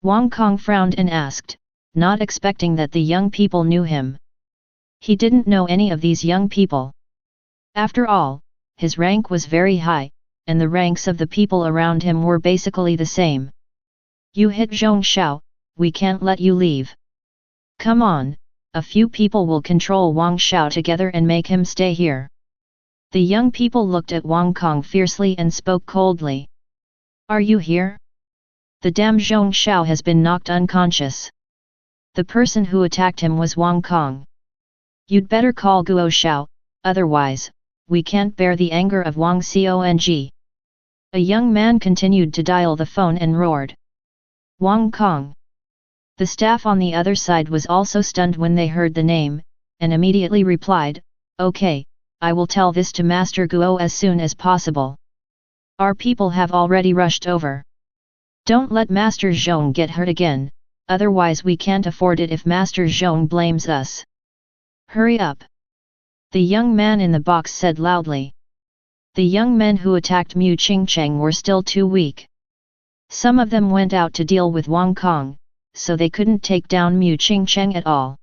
Wang Kong frowned and asked, not expecting that the young people knew him. He didn't know any of these young people. After all, his rank was very high, and the ranks of the people around him were basically the same. You hit Zhong Xiao, we can't let you leave. Come on, a few people will control Wang Xiao together and make him stay here. The young people looked at Wang Kong fiercely and spoke coldly. Are you here? The damn Zhong Xiao has been knocked unconscious. The person who attacked him was Wang Kong. You'd better call Guo Xiao, otherwise, we can't bear the anger of Wang Cong. A young man continued to dial the phone and roared. Wang Kong. The staff on the other side was also stunned when they heard the name, and immediately replied, okay, I will tell this to Master Guo as soon as possible. Our people have already rushed over. Don't let Master Zhong get hurt again, otherwise we can't afford it if Master Zhong blames us. Hurry up! The young man in the box said loudly. The young men who attacked Mu Qingcheng were still too weak. Some of them went out to deal with Wang Kong, so they couldn't take down Mu Qingcheng at all.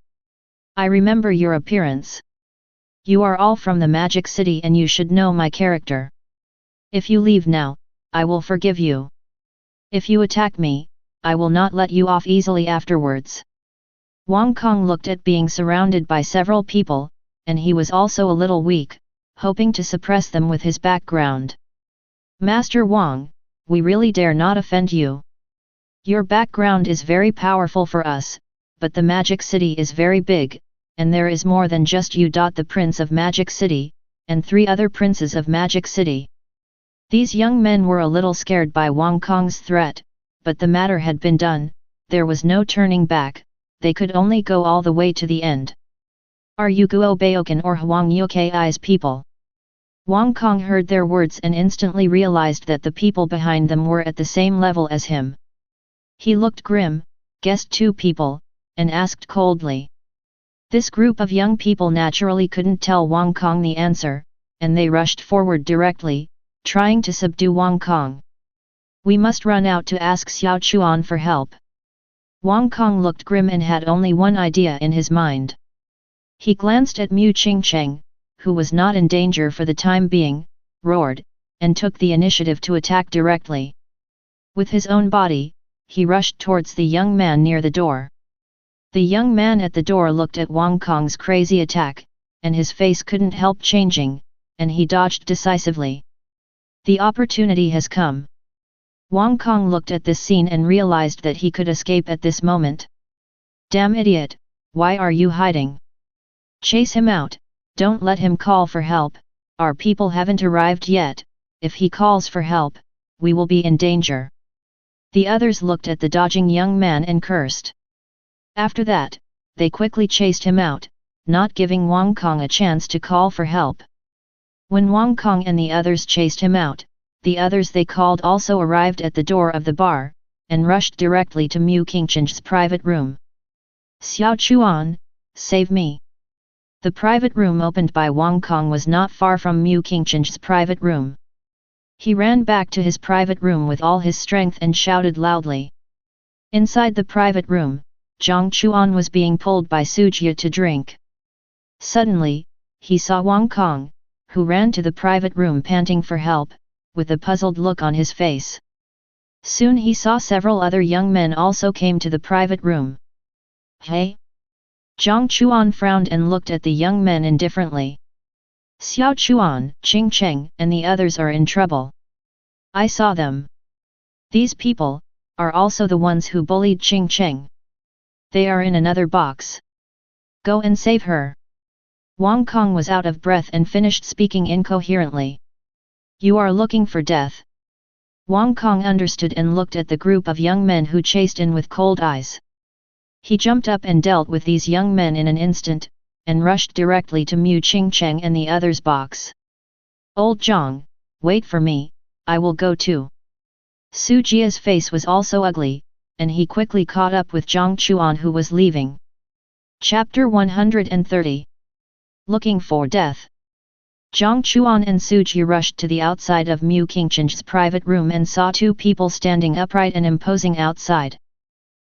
I remember your appearance. You are all from the Magic City and you should know my character. If you leave now, I will forgive you. If you attack me, I will not let you off easily afterwards. Wang Kong looked at being surrounded by several people, and he was also a little weak, hoping to suppress them with his background. Master Wang, we really dare not offend you. Your background is very powerful for us, but the Magic City is very big, and there is more than just you. The Prince of Magic City, and 3 other princes of Magic City. These young men were a little scared by Wang Kong's threat, but the matter had been done, there was no turning back, they could only go all the way to the end. Are you Guo Baokan or Huang Yuki's people? Wang Kong heard their words and instantly realized that the people behind them were at the same level as him. He looked grim, guessed 2 people, and asked coldly. This group of young people naturally couldn't tell Wang Kong the answer, and they rushed forward directly, trying to subdue Wang Kong. We must run out to ask Xiao Chuan for help. Wang Kong looked grim and had only one idea in his mind. He glanced at Mu Qingcheng, who was not in danger for the time being, roared, and took the initiative to attack directly. With his own body, he rushed towards the young man near the door. The young man at the door looked at Wang Kong's crazy attack, and his face couldn't help changing, and he dodged decisively. The opportunity has come. Wang Kong looked at this scene and realized that he could escape at this moment. Damn idiot, why are you hiding? Chase him out, don't let him call for help, our people haven't arrived yet, if he calls for help, we will be in danger. The others looked at the dodging young man and cursed. After that, they quickly chased him out, not giving Wang Kong a chance to call for help. When Wang Kong and the others chased him out, the others they called also arrived at the door of the bar, and rushed directly to Mu Qingcheng's private room. Xiao Chuan, save me! The private room opened by Wang Kong was not far from Mu Qingcheng's private room. He ran back to his private room with all his strength and shouted loudly. Inside the private room, Jiang Chuan was being pulled by Sujia to drink. Suddenly, he saw Wang Kong, who ran to the private room panting for help, with a puzzled look on his face. Soon he saw several other young men also came to the private room. Hey! Jiang Chuan frowned and looked at the young men indifferently. Xiao Chuan, Qing Cheng and the others are in trouble. I saw them. These people are also the ones who bullied Qing Cheng. They are in another box. Go and save her. Wang Kong was out of breath and finished speaking incoherently. You are looking for death. Wang Kong understood and looked at the group of young men who chased in with cold eyes. He jumped up and dealt with these young men in an instant, and rushed directly to Mu Qingcheng and the others' box. Old Zhang, wait for me, I will go too. Su Jia's face was also ugly, and he quickly caught up with Jiang Chuan who was leaving. Chapter 130. Looking for death. Jiang Chuan and Su Jia rushed to the outside of Mu Qingcheng's private room and saw 2 people standing upright and imposing outside.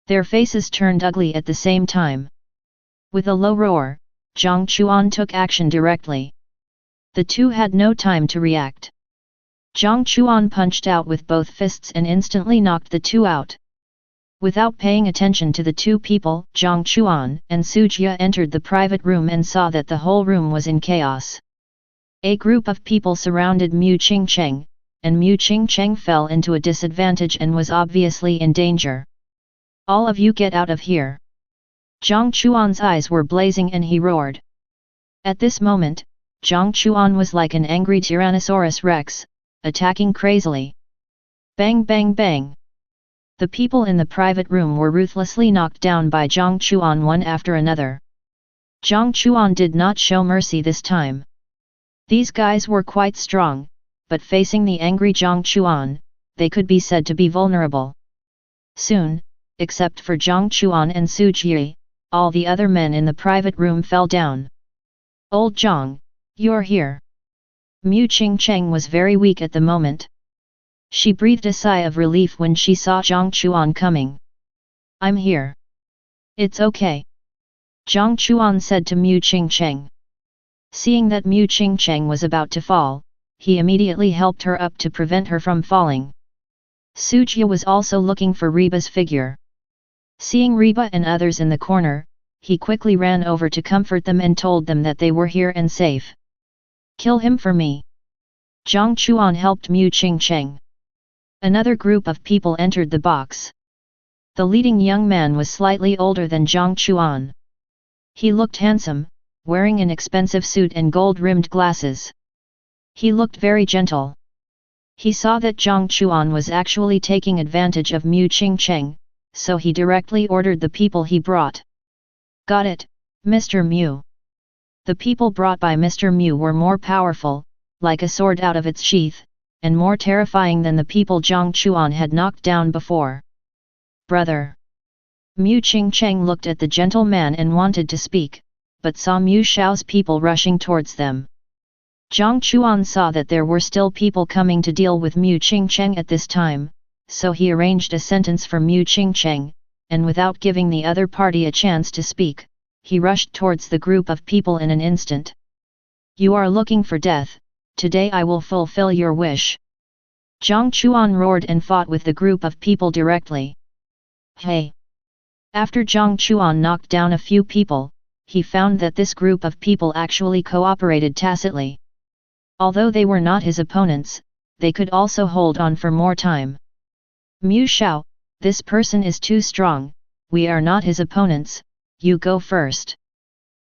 Their faces turned ugly at the same time. With a low roar, Jiang Chuan took action directly. The 2 had no time to react. Jiang Chuan punched out with both fists and instantly knocked the 2 out. Without paying attention to the 2 people, Jiang Chuan and Su Jia entered the private room and saw that the whole room was in chaos. A group of people surrounded Mu Qingcheng, and Mu Qingcheng fell into a disadvantage and was obviously in danger. All of you get out of here. Jiang Chuan's eyes were blazing and he roared. At this moment, Jiang Chuan was like an angry Tyrannosaurus Rex, attacking crazily. Bang bang bang! The people in the private room were ruthlessly knocked down by Jiang Chuan one after another. Jiang Chuan did not show mercy this time. These guys were quite strong, but facing the angry Jiang Chuan, they could be said to be vulnerable. Soon, except for Jiang Chuan and Su Jia, all the other men in the private room fell down. Old Jiang, you're here. Mu Qingcheng was very weak at the moment. She breathed a sigh of relief when she saw Jiang Chuan coming. I'm here. It's okay. Jiang Chuan said to Mu Qingcheng. Seeing that Mu Qingcheng was about to fall, he immediately helped her up to prevent her from falling. Su Jia was also looking for Reba's figure. Seeing Reba and others in the corner, he quickly ran over to comfort them and told them that they were here and safe. Kill him for me. Jiang Chuan helped Mu Qingcheng. Another group of people entered the box. The leading young man was slightly older than Jiang Chuan. He looked handsome, wearing an expensive suit and gold-rimmed glasses. He looked very gentle. He saw that Jiang Chuan was actually taking advantage of Mu Qingcheng, so he directly ordered the people he brought. Got it, Mr. Mu. The people brought by Mr. Mu were more powerful, like a sword out of its sheath, and more terrifying than the people Jiang Chuan had knocked down before. Brother. Mu Qingcheng looked at the gentleman and wanted to speak, but saw Mu Shao's people rushing towards them. Jiang Chuan saw that there were still people coming to deal with Mu Qingcheng at this time, so he arranged a sentence for Mu Qingcheng, and without giving the other party a chance to speak, he rushed towards the group of people in an instant. You are looking for death, today I will fulfill your wish. Jiang Chuan roared and fought with the group of people directly. Hey! After Jiang Chuan knocked down a few people, he found that this group of people actually cooperated tacitly. Although they were not his opponents, they could also hold on for more time. Mu Shao, this person is too strong, we are not his opponents, you go first.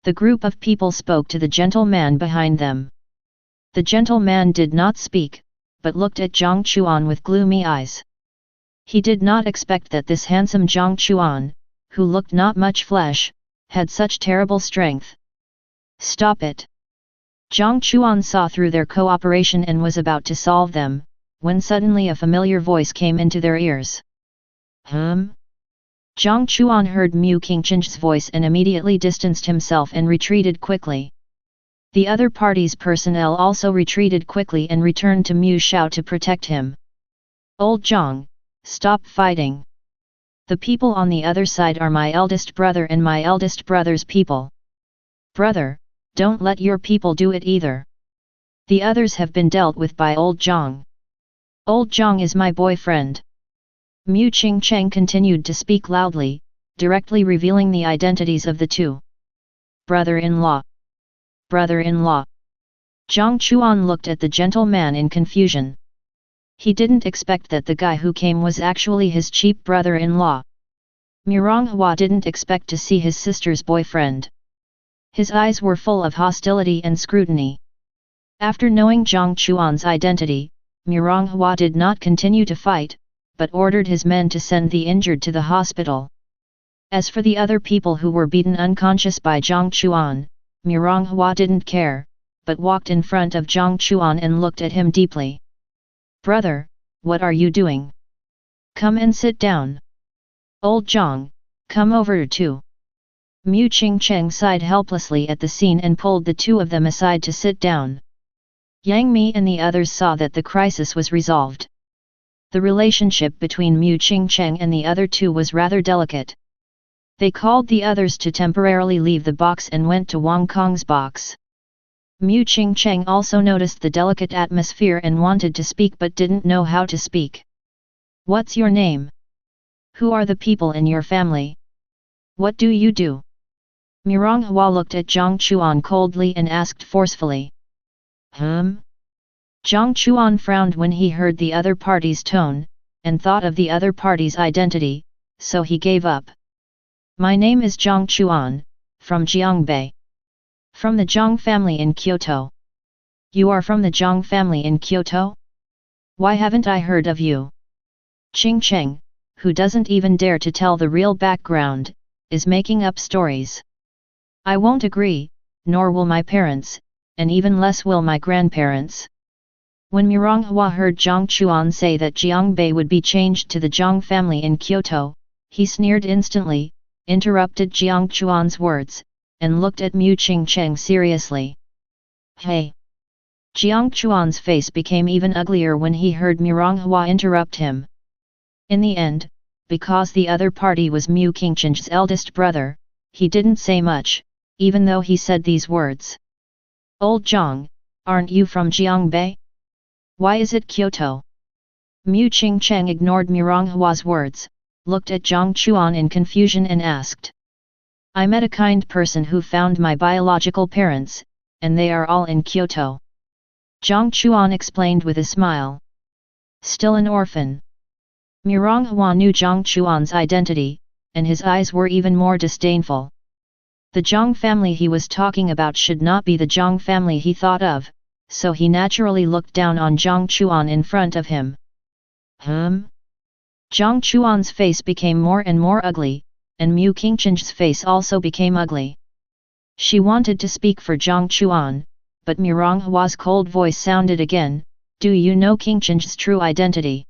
The group of people spoke to the gentleman behind them. The gentleman did not speak, but looked at Jiang Chuan with gloomy eyes. He did not expect that this handsome Jiang Chuan, who looked not much flesh, had such terrible strength. Stop it! Jiang Chuan saw through their cooperation and was about to solve them, when suddenly a familiar voice came into their ears. Jiang Chuan heard Mu Qingcheng's voice and immediately distanced himself and retreated quickly. The other party's personnel also retreated quickly and returned to Mu Shao to protect him. Old Jiang, stop fighting. The people on the other side are my eldest brother and my eldest brother's people. Brother, don't let your people do it either. The others have been dealt with by Old Jiang. Old Jiang is my boyfriend. Mu Qingcheng continued to speak loudly, directly revealing the identities of the two. Brother-in-law. Brother-in-law. Jiang Chuan looked at the gentleman in confusion. He didn't expect that the guy who came was actually his cheap brother-in-law. Mironghua didn't expect to see his sister's boyfriend. His eyes were full of hostility and scrutiny. After knowing Jiang Chuan's identity, Mironghua did not continue to fight, but ordered his men to send the injured to the hospital. As for the other people who were beaten unconscious by Jiang Chuan, Mironghua didn't care, but walked in front of Jiang Chuan and looked at him deeply. Brother, what are you doing? Come and sit down. Old Jiang, come over too. Mu Qingcheng sighed helplessly at the scene and pulled the two of them aside to sit down. Yang Mi and the others saw that the crisis was resolved. The relationship between Mu Qingcheng and the other two was rather delicate. They called the others to temporarily leave the box and went to Wang Kong's box. Mu Qingcheng also noticed the delicate atmosphere and wanted to speak but didn't know how to speak. What's your name? Who are the people in your family? What do you do? Mironghua looked at Jiang Chuan coldly and asked forcefully. Jiang Chuan frowned when he heard the other party's tone, and thought of the other party's identity, so he gave up. My name is Jiang Chuan, from Jiangbei. From the Jiang family in Kyoto. You are from the Jiang family in Kyoto? Why haven't I heard of you? Qingcheng, who doesn't even dare to tell the real background, is making up stories. I won't agree, nor will my parents, and even less will my grandparents. When Mironghua heard Jiang Chuan say that Jiangbei would be changed to the Jiang family in Kyoto, he sneered instantly, interrupted Jiang Chuan's words, and looked at Mu Qingcheng seriously. Hey! Jiang Chuan's face became even uglier when he heard Mironghua interrupt him. In the end, because the other party was Mu Qingchen's eldest brother, he didn't say much, even though he said these words. Old Jiang, aren't you from Jiangbei? Why is it Kyoto? Mu Qingcheng ignored Mironghua's words, looked at Jiang Chuan in confusion and asked. I met a kind person who found my biological parents, and they are all in Kyoto. Jiang Chuan explained with a smile. Still an orphan. Mironghua knew Jiang Chuan's identity, and his eyes were even more disdainful. The Jiang family he was talking about should not be the Jiang family he thought of, so he naturally looked down on Jiang Chuan in front of him. Jiang Chuan's face became more and more ugly, and Mu Qingchen's face also became ugly. She wanted to speak for Jiang Chuan, but Mironghua's cold voice sounded again, do you know Qingchen's true identity?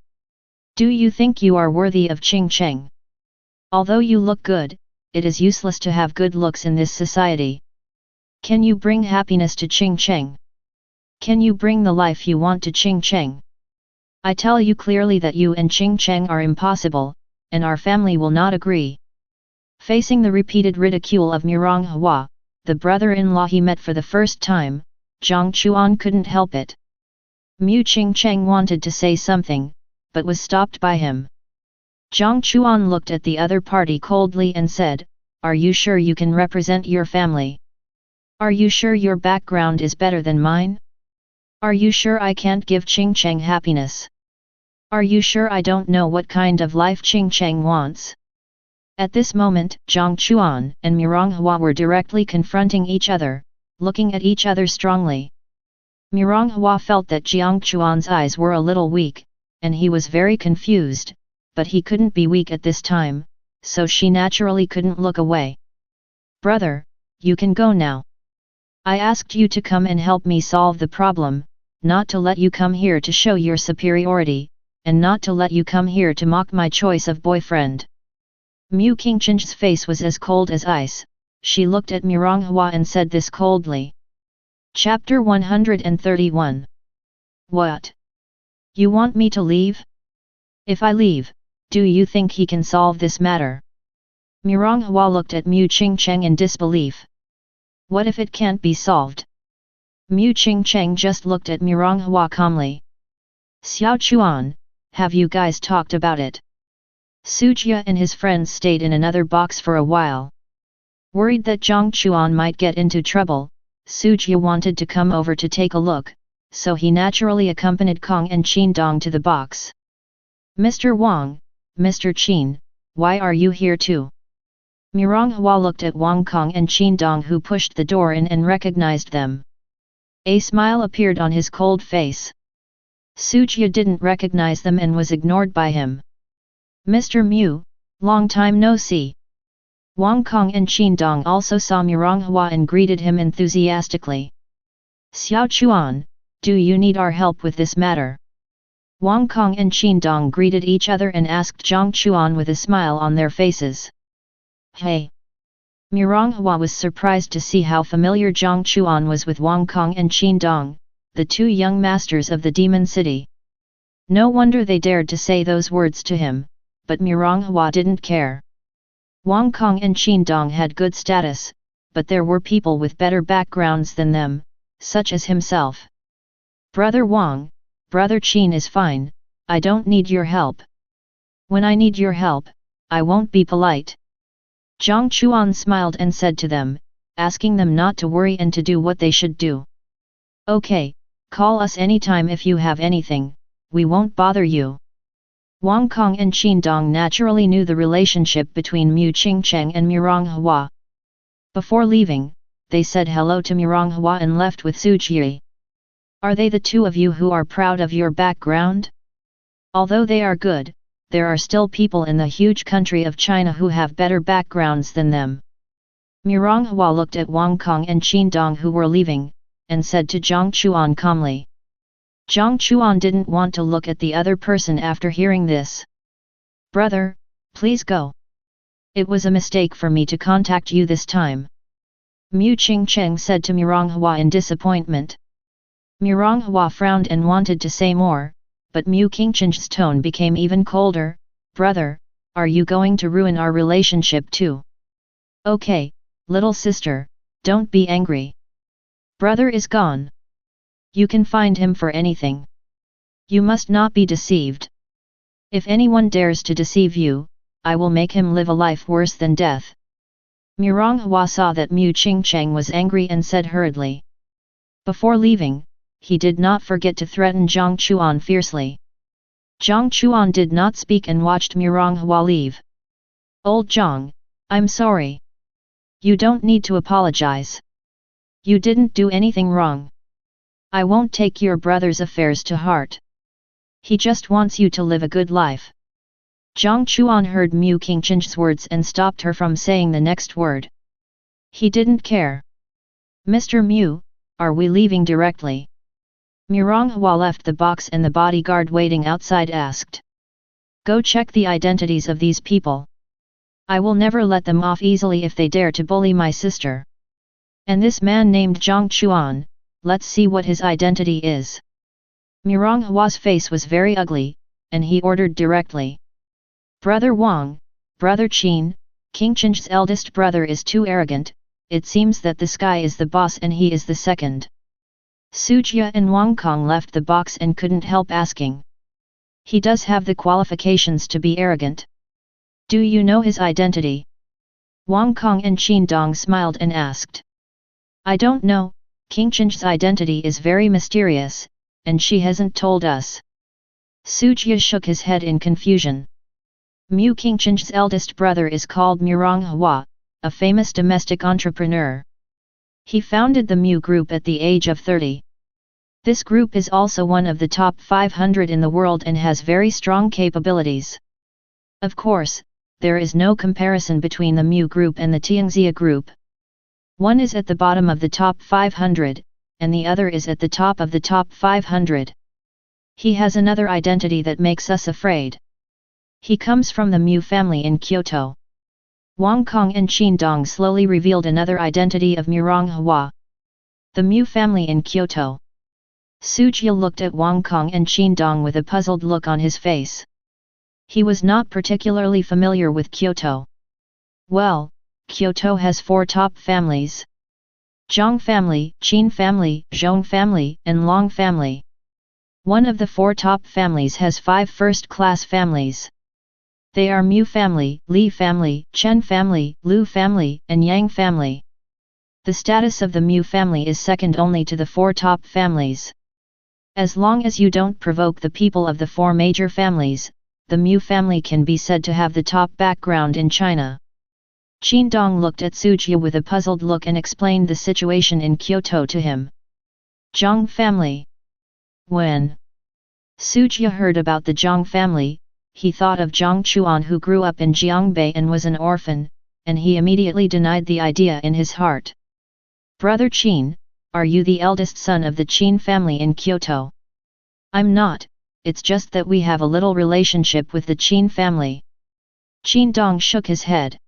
Do you think you are worthy of Qingcheng? Although you look good, it is useless to have good looks in this society. Can you bring happiness to Qingcheng? Can you bring the life you want to Qingcheng? I tell you clearly that you and Qingcheng are impossible, and our family will not agree. Facing the repeated ridicule of Mironghua, the brother-in-law he met for the first time, Jiang Chuan couldn't help it. Mu Qingcheng wanted to say something, but was stopped by him. Jiang Chuan looked at the other party coldly and said, are you sure you can represent your family? Are you sure your background is better than mine? Are you sure I can't give Qingcheng happiness? Are you sure I don't know what kind of life Qingcheng wants? At this moment, Jiang Chuan and Mironghua were directly confronting each other, looking at each other strongly. Mironghua felt that Jiang Chuan's eyes were a little weak, and he was very confused, but he couldn't be weak at this time, so she naturally couldn't look away. Brother, you can go now. I asked you to come and help me solve the problem, not to let you come here to show your superiority, and not to let you come here to mock my choice of boyfriend. Mu Qingchen's face was as cold as ice. She looked at Mironghua and said this coldly. Chapter 131. What? You want me to leave? If I leave, do you think he can solve this matter? Mironghua looked at Mu Qingcheng in disbelief. What if it can't be solved? Mu Qingcheng just looked at Mironghua calmly. Xiao Chuan, have you guys talked about it? Sujia and his friends stayed in another box for a while. Worried that Jiang Chuan might get into trouble, Sujia wanted to come over to take a look, so he naturally accompanied Kong and Qin Dong to the box. Mr. Wang, Mr. Qin, why are you here too? Mironghua looked at Wang Kong and Qin Dong, who pushed the door in and recognized them. A smile appeared on his cold face. Sujia didn't recognize them and was ignored by him. Mr. Mu, long time no see. Wang Kong and Qin Dong also saw Mironghua and greeted him enthusiastically. Xiao Chuan, do you need our help with this matter? Wang Kong and Qin Dong greeted each other and asked Jiang Chuan with a smile on their faces. Hey! Mironghua was surprised to see how familiar Jiang Chuan was with Wang Kong and Qin Dong, the two young masters of the Demon City. No wonder they dared to say those words to him, but Mironghua didn't care. Wang Kong and Qin Dong had good status, but there were people with better backgrounds than them, such as himself. Brother Wang, Brother Qin is fine, I don't need your help. When I need your help, I won't be polite. Jiang Chuan smiled and said to them, asking them not to worry and to do what they should do. Okay, call us anytime if you have anything, we won't bother you. Wang Kong and Qin Dong naturally knew the relationship between Mu Qingcheng and Mironghua. Before leaving, they said hello to Mironghua and left with Sujie. Are they the two of you who are proud of your background? Although they are good, there are still people in the huge country of China who have better backgrounds than them. Mironghua looked at Wang Kong and Qin Dong, who were leaving, and said to Jiang Chuan calmly. Jiang Chuan didn't want to look at the other person after hearing this. Brother, please go. It was a mistake for me to contact you this time. Mu Qingcheng said to Mironghua in disappointment. Mironghua frowned and wanted to say more, but Mu Qingchen's tone became even colder. Brother, are you going to ruin our relationship too? Okay, little sister, don't be angry. Brother is gone. You can find him for anything. You must not be deceived. If anyone dares to deceive you, I will make him live a life worse than death. Mironghua saw that Mu Qingcheng was angry and said hurriedly. Before leaving, he did not forget to threaten Jiang Chuan fiercely. Jiang Chuan did not speak and watched Mironghua leave. Old Jiang, I'm sorry. You don't need to apologize. You didn't do anything wrong. I won't take your brother's affairs to heart. He just wants you to live a good life. Jiang Chuan heard Mu Qingchen's words and stopped her from saying the next word. He didn't care. Mr. Mu, are we leaving directly? Mironghua left the box and the bodyguard waiting outside asked. Go check the identities of these people. I will never let them off easily if they dare to bully my sister. And this man named Jiang Chuan, let's see what his identity is. Mironghua's face was very ugly, and he ordered directly. Brother Wang, Brother Qin, Qingchen's eldest brother is too arrogant, it seems that this guy is the boss and he is the second. Sujia and Wang Kong left the box and couldn't help asking. He does have the qualifications to be arrogant. Do you know his identity? Wang Kong and Qin Dong smiled and asked. I don't know, Qingchen's identity is very mysterious, and she hasn't told us. Sujia shook his head in confusion. Mu Qingchen's eldest brother is called Mironghua, a famous domestic entrepreneur. He founded the Mu Group at the age of 30. This group is also one of the top 500 in the world and has very strong capabilities. Of course, there is no comparison between the Mu Group and the Tianxia Group. One is at the bottom of the top 500, and the other is at the top of the top 500. He has another identity that makes us afraid. He comes from the Mu family in Kyoto. Wang Kong and Qin Dong slowly revealed another identity of Mironghua. The Mu family in Kyoto. Sujia looked at Wang Kong and Qin Dong with a puzzled look on his face. He was not particularly familiar with Kyoto. Well, Kyoto has 4 top families. Zhang family, Qin family, Zhong family, and Long family. One of the 4 top families has 5 first-class families. They are Mu family, Li family, Chen family, Lu family, and Yang family. The status of the Mu family is second only to the 4 top families. As long as you don't provoke the people of the 4 major families, the Mu family can be said to have the top background in China. Qin Dong looked at Sujia with a puzzled look and explained the situation in Kyoto to him. Zhang family. When Sujia heard about the Zhang family, he thought of Jiang Chuan who grew up in Jiangbei and was an orphan, and he immediately denied the idea in his heart. Brother Qin, are you the eldest son of the Qin family in Kyoto? I'm not, it's just that we have a little relationship with the Qin family. Qin Dong shook his head.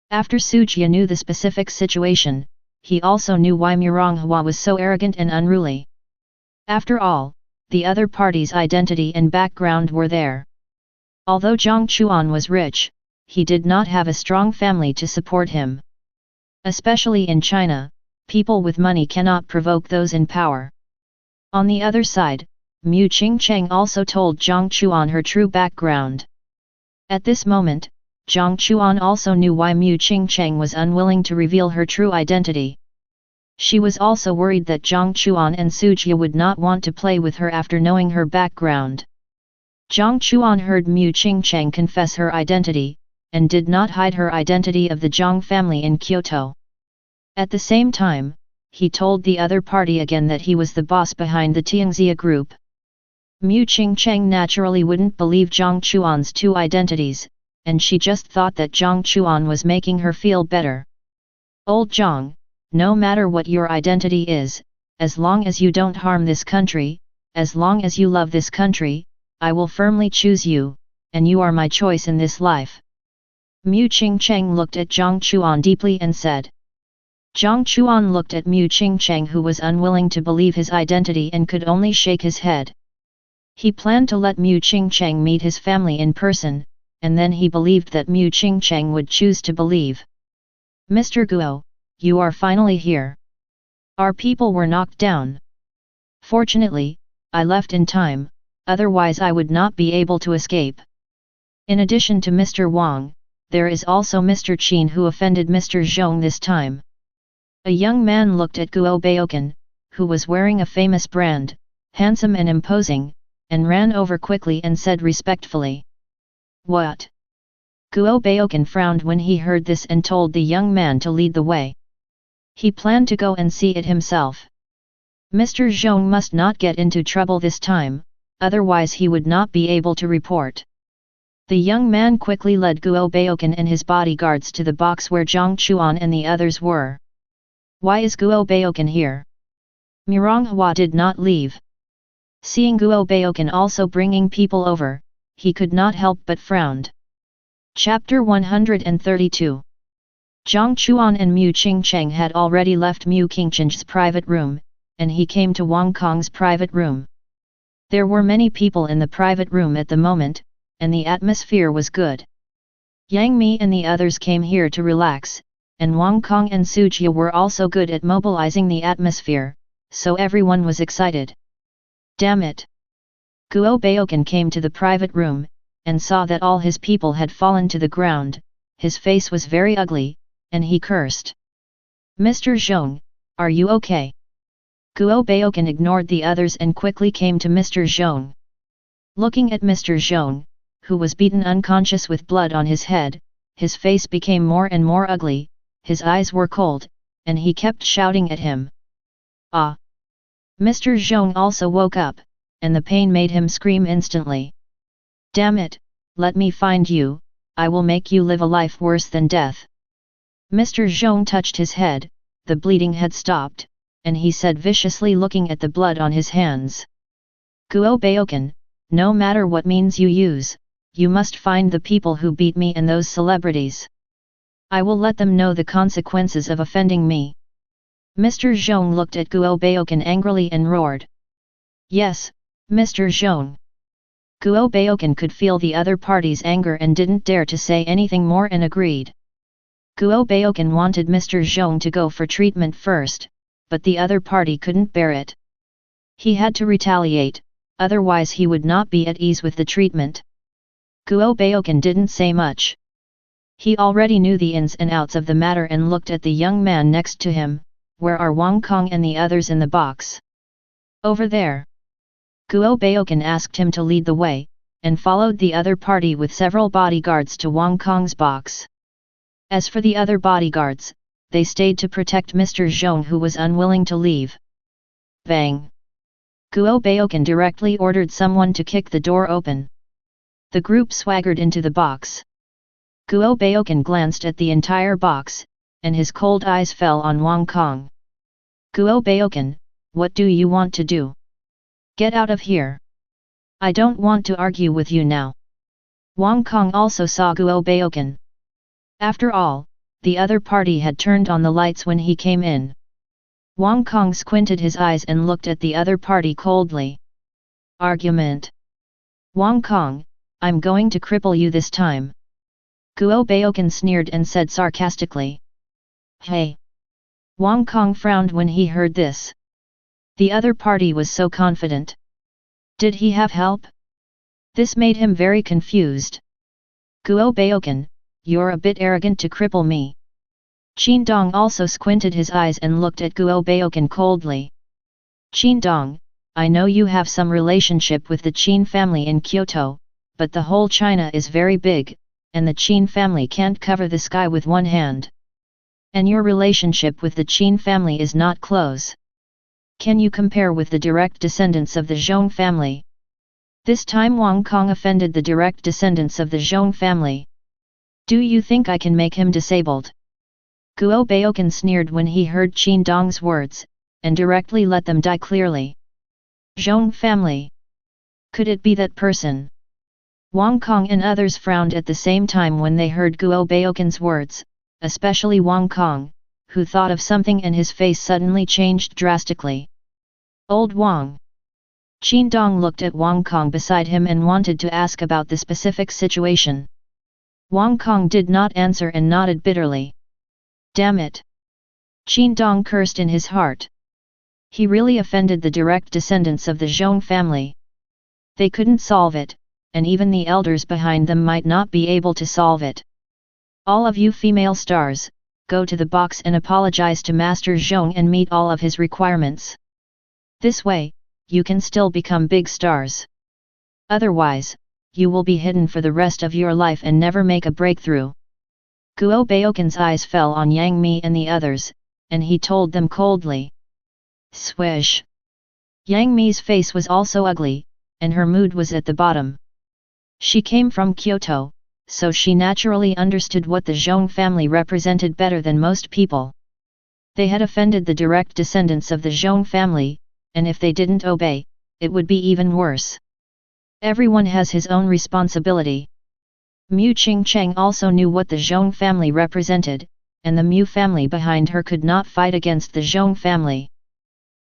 After Sujia knew the specific situation, he also knew why Mironghua was so arrogant and unruly. After all, the other party's identity and background were there. Although Jiang Chuan was rich, he did not have a strong family to support him. Especially in China, people with money cannot provoke those in power. On the other side, Mu Qingcheng also told Jiang Chuan her true background. At this moment, Jiang Chuan also knew why Mu Qingcheng was unwilling to reveal her true identity. She was also worried that Jiang Chuan and Sujia would not want to play with her after knowing her background. Jiang Chuan heard Mu Qingcheng confess her identity, and did not hide her identity of the Zhang family in Kyoto. At the same time, he told the other party again that he was the boss behind the Tianxia group. Mu Qingcheng naturally wouldn't believe Jiang Chuan's 2 identities, and she just thought that Jiang Chuan was making her feel better. Old Jiang, no matter what your identity is, as long as you don't harm this country, as long as you love this country, I will firmly choose you, and you are my choice in this life. Mu Qingcheng looked at Jiang Chuan deeply and said. Jiang Chuan looked at Mu Qingcheng, who was unwilling to believe his identity and could only shake his head. He planned to let Mu Qingcheng meet his family in person, and then he believed that Mu Qingcheng would choose to believe. Mr. Guo, you are finally here. Our people were knocked down. Fortunately, I left in time, otherwise I would not be able to escape. In addition to Mr. Wang, there is also Mr. Qin who offended Mr. Zhong this time. A young man looked at Guo Baokan, who was wearing a famous brand, handsome and imposing, and ran over quickly and said respectfully. What? Guo Baokan frowned when he heard this and told the young man to lead the way. He planned to go and see it himself. Mr. Zhong must not get into trouble this time, otherwise he would not be able to report. The young man quickly led Guo Baokan and his bodyguards to the box where Jiang Chuan and the others were. Why is Guo Baokan here? Mironghua did not leave. Seeing Guo Baokan also bringing people over, he could not help but frowned. Chapter 132. Jiang Chuan and Mu Qingcheng had already left Mu Qingcheng's private room, and he came to Wang Kong's private room. There were many people in the private room at the moment, and the atmosphere was good. Yang Mi and the others came here to relax, and Wang Kong and Sujia were also good at mobilizing the atmosphere, so everyone was excited. Damn it! Guo Baokan came to the private room, and saw that all his people had fallen to the ground. His face was very ugly, and he cursed. Mr. Zhong, are you okay? Guo Baokan ignored the others and quickly came to Mr. Zhong. Looking at Mr. Zhong, who was beaten unconscious with blood on his head, his face became more and more ugly, his eyes were cold, and he kept shouting at him. Ah! Mr. Zhong also woke up, and the pain made him scream instantly. Damn it, let me find you, I will make you live a life worse than death. Mr. Zhong touched his head, the bleeding had stopped, and he said viciously looking at the blood on his hands. Guo Baokan, no matter what means you use, you must find the people who beat me and those celebrities. I will let them know the consequences of offending me. Mr. Zhong looked at Guo Baokan angrily and roared. Yes, Mr. Zhong. Guo Baokan could feel the other party's anger and didn't dare to say anything more and agreed. Guo Baokan wanted Mr. Zhong to go for treatment first, but the other party couldn't bear it. He had to retaliate, otherwise he would not be at ease with the treatment. Guo Baokan didn't say much. He already knew the ins and outs of the matter and looked at the young man next to him. Where are Wang Kong and the others in the box? Over there. Guo Baokan asked him to lead the way, and followed the other party with several bodyguards to Wang Kong's box. As for the other bodyguards, they stayed to protect Mr. Zhong, who was unwilling to leave. Bang! Guo Baokan directly ordered someone to kick the door open. The group swaggered into the box. Guo Baokan glanced at the entire box, and his cold eyes fell on Wang Kong. Guo Baokan, what do you want to do? Get out of here. I don't want to argue with you now. Wang Kong also saw Guo Baokan. After all, the other party had turned on the lights when he came in. Wang Kong squinted his eyes and looked at the other party coldly. Argument. Wang Kong, I'm going to cripple you this time. Guo Baokan sneered and said sarcastically. Hey! Wang Kong frowned when he heard this. The other party was so confident. Did he have help? This made him very confused. Guo Baokan, you're a bit arrogant to cripple me. Qin Dong also squinted his eyes and looked at Guo Baokan coldly. Qin Dong, I know you have some relationship with the Qin family in Kyoto, but the whole China is very big, and the Qin family can't cover the sky with one hand. And your relationship with the Qin family is not close. Can you compare with the direct descendants of the Zhong family? This time Wang Kong offended the direct descendants of the Zhong family. Do you think I can make him disabled? Guo Baokan sneered when he heard Qin Dong's words, and directly let them die clearly. Zhong family. Could it be that person? Wang Kong and others frowned at the same time when they heard Guo Baokan's words, especially Wang Kong, who thought of something and his face suddenly changed drastically. Old Wang. Qin Dong looked at Wang Kong beside him and wanted to ask about the specific situation. Wang Kong did not answer and nodded bitterly. Damn it! Qin Dong cursed in his heart. He really offended the direct descendants of the Zhong family. They couldn't solve it, and even the elders behind them might not be able to solve it. All of you female stars, go to the box and apologize to Master Zhong and meet all of his requirements. This way, you can still become big stars. Otherwise, you will be hidden for the rest of your life and never make a breakthrough. Guo Baoken's eyes fell on Yang Mi and the others, and he told them coldly. Swish! Yang Mi's face was also ugly, and her mood was at the bottom. She came from Kyoto, so she naturally understood what the Zhong family represented better than most people. They had offended the direct descendants of the Zhong family, and if they didn't obey, it would be even worse. Everyone has his own responsibility. Mu Qingcheng also knew what the Zhong family represented, and the Mu family behind her could not fight against the Zhong family.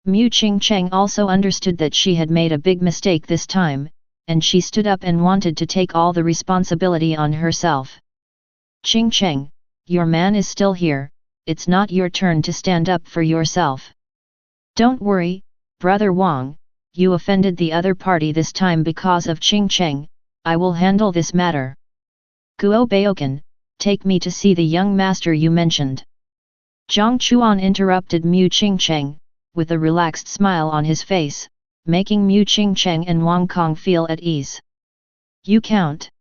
Mu Qingcheng also understood that she had made a big mistake this time, and she stood up and wanted to take all the responsibility on herself. Qingcheng, your man is still here, it's not your turn to stand up for yourself. Don't worry, Brother Wang, you offended the other party this time because of Qingcheng, I will handle this matter. Guo Baoken, take me to see the young master you mentioned. Jiang Chuan interrupted Mu Qingcheng, with a relaxed smile on his face, making Mu Qingcheng and Wang Kong feel at ease. You count.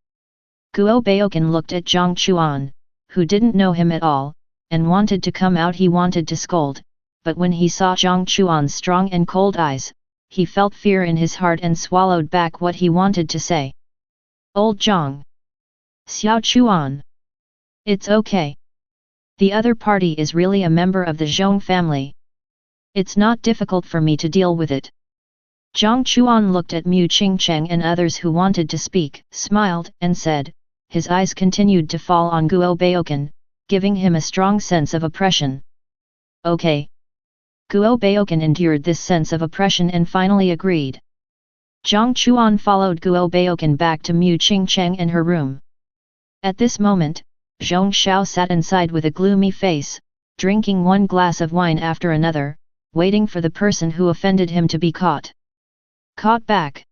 Guo Baoken looked at Jiang Chuan, who didn't know him at all, and wanted to come out. He wanted to scold, but when he saw Jiang Chuan's strong and cold eyes, he felt fear in his heart and swallowed back what he wanted to say. Old Jiang. Xiao Chuan. It's okay. The other party is really a member of the Zhong family. It's not difficult for me to deal with it. Jiang Chuan looked at Mu Qingcheng and others who wanted to speak, smiled, and said, his eyes continued to fall on Guo Baoken, giving him a strong sense of oppression. Okay. Guo Baoken endured this sense of oppression and finally agreed. Jiang Chuan followed Guo Baoken back to Mu Qingcheng and her room. At this moment, Zhong Xiao sat inside with a gloomy face, drinking one glass of wine after another, waiting for the person who offended him to be caught. Caught back.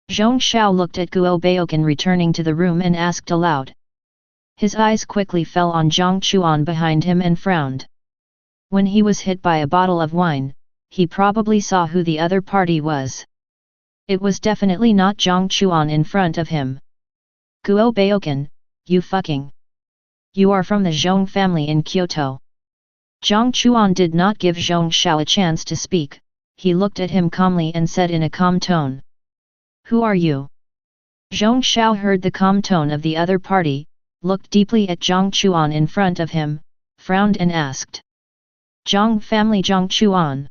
Zhong Xiao looked at Guo Baoken returning to the room and asked aloud. His eyes quickly fell on Jiang Chuan behind him and frowned. When he was hit by a bottle of wine, he probably saw who the other party was. It was definitely not Jiang Chuan in front of him. Guo Baoken, you fucking. You are from the Zhong family in Kyoto. Jiang Chuan did not give Zhong Xiao a chance to speak, he looked at him calmly and said in a calm tone. Who are you? Zhong Xiao heard the calm tone of the other party, looked deeply at Jiang Chuan in front of him, frowned and asked. Zhong family Jiang Chuan.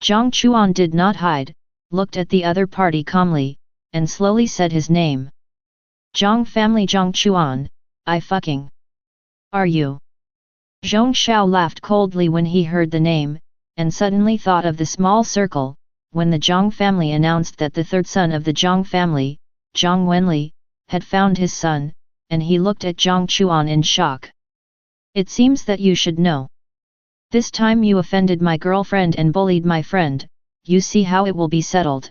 Jiang Chuan did not hide, looked at the other party calmly, and slowly said his name. Jiang family Jiang Chuan, I fucking. Are you? Zhong Xiao laughed coldly when he heard the name, and suddenly thought of the small circle, when the Jiang family announced that the third son of the Jiang family, Jiang Wenli, had found his son, and he looked at Jiang Chuan in shock. It seems that you should know. This time you offended my girlfriend and bullied my friend, you see how it will be settled.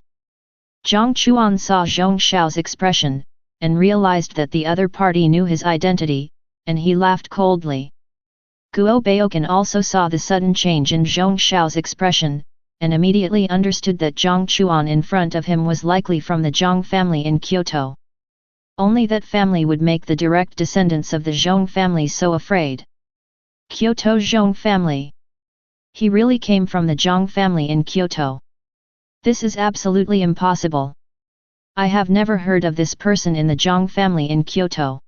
Jiang Chuan saw Zhong Xiao's expression, and realized that the other party knew his identity, and he laughed coldly. Guo Baoken also saw the sudden change in Zhong Xiao's expression, and immediately understood that Jiang Chuan in front of him was likely from the Zhong family in Kyoto. Only that family would make the direct descendants of the Zhong family so afraid. Kyoto Zhong family. He really came from the Zhong family in Kyoto. This is absolutely impossible. I have never heard of this person in the Zhong family in Kyoto.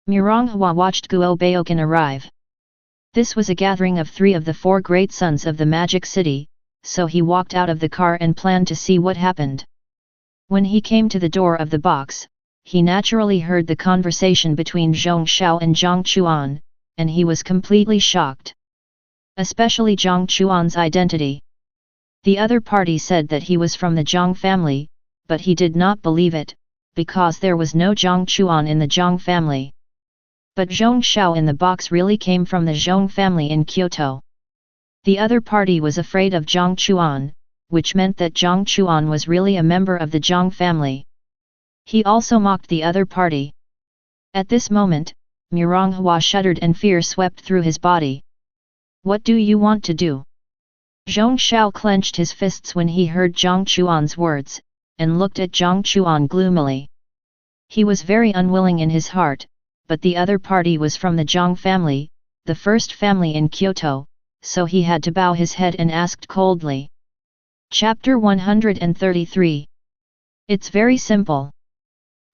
Muronghua watched Guo Baoken arrive. This was a gathering of 3 of the 4 great sons of the magic city, so he walked out of the car and planned to see what happened. When he came to the door of the box, he naturally heard the conversation between Zhong Xiao and Jiang Chuan, and he was completely shocked. especially Jiang Chuan's identity. The other party said that he was from the Jiang family, but he did not believe it, because there was no Jiang Chuan in the Jiang family. But Zhong Xiao in the box really came from the Zhong family in Kyoto. The other party was afraid of Jiang Chuan, which meant that Jiang Chuan was really a member of the Jiang family. He also mocked the other party. At this moment, Mironghua shuddered and fear swept through his body. What do you want to do? Zhong Xiao clenched his fists when he heard Jiang Chuan's words, and looked at Jiang Chuan gloomily. He was very unwilling in his heart, but the other party was from the Jiang family, the first family in Kyoto, so he had to bow his head and asked coldly. Chapter 133. It's very simple.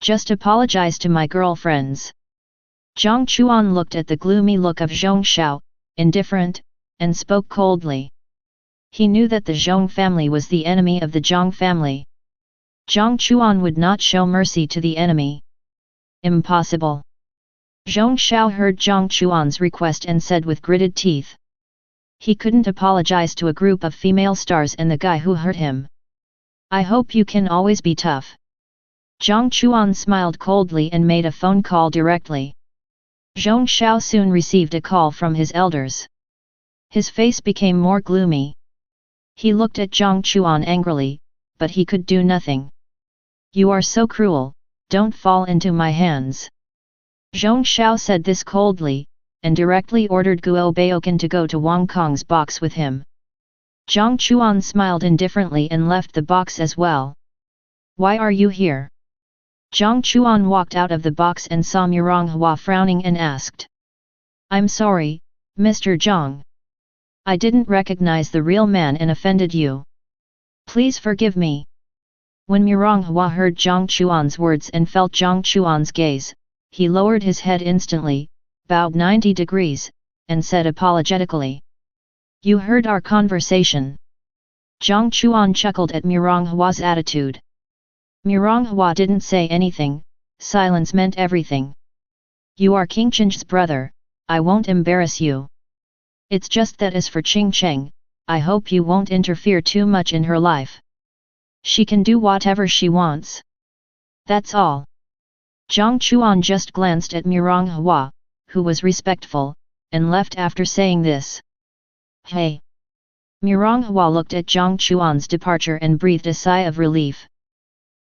Just apologize to my girlfriends. Jiang Chuan looked at the gloomy look of Zhong Xiao, indifferent, and spoke coldly. He knew that the Zhong family was the enemy of the Jiang family. Jiang Chuan would not show mercy to the enemy. Impossible. Zhong Xiao heard Jiang Chuan's request and said with gritted teeth. He couldn't apologize to a group of female stars and the guy who hurt him. I hope you can always be tough. Jiang Chuan smiled coldly and made a phone call directly. Zhong Xiao soon received a call from his elders. His face became more gloomy. He looked at Jiang Chuan angrily, but he could do nothing. You are so cruel, don't fall into my hands. Zhong Xiao said this coldly, and directly ordered Guo Baokan to go to Wang Kong's box with him. Jiang Chuan smiled indifferently and left the box as well. Why are you here? Jiang Chuan walked out of the box and saw Mironghua frowning and asked. I'm sorry, Mr. Jiang. I didn't recognize the real man and offended you. Please forgive me. When Mironghua heard Jiang Chuan's words and felt Jiang Chuan's gaze, he lowered his head instantly, bowed 90 degrees, and said apologetically. You heard our conversation. Jiang Chuan chuckled at Mironghua's attitude. Mironghua didn't say anything, silence meant everything. You are King Qing's brother, I won't embarrass you. It's just that as for Qing Cheng, I hope you won't interfere too much in her life. She can do whatever she wants. That's all. Jiang Chuan just glanced at Mironghua, who was respectful, and left after saying this. Hey! Mironghua looked at Jiang Chuan's departure and breathed a sigh of relief.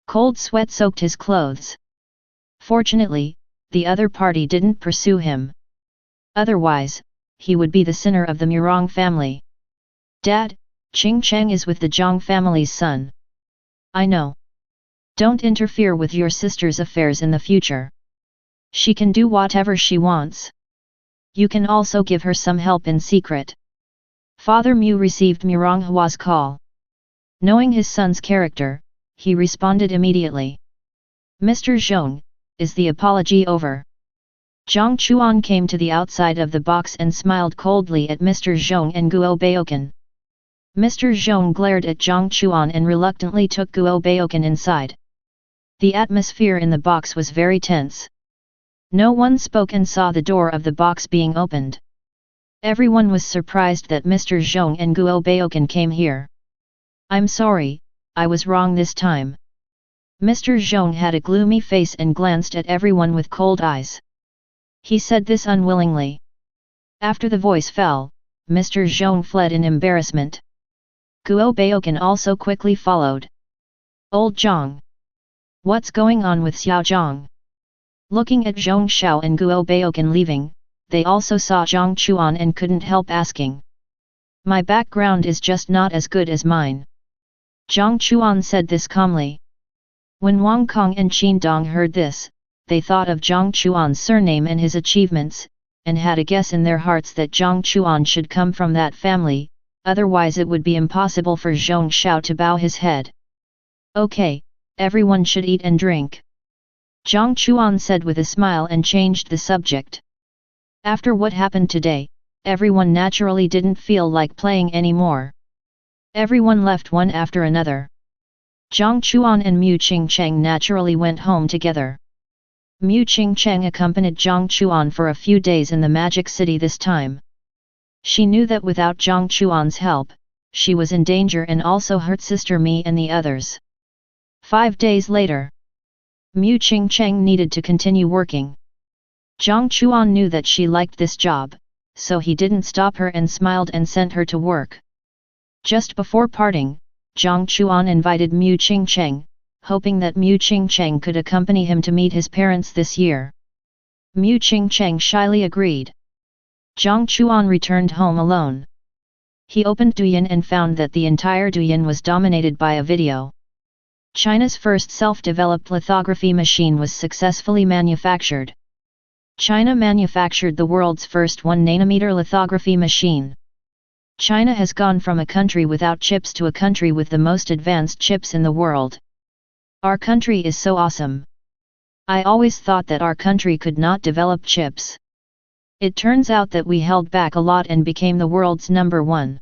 Cold sweat soaked his clothes. Fortunately, the other party didn't pursue him. Otherwise, he would be the sinner of the Mirong family. Dad, Qing Cheng is with the Jiang family's son. I know. Don't interfere with your sister's affairs in the future. She can do whatever she wants. You can also give her some help in secret. Father Mu received Mironghua's call. Knowing his son's character, he responded immediately. Mr. Zhong, is the apology over? Jiang Chuan came to the outside of the box and smiled coldly at Mr. Zhong and Guo Baokan. Mr. Zhong glared at Jiang Chuan and reluctantly took Guo Baokan inside. The atmosphere in the box was very tense. No one spoke and saw the door of the box being opened. Everyone was surprised that Mr. Zhong and Guo Baokan came here. I'm sorry, I was wrong this time. Mr. Zhong had a gloomy face and glanced at everyone with cold eyes. He said this unwillingly. After the voice fell, Mr. Zhong fled in embarrassment. Guo Baokan also quickly followed. Old Zhong. What's going on with Xiao Zhang? Looking at Zhong Xiao and Guo Baokan leaving, they also saw Jiang Chuan and couldn't help asking. My background is just not as good as mine. Jiang Chuan said this calmly. When Wang Kong and Qin Dong heard this, they thought of Jiang Chuan's surname and his achievements, and had a guess in their hearts that Jiang Chuan should come from that family, otherwise it would be impossible for Zhong Xiao to bow his head. Okay, everyone should eat and drink. Jiang Chuan said with a smile and changed the subject. After what happened today, everyone naturally didn't feel like playing anymore. Everyone left one after another. Jiang Chuan and Mu Qingcheng naturally went home together. Mu Qingcheng accompanied Jiang Chuan for a few days in the Magic City this time. She knew that without Jiang Chuan's help, she was in danger and also hurt Sister Mi and the others. 5 days later, Mu Qingcheng needed to continue working. Jiang Chuan knew that she liked this job, so he didn't stop her and smiled and sent her to work. Just before parting, Jiang Chuan invited Mu Qingcheng, hoping that Mu Qingcheng could accompany him to meet his parents this year. Mu Qingcheng shyly agreed. Jiang Chuan returned home alone. He opened Douyin and found that the entire Douyin was dominated by a video. China's first self-developed lithography machine was successfully manufactured. China manufactured the world's first 1 nanometer lithography machine. China has gone from a country without chips to a country with the most advanced chips in the world. Our country is so awesome. I always thought that our country could not develop chips. It turns out that we held back a lot and became the world's number 1.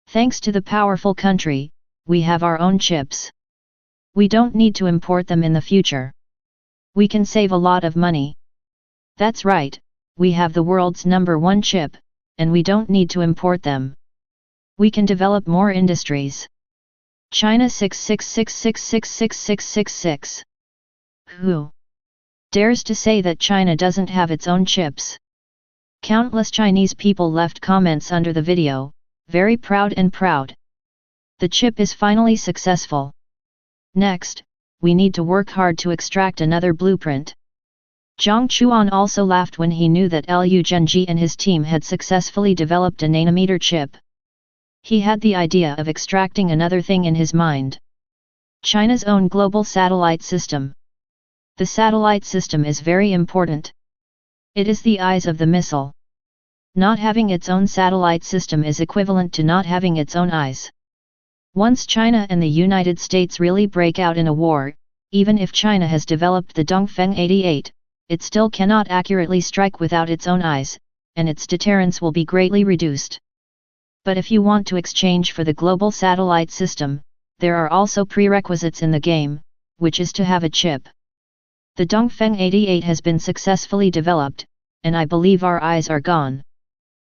Thanks to the powerful country, we have our own chips. We don't need to import them in the future. We can save a lot of money. That's right, we have the world's number 1 chip, and we don't need to import them. We can develop more industries. China 666666666. Who dares to say that China doesn't have its own chips? Countless Chinese people left comments under the video, very proud and proud. The chip is finally successful. Next, we need to work hard to extract another blueprint. Jiang Chuan also laughed when he knew that Liu Zhenji and his team had successfully developed a nanometer chip. He had the idea of extracting another thing in his mind. China's own global satellite system. The satellite system is very important. It is the eyes of the missile. Not having its own satellite system is equivalent to not having its own eyes. Once China and the United States really break out in a war, even if China has developed the Dongfeng 88, it still cannot accurately strike without its own eyes, and its deterrence will be greatly reduced. But if you want to exchange for the global satellite system, there are also prerequisites in the game, which is to have a chip. The Dongfeng 88 has been successfully developed, and I believe our eyes are gone.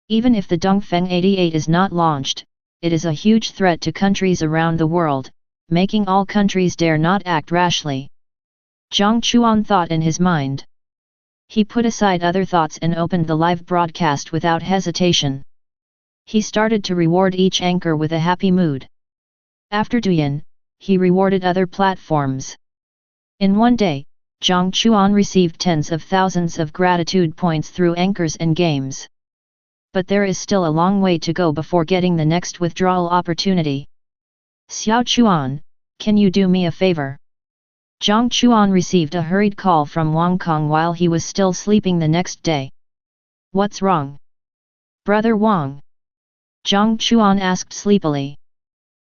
Even if the Dongfeng 88 is not launched, it is a huge threat to countries around the world, making all countries dare not act rashly. Jiang Chuan thought in his mind. He put aside other thoughts and opened the live broadcast without hesitation. He started to reward each anchor with a happy mood. After Douyin, he rewarded other platforms. In one day, Jiang Chuan received tens of thousands of gratitude points through anchors and games. But there is still a long way to go before getting the next withdrawal opportunity. Xiao Chuan, can you do me a favor? Jiang Chuan received a hurried call from Wang Kong while he was still sleeping the next day. What's wrong? Brother Wang? Jiang Chuan asked sleepily.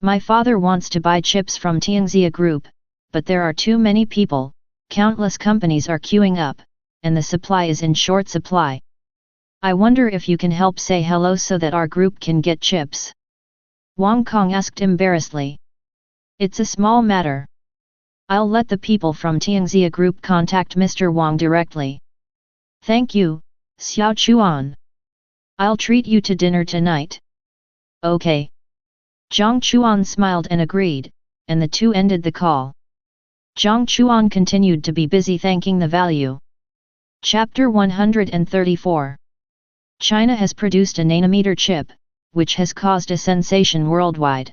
My father wants to buy chips from Tianxia Group, but there are too many people, countless companies are queuing up, and the supply is in short supply. I wonder if you can help say hello so that our group can get chips. Wang Kong asked embarrassedly. It's a small matter. I'll let the people from Tianxia Group contact Mr. Wang directly. Thank you, Xiao Chuan. I'll treat you to dinner tonight. Okay. Jiang Chuan smiled and agreed, and the two ended the call. Jiang Chuan continued to be busy thanking the value. Chapter 134. China has produced a nanometer chip, which has caused a sensation worldwide.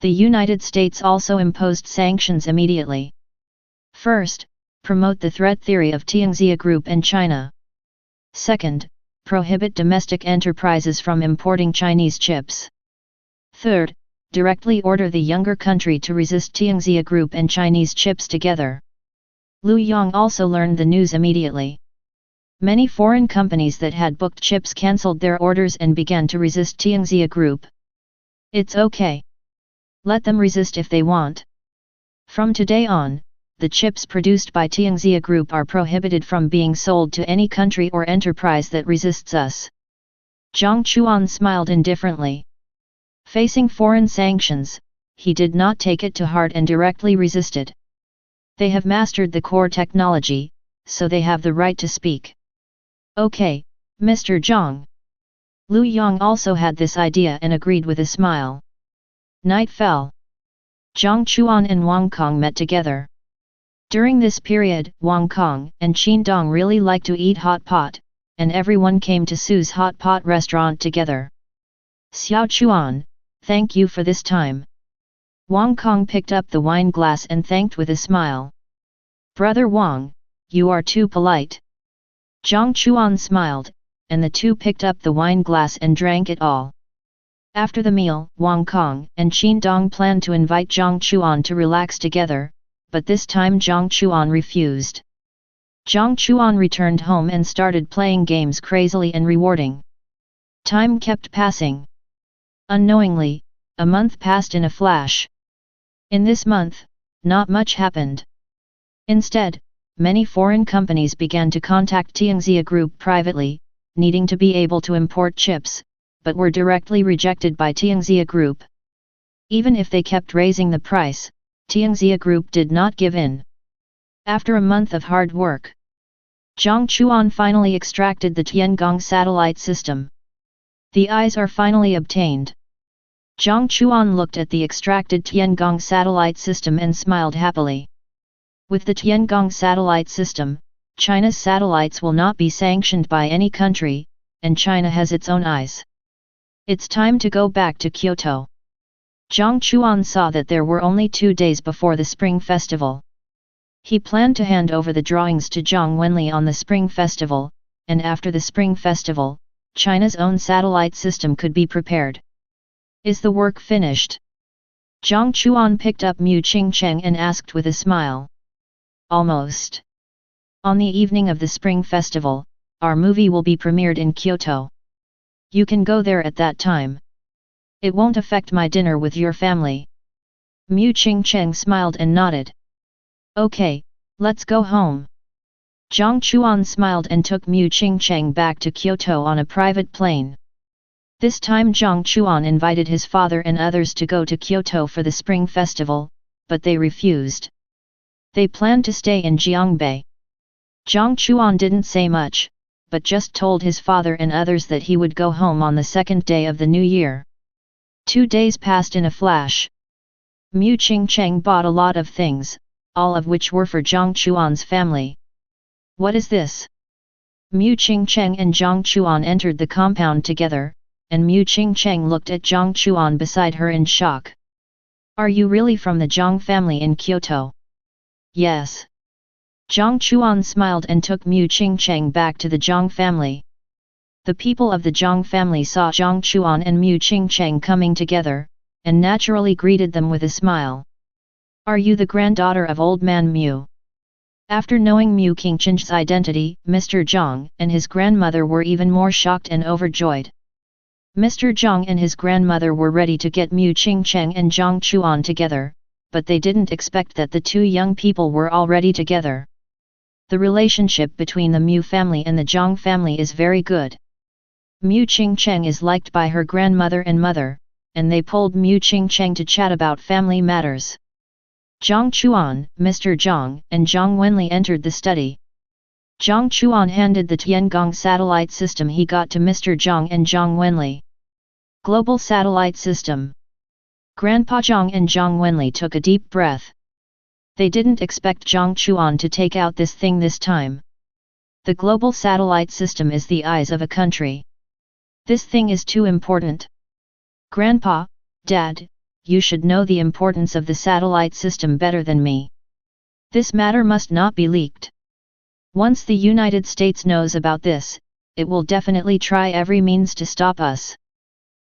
The United States also imposed sanctions immediately. First, promote the threat theory of Tianxia Group and China. Second, prohibit domestic enterprises from importing Chinese chips. Third, directly order the younger country to resist Tianxia Group and Chinese chips together. Liu Yang also learned the news immediately. Many foreign companies that had booked chips cancelled their orders and began to resist Tianxia Group. It's okay. Let them resist if they want. From today on, the chips produced by Tianxia Group are prohibited from being sold to any country or enterprise that resists us. Jiang Chuan smiled indifferently. Facing foreign sanctions, he did not take it to heart and directly resisted. They have mastered the core technology, so they have the right to speak. Okay, Mr. Jiang. Lu Yong also had this idea and agreed with a smile. Night fell. Jiang Chuan and Wang Kong met together. During this period, Wang Kong and Qin Dong really liked to eat hot pot, and everyone came to Su's hot pot restaurant together. Xiao Chuan, thank you for this time. Wang Kong picked up the wine glass and thanked with a smile. Brother Wang, you are too polite. Jiang Chuan smiled, and the two picked up the wine glass and drank it all. After the meal, Wang Kong and Qin Dong planned to invite Jiang Chuan to relax together, but this time Jiang Chuan refused. Jiang Chuan returned home and started playing games crazily and rewarding. Time kept passing. Unknowingly, a month passed in a flash. In this month, not much happened. Instead, many foreign companies began to contact Tianxia Group privately, needing to be able to import chips, but were directly rejected by Tianxia Group. Even if they kept raising the price, Tianxia Group did not give in. After a month of hard work, Jiang Chuan finally extracted the Tiangong satellite system. The eyes are finally obtained. Jiang Chuan looked at the extracted Tiangong satellite system and smiled happily. With the Tiangong satellite system, China's satellites will not be sanctioned by any country, and China has its own eyes. It's time to go back to Kyoto. Jiang Chuan saw that there were only 2 days before the Spring Festival. He planned to hand over the drawings to Zhang Wenli on the Spring Festival, and after the Spring Festival, China's own satellite system could be prepared. Is the work finished? Jiang Chuan picked up Mu Qingcheng and asked with a smile. Almost. On the evening of the Spring Festival, our movie will be premiered in Kyoto. You can go there at that time. It won't affect my dinner with your family. Mu Qingcheng smiled and nodded. Okay, let's go home. Jiang Chuan smiled and took Mu Qingcheng back to Kyoto on a private plane. This time Jiang Chuan invited his father and others to go to Kyoto for the Spring Festival, but they refused. They planned to stay in Jiangbei. Jiang Chuan didn't say much, but just told his father and others that he would go home on the second day of the new year. 2 days passed in a flash. Mu Qingcheng bought a lot of things, all of which were for Jiang Chuan's family. What is this? Mu Qingcheng and Jiang Chuan entered the compound together, and Mu Qingcheng looked at Jiang Chuan beside her in shock. Are you really from the Jiang family in Kyoto? Yes. Jiang Chuan smiled and took Mu Qingcheng back to the Jiang family. The people of the Jiang family saw Jiang Chuan and Mu Qingcheng coming together, and naturally greeted them with a smile. Are you the granddaughter of old man Mu? After knowing Mu Qingcheng's identity, Mr. Jiang and his grandmother were even more shocked and overjoyed. Mr. Jiang and his grandmother were ready to get Mu Qingcheng and Jiang Chuan together, but they didn't expect that the two young people were already together. The relationship between the Mu family and the Jiang family is very good. Mu Qingcheng is liked by her grandmother and mother, and they pulled Mu Qingcheng to chat about family matters. Jiang Chuan, Mr. Jiang, and Zhang Wenli entered the study. Jiang Chuan handed the Tiangong satellite system he got to Mr. Jiang and Zhang Wenli. Global Satellite System. Grandpa Jiang and Zhang Wenli took a deep breath. They didn't expect Jiang Chuan to take out this thing this time. The global satellite system is the eyes of a country. This thing is too important. Grandpa, Dad, you should know the importance of the satellite system better than me. This matter must not be leaked. Once the United States knows about this, it will definitely try every means to stop us.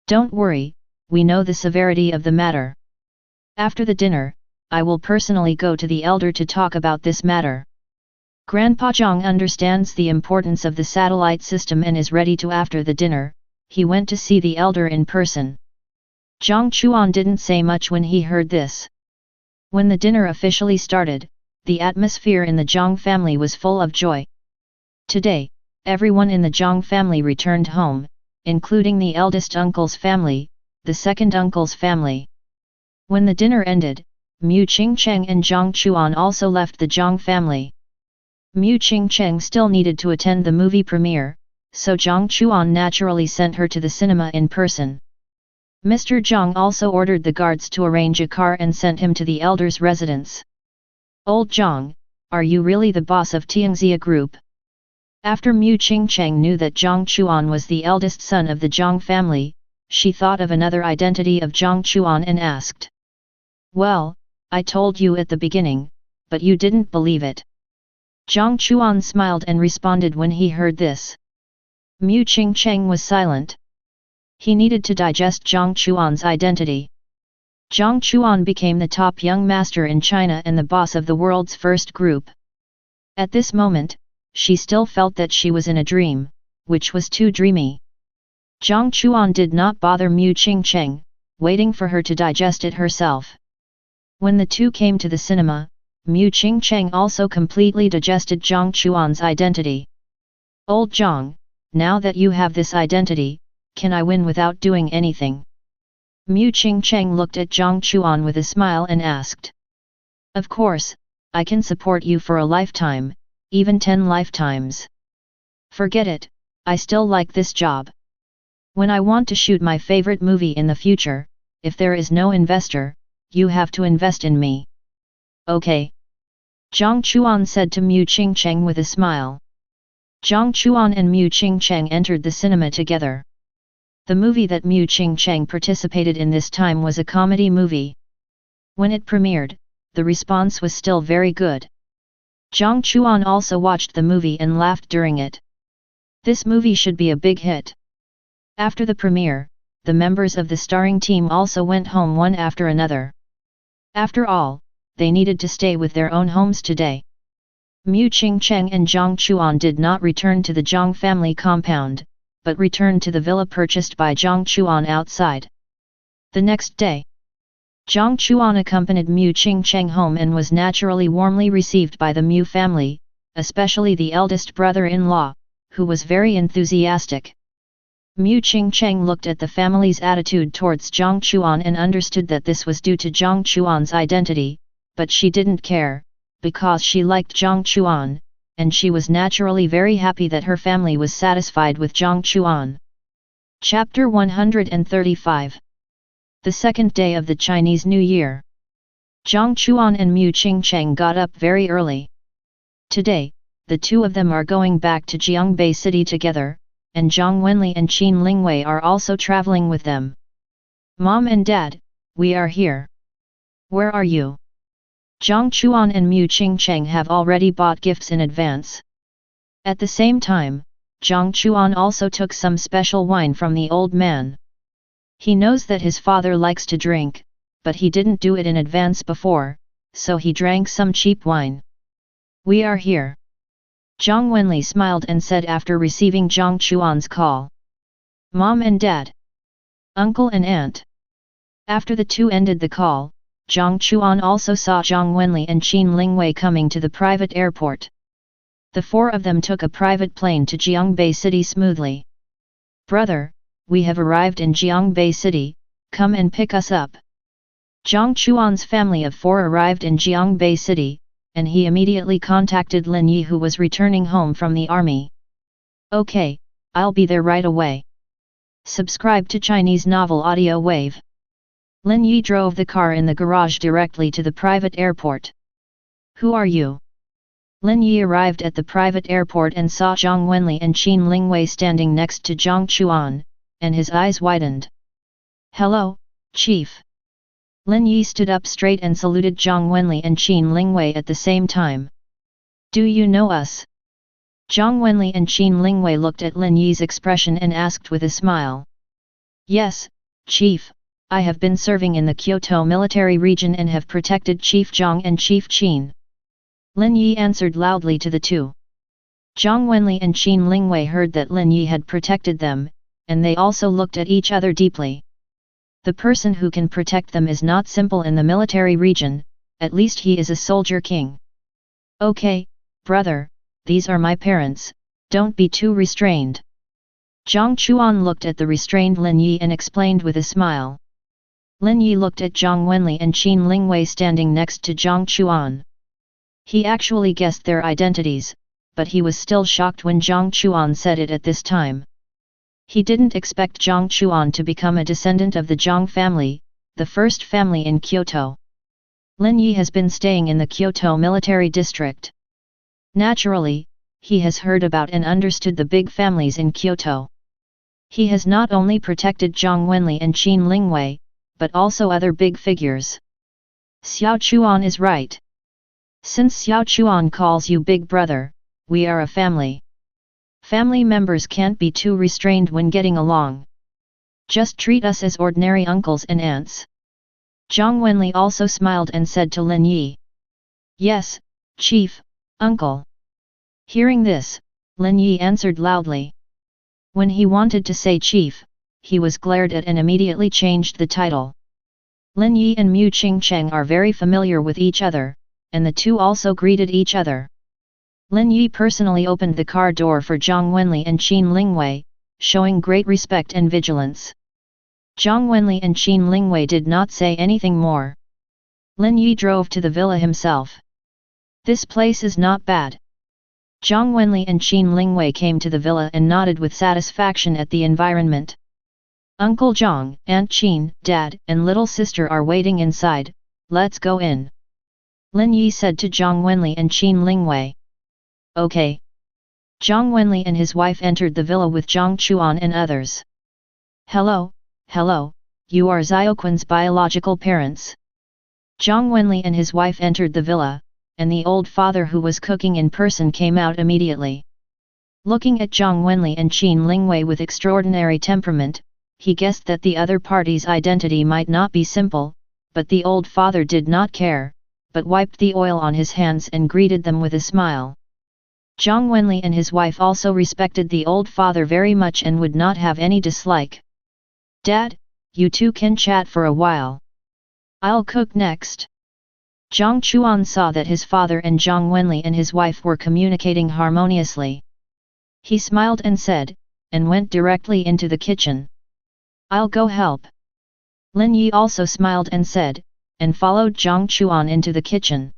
Don't worry, we know the severity of the matter. After the dinner, I will personally go to the elder to talk about this matter. Grandpa Jiang understands the importance of the satellite system and is ready to. After the dinner, he went to see the elder in person. Jiang Chuan didn't say much when he heard this. When the dinner officially started, the atmosphere in the Jiang family was full of joy. Today, everyone in the Jiang family returned home, including the eldest uncle's family, the second uncle's family. When the dinner ended, Mu Qingcheng and Jiang Chuan also left the Jiang family. Mu Qingcheng still needed to attend the movie premiere, so Jiang Chuan naturally sent her to the cinema in person. Mr. Jiang also ordered the guards to arrange a car and sent him to the elder's residence. Old Jiang, are you really the boss of Tianxia Group? After Mu Qingcheng knew that Jiang Chuan was the eldest son of the Jiang family, she thought of another identity of Jiang Chuan and asked. Well, I told you at the beginning, but you didn't believe it. Jiang Chuan smiled and responded when he heard this. Mu Qingcheng was silent. He needed to digest Jiang Chuan's identity. Jiang Chuan became the top young master in China and the boss of the world's first group. At this moment, she still felt that she was in a dream, which was too dreamy. Jiang Chuan did not bother Mu Qingcheng, waiting for her to digest it herself. When the two came to the cinema, Mu Qingcheng also completely digested Jiang Chuan's identity. Old Jiang, now that you have this identity, can I win without doing anything? Mu Qingcheng looked at Jiang Chuan with a smile and asked. Of course, I can support you for a lifetime, even 10 lifetimes. Forget it, I still like this job. When I want to shoot my favorite movie in the future, if there is no investor, you have to invest in me. Okay. Jiang Chuan said to Mu Qingcheng with a smile. Jiang Chuan and Mu Qingcheng entered the cinema together. The movie that Mu Qingcheng participated in this time was a comedy movie. When it premiered, the response was still very good. Jiang Chuan also watched the movie and laughed during it. This movie should be a big hit. After the premiere, the members of the starring team also went home one after another. After all, they needed to stay with their own homes today. Mu Qingcheng and Jiang Chuan did not return to the Jiang family compound, but returned to the villa purchased by Jiang Chuan outside. The next day, Jiang Chuan accompanied Mu Qingcheng home and was naturally warmly received by the Mu family, especially the eldest brother-in-law, who was very enthusiastic. Mu Qingcheng looked at the family's attitude towards Jiang Chuan and understood that this was due to Jiang Chuan's identity, but she didn't care, because she liked Jiang Chuan, and she was naturally very happy that her family was satisfied with Jiang Chuan. Chapter 135. The second day of the Chinese New Year. Jiang Chuan and Mu Qingcheng got up very early. Today, the two of them are going back to Jiangbei City together, and Zhang Wenli and Qin Lingwei are also traveling with them. Mom and Dad, we are here. Where are you? Jiang Chuan and Mu Qingcheng have already bought gifts in advance. At the same time, Jiang Chuan also took some special wine from the old man. He knows that his father likes to drink, but he didn't do it in advance before, so he drank some cheap wine. We are here. Zhang Wenli smiled and said after receiving Jiang Chuan's call. Mom and Dad. Uncle and Aunt. After the two ended the call, Jiang Chuan also saw Zhang Wenli and Qin Lingwei coming to the private airport. The four of them took a private plane to Jiangbei City smoothly. Brother, we have arrived in Jiangbei City, come and pick us up. Jiang Chuan's family of four arrived in Jiangbei City, and he immediately contacted Lin Yi who was returning home from the army. Okay, I'll be there right away. Subscribe to Chinese Novel Audio Wave. Lin Yi drove the car in the garage directly to the private airport. Who are you? Lin Yi arrived at the private airport and saw Zhang Wenli and Qin Lingwei standing next to Jiang Chuan, and his eyes widened. Hello, Chief. Lin Yi stood up straight and saluted Zhang Wenli and Qin Lingwei at the same time. Do you know us? Zhang Wenli and Qin Lingwei looked at Lin Yi's expression and asked with a smile. Yes, Chief, I have been serving in the Kyoto military region and have protected Chief Zhang and Chief Qin. Lin Yi answered loudly to the two. Zhang Wenli and Qin Lingwei heard that Lin Yi had protected them, and they also looked at each other deeply. The person who can protect them is not simple in the military region, at least he is a soldier king. Okay, brother, these are my parents, don't be too restrained. Jiang Chuan looked at the restrained Lin Yi and explained with a smile. Lin Yi looked at Zhang Wenli and Qin Lingwei standing next to Jiang Chuan. He actually guessed their identities, but he was still shocked when Jiang Chuan said it at this time. He didn't expect Jiang Chuan to become a descendant of the Jiang family, the first family in Kyoto. Lin Yi has been staying in the Kyoto military district. Naturally, he has heard about and understood the big families in Kyoto. He has not only protected Zhang Wenli and Qin Lingwei, but also other big figures. Xiao Chuan is right. Since Xiao Chuan calls you big brother, we are a family. Family members can't be too restrained when getting along. Just treat us as ordinary uncles and aunts. Zhang Wenli also smiled and said to Lin Yi. Yes, chief, uncle. Hearing this, Lin Yi answered loudly. When he wanted to say chief, he was glared at and immediately changed the title. Lin Yi and Mu Qingcheng are very familiar with each other, and the two also greeted each other. Lin Yi personally opened the car door for Zhang Wenli and Qin Lingwei, showing great respect and vigilance. Zhang Wenli and Qin Lingwei did not say anything more. Lin Yi drove to the villa himself. This place is not bad. Zhang Wenli and Qin Lingwei came to the villa and nodded with satisfaction at the environment. Uncle Zhang, Aunt Qin, Dad, and little sister are waiting inside, let's go in. Lin Yi said to Zhang Wenli and Qin Lingwei. Okay. Zhang Wenli and his wife entered the villa with Jiang Chuan and others. Hello, you are Xiaoquan's biological parents. Zhang Wenli and his wife entered the villa, and the old father who was cooking in person came out immediately. Looking at Zhang Wenli and Qin Lingwei with extraordinary temperament, he guessed that the other party's identity might not be simple, but the old father did not care, but wiped the oil on his hands and greeted them with a smile. Zhang Wenli and his wife also respected the old father very much and would not have any dislike. Dad, you two can chat for a while. I'll cook next. Jiang Chuan saw that his father and Zhang Wenli and his wife were communicating harmoniously. He smiled and said, and went directly into the kitchen. I'll go help. Lin Yi also smiled and said, and followed Jiang Chuan into the kitchen.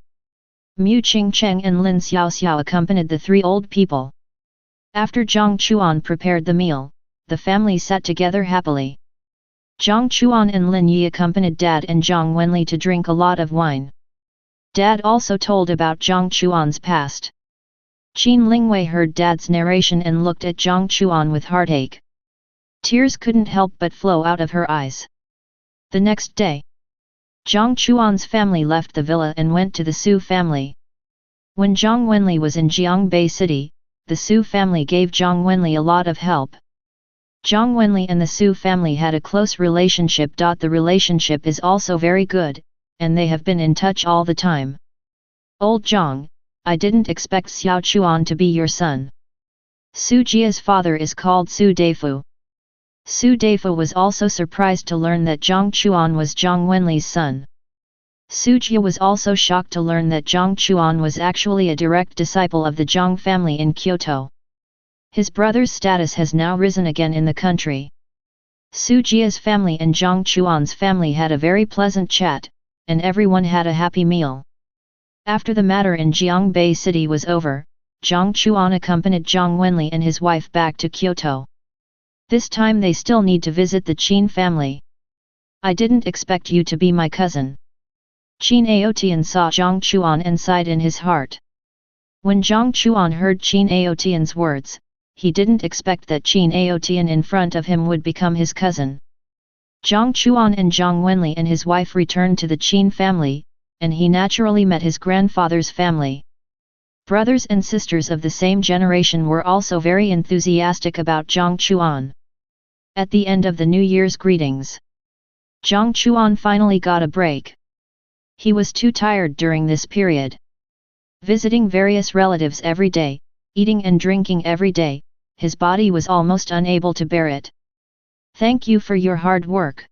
Mu Qingcheng and Lin Xiaoxiao accompanied the three old people. After Jiang Chuan prepared the meal, the family sat together happily. Jiang Chuan and Lin Yi accompanied Dad and Zhang Wenli to drink a lot of wine. Dad also told about Jiang Chuan's past. Qin Lingwei heard Dad's narration and looked at Jiang Chuan with heartache. Tears couldn't help but flow out of her eyes. The next day, Jiang Chuan's family left the villa and went to the Su family. When Zhang Wenli was in Jiangbei City, the Su family gave Zhang Wenli a lot of help. Zhang Wenli and the Su family had a close relationship. The relationship is also very good, and they have been in touch all the time. Old Zhang, I didn't expect Xiao Chuan to be your son. Su Jia's father is called Su Deifu. Su Deifu was also surprised to learn that Jiang Chuan was Zhang Wenli's son. Su Jia was also shocked to learn that Jiang Chuan was actually a direct disciple of the Jiang family in Kyoto. His brother's status has now risen again in the country. Su Jia's family and Jiang Chuan's family had a very pleasant chat, and everyone had a happy meal. After the matter in Jiangbei City was over, Jiang Chuan accompanied Zhang Wenli and his wife back to Kyoto. This time they still need to visit the Qin family. I didn't expect you to be my cousin. Qin Aotian saw Jiang Chuan and sighed in his heart. When Jiang Chuan heard Qin Aotian's words, he didn't expect that Qin Aotian in front of him would become his cousin. Jiang Chuan and Zhang Wenli and his wife returned to the Qin family, and he naturally met his grandfather's family. Brothers and sisters of the same generation were also very enthusiastic about Jiang Chuan. At the end of the New Year's greetings, Jiang Chuan finally got a break. He was too tired during this period. Visiting various relatives every day, eating and drinking every day, his body was almost unable to bear it. Thank you for your hard work.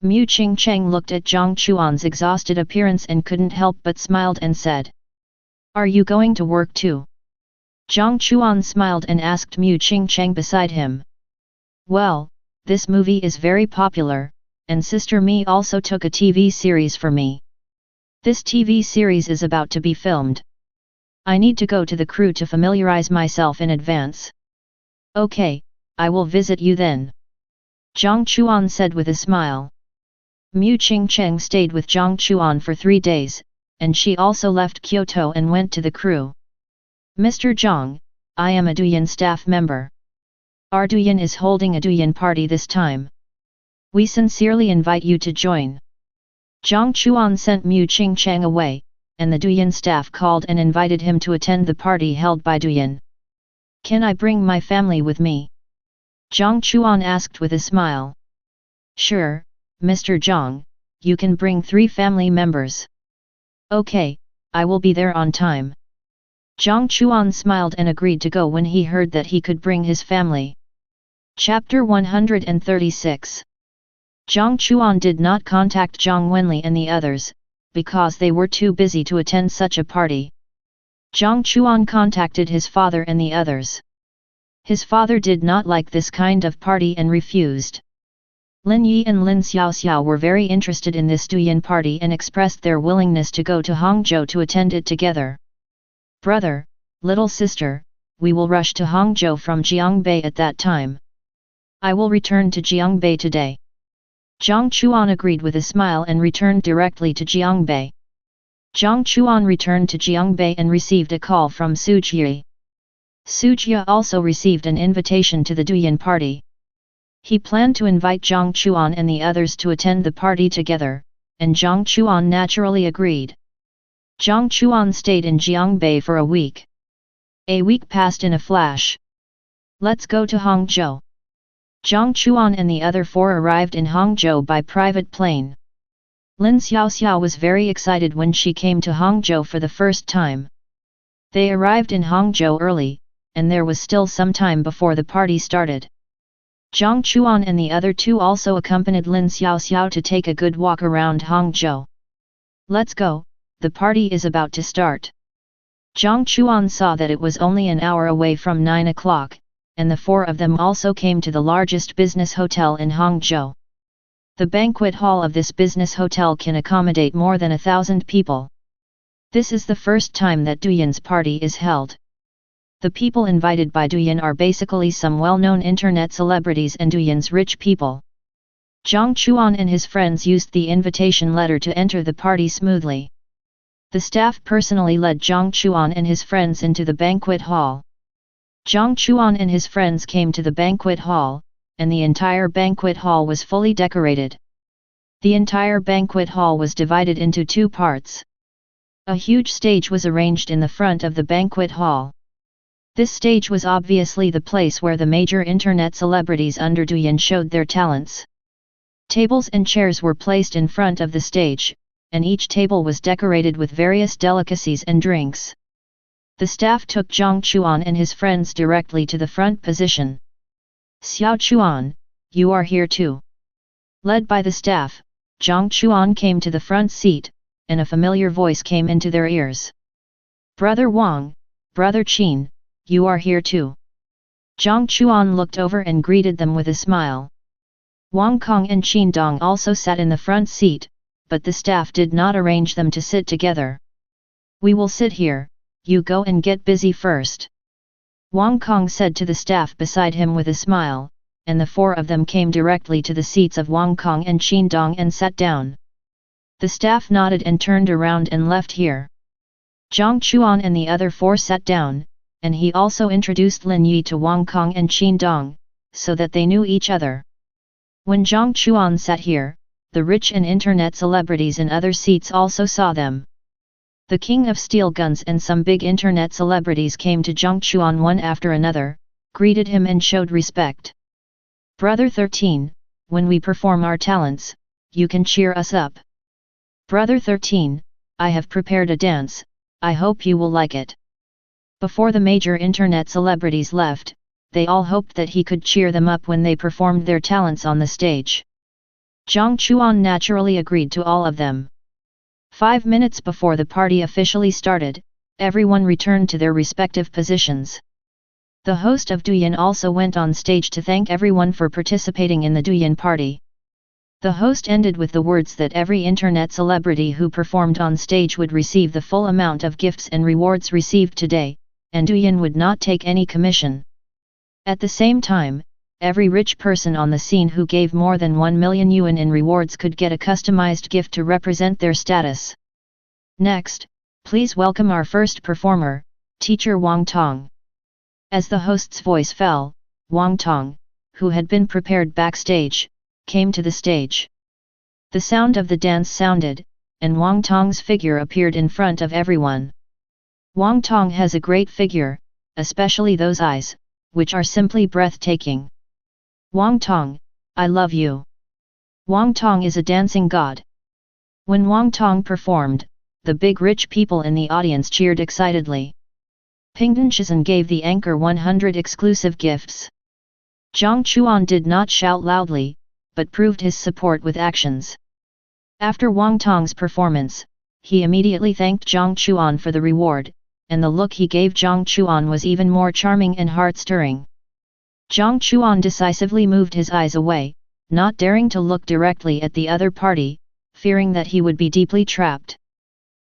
Mu Qingcheng looked at Jiang Chuan's exhausted appearance and couldn't help but smiled and said, Are you going to work too? Jiang Chuan smiled and asked Mu Qingcheng beside him. Well, this movie is very popular, and Sister Mi also took a TV series for me. This TV series is about to be filmed. I need to go to the crew to familiarize myself in advance. Okay, I will visit you then. Jiang Chuan said with a smile. Mu Qingcheng stayed with Jiang Chuan for 3 days, and she also left Kyoto and went to the crew. Mr. Jiang, I am a Douyin staff member. Our Douyin is holding a Douyin party this time. We sincerely invite you to join. Jiang Chuan sent Mu Qingcheng away, and the Douyin staff called and invited him to attend the party held by Douyin. Can I bring my family with me? Jiang Chuan asked with a smile. Sure, Mr. Jiang, you can bring 3 family members. Okay, I will be there on time. Jiang Chuan smiled and agreed to go when he heard that he could bring his family. Chapter 136. Jiang Chuan did not contact Zhang Wenli and the others, because they were too busy to attend such a party. Jiang Chuan contacted his father and the others. His father did not like this kind of party and refused. Lin Yi and Lin Xiaoxiao were very interested in this Douyin party and expressed their willingness to go to Hangzhou to attend it together. Brother, little sister, we will rush to Hangzhou from Jiangbei at that time. I will return to Jiangbei today. Jiang Chuan agreed with a smile and returned directly to Jiangbei. Jiang Chuan returned to Jiangbei and received a call from Su Jie. Su Jie also received an invitation to the Douyin party. He planned to invite Jiang Chuan and the others to attend the party together, and Jiang Chuan naturally agreed. Jiang Chuan stayed in Jiangbei for a week. A week passed in a flash. Let's go to Hangzhou. Jiang Chuan and the other 4 arrived in Hangzhou by private plane. Lin Xiaoxiao was very excited when she came to Hangzhou for the first time. They arrived in Hangzhou early, and there was still some time before the party started. Jiang Chuan and the other 2 also accompanied Lin Xiaoxiao to take a good walk around Hangzhou. Let's go, the party is about to start. Jiang Chuan saw that it was only an hour away from 9 o'clock, and the 4 of them also came to the largest business hotel in Hangzhou. The banquet hall of this business hotel can accommodate more than 1,000 people. This is the first time that Douyin's party is held. The people invited by Douyin are basically some well-known internet celebrities and Douyin's rich people. Jiang Chuan and his friends used the invitation letter to enter the party smoothly. The staff personally led Jiang Chuan and his friends into the banquet hall. Jiang Chuan and his friends came to the banquet hall, and the entire banquet hall was fully decorated. The entire banquet hall was divided into 2 parts. A huge stage was arranged in the front of the banquet hall. This stage was obviously the place where the major internet celebrities under Douyin showed their talents. Tables and chairs were placed in front of the stage, and each table was decorated with various delicacies and drinks. The staff took Jiang Chuan and his friends directly to the front position. Xiao Chuan, you are here too. Led by the staff, Jiang Chuan came to the front seat, and a familiar voice came into their ears. Brother Wang, Brother Qin, you are here too. Jiang Chuan looked over and greeted them with a smile. Wang Kong and Qin Dong also sat in the front seat, but the staff did not arrange them to sit together. We will sit here, you go and get busy first. Wang Kong said to the staff beside him with a smile, and the 4 of them came directly to the seats of Wang Kong and Qin Dong and sat down. The staff nodded and turned around and left here. Jiang Chuan and the other 4 sat down, and he also introduced Lin Yi to Wang Kong and Qin Dong, so that they knew each other. When Jiang Chuan sat here, the rich and internet celebrities in other seats also saw them. The king of steel guns and some big internet celebrities came to Jiang Chuan one after another, greeted him and showed respect. Brother 13, when we perform our talents, you can cheer us up. Brother 13, I have prepared a dance, I hope you will like it. Before the major internet celebrities left, they all hoped that he could cheer them up when they performed their talents on the stage. Jiang Chuan naturally agreed to all of them. 5 minutes before the party officially started, everyone returned to their respective positions. The host of Douyin also went on stage to thank everyone for participating in the Douyin party. The host ended with the words that every internet celebrity who performed on stage would receive the full amount of gifts and rewards received today, and Duyan would not take any commission. At the same time, every rich person on the scene who gave more than 1 million yuan in rewards could get a customized gift to represent their status. Next, please welcome our first performer, Teacher Wang Tong. As the host's voice fell, Wang Tong, who had been prepared backstage, came to the stage. The sound of the dance sounded, and Wang Tong's figure appeared in front of everyone. Wang Tong has a great figure, especially those eyes, which are simply breathtaking. Wang Tong, I love you. Wang Tong is a dancing god. When Wang Tong performed, the big rich people in the audience cheered excitedly. Pingdan Shizhen gave the anchor 100 exclusive gifts. Jiang Chuan did not shout loudly, but proved his support with actions. After Wang Tong's performance, he immediately thanked Jiang Chuan for the reward, and the look he gave Jiang Chuan was even more charming and heart-stirring. Jiang Chuan decisively moved his eyes away, not daring to look directly at the other party, fearing that he would be deeply trapped.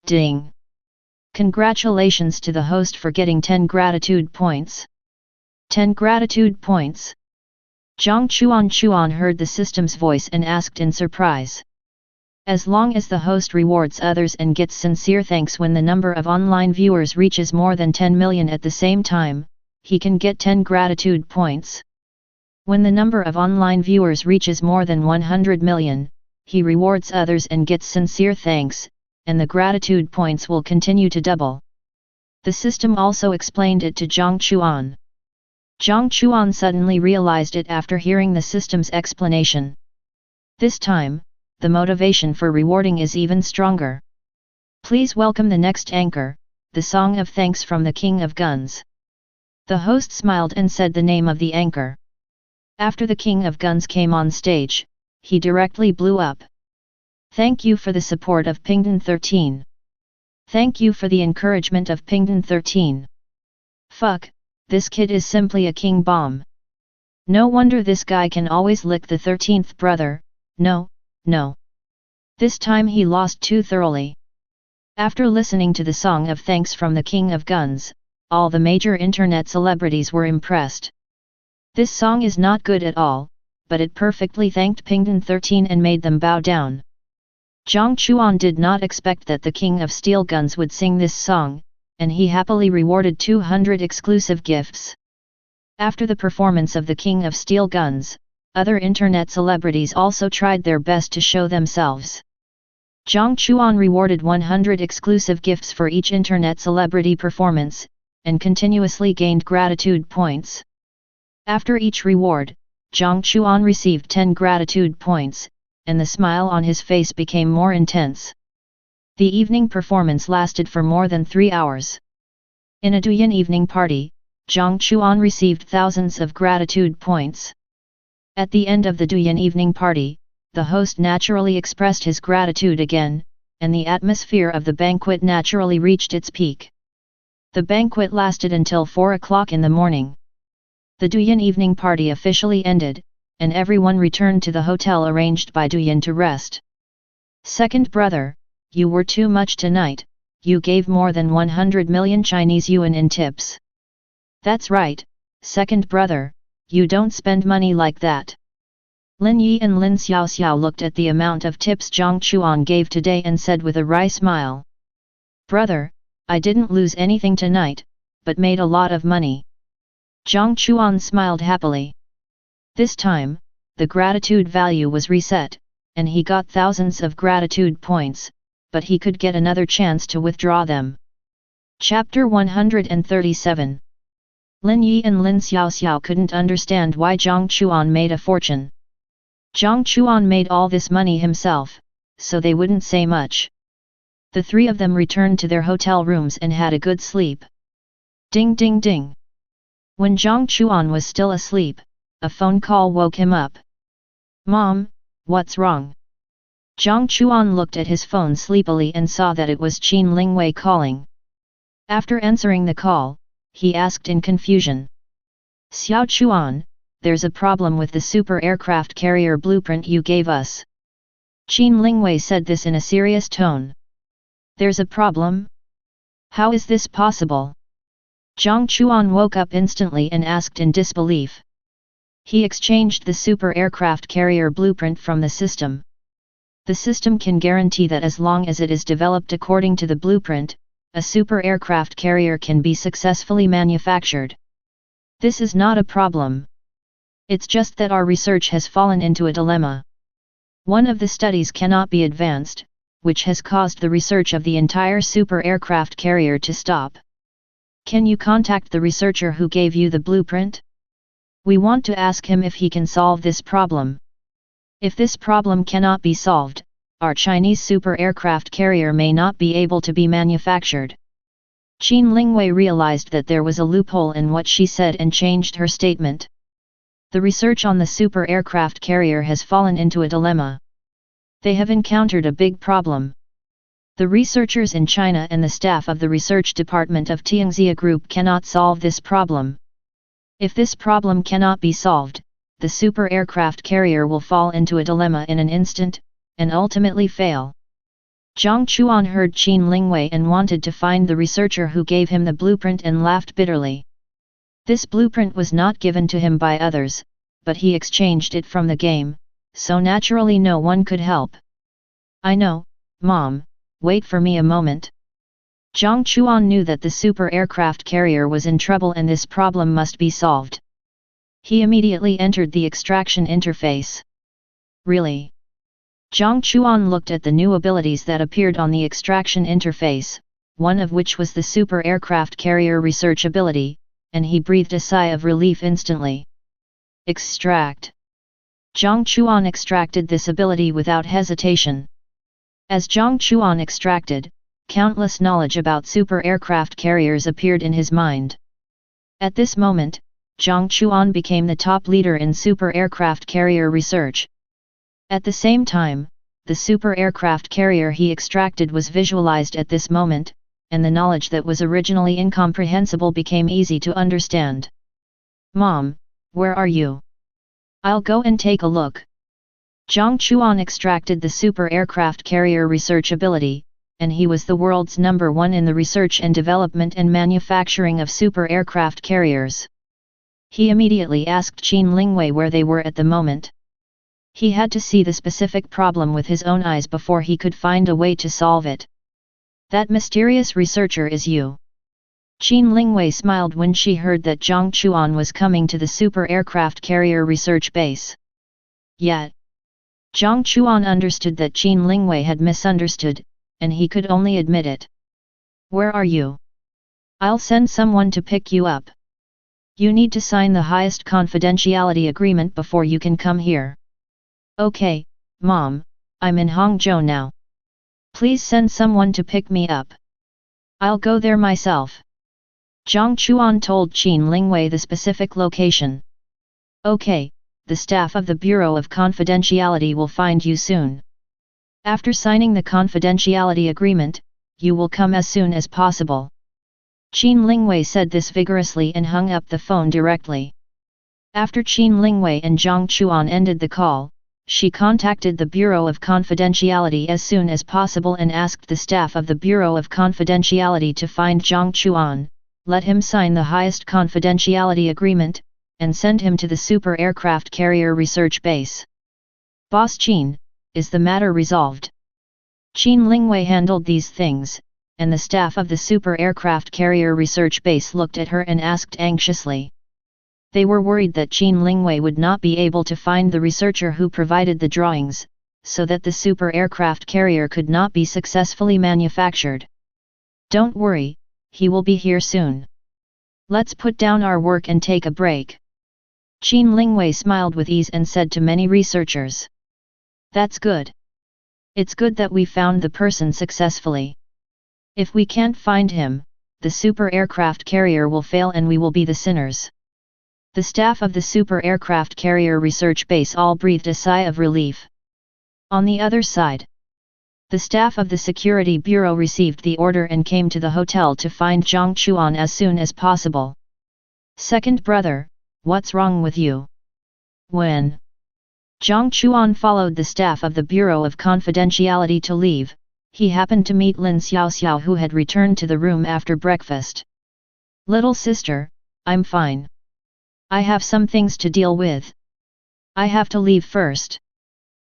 Ding! Congratulations to the host for getting 10 gratitude points. 10 gratitude points. Jiang Chuan heard the system's voice and asked in surprise. As long as the host rewards others and gets sincere thanks when the number of online viewers reaches more than 10 million at the same time, he can get 10 gratitude points. When the number of online viewers reaches more than 100 million, he rewards others and gets sincere thanks, and the gratitude points will continue to double. The system also explained it to Jiang Chuan. Jiang Chuan suddenly realized it after hearing the system's explanation. This time, the motivation for rewarding is even stronger. Please welcome the next anchor, the Song of Thanks from the King of Guns. The host smiled and said the name of the anchor. After the King of Guns came on stage, he directly blew up. Thank you for the support of Pingdan 13. Thank you for the encouragement of Pingdan 13. Fuck, this kid is simply a king bomb. No wonder this guy can always lick the 13th brother. No. This time he lost too thoroughly. After listening to the Song of Thanks from the King of Guns, all the major internet celebrities were impressed. This song is not good at all, but it perfectly thanked Pingdan 13 and made them bow down. Jiang Chuan did not expect that the King of Steel Guns would sing this song, and he happily rewarded 200 exclusive gifts. After the performance of the King of Steel Guns, other internet celebrities also tried their best to show themselves. Jiang Chuan rewarded 100 exclusive gifts for each internet celebrity performance, and continuously gained gratitude points. After each reward, Jiang Chuan received 10 gratitude points, and the smile on his face became more intense. The evening performance lasted for more than 3 hours. In a Duyan evening party, Jiang Chuan received thousands of gratitude points. At the end of the Duyan evening party, the host naturally expressed his gratitude again, and the atmosphere of the banquet naturally reached its peak. The banquet lasted until 4 o'clock in the morning. The Duyan evening party officially ended, and everyone returned to the hotel arranged by Duyan to rest. Second brother, you were too much tonight, you gave more than 100 million Chinese yuan in tips. That's right, second brother, you don't spend money like that. Lin Yi and Lin Xiaoxiao looked at the amount of tips Jiang Chuan gave today and said with a wry smile. Brother, I didn't lose anything tonight, but made a lot of money. Jiang Chuan smiled happily. This time, the gratitude value was reset, and he got thousands of gratitude points, but he could get another chance to withdraw them. Chapter 137. Lin Yi and Lin Xiaoxiao couldn't understand why Jiang Chuan made a fortune. Jiang Chuan made all this money himself, so they wouldn't say much. The three of them returned to their hotel rooms and had a good sleep. Ding ding ding. When Jiang Chuan was still asleep, a phone call woke him up. Mom, what's wrong? Jiang Chuan looked at his phone sleepily and saw that it was Qin Lingwei calling. After answering the call, he asked in confusion. Xiao Chuan, there's a problem with the super aircraft carrier blueprint you gave us. Qin Lingwei said this in a serious tone. There's a problem? How is this possible? Jiang Chuan woke up instantly and asked in disbelief. He exchanged the super aircraft carrier blueprint from the system. The system can guarantee that as long as it is developed according to the blueprint, a super aircraft carrier can be successfully manufactured. This is not a problem. It's just that our research has fallen into a dilemma. One of the studies cannot be advanced, which has caused the research of the entire super aircraft carrier to stop. Can you contact the researcher who gave you the blueprint? We want to ask him if he can solve this problem. If this problem cannot be solved, our Chinese super aircraft carrier may not be able to be manufactured. Qin Lingwei realized that there was a loophole in what she said and changed her statement. The research on the super aircraft carrier has fallen into a dilemma. They have encountered a big problem. The researchers in China and the staff of the research department of Tianxia Group cannot solve this problem. If this problem cannot be solved, the super aircraft carrier will fall into a dilemma in an instant, and ultimately fail. Jiang Chuan heard Qin Lingwei and wanted to find the researcher who gave him the blueprint and laughed bitterly. This blueprint was not given to him by others, but he exchanged it from the game, so naturally no one could help. I know, Mom, wait for me a moment. Jiang Chuan knew that the super aircraft carrier was in trouble and this problem must be solved. He immediately entered the extraction interface. Really? Jiang Chuan looked at the new abilities that appeared on the extraction interface, one of which was the super aircraft carrier research ability, and he breathed a sigh of relief instantly. Extract. Jiang Chuan extracted this ability without hesitation. As Jiang Chuan extracted, countless knowledge about super aircraft carriers appeared in his mind. At this moment, Jiang Chuan became the top leader in super aircraft carrier research. At the same time, the super aircraft carrier he extracted was visualized at this moment, and the knowledge that was originally incomprehensible became easy to understand. Mom, where are you? I'll go and take a look. Jiang Chuan extracted the super aircraft carrier research ability, and he was the world's #1 in the research and development and manufacturing of super aircraft carriers. He immediately asked Qin Lingwei where they were at the moment. He had to see the specific problem with his own eyes before he could find a way to solve it. That mysterious researcher is you. Qin Lingwei smiled when she heard that Jiang Chuan was coming to the super aircraft carrier research base. Yet, Jiang Chuan understood that Qin Lingwei had misunderstood, and he could only admit it. Where are you? I'll send someone to pick you up. You need to sign the highest confidentiality agreement before you can come here. Okay, Mom, I'm in Hangzhou now. Please send someone to pick me up. I'll go there myself. Jiang Chuan told Qin Lingwei the specific location. Okay, the staff of the Bureau of Confidentiality will find you soon. After signing the confidentiality agreement, you will come as soon as possible. Qin Lingwei said this vigorously and hung up the phone directly. After Qin Lingwei and Jiang Chuan ended the call, she contacted the Bureau of Confidentiality as soon as possible and asked the staff of the Bureau of Confidentiality to find Jiang Chuan, let him sign the highest confidentiality agreement, and send him to the super aircraft carrier research base. Boss Qin, is the matter resolved? Qin Lingwei handled these things, and the staff of the super aircraft carrier research base looked at her and asked anxiously. They were worried that Qin Lingwei would not be able to find the researcher who provided the drawings, so that the super aircraft carrier could not be successfully manufactured. Don't worry, he will be here soon. Let's put down our work and take a break. Qin Lingwei smiled with ease and said to many researchers. That's good. It's good that we found the person successfully. If we can't find him, the super aircraft carrier will fail and we will be the sinners. The staff of the super aircraft carrier research base all breathed a sigh of relief. On the other side, the staff of the Security Bureau received the order and came to the hotel to find Jiang Chuan as soon as possible. Second brother, what's wrong with you? When Jiang Chuan followed the staff of the Bureau of Confidentiality to leave. He happened to meet Lin Xiaoxiao, who had returned to the room after breakfast. "Little sister, I'm fine. I have some things to deal with. I have to leave first.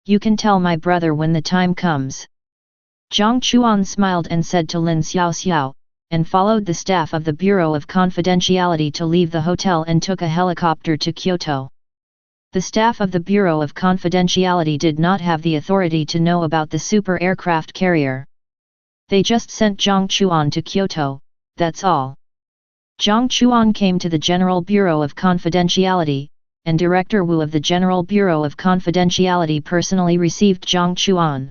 You can tell my brother when the time comes." Jiang Chuan smiled and said to Lin Xiaoxiao, and followed the staff of the Bureau of Confidentiality to leave the hotel and took a helicopter to Kyoto. The staff of the Bureau of Confidentiality did not have the authority to know about the super aircraft carrier. They just sent Jiang Chuan to Kyoto, that's all. Jiang Chuan came to the General Bureau of Confidentiality, and Director Wu of the General Bureau of Confidentiality personally received Jiang Chuan.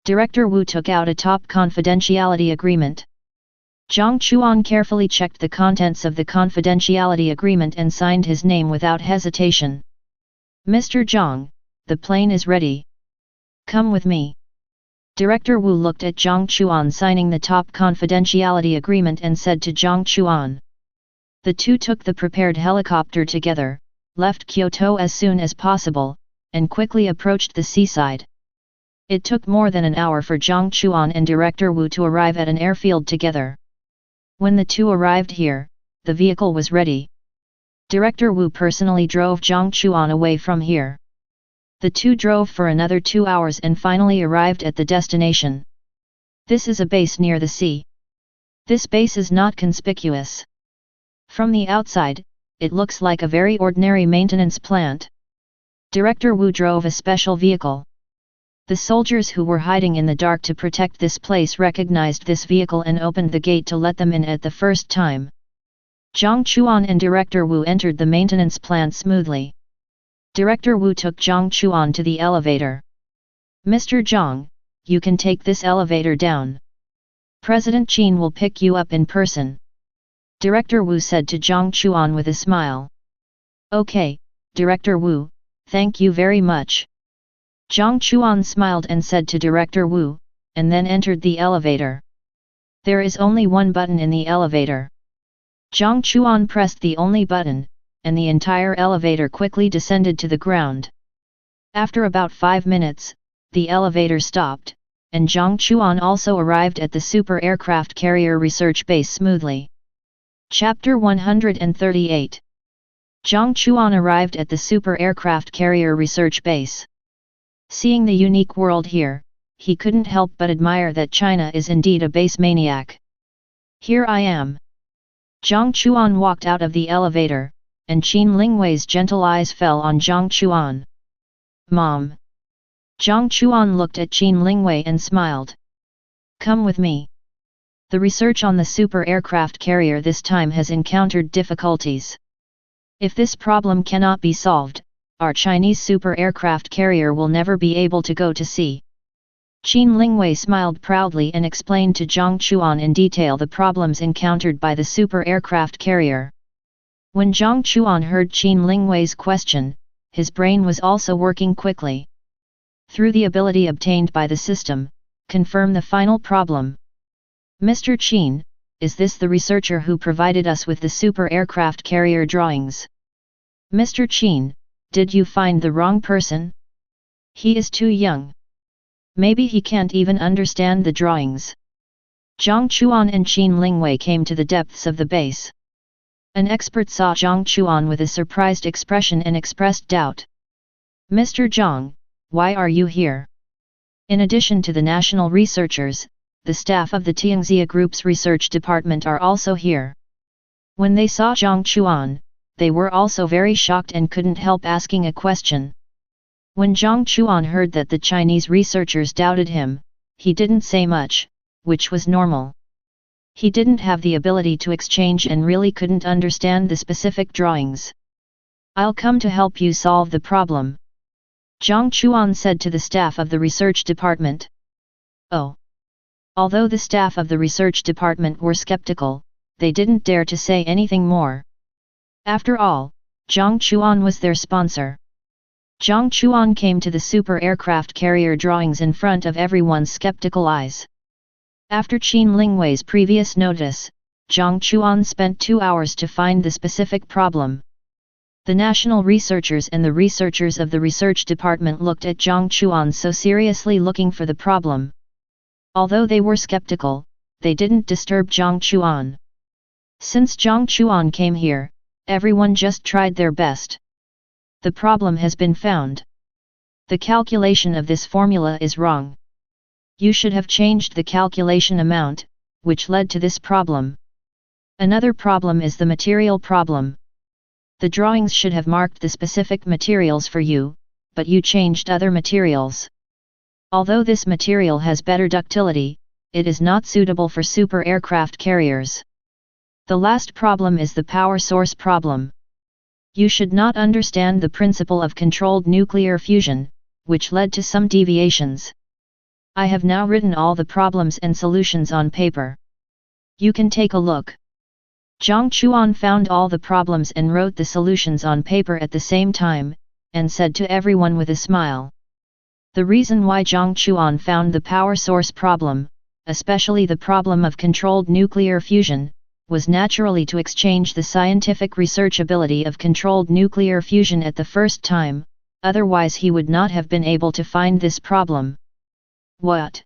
Director Wu took out a top confidentiality agreement. Jiang Chuan carefully checked the contents of the confidentiality agreement and signed his name without hesitation. "Mr. Jiang, the plane is ready. Come with me." Director Wu looked at Jiang Chuan signing the top confidentiality agreement and said to Jiang Chuan. The two took the prepared helicopter together, left Kyoto as soon as possible, and quickly approached the seaside. It took more than an hour for Jiang Chuan and Director Wu to arrive at an airfield together. When the two arrived here, the vehicle was ready. Director Wu personally drove Jiang Chuan away from here. The two drove for another 2 hours and finally arrived at the destination. This is a base near the sea. This base is not conspicuous. From the outside, it looks like a very ordinary maintenance plant. Director Wu drove a special vehicle. The soldiers who were hiding in the dark to protect this place recognized this vehicle and opened the gate to let them in at the first time. Jiang Chuan and Director Wu entered the maintenance plant smoothly. Director Wu took Jiang Chuan to the elevator. "Mr. Jiang, you can take this elevator down. President Qin will pick you up in person," Director Wu said to Jiang Chuan with a smile. "Okay, Director Wu, thank you very much." Jiang Chuan smiled and said to Director Wu, and then entered the elevator. There is only one button in the elevator. Jiang Chuan pressed the only button, and the entire elevator quickly descended to the ground. After about 5 minutes, the elevator stopped, and Jiang Chuan also arrived at the super aircraft carrier research base smoothly. Chapter 138. Jiang Chuan arrived at the super aircraft carrier research base. Seeing the unique world here, he couldn't help but admire that China is indeed a base maniac. "Here I am." Jiang Chuan walked out of the elevator, and Qin Lingwei's gentle eyes fell on Jiang Chuan. "Mom." Jiang Chuan looked at Qin Lingwei and smiled. "Come with me. The research on the super aircraft carrier this time has encountered difficulties. If this problem cannot be solved, our Chinese super aircraft carrier will never be able to go to sea." Qin Lingwei smiled proudly and explained to Jiang Chuan in detail the problems encountered by the super aircraft carrier. When Jiang Chuan heard Qin Lingwei's question, his brain was also working quickly. Through the ability obtained by the system, confirm the final problem. "Mr. Qin, is this the researcher who provided us with the super aircraft carrier drawings?" "Mr. Qin, did you find the wrong person? He is too young. Maybe he can't even understand the drawings." Jiang Chuan and Qin Lingwei came to the depths of the base. An expert saw Jiang Chuan with a surprised expression and expressed doubt. "Mr. Jiang, why are you here?" In addition to the national researchers, the staff of the Tianxia Group's research department are also here. When they saw Jiang Chuan, they were also very shocked and couldn't help asking a question. When Jiang Chuan heard that the Chinese researchers doubted him, he didn't say much, which was normal. He didn't have the ability to exchange and really couldn't understand the specific drawings. "I'll come to help you solve the problem," Jiang Chuan said to the staff of the research department. "Oh." Although the staff of the research department were skeptical, they didn't dare to say anything more. After all, Jiang Chuan was their sponsor. Jiang Chuan came to the super aircraft carrier drawings in front of everyone's skeptical eyes. After Qin Lingwei's previous notice, Jiang Chuan spent 2 hours to find the specific problem. The national researchers and the researchers of the research department looked at Jiang Chuan so seriously, looking for the problem. Although they were skeptical, they didn't disturb Jiang Chuan. Since Jiang Chuan came here, everyone just tried their best. The problem has been found. The calculation of this formula is wrong. You should have changed the calculation amount, which led to this problem. Another problem is the material problem. The drawings should have marked the specific materials for you, but you changed other materials. Although this material has better ductility, it is not suitable for super aircraft carriers. The last problem is the power source problem. You should not understand the principle of controlled nuclear fusion, which led to some deviations. I have now written all the problems and solutions on paper. You can take a look. Jiang Chuan found all the problems and wrote the solutions on paper at the same time, and said to everyone with a smile. The reason why Jiang Chuan found the power source problem, especially the problem of controlled nuclear fusion, was naturally to exchange the scientific research ability of controlled nuclear fusion at the first time, otherwise he would not have been able to find this problem. What?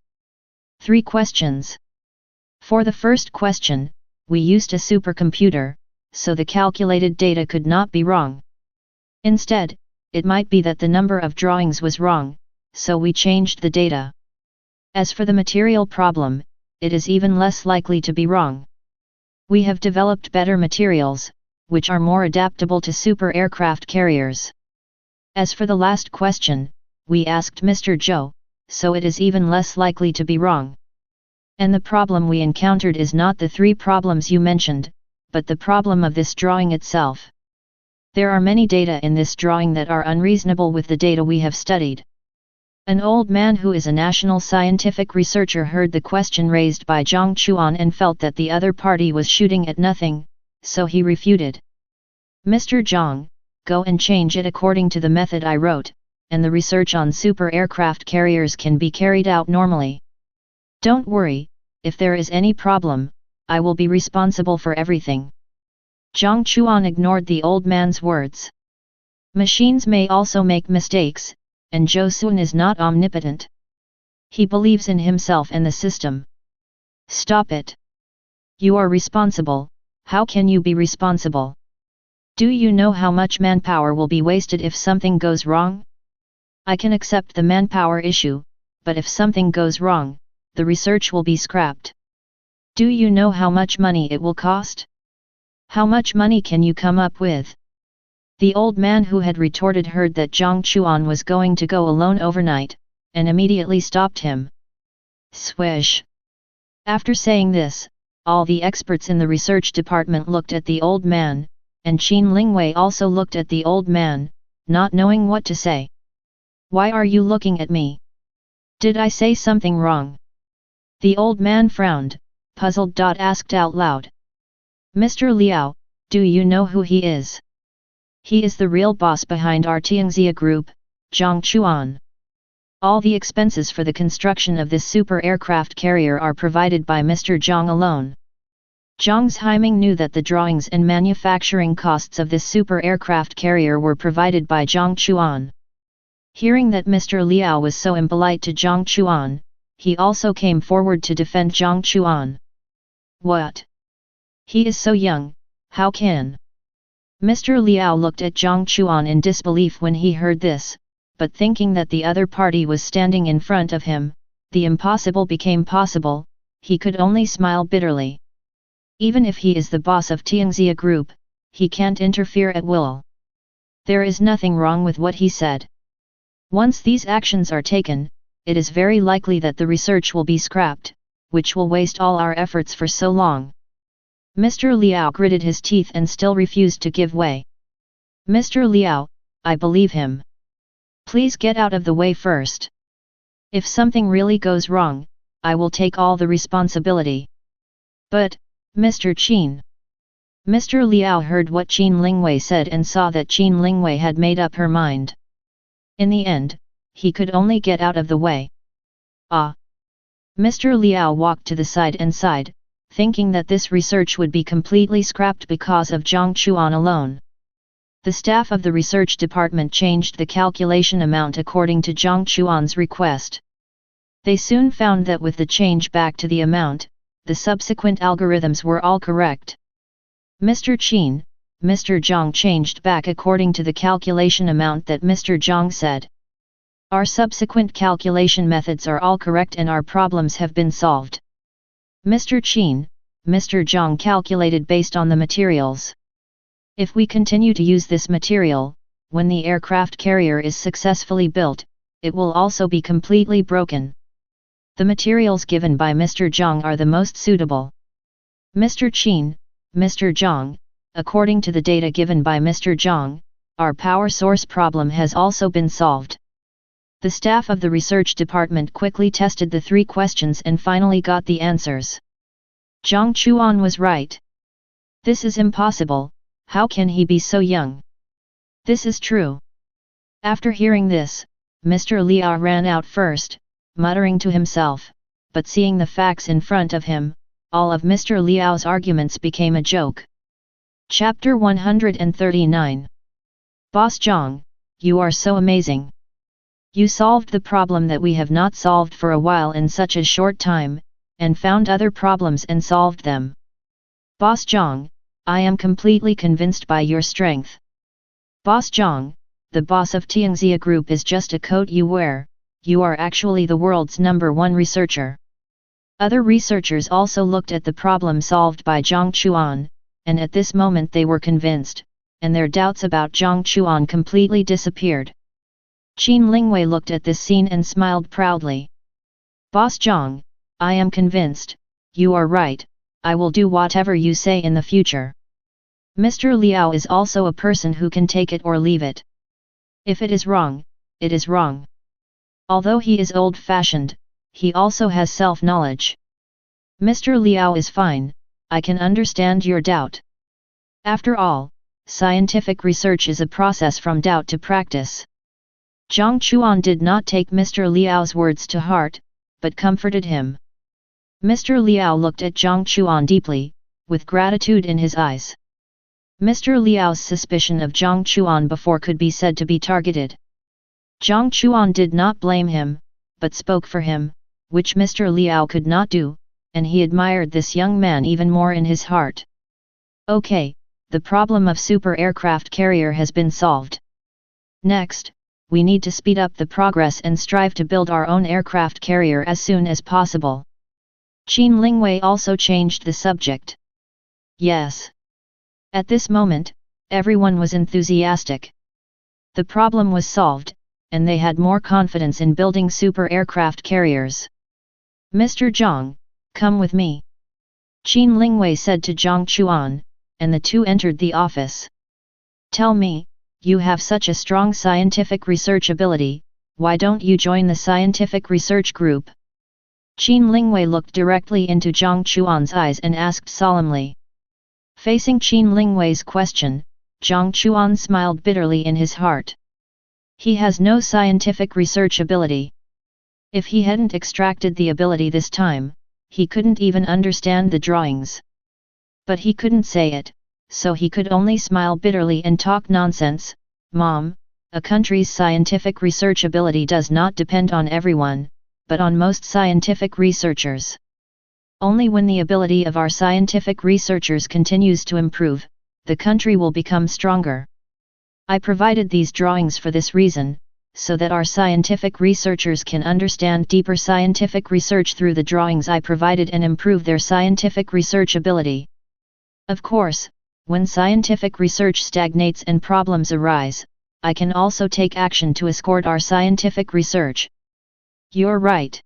3 questions. For the first question, we used a supercomputer, so the calculated data could not be wrong. Instead, it might be that the number of drawings was wrong, so we changed the data. As for the material problem, it is even less likely to be wrong. We have developed better materials, which are more adaptable to super aircraft carriers. As for the last question, we asked Mr. Zhou, so it is even less likely to be wrong. And the problem we encountered is not the 3 problems you mentioned, but the problem of this drawing itself. There are many data in this drawing that are unreasonable with the data we have studied. An old man who is a national scientific researcher heard the question raised by Jiang Chuan and felt that the other party was shooting at nothing, so he refuted. Mr. Jiang, go and change it according to the method I wrote, and the research on super aircraft carriers can be carried out normally. Don't worry, if there is any problem, I will be responsible for everything. Jiang Chuan ignored the old man's words. Machines may also make mistakes, and Zhou Sun is not omnipotent. He believes in himself and the system. Stop it. You are responsible. How can you be responsible? Do you know how much manpower will be wasted if something goes wrong? I can accept the manpower issue, but if something goes wrong, the research will be scrapped. Do you know how much money it will cost? How much money can you come up with? The old man who had retorted heard that Jiang Chuan was going to go alone overnight, and immediately stopped him. Swish! After saying this, all the experts in the research department looked at the old man, and Qin Lingwei also looked at the old man, not knowing what to say. Why are you looking at me? Did I say something wrong? The old man frowned, puzzled. Asked out loud. Mr. Liao, do you know who he is? He is the real boss behind our Tianxia group, Jiang Chuan. All the expenses for the construction of this super aircraft carrier are provided by Mr. Jiang alone. Jiang Haiming knew that the drawings and manufacturing costs of this super aircraft carrier were provided by Jiang Chuan. Hearing that Mr. Liao was so impolite to Jiang Chuan, he also came forward to defend Jiang Chuan. What? He is so young, how can? Mr. Liao looked at Jiang Chuan in disbelief when he heard this, but thinking that the other party was standing in front of him, the impossible became possible, he could only smile bitterly. Even if he is the boss of Tianxia Group, he can't interfere at will. There is nothing wrong with what he said. Once these actions are taken, it is very likely that the research will be scrapped, which will waste all our efforts for so long. Mr. Liao gritted his teeth and still refused to give way. Mr. Liao, I believe him. Please get out of the way first. If something really goes wrong, I will take all the responsibility. But, Mr. Qin. Mr. Liao heard what Qin Lingwei said and saw that Qin Lingwei had made up her mind. In the end, he could only get out of the way. Ah! Mr. Liao walked to the side and sighed, thinking that this research would be completely scrapped because of Jiang Chuan alone. The staff of the research department changed the calculation amount according to Jiang Chuan's request. They soon found that with the change back to the amount, the subsequent algorithms were all correct. Mr. Qin, Mr. Jiang changed back according to the calculation amount that Mr. Jiang said. Our subsequent calculation methods are all correct and our problems have been solved. Mr. Qin, Mr. Jiang calculated based on the materials. If we continue to use this material, when the aircraft carrier is successfully built, it will also be completely broken. The materials given by Mr. Jiang are the most suitable. Mr. Qin, Mr. Jiang, according to the data given by Mr. Jiang, our power source problem has also been solved. The staff of the research department quickly tested the 3 questions and finally got the answers. Jiang Chuan was right. This is impossible, how can he be so young? This is true. After hearing this, Mr. Liao ran out first, muttering to himself, but seeing the facts in front of him, all of Mr. Liao's arguments became a joke. Chapter 139. Boss Jiang, you are so amazing. You solved the problem that we have not solved for a while in such a short time, and found other problems and solved them. Boss Jiang, I am completely convinced by your strength. Boss Jiang, the boss of Tianxia Group is just a coat you wear, you are actually the world's #1 researcher. Other researchers also looked at the problem solved by Jiang Chuan, and at this moment they were convinced, and their doubts about Jiang Chuan completely disappeared. Qin Lingwei looked at this scene and smiled proudly. Boss Jiang, I am convinced, you are right, I will do whatever you say in the future. Mr. Liao is also a person who can take it or leave it. If it is wrong, it is wrong. Although he is old-fashioned, he also has self-knowledge. Mr. Liao is fine, I can understand your doubt. After all, scientific research is a process from doubt to practice. Jiang Chuan did not take Mr. Liao's words to heart, but comforted him. Mr. Liao looked at Jiang Chuan deeply, with gratitude in his eyes. Mr. Liao's suspicion of Jiang Chuan before could be said to be targeted. Jiang Chuan did not blame him, but spoke for him, which Mr. Liao could not do, and he admired this young man even more in his heart. Okay, the problem of super aircraft carrier has been solved. Next, we need to speed up the progress and strive to build our own aircraft carrier as soon as possible. Qin Lingwei also changed the subject. Yes. At this moment, everyone was enthusiastic. The problem was solved, and they had more confidence in building super aircraft carriers. Mr. Jiang, come with me. Qin Lingwei said to Jiang Chuan, and the two entered the office. Tell me, you have such a strong scientific research ability, why don't you join the scientific research group? Qin Lingwei looked directly into Jiang Chuan's eyes and asked solemnly. Facing Qin Lingwei's question, Jiang Chuan smiled bitterly in his heart. He has no scientific research ability. If he hadn't extracted the ability this time, he couldn't even understand the drawings. But he couldn't say it, so he could only smile bitterly and talk nonsense. Mom, a country's scientific research ability does not depend on everyone, but on most scientific researchers. Only when the ability of our scientific researchers continues to improve, the country will become stronger. I provided these drawings for this reason, so that our scientific researchers can understand deeper scientific research through the drawings I provided and improve their scientific research ability. Of course, when scientific research stagnates and problems arise, I can also take action to escort our scientific research. You're right.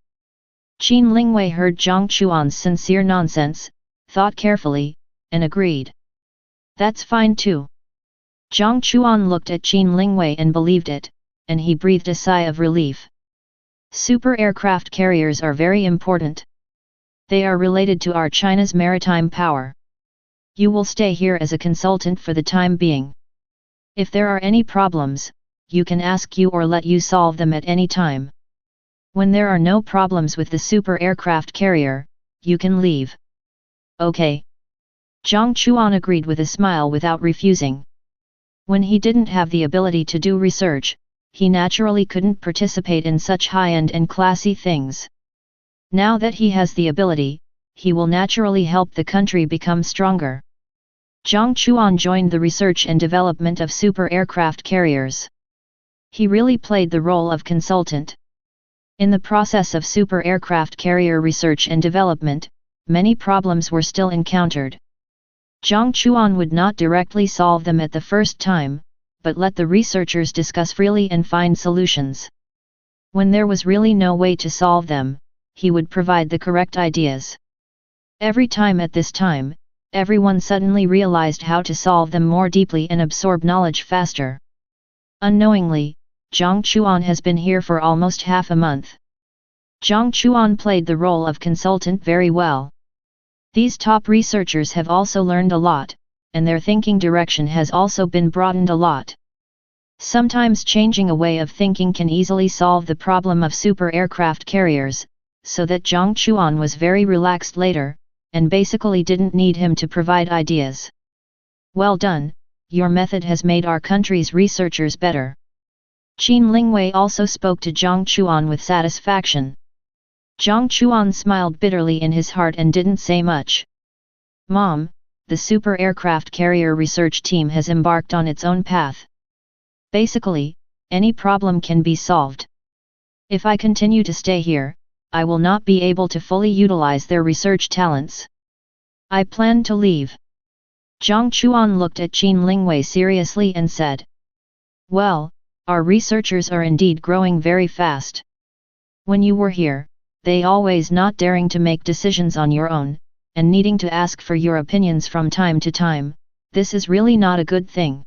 Qin Lingwei heard Jiang Chuan's sincere nonsense, thought carefully, and agreed. That's fine too. Jiang Chuan looked at Qin Lingwei and believed it, and he breathed a sigh of relief. Super aircraft carriers are very important. They are related to our China's maritime power. You will stay here as a consultant for the time being. If there are any problems, you can ask you or let you solve them at any time. When there are no problems with the super aircraft carrier, you can leave. Okay. Jiang Chuan agreed with a smile without refusing. When he didn't have the ability to do research, he naturally couldn't participate in such high-end and classy things. Now that he has the ability, he will naturally help the country become stronger. Jiang Chuan joined the research and development of super aircraft carriers. He really played the role of consultant. In the process of super aircraft carrier research and development, many problems were still encountered. Jiang Chuan would not directly solve them at the first time, but let the researchers discuss freely and find solutions. When there was really no way to solve them, he would provide the correct ideas. Every time at this time, everyone suddenly realized how to solve them more deeply and absorb knowledge faster. Unknowingly, Jiang Chuan has been here for almost half a month. Jiang Chuan played the role of consultant very well. These top researchers have also learned a lot, and their thinking direction has also been broadened a lot. Sometimes changing a way of thinking can easily solve the problem of super aircraft carriers, so that Jiang Chuan was very relaxed later, and basically didn't need him to provide ideas. Well done, your method has made our country's researchers better. Qin Lingwei also spoke to Jiang Chuan with satisfaction. Jiang Chuan smiled bitterly in his heart and didn't say much. Mom, the super aircraft carrier research team has embarked on its own path. Basically, any problem can be solved. If I continue to stay here, I will not be able to fully utilize their research talents. I plan to leave. Jiang Chuan looked at Qin Lingwei seriously and said, well, our researchers are indeed growing very fast. When you were here, they always not daring to make decisions on your own, and needing to ask for your opinions from time to time, this is really not a good thing.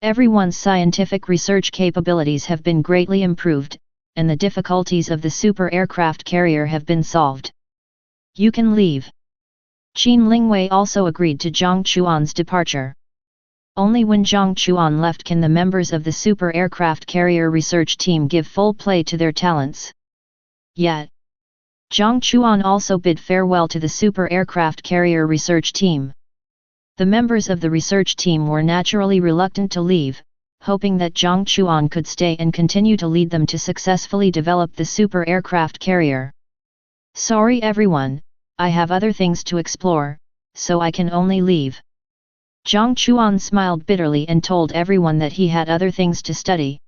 Everyone's scientific research capabilities have been greatly improved, and the difficulties of the super aircraft carrier have been solved. You can leave. Qin Lingwei also agreed to Jiang Chuan's departure. Only when Jiang Chuan left can the members of the super aircraft carrier research team give full play to their talents. Yet, Jiang Chuan also bid farewell to the super aircraft carrier research team. The members of the research team were naturally reluctant to leave, hoping that Jiang Chuan could stay and continue to lead them to successfully develop the super aircraft carrier. Sorry everyone, I have other things to explore, so I can only leave. Jiang Chuan smiled bitterly and told everyone that he had other things to study.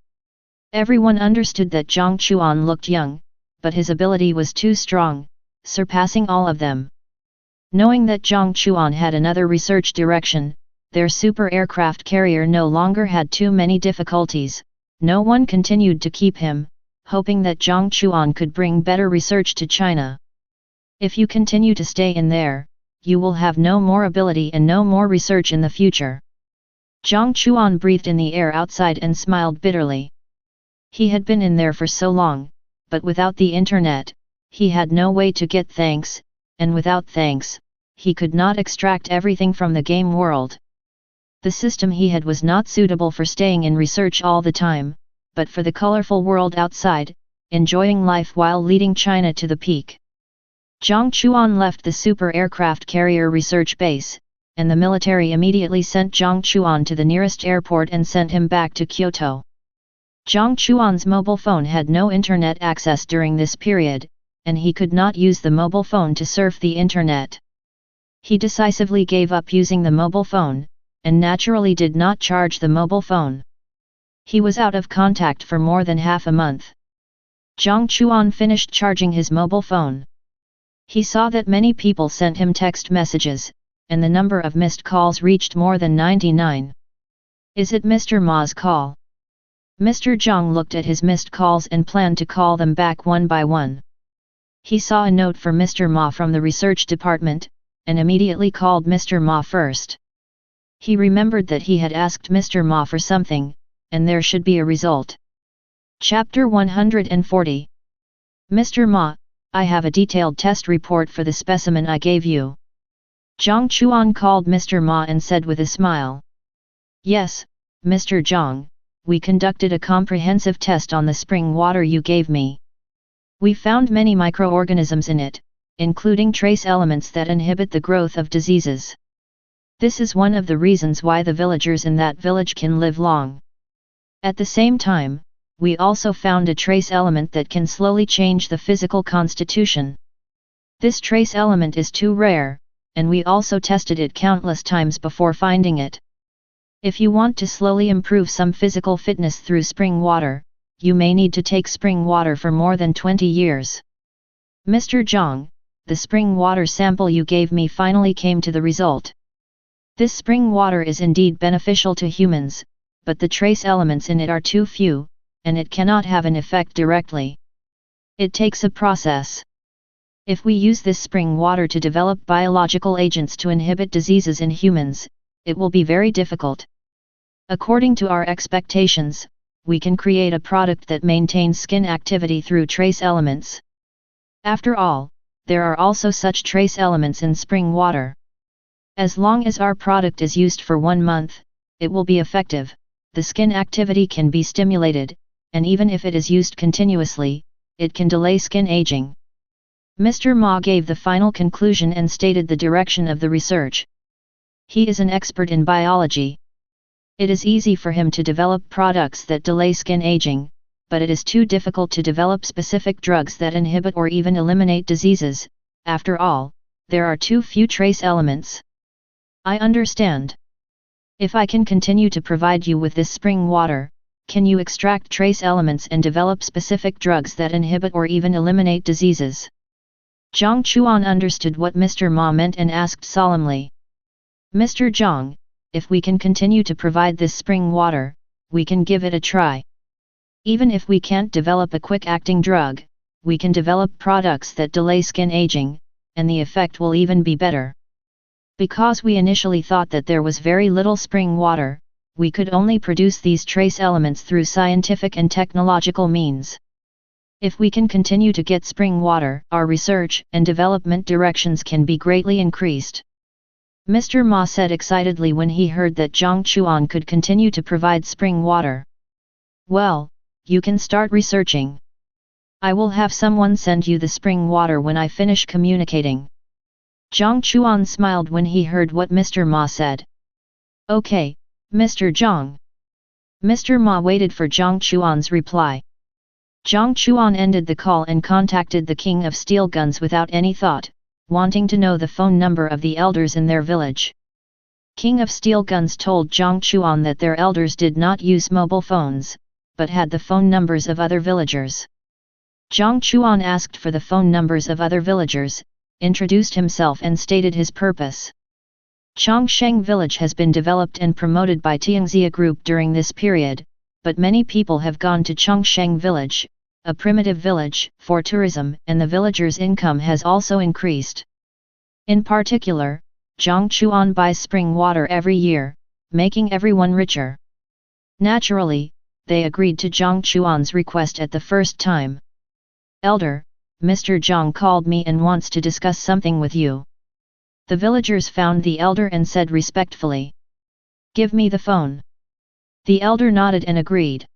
Everyone understood that Jiang Chuan looked young, but his ability was too strong, surpassing all of them. Knowing that Jiang Chuan had another research direction, their super aircraft carrier no longer had too many difficulties, no one continued to keep him, hoping that Jiang Chuan could bring better research to China. If you continue to stay in there, you will have no more ability and no more research in the future. Jiang Chuan breathed in the air outside and smiled bitterly. He had been in there for so long, but without the internet, he had no way to get thanks, and without thanks, he could not extract everything from the game world. The system he had was not suitable for staying in research all the time, but for the colorful world outside, enjoying life while leading China to the peak. Jiang Chuan left the super aircraft carrier research base, and the military immediately sent Jiang Chuan to the nearest airport and sent him back to Kyoto. Jiang Chuan's mobile phone had no internet access during this period, and he could not use the mobile phone to surf the internet. He decisively gave up using the mobile phone, and naturally did not charge the mobile phone. He was out of contact for more than half a month. Jiang Chuan finished charging his mobile phone. He saw that many people sent him text messages, and the number of missed calls reached more than 99. Is it Mr. Ma's call? Mr. Jiang looked at his missed calls and planned to call them back one by one. He saw a note for Mr. Ma from the research department, and immediately called Mr. Ma first. He remembered that he had asked Mr. Ma for something, and there should be a result. Chapter 140. Mr. Ma, I have a detailed test report for the specimen I gave you. Jiang Chuan called Mr. Ma and said with a smile. Yes, Mr. Jiang, we conducted a comprehensive test on the spring water you gave me. We found many microorganisms in it, including trace elements that inhibit the growth of diseases. This is one of the reasons why the villagers in that village can live long. At the same time, we also found a trace element that can slowly change the physical constitution. This trace element is too rare, and we also tested it countless times before finding it. If you want to slowly improve some physical fitness through spring water, you may need to take spring water for more than 20 years. Mr. Jiang, the spring water sample you gave me finally came to the result. This spring water is indeed beneficial to humans, but the trace elements in it are too few, and it cannot have an effect directly. It takes a process. If we use this spring water to develop biological agents to inhibit diseases in humans, it will be very difficult. According to our expectations, we can create a product that maintains skin activity through trace elements. After all, there are also such trace elements in spring water. As long as our product is used for 1 month, it will be effective, the skin activity can be stimulated, and even if it is used continuously, it can delay skin aging. Mr. Ma gave the final conclusion and stated the direction of the research. He is an expert in biology. It is easy for him to develop products that delay skin aging, but it is too difficult to develop specific drugs that inhibit or even eliminate diseases. After all, there are too few trace elements. I understand. If I can continue to provide you with this spring water, can you extract trace elements and develop specific drugs that inhibit or even eliminate diseases? Jiang Chuan understood what Mr. Ma meant and asked solemnly. Mr. Jiang, if we can continue to provide this spring water, we can give it a try. Even if we can't develop a quick-acting drug, we can develop products that delay skin aging, and the effect will even be better. Because we initially thought that there was very little spring water, we could only produce these trace elements through scientific and technological means. If we can continue to get spring water, our research and development directions can be greatly increased. Mr. Ma said excitedly when he heard that Jiang Chuan could continue to provide spring water. Well, you can start researching. I will have someone send you the spring water when I finish communicating. Jiang Chuan smiled when he heard what Mr. Ma said. Okay, Mr. Jiang. Mr. Ma waited for Jiang Chuan's reply. Jiang Chuan ended the call and contacted the King of Steel Guns without any thought, wanting to know the phone number of the elders in their village. King of Steel Guns told Jiang Chuan that their elders did not use mobile phones, but had the phone numbers of other villagers. Jiang Chuan asked for the phone numbers of other villagers, introduced himself and stated his purpose. Chongsheng village has been developed and promoted by Tianxia Group during this period, but many people have gone to Chongsheng village, a primitive village, for tourism, and the villagers' income has also increased. In particular, Jiang Chuan buys spring water every year, making everyone richer. Naturally, they agreed to Jiang Chuan's request at the first time. Elder, Mr. Jiang called me and wants to discuss something with you. The villagers found the elder and said respectfully. Give me the phone. The elder nodded and agreed.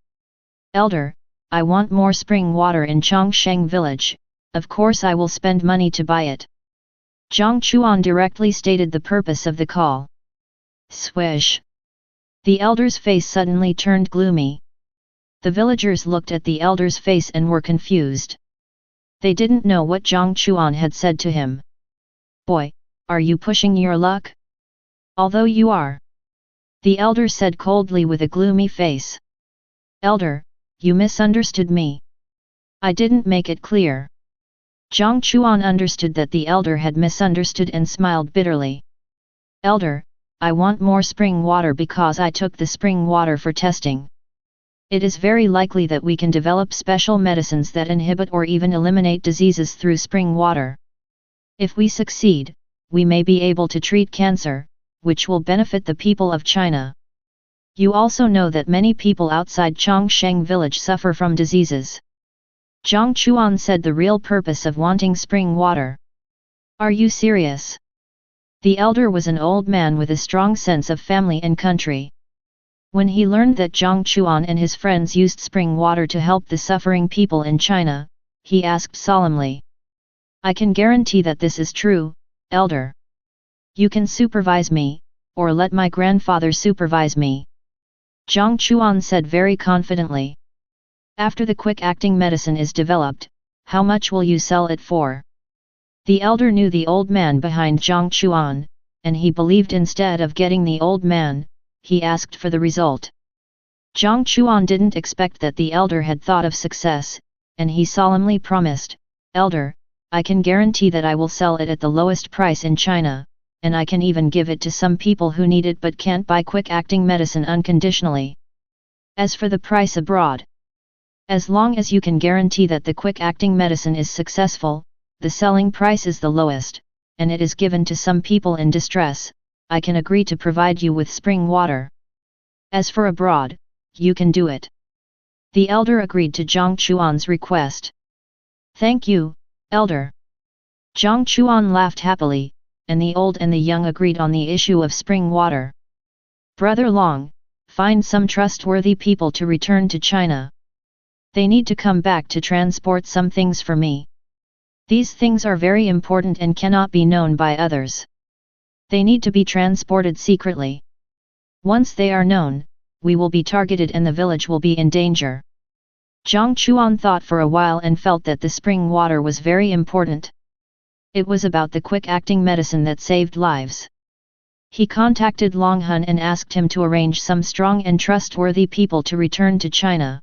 Elder, I want more spring water in Chongsheng village, of course I will spend money to buy it. Jiang Chuan directly stated the purpose of the call. Swish! The elder's face suddenly turned gloomy. The villagers looked at the elder's face and were confused. They didn't know what Jiang Chuan had said to him. Boy, are you pushing your luck? Although you are. The elder said coldly with a gloomy face. Elder, you misunderstood me. I didn't make it clear. Jiang Chuan understood that the elder had misunderstood and smiled bitterly. Elder, I want more spring water because I took the spring water for testing. It is very likely that we can develop special medicines that inhibit or even eliminate diseases through spring water. If we succeed, we may be able to treat cancer, which will benefit the people of China. You also know that many people outside Chongsheng village suffer from diseases. Jiang Chuan said the real purpose of wanting spring water. Are you serious? The elder was an old man with a strong sense of family and country. When he learned that Jiang Chuan and his friends used spring water to help the suffering people in China, he asked solemnly. I can guarantee that this is true, elder. You can supervise me, or let my grandfather supervise me. Jiang Chuan said very confidently. After the quick-acting medicine is developed, how much will you sell it for? The elder knew the old man behind Jiang Chuan, and he believed instead of getting the old man, he asked for the result. Jiang Chuan didn't expect that the elder had thought of success, and he solemnly promised, "Elder, I can guarantee that I will sell it at the lowest price in China, and I can even give it to some people who need it but can't buy quick-acting medicine unconditionally. As for the price abroad, as long as you can guarantee that the quick-acting medicine is successful, the selling price is the lowest, and it is given to some people in distress, I can agree to provide you with spring water. As for abroad, you can do it." The elder agreed to Jiang Chuan's request. "Thank you, elder." Jiang Chuan laughed happily, and the old and the young agreed on the issue of spring water. "Brother Long, find some trustworthy people to return to China. They need to come back to transport some things for me. These things are very important and cannot be known by others. They need to be transported secretly. Once they are known, we will be targeted and the village will be in danger." Jiang Chuan thought for a while and felt that the spring water was very important. It was about the quick-acting medicine that saved lives. He contacted Long Hun and asked him to arrange some strong and trustworthy people to return to China.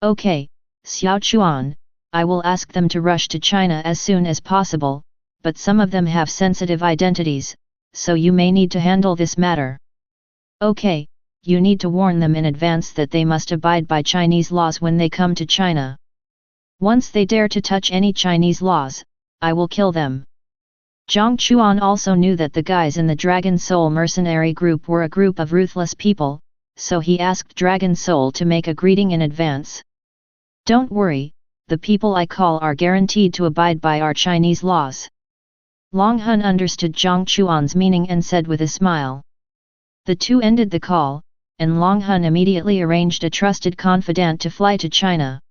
"Okay, Xiao Chuan, I will ask them to rush to China as soon as possible, but some of them have sensitive identities, so you may need to handle this matter. Okay, you need to warn them in advance that they must abide by Chinese laws when they come to China. Once they dare to touch any Chinese laws, I will kill them." Jiang Chuan also knew that the guys in the Dragon Soul mercenary group were a group of ruthless people, so he asked Dragon Soul to make a greeting in advance. "Don't worry, the people I call are guaranteed to abide by our Chinese laws." Long Hun understood Jiang Chuan's meaning and said with a smile. The two ended the call, and Long Hun immediately arranged a trusted confidant to fly to China.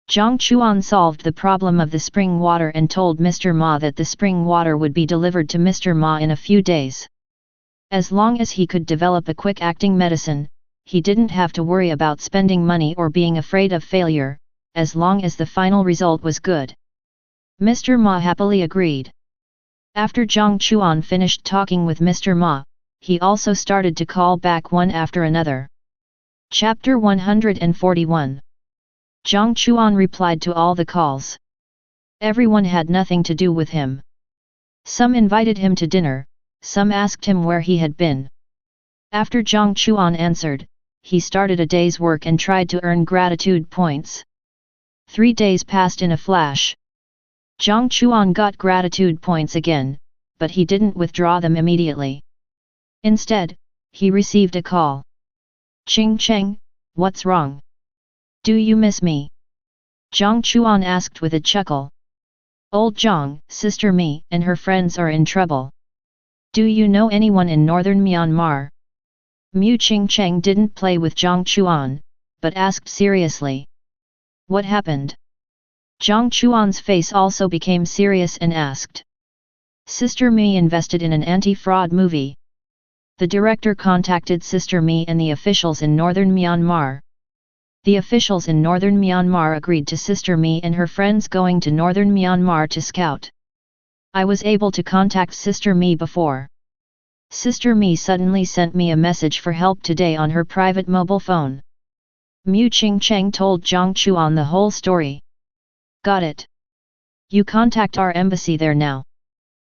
Jiang Chuan solved the problem of the spring water and told Mr. Ma that the spring water would be delivered to Mr. Ma in a few days. As long as he could develop a quick-acting medicine, he didn't have to worry about spending money or being afraid of failure, as long as the final result was good. Mr. Ma happily agreed. After Jiang Chuan finished talking with Mr. Ma, he also started to call back one after another. Chapter 141. Jiang Chuan replied to all the calls. Everyone had nothing to do with him. Some invited him to dinner, some asked him where he had been. After Jiang Chuan answered, he started a day's work and tried to earn gratitude points. 3 days passed in a flash. Jiang Chuan got gratitude points again, but he didn't withdraw them immediately. Instead, he received a call. "Ching Cheng, what's wrong? Do you miss me?" Jiang Chuan asked with a chuckle. "Old Jiang, Sister Mi and her friends are in trouble. Do you know anyone in northern Myanmar?" Mu Ching Cheng didn't play with Jiang Chuan, but asked seriously. "What happened?" Jiang Chuan's face also became serious and asked. "Sister Mi invested in an anti-fraud movie. The director contacted Sister Mi and the officials in northern Myanmar. The officials in northern Myanmar agreed to Sister Mi and her friends going to northern Myanmar to scout. I was able to contact Sister Mi before. Sister Mi suddenly sent me a message for help today on her private mobile phone." Mu Ching Cheng told Jiang Chuan the whole story. "Got it. You contact our embassy there now.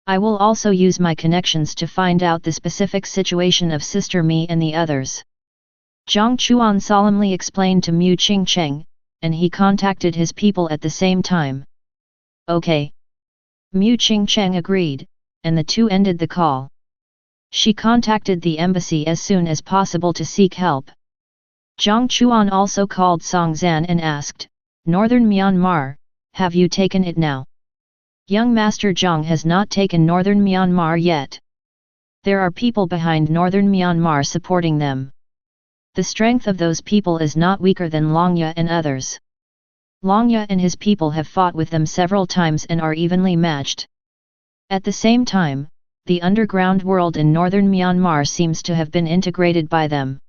I will also use my connections to find out the specific situation of Sister Mi and the others." Jiang Chuan solemnly explained to Mu Ching Cheng, and he contacted his people at the same time. "Okay." Mu Ching Cheng agreed, and the two ended the call. She contacted the embassy as soon as possible to seek help. Jiang Chuan also called Song Zan and asked, "Northern Myanmar, have you taken it now?" "Young Master Jiang has not taken northern Myanmar yet. There are people behind northern Myanmar supporting them. The strength of those people is not weaker than Longya and others. Longya and his people have fought with them several times and are evenly matched. At the same time, the underground world in northern Myanmar seems to have been integrated by them.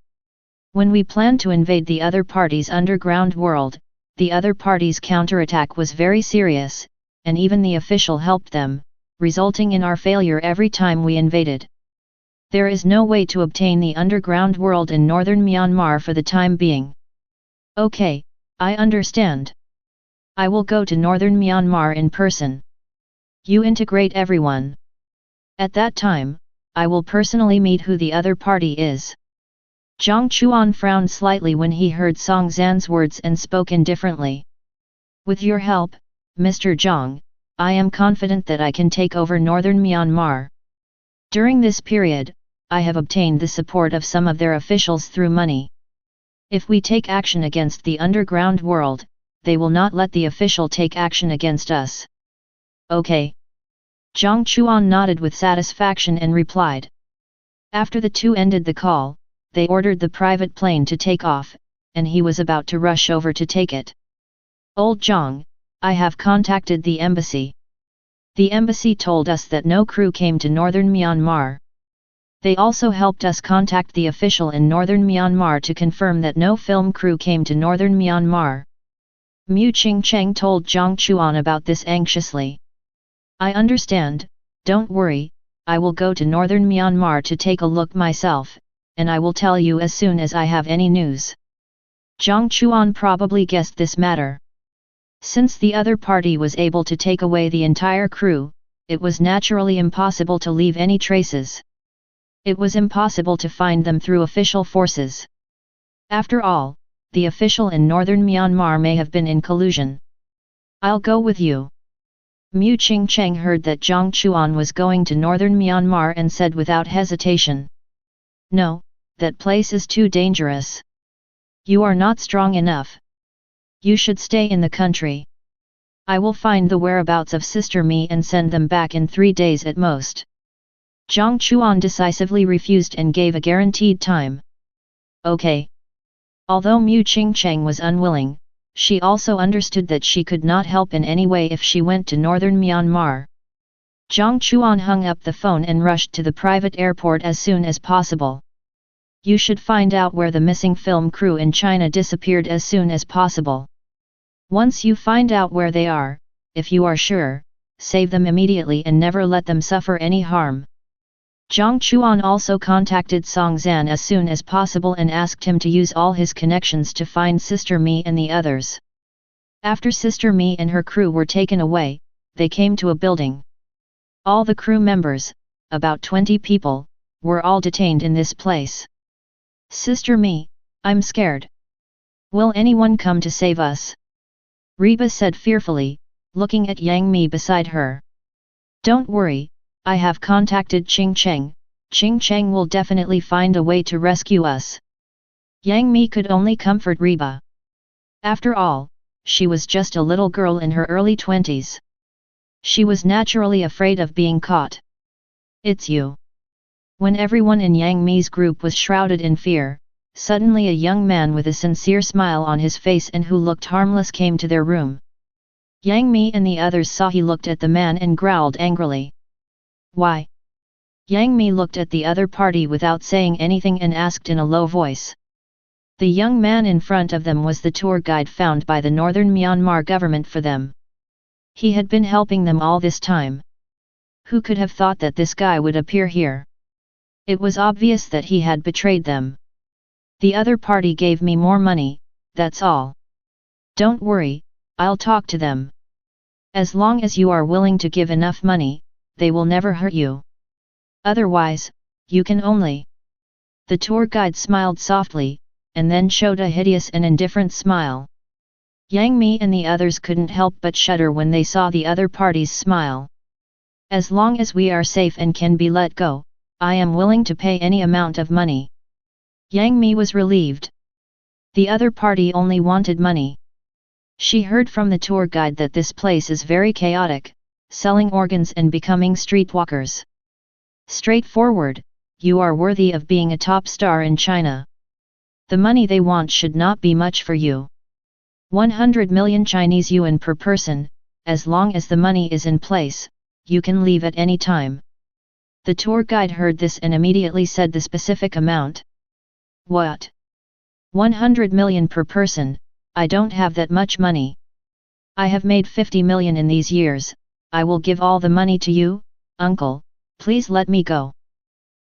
When we planned to invade the other party's underground world, the other party's counterattack was very serious, and even the official helped them, resulting in our failure every time we invaded. There is no way to obtain the underground world in northern Myanmar for the time being. Okay, I understand. I will go to northern Myanmar in person. You integrate everyone. At that time, I will personally meet who the other party is. Jiang Chuan frowned slightly when he heard Song Zan's words and spoke indifferently. With your help, Mr. Jiang, I am confident that I can take over northern Myanmar. During this period, I have obtained the support of some of their officials through money. If we take action against the underground world, they will not let the official take action against us. Okay. Jiang Chuan nodded with satisfaction and replied. After the two ended the call, they ordered the private plane to take off, and he was about to rush over to take it. Old Jiang, I have contacted the embassy. The embassy told us that no crew came to northern Myanmar. They also helped us contact the official in northern Myanmar to confirm that no film crew came to northern Myanmar. Mu Qingcheng told Jiang Chuan about this anxiously. I understand, don't worry, I will go to northern Myanmar to take a look myself, and I will tell you as soon as I have any news. Jiang Chuan probably guessed this matter. Since the other party was able to take away the entire crew, it was naturally impossible to leave any traces. It was impossible to find them through official forces. After all, the official in northern Myanmar may have been in collusion. I'll go with you. Mu Qingcheng heard that Jiang Chuan was going to northern Myanmar and said without hesitation. No, that place is too dangerous. You are not strong enough. You should stay in the country. I will find the whereabouts of Sister Mi and send them back in 3 days at most. Jiang Chuan decisively refused and gave a guaranteed time. Okay. Although Mu Qingcheng was unwilling, she also understood that she could not help in any way if she went to northern Myanmar. Jiang Chuan hung up the phone and rushed to the private airport as soon as possible. You should find out where the missing film crew in China disappeared as soon as possible. Once you find out where they are, if you are sure, save them immediately and never let them suffer any harm. Jiang Chuan also contacted Song Zan as soon as possible and asked him to use all his connections to find Sister Mi and the others. After Sister Mi and her crew were taken away, they came to a building. All the crew members, about 20 people, were all detained in this place. Sister Mi, I'm scared. Will anyone come to save us? Reba said fearfully, looking at Yang Mi beside her. Don't worry, I have contacted Qing Cheng. Qing Cheng will definitely find a way to rescue us. Yang Mi could only comfort Reba. After all, she was just a little girl in her early 20s. She was naturally afraid of being caught. It's you. When everyone in Yang Mi's group was shrouded in fear, suddenly a young man with a sincere smile on his face and who looked harmless came to their room. Yang Mi and the others saw he looked at the man and growled angrily. Why? Yang Mi looked at the other party without saying anything and asked in a low voice. The young man in front of them was the tour guide found by the northern Myanmar government for them. He had been helping them all this time. Who could have thought that this guy would appear here? It was obvious that he had betrayed them. The other party gave me more money, that's all. Don't worry, I'll talk to them. As long as you are willing to give enough money, they will never hurt you. Otherwise, you can only. The tour guide smiled softly, and then showed a hideous and indifferent smile. Yang Mi and the others couldn't help but shudder when they saw the other party's smile. As long as we are safe and can be let go, I am willing to pay any amount of money. Yang Mi was relieved. The other party only wanted money. She heard from the tour guide that this place is very chaotic, selling organs and becoming streetwalkers. Straightforward, you are worthy of being a top star in China. The money they want should not be much for you. 100 million Chinese yuan per person, as long as the money is in place, you can leave at any time. The tour guide heard this and immediately said the specific amount. What? 100 million per person? I don't have that much money. I have made 50 million in these years. I will give all the money to you, uncle, please let me go.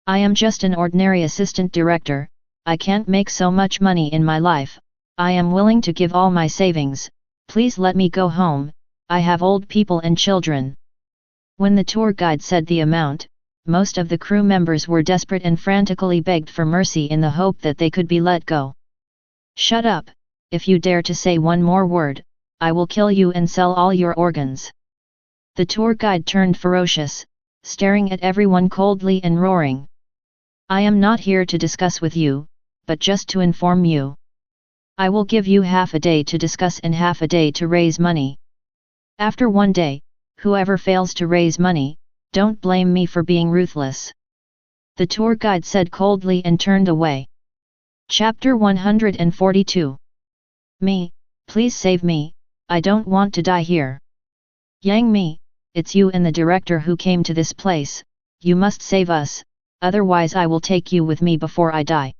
I am just an ordinary assistant director, I can't make so much money in my life, I am willing to give all my savings, please let me go home, I have old people and children. When the tour guide said the amount, most of the crew members were desperate and frantically begged for mercy in the hope that they could be let go. Shut up, if you dare to say one more word, I will kill you and sell all your organs. The tour guide turned ferocious, staring at everyone coldly and roaring. I am not here to discuss with you, but just to inform you. I will give you half a day to discuss and half a day to raise money. After one day, whoever fails to raise money, don't blame me for being ruthless. The tour guide said coldly and turned away. Chapter 142. Me, please save me, I don't want to die here. Yang Mi, it's you and the director who came to this place, you must save us, otherwise I will take you with me before I die.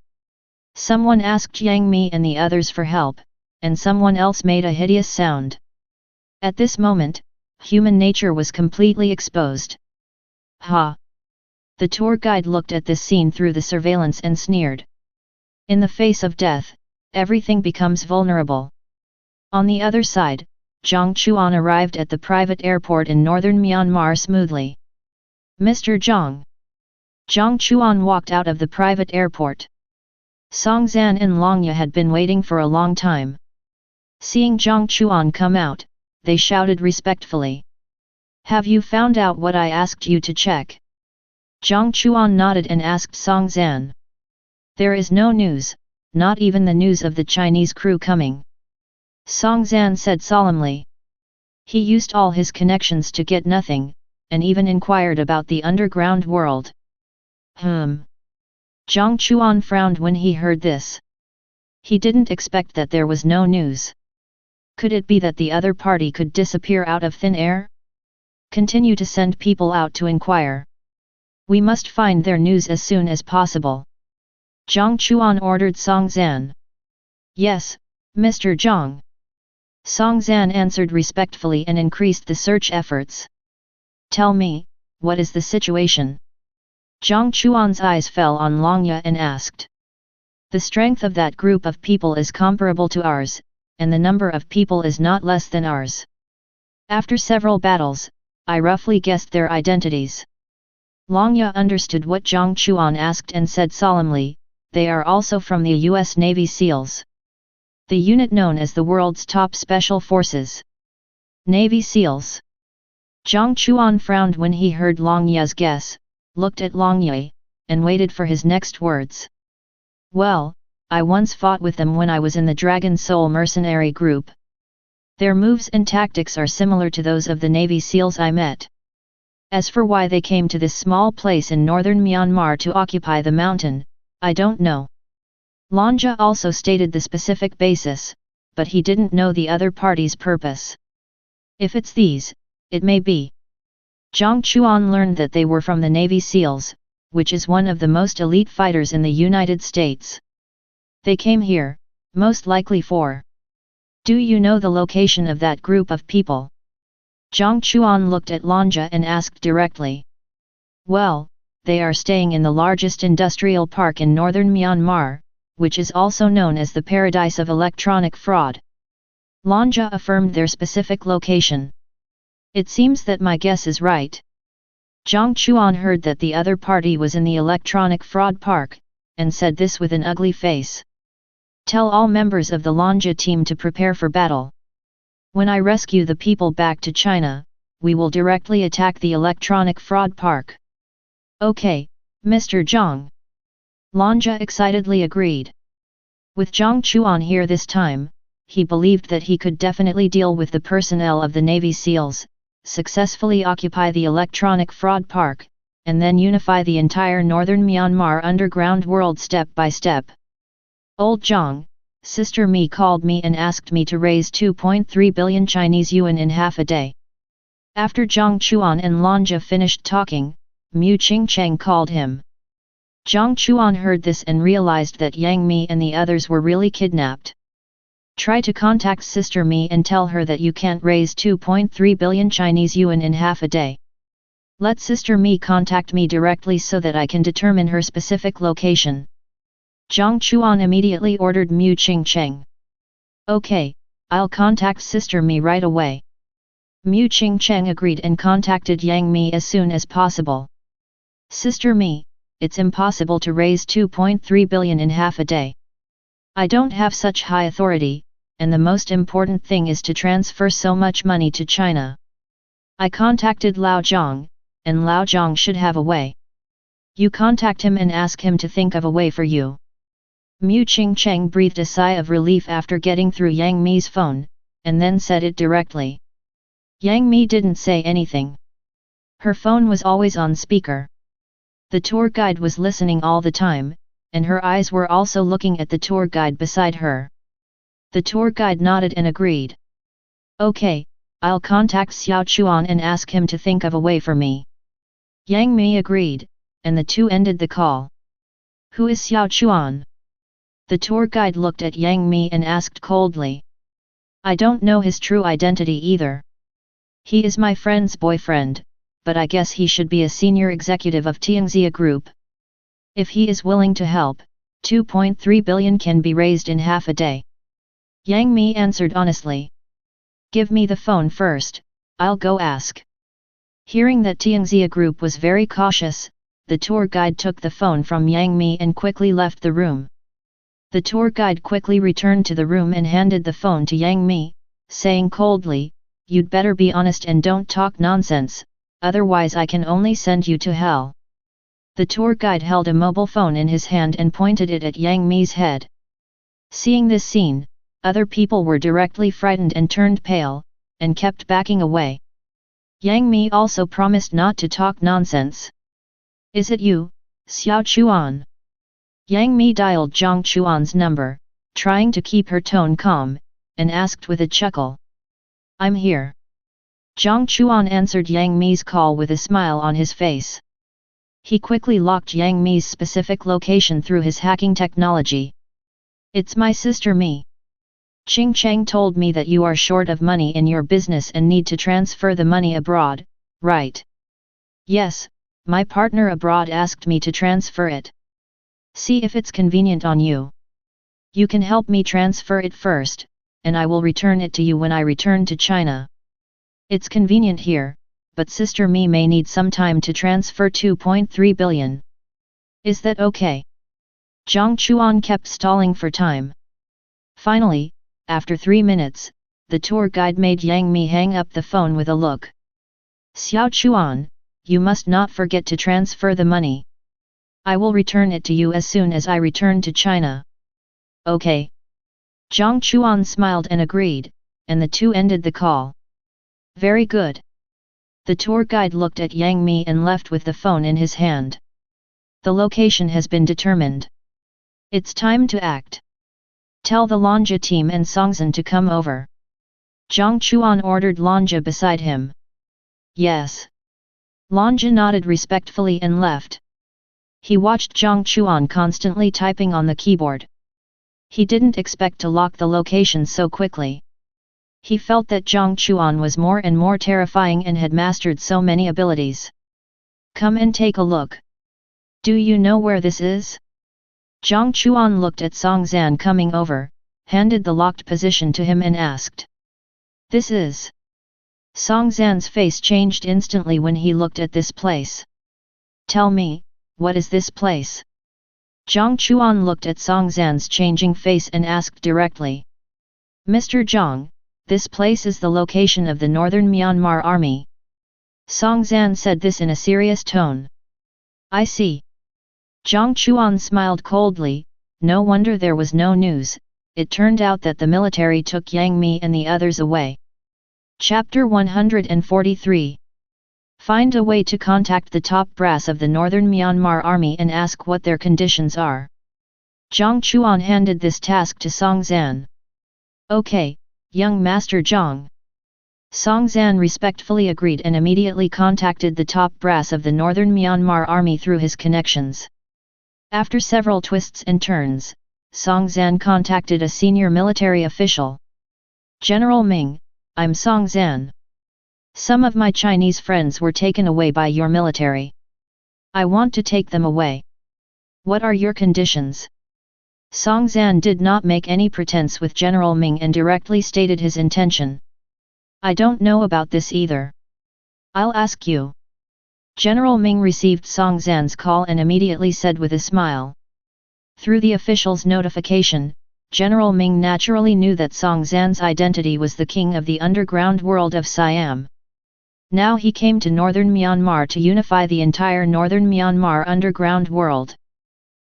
Someone asked Yang Mi and the others for help, and someone else made a hideous sound. At this moment, human nature was completely exposed. Ha! The tour guide looked at this scene through the surveillance and sneered. In the face of death, everything becomes vulnerable. On the other side, Jiang Chuan arrived at the private airport in northern Myanmar smoothly. Mr. Jiang. Jiang Chuan walked out of the private airport. Song Zan and Longya had been waiting for a long time. Seeing Jiang Chuan come out, they shouted respectfully. Have you found out what I asked you to check? Jiang Chuan nodded and asked Song Zan. There is no news, not even the news of the Chinese crew coming. Song Zan said solemnly. He used all his connections to get nothing, and even inquired about the underground world. Jiang Chuan frowned when he heard this. He didn't expect that there was no news. Could it be that the other party could disappear out of thin air? Continue to send people out to inquire. We must find their news as soon as possible. Jiang Chuan ordered Song Zan. Yes, Mr. Jiang. Song Zan answered respectfully and increased the search efforts. Tell me, what is the situation? Jiang Chuan's eyes fell on Longya and asked. The strength of that group of people is comparable to ours, and the number of people is not less than ours. After several battles, I roughly guessed their identities. Longya understood what Jiang Chuan asked and said solemnly, they are also from the U.S. Navy SEALs. The unit known as the world's top special forces. Navy SEALs. Jiang Chuan frowned when he heard Longya's guess, looked at Longya, and waited for his next words. Well, I once fought with them when I was in the Dragon Soul mercenary group. Their moves and tactics are similar to those of the Navy SEALs I met. As for why they came to this small place in northern Myanmar to occupy the mountain, I don't know. Longya also stated the specific basis, but he didn't know the other party's purpose. If it's these, it may be. Jiang Chuan learned that they were from the Navy SEALs, which is one of the most elite fighters in the United States. They came here, most likely for. Do you know the location of that group of people? Jiang Chuan looked at Longya and asked directly. Well, they are staying in the largest industrial park in northern Myanmar, which is also known as the paradise of electronic fraud. Longya affirmed their specific location. It seems that my guess is right. Jiang Chuan heard that the other party was in the electronic fraud park, and said this with an ugly face. Tell all members of the Longya team to prepare for battle. When I rescue the people back to China, we will directly attack the electronic fraud park. Okay, Mr. Jiang. Longya excitedly agreed. With Jiang Chuan here this time, he believed that he could definitely deal with the personnel of the Navy SEALs, successfully occupy the electronic fraud park, and then unify the entire northern Myanmar underground world step by step. Old Jiang, Sister Mi called me and asked me to raise 2.3 billion Chinese yuan in half a day. After Jiang Chuan and Longya finished talking, Mu Qingcheng called him. Jiang Chuan heard this and realized that Yang Mi and the others were really kidnapped. Try to contact Sister Mi and tell her that you can't raise 2.3 billion Chinese yuan in half a day. Let Sister Mi contact me directly so that I can determine her specific location. Jiang Chuan immediately ordered Mu Qingcheng. Okay, I'll contact Sister Mi right away. Mu Qingcheng agreed and contacted Yang Mi as soon as possible. Sister Mi, it's impossible to raise 2.3 billion in half a day. I don't have such high authority, and the most important thing is to transfer so much money to China. I contacted Lao Zhang, and Lao Zhang should have a way. You contact him and ask him to think of a way for you. Mu Qingcheng breathed a sigh of relief after getting through Yang Mi's phone, and then said it directly. Yang Mi didn't say anything. Her phone was always on speaker. The tour guide was listening all the time, and her eyes were also looking at the tour guide beside her. The tour guide nodded and agreed. Okay, I'll contact Xiao Chuan and ask him to think of a way for me. Yang Mi agreed, and the two ended the call. Who is Xiao Chuan? The tour guide looked at Yang Mi and asked coldly. I don't know his true identity either. He is my friend's boyfriend, but I guess he should be a senior executive of Tianxia Group. If he is willing to help, 2.3 billion can be raised in half a day. Yang Mi answered honestly. Give me the phone first, I'll go ask. Hearing that Tianxia Group was very cautious, the tour guide took the phone from Yang Mi and quickly left the room. The tour guide quickly returned to the room and handed the phone to Yang Mi, saying coldly, You'd better be honest and don't talk nonsense, otherwise I can only send you to hell. The tour guide held a mobile phone in his hand and pointed it at Yang Mi's head. Seeing this scene, other people were directly frightened and turned pale, and kept backing away. Yang Mi also promised not to talk nonsense. Is it you, Xiao Chuan? Yang Mi dialed Jiang Chuan's number, trying to keep her tone calm, and asked with a chuckle. I'm here. Jiang Chuan answered Yang Mi's call with a smile on his face. He quickly locked Yang Mi's specific location through his hacking technology. It's my sister Mi. Qingcheng told me that you are short of money in your business and need to transfer the money abroad, right? Yes, my partner abroad asked me to transfer it. See if it's convenient on you. You can help me transfer it first, and I will return it to you when I return to China. It's convenient here, but Sister Mi may need some time to transfer 2.3 billion. Is that okay? Jiang Chuan kept stalling for time. Finally, after 3 minutes, the tour guide made Yang Mi hang up the phone with a look. Xiao Chuan, you must not forget to transfer the money. I will return it to you as soon as I return to China. Okay. Jiang Chuan smiled and agreed, and the two ended the call. Very good. The tour guide looked at Yang Mi and left with the phone in his hand. The location has been determined. It's time to act. Tell the Lonja team and Songzhen to come over. Jiang Chuan ordered Lonja beside him. Yes. Lonja nodded respectfully and left. He watched Jiang Chuan constantly typing on the keyboard. He didn't expect to lock the location so quickly. He felt that Jiang Chuan was more and more terrifying and had mastered so many abilities. Come and take a look. Do you know where this is? Jiang Chuan looked at Songzhen coming over, handed the locked position to him and asked. This is. Songzhen's face changed instantly when he looked at this place. Tell me, what is this place? Jiang Chuan looked at Songzhen's changing face and asked directly. Mr. Jiang, this place is the location of the Northern Myanmar Army. Songzhen said this in a serious tone. I see. Jiang Chuan smiled coldly, no wonder there was no news, it turned out that the military took Yang Mi and the others away. Chapter 143. Find a way to contact the top brass of the Northern Myanmar Army and ask what their conditions are. Jiang Chuan handed this task to Songzhen. Okay, young Master Jiang. Song Zan respectfully agreed and immediately contacted the top brass of the northern Myanmar army through his connections. After several twists and turns, Song Zan contacted a senior military official. General Ming, I'm Song Zan. Some of my Chinese friends were taken away by your military. I want to take them away. What are your conditions? Song Zan did not make any pretense with General Ming and directly stated his intention. I don't know about this either. I'll ask you. General Ming received Song Zan's call and immediately said with a smile. Through the official's notification, General Ming naturally knew that Song Zan's identity was the king of the underground world of Siam. Now he came to northern Myanmar to unify the entire northern Myanmar underground world.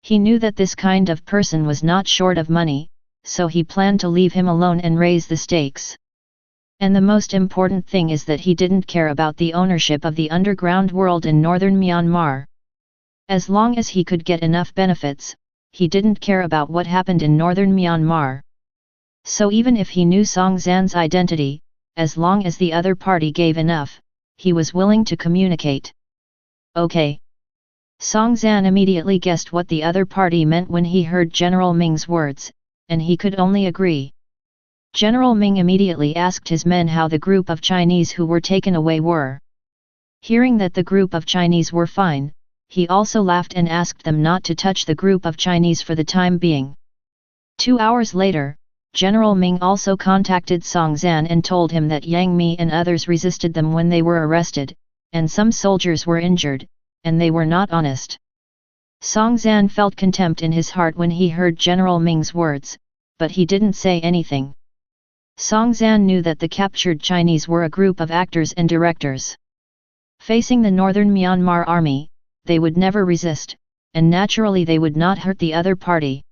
He knew that this kind of person was not short of money, so he planned to leave him alone and raise the stakes. And the most important thing is that he didn't care about the ownership of the underground world in northern Myanmar. As long as he could get enough benefits, he didn't care about what happened in northern Myanmar. So even if he knew Song Zan's identity, as long as the other party gave enough, he was willing to communicate. Okay. Song Zan immediately guessed what the other party meant when he heard General Ming's words, and he could only agree. General Ming immediately asked his men how the group of Chinese who were taken away were. Hearing that the group of Chinese were fine, he also laughed and asked them not to touch the group of Chinese for the time being. 2 hours later, General Ming also contacted Song Zan and told him that Yang Mi and others resisted them when they were arrested, and some soldiers were injured, and they were not honest. Song Zan felt contempt in his heart when he heard General Ming's words, but he didn't say anything. Song Zan knew that the captured Chinese were a group of actors and directors. Facing the northern Myanmar army, they would never resist, and naturally they would not hurt the other party.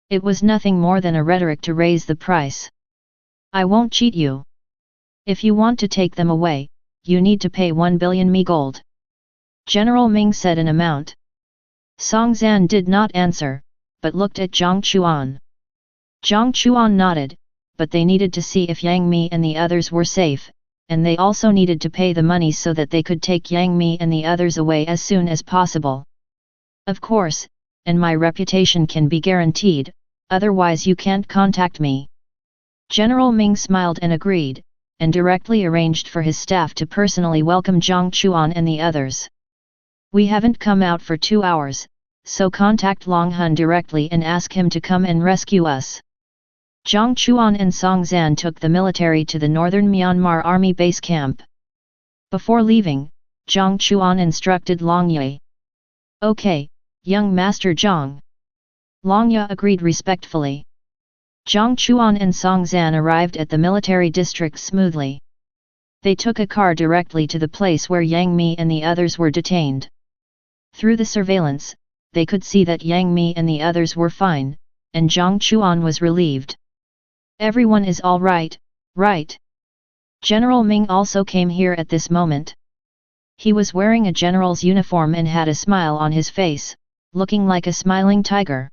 It was nothing more than a rhetoric to raise the price. I won't cheat you. If you want to take them away, you need to pay 1 billion Mi gold. General Ming said an amount. Song Zan did not answer, but looked at Jiang Chuan. Jiang Chuan nodded, but they needed to see if Yang Mi and the others were safe, and they also needed to pay the money so that they could take Yang Mi and the others away as soon as possible. Of course, and my reputation can be guaranteed, otherwise you can't contact me. General Ming smiled and agreed, and directly arranged for his staff to personally welcome Jiang Chuan and the others. We haven't come out for 2 hours, so contact Long Hun directly and ask him to come and rescue us. Jiang Chuan and Song Zan took the military to the northern Myanmar army base camp. Before leaving, Jiang Chuan instructed Long Ye. Okay, young Master Jiang. Long Ye agreed respectfully. Jiang Chuan and Song Zan arrived at the military district smoothly. They took a car directly to the place where Yang Mi and the others were detained. Through the surveillance, they could see that Yang Mi and the others were fine, and Jiang Chuan was relieved. Everyone is all right, right? General Ming also came here at this moment. He was wearing a general's uniform and had a smile on his face, looking like a smiling tiger.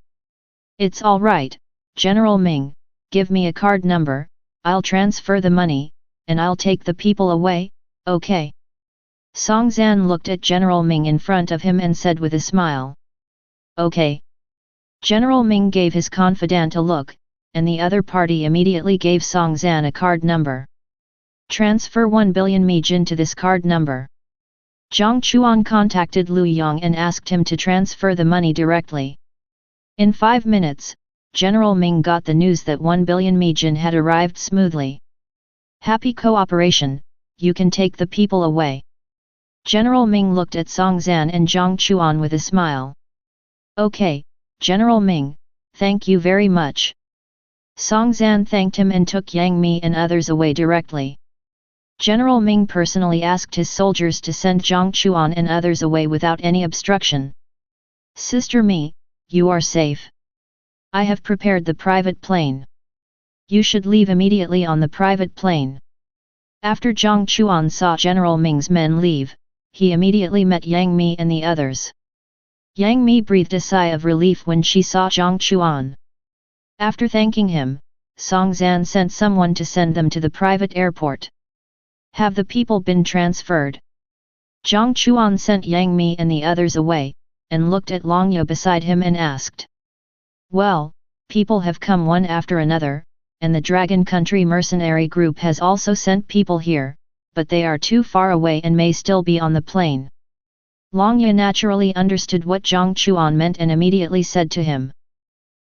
It's all right, General Ming, give me a card number, I'll transfer the money, and I'll take the people away, okay? Song Zan looked at General Ming in front of him and said with a smile. Okay. General Ming gave his confidant a look, and the other party immediately gave Song Zan a card number. Transfer 1 billion Mi Jin to this card number. Jiang Chuan contacted Lu Yong and asked him to transfer the money directly. In 5 minutes, General Ming got the news that 1 billion Mi Jin had arrived smoothly. Happy cooperation, you can take the people away. General Ming looked at Song Zan and Jiang Chuan with a smile. Okay, General Ming, thank you very much. Song Zan thanked him and took Yang Mi and others away directly. General Ming personally asked his soldiers to send Jiang Chuan and others away without any obstruction. Sister Mi, you are safe. I have prepared the private plane. You should leave immediately on the private plane. After Jiang Chuan saw General Ming's men leave, he immediately met Yang Mi and the others. Yang Mi breathed a sigh of relief when she saw Jiang Chuan. After thanking him, Song Zan sent someone to send them to the private airport. Have the people been transferred? Jiang Chuan sent Yang Mi and the others away, and looked at Longya beside him and asked. Well, people have come one after another, and the Dragon Country mercenary group has also sent people here, but they are too far away and may still be on the plain. Longya naturally understood what Jiang Chuan meant and immediately said to him.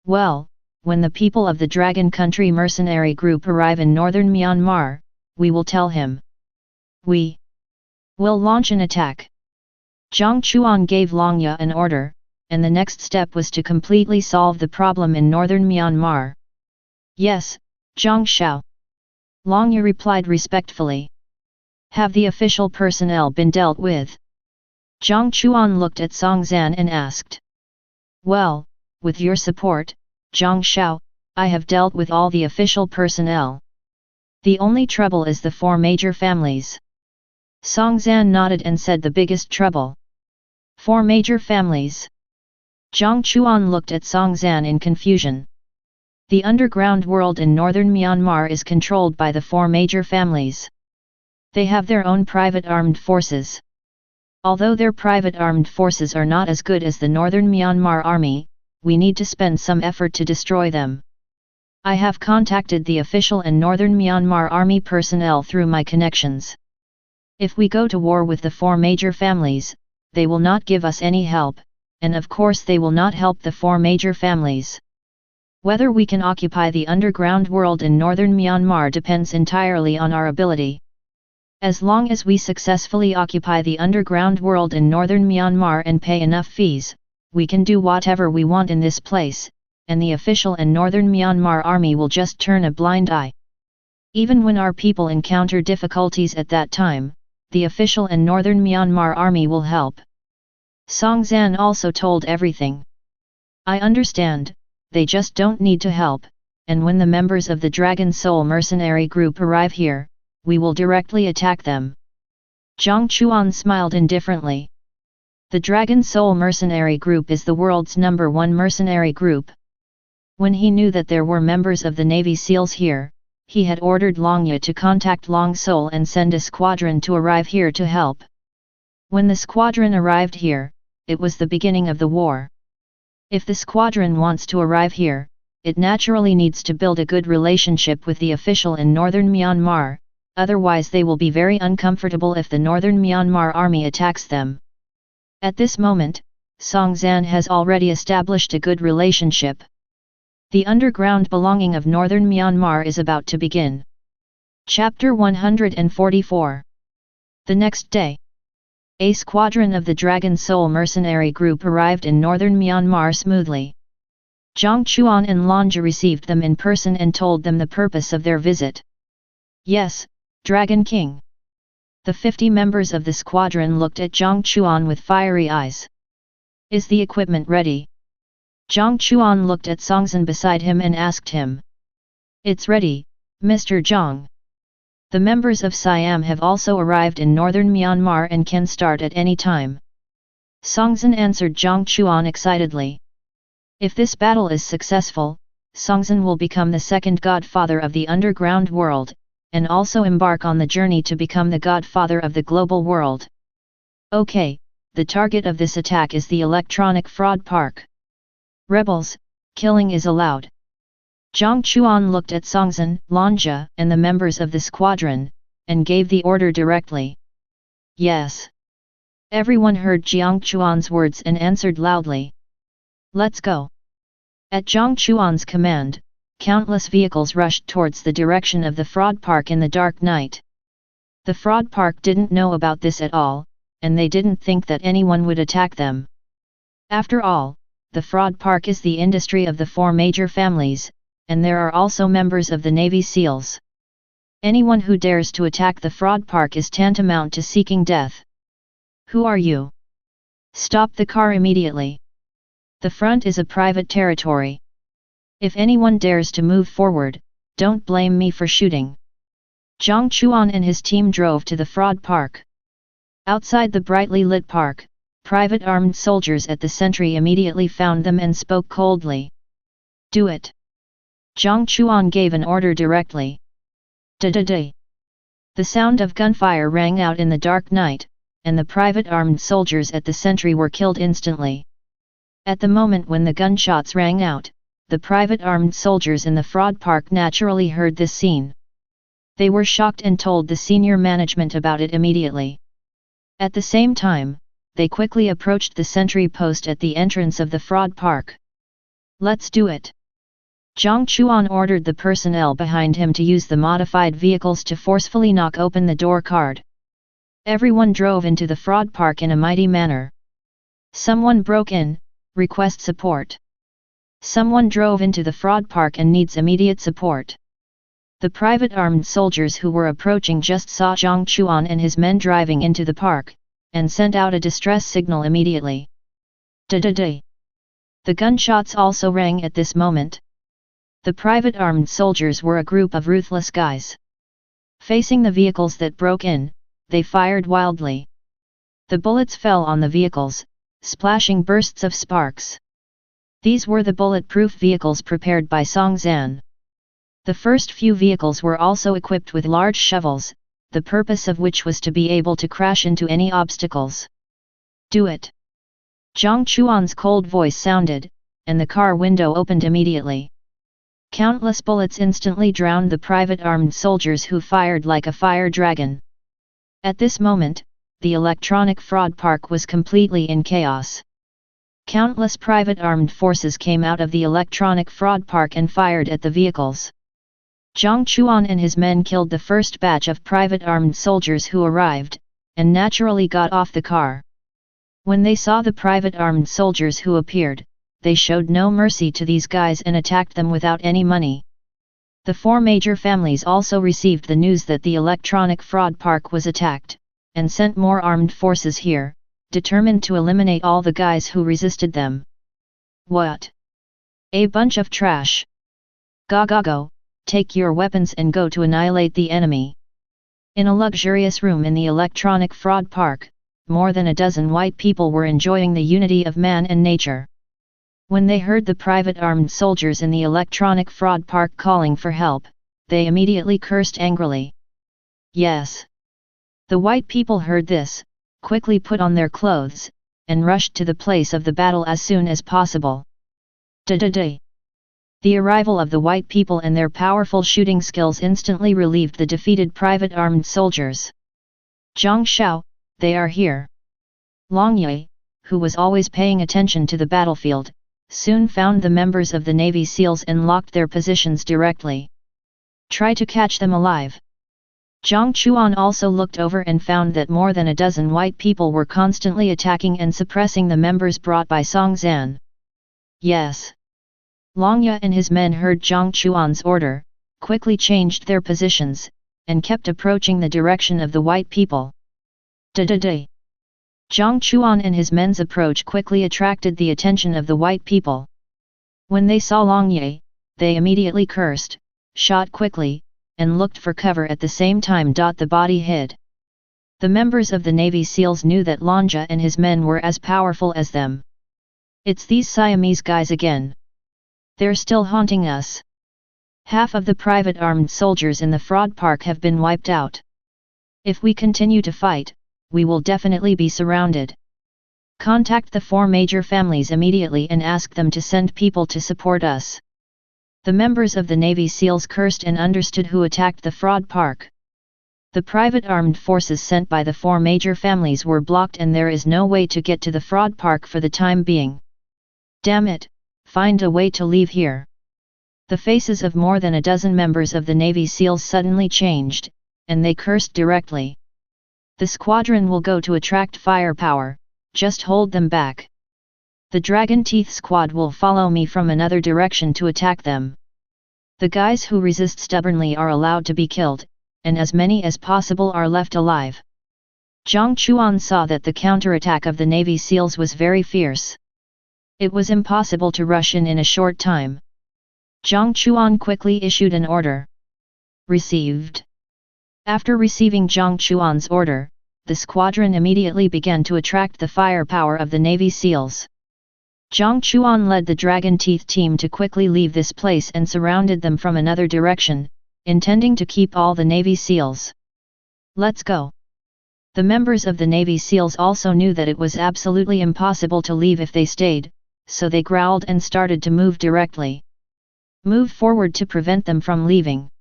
Well, when the people of the Dragon Country mercenary group arrive in northern Myanmar, we will tell him. We will launch an attack. Jiang Chuan gave Longya an order, and the next step was to completely solve the problem in northern Myanmar. Yes, Zhang Shao. Longya replied respectfully. Have the official personnel been dealt with? Jiang Chuan looked at Song Zan and asked. Well, with your support, Zhang Shao, I have dealt with all the official personnel. The only trouble is the 4 major families. Song Zan nodded and said the biggest trouble. 4 major families. Jiang Chuan looked at Song Zan in confusion. The underground world in northern Myanmar is controlled by the 4 major families. They have their own private armed forces. Although their private armed forces are not as good as the northern Myanmar army, we need to spend some effort to destroy them. I have contacted the official and northern Myanmar army personnel through my connections. If we go to war with the 4 major families, they will not give us any help, and of course they will not help the 4 major families. Whether we can occupy the underground world in northern Myanmar depends entirely on our ability. As long as we successfully occupy the underground world in northern Myanmar and pay enough fees, we can do whatever we want in this place, and the official and northern Myanmar army will just turn a blind eye. Even when our people encounter difficulties at that time, the official and northern Myanmar army will help. Song Zan also told everything. I understand, they just don't need to help, and when the members of the Dragon Soul mercenary group arrive here, we will directly attack them. Jiang Chuan smiled indifferently. The Dragon Soul mercenary group is the world's #1 mercenary group. When he knew that there were members of the Navy SEALs here, he had ordered Longya to contact Long Soul and send a squadron to arrive here to help. When the squadron arrived here, it was the beginning of the war. If the squadron wants to arrive here, it naturally needs to build a good relationship with the official in northern Myanmar, otherwise they will be very uncomfortable if the northern Myanmar army attacks them. At this moment, Song Zan has already established a good relationship. The underground belonging of northern Myanmar is about to begin. Chapter 144. The next day, a squadron of the Dragon Soul mercenary group arrived in northern Myanmar smoothly. Jiang Chuan and Longya received them in person and told them the purpose of their visit. Yes, Dragon King. The 50 members of the squadron looked at Jiang Chuan with fiery eyes. Is the equipment ready? Jiang Chuan looked at Song Zan beside him and asked him. It's ready, Mr. Jiang. The members of Siam have also arrived in northern Myanmar and can start at any time. Song Zan answered Jiang Chuan excitedly. If this battle is successful, Song Zan will become the second godfather of the underground world, and also embark on the journey to become the godfather of the global world. Okay, the target of this attack is the electronic fraud park. Rebels, killing is allowed. Jiang Chuan looked at Song Zan, Longya, and the members of the squadron, and gave the order directly. Yes. Everyone heard Jiang Chuan's words and answered loudly. Let's go. At Jiang Chuan's command, countless vehicles rushed towards the direction of the fraud park in the dark night. The fraud park didn't know about this at all, and they didn't think that anyone would attack them. After all, the fraud park is the industry of the 4 major families, and there are also members of the Navy SEALs. Anyone who dares to attack the fraud park is tantamount to seeking death. Who are you? Stop the car immediately. The front is a private territory. If anyone dares to move forward, don't blame me for shooting. Jiang Chuan and his team drove to the fraud park. Outside the brightly lit park, private armed soldiers at the sentry immediately found them and spoke coldly. Do it. Jiang Chuan gave an order directly. Da-da-da. The sound of gunfire rang out in the dark night, and the private armed soldiers at the sentry were killed instantly. At the moment when the gunshots rang out, the private armed soldiers in the fraud park naturally heard this scene. They were shocked and told the senior management about it immediately. At the same time, they quickly approached the sentry post at the entrance of the fraud park. "Let's do it!" Jiang Chuan ordered the personnel behind him to use the modified vehicles to forcefully knock open the door card. Everyone drove into the fraud park in a mighty manner. Someone broke in, request support. Someone drove into the fraud park and needs immediate support. The private armed soldiers who were approaching just saw Jiang Chuan and his men driving into the park, and sent out a distress signal immediately. Da-da-da! The gunshots also rang at this moment. The private armed soldiers were a group of ruthless guys. Facing the vehicles that broke in, they fired wildly. The bullets fell on the vehicles, splashing bursts of sparks. These were the bulletproof vehicles prepared by Song Zan. The first few vehicles were also equipped with large shovels, the purpose of which was to be able to crash into any obstacles. "Do it!" Jiang Chuan's cold voice sounded, and the car window opened immediately. Countless bullets instantly drowned the private armed soldiers who fired like a fire dragon. At this moment, the electronic fraud park was completely in chaos. Countless private armed forces came out of the electronic fraud park and fired at the vehicles. Jiang Chuan and his men killed the first batch of private armed soldiers who arrived, and naturally got off the car. When they saw the private armed soldiers who appeared, they showed no mercy to these guys and attacked them without any money. The four major families also received the news that the electronic fraud park was attacked, and sent more armed forces here, determined to eliminate all the guys who resisted them. "What? A bunch of trash! Go! Take your weapons and go to annihilate the enemy." In a luxurious room in the electronic fraud park, more than a dozen white people were enjoying the unity of man and nature. When they heard the private armed soldiers in the electronic fraud park calling for help, they immediately cursed angrily. Yes. The white people heard this, quickly put on their clothes, and rushed to the place of the battle as soon as possible. Da-da-da! The arrival of the white people and their powerful shooting skills instantly relieved the defeated private armed soldiers. "Zhang Shao, they are here." Long Ye, who was always paying attention to the battlefield, soon found the members of the Navy SEALs and locked their positions directly. "Try to catch them alive." Jiang Chuan also looked over and found that more than a dozen white people were constantly attacking and suppressing the members brought by Song Zan. "Yes." Long Ye and his men heard Jiang Chuan's order, quickly changed their positions, and kept approaching the direction of the white people. Da-da-da! Jiang Chuan and his men's approach quickly attracted the attention of the white people. When they saw Long Ye, they immediately cursed, shot quickly, and looked for cover at the same time. The body hid. The members of the Navy SEALs knew that Long Ye and his men were as powerful as them. "It's these Siamese guys again. They're still haunting us." Half of the private armed soldiers in the fraud park have been wiped out. If we continue to fight, we will definitely be surrounded. Contact the four major families immediately and ask them to send people to support us. The members of the Navy SEALs cursed and understood who attacked the fraud park. The private armed forces sent by the four major families were blocked and there is no way to get to the fraud park for the time being. Damn it! Find a way to leave here. The faces of more than a dozen members of the Navy SEALs suddenly changed, and they cursed directly. The squadron will go to attract firepower, just hold them back. The Dragon Teeth squad will follow me from another direction to attack them. The guys who resist stubbornly are allowed to be killed, and as many as possible are left alive. Jiang Chuan saw that the counterattack of the Navy SEALs was very fierce. It was impossible to rush in a short time. Jiang Chuan quickly issued an order. Received. After receiving Jiang Chuan's order, the squadron immediately began to attract the firepower of the Navy SEALs. Jiang Chuan led the Dragon Teeth team to quickly leave this place and surrounded them from another direction, intending to keep all the Navy SEALs. Let's go. The members of the Navy SEALs also knew that it was absolutely impossible to leave if they stayed, so they growled and started to move directly. Move forward to prevent them from leaving.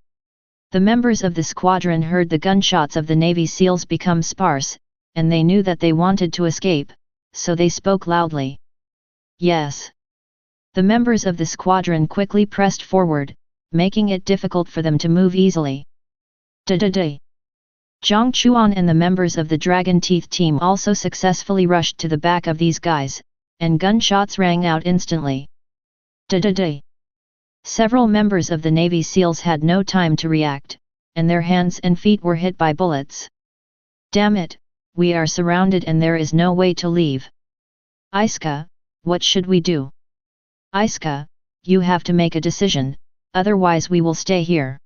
The members of the squadron heard the gunshots of the Navy SEALs become sparse, and they knew that they wanted to escape, so they spoke loudly. Yes. The members of the squadron quickly pressed forward, making it difficult for them to move easily. Da-da-da. Jiang Chuan and the members of the Dragon Teeth team also successfully rushed to the back of these guys, and gunshots rang out instantly. Da-da-da. Several members of the Navy SEALs had no time to react, and their hands and feet were hit by bullets. Damn it, we are surrounded and there is no way to leave. Iska, what should we do? Iska, you have to make a decision, otherwise we will stay here.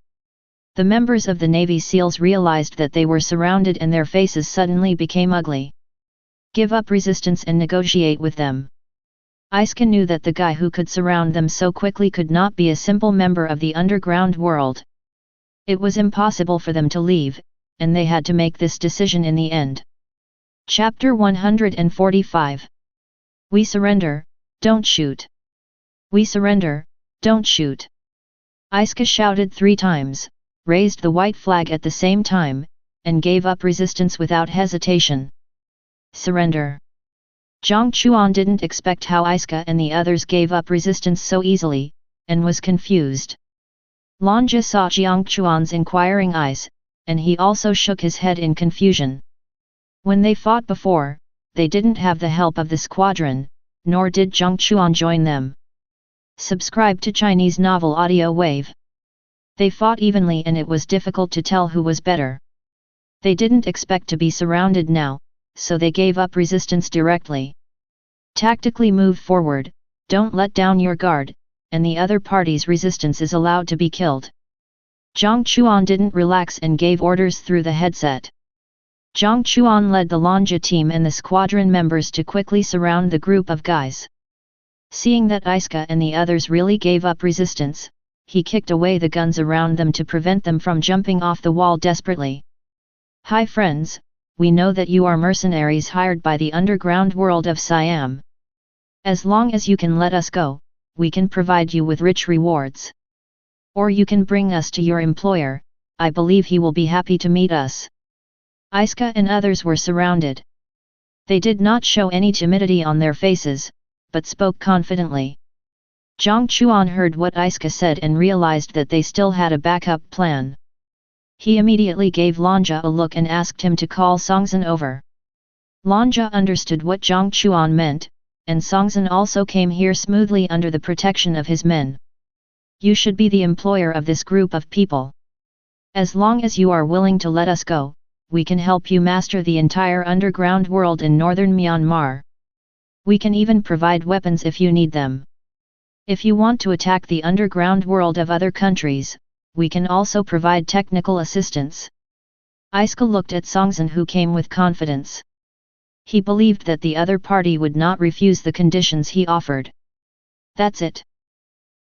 The members of the Navy SEALs realized that they were surrounded and their faces suddenly became ugly. Give up resistance and negotiate with them. Iska knew that the guy who could surround them so quickly could not be a simple member of the underground world. It was impossible for them to leave, and they had to make this decision in the end. Chapter 145. We surrender, don't shoot. We surrender, don't shoot. Iska shouted 3 times, raised the white flag at the same time, and gave up resistance without hesitation. Surrender. Jiang Chuan didn't expect how Iska and the others gave up resistance so easily, and was confused. Lanja saw Jiang Chuan's inquiring eyes, and he also shook his head in confusion. When they fought before, they didn't have the help of the squadron, nor did Jiang Chuan join them. Subscribe to Chinese Novel Audio Wave. They fought evenly and it was difficult to tell who was better. They didn't expect to be surrounded now, so they gave up resistance directly. Tactically move forward, don't let down your guard, and the other party's resistance is allowed to be killed. Jiang Chuan didn't relax and gave orders through the headset. Jiang Chuan led the Lanja team and the squadron members to quickly surround the group of guys. Seeing that Iska and the others really gave up resistance, he kicked away the guns around them to prevent them from jumping off the wall desperately. Hi friends, we know that you are mercenaries hired by the underground world of Siam. As long as you can let us go, we can provide you with rich rewards. Or you can bring us to your employer, I believe he will be happy to meet us. Iska and others were surrounded. They did not show any timidity on their faces, but spoke confidently. Jiang Chuan heard what Iska said and realized that they still had a backup plan. He immediately gave Lanja a look and asked him to call Songzhen over. Lanja understood what Jiang Chuan meant, and Songzhen also came here smoothly under the protection of his men. You should be the employer of this group of people. As long as you are willing to let us go, we can help you master the entire underground world in northern Myanmar. We can even provide weapons if you need them. If you want to attack the underground world of other countries, we can also provide technical assistance. Iska looked at Songzhen, who came with confidence. He believed that the other party would not refuse the conditions he offered. That's it.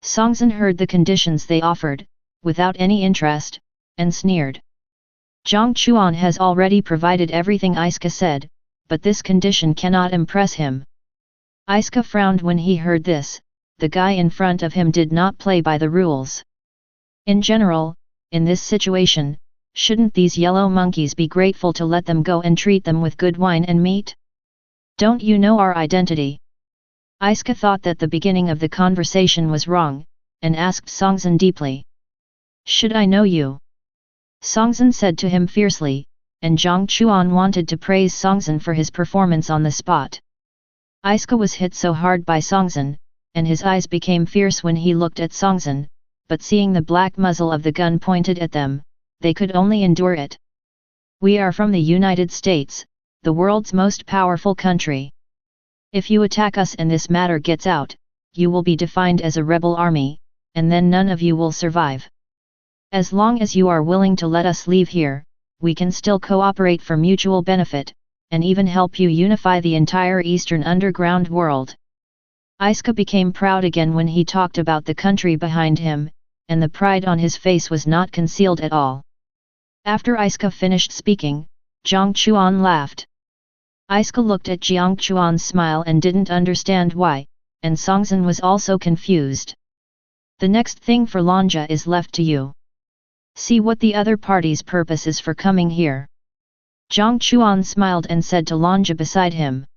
Songzhen heard the conditions they offered, without any interest, and sneered. Jiang Chuan has already provided everything Iska said, but this condition cannot impress him. Iska frowned when he heard this. The guy in front of him did not play by the rules. In general, in this situation, shouldn't these yellow monkeys be grateful to let them go and treat them with good wine and meat? Don't you know our identity? Iska thought that the beginning of the conversation was wrong, and asked Songzhen deeply. Should I know you? Songzhen said to him fiercely, and Jiang Chuan wanted to praise Songzhen for his performance on the spot. Iska was hit so hard by Songzhen, and his eyes became fierce when he looked at Songzhen, but seeing the black muzzle of the gun pointed at them, they could only endure it. We are from the United States, the world's most powerful country. If you attack us and this matter gets out, you will be defined as a rebel army, and then none of you will survive. As long as you are willing to let us leave here, we can still cooperate for mutual benefit, and even help you unify the entire Eastern Underground world. Iska became proud again when he talked about the country behind him, and the pride on his face was not concealed at all. After Iska finished speaking, Jiang Chuan laughed. Iska looked at Jiang Chuan's smile and didn't understand why, and Songzhen was also confused. The next thing for Lanja is left to you. See what the other party's purpose is for coming here. Jiang Chuan smiled and said to Lanja beside him.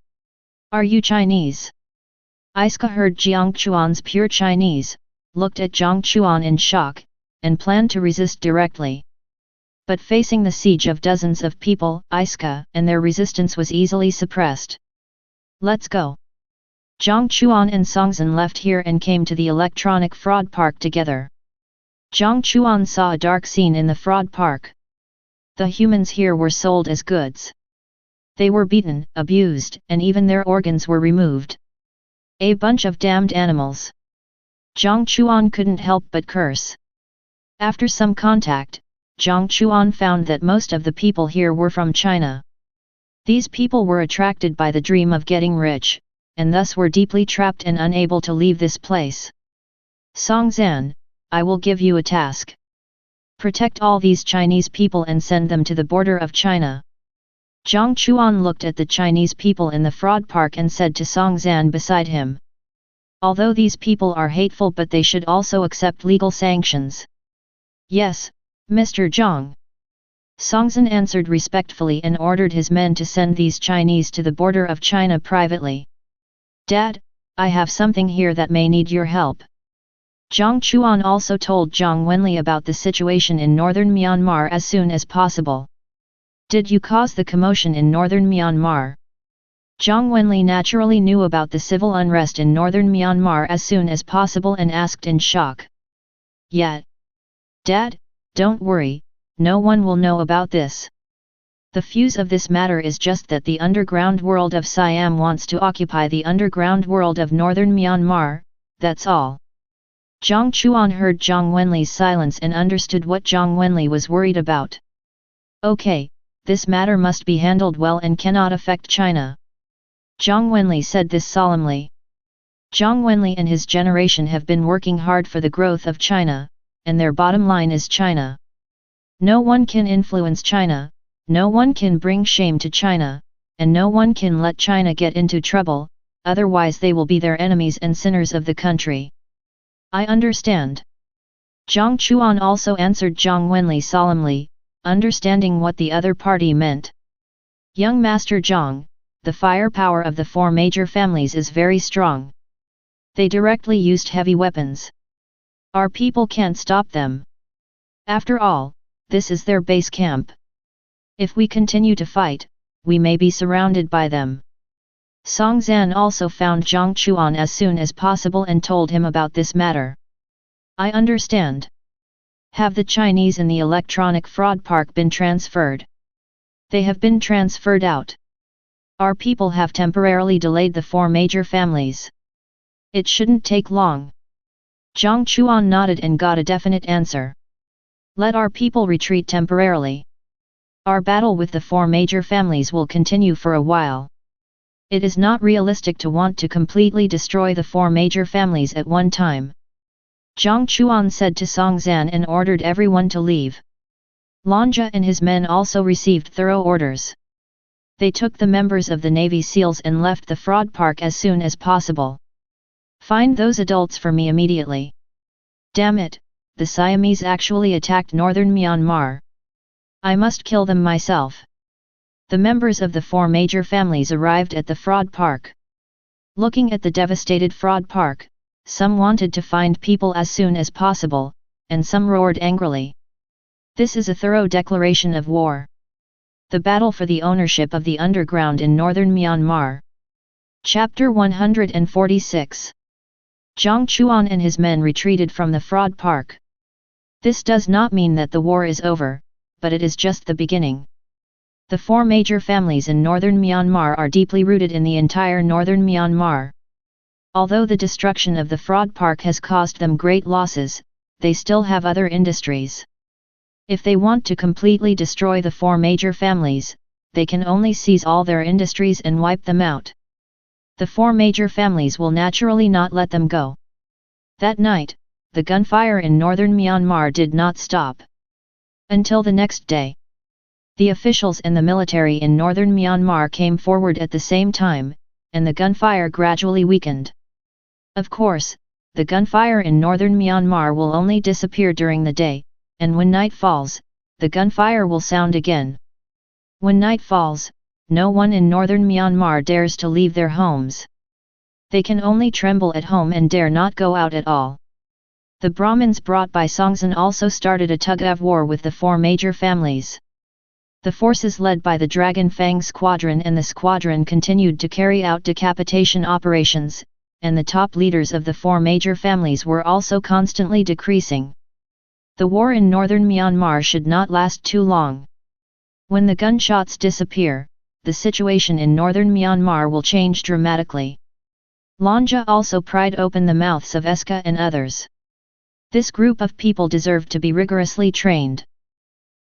Are you Chinese? Iska heard Jiang Chuan's pure Chinese, looked at Jiang Chuan in shock, and planned to resist directly. But facing the siege of dozens of people, Iska and their resistance was easily suppressed. Let's go. Jiang Chuan and Songzhen left here and came to the electronic fraud park together. Jiang Chuan saw a dark scene in the fraud park. The humans here were sold as goods. They were beaten, abused, and even their organs were removed. A bunch of damned animals. Jiang Chuan couldn't help but curse. After some contact, Jiang Chuan found that most of the people here were from China. These people were attracted by the dream of getting rich, and thus were deeply trapped and unable to leave this place. Songzhen, I will give you a task. Protect all these Chinese people and send them to the border of China. Jiang Chuan looked at the Chinese people in the fraud park and said to Songzhen beside him. Although these people are hateful, but they should also accept legal sanctions. Yes, Mr. Jiang. Songzhen answered respectfully and ordered his men to send these Chinese to the border of China privately. Dad, I have something here that may need your help. Jiang Chuan also told Zhang Wenli about the situation in northern Myanmar as soon as possible. Did you cause the commotion in northern Myanmar? Zhang Wenli naturally knew about the civil unrest in northern Myanmar as soon as possible and asked in shock. Yet. Dad, don't worry, no one will know about this. The fuse of this matter is just that the underground world of Siam wants to occupy the underground world of northern Myanmar, that's all. Jiang Chuan heard Zhang Wenli's silence and understood what Zhang Wenli was worried about. Okay, this matter must be handled well and cannot affect China. Zhang Wenli said this solemnly. Zhang Wenli and his generation have been working hard for the growth of China, and their bottom line is China. No one can influence China, no one can bring shame to China, and no one can let China get into trouble, otherwise they will be their enemies and sinners of the country. I understand. Jiang Chuan also answered Zhang Wenli solemnly, understanding what the other party meant. Young Master Zhang, the firepower of the four major families is very strong. They directly used heavy weapons. Our people can't stop them. After all, this is their base camp. If we continue to fight, we may be surrounded by them. Songzhen also found Jiang Chuan as soon as possible and told him about this matter. I understand. Have the Chinese in the electronic fraud park been transferred? They have been transferred out. Our people have temporarily delayed the four major families. It shouldn't take long. Jiang Chuan nodded and got a definite answer. Let our people retreat temporarily. Our battle with the four major families will continue for a while. It is not realistic to want to completely destroy the four major families at one time. Jiang Chuan said to Songzhen and ordered everyone to leave. Lanja and his men also received thorough orders. They took the members of the Navy SEALs and left the fraud park as soon as possible. Find those adults for me immediately. Damn it, the Siamese actually attacked northern Myanmar. I must kill them myself. The members of the four major families arrived at the fraud park. Looking at the devastated fraud park, some wanted to find people as soon as possible, and some roared angrily. This is a thorough declaration of war. The battle for the ownership of the underground in northern Myanmar. Chapter 146. Jiang Chuan and his men retreated from the fraud park. This does not mean that the war is over, but it is just the beginning. The four major families in northern Myanmar are deeply rooted in the entire northern Myanmar. Although the destruction of the fraud park has caused them great losses, they still have other industries. If they want to completely destroy the four major families, they can only seize all their industries and wipe them out. The four major families will naturally not let them go. That night, the gunfire in northern Myanmar did not stop. Until the next day. The officials and the military in northern Myanmar came forward at the same time, and the gunfire gradually weakened. Of course, the gunfire in northern Myanmar will only disappear during the day, and when night falls, the gunfire will sound again. When night falls, no one in northern Myanmar dares to leave their homes. They can only tremble at home and dare not go out at all. The Brahmins brought by Songtsen also started a tug-of-war with the four major families. The forces led by the Dragon Fang Squadron and the squadron continued to carry out decapitation operations, and the top leaders of the four major families were also constantly decreasing. The war in northern Myanmar should not last too long. When the gunshots disappear, the situation in northern Myanmar will change dramatically. Lanja also pried open the mouths of Eska and others. This group of people deserved to be rigorously trained.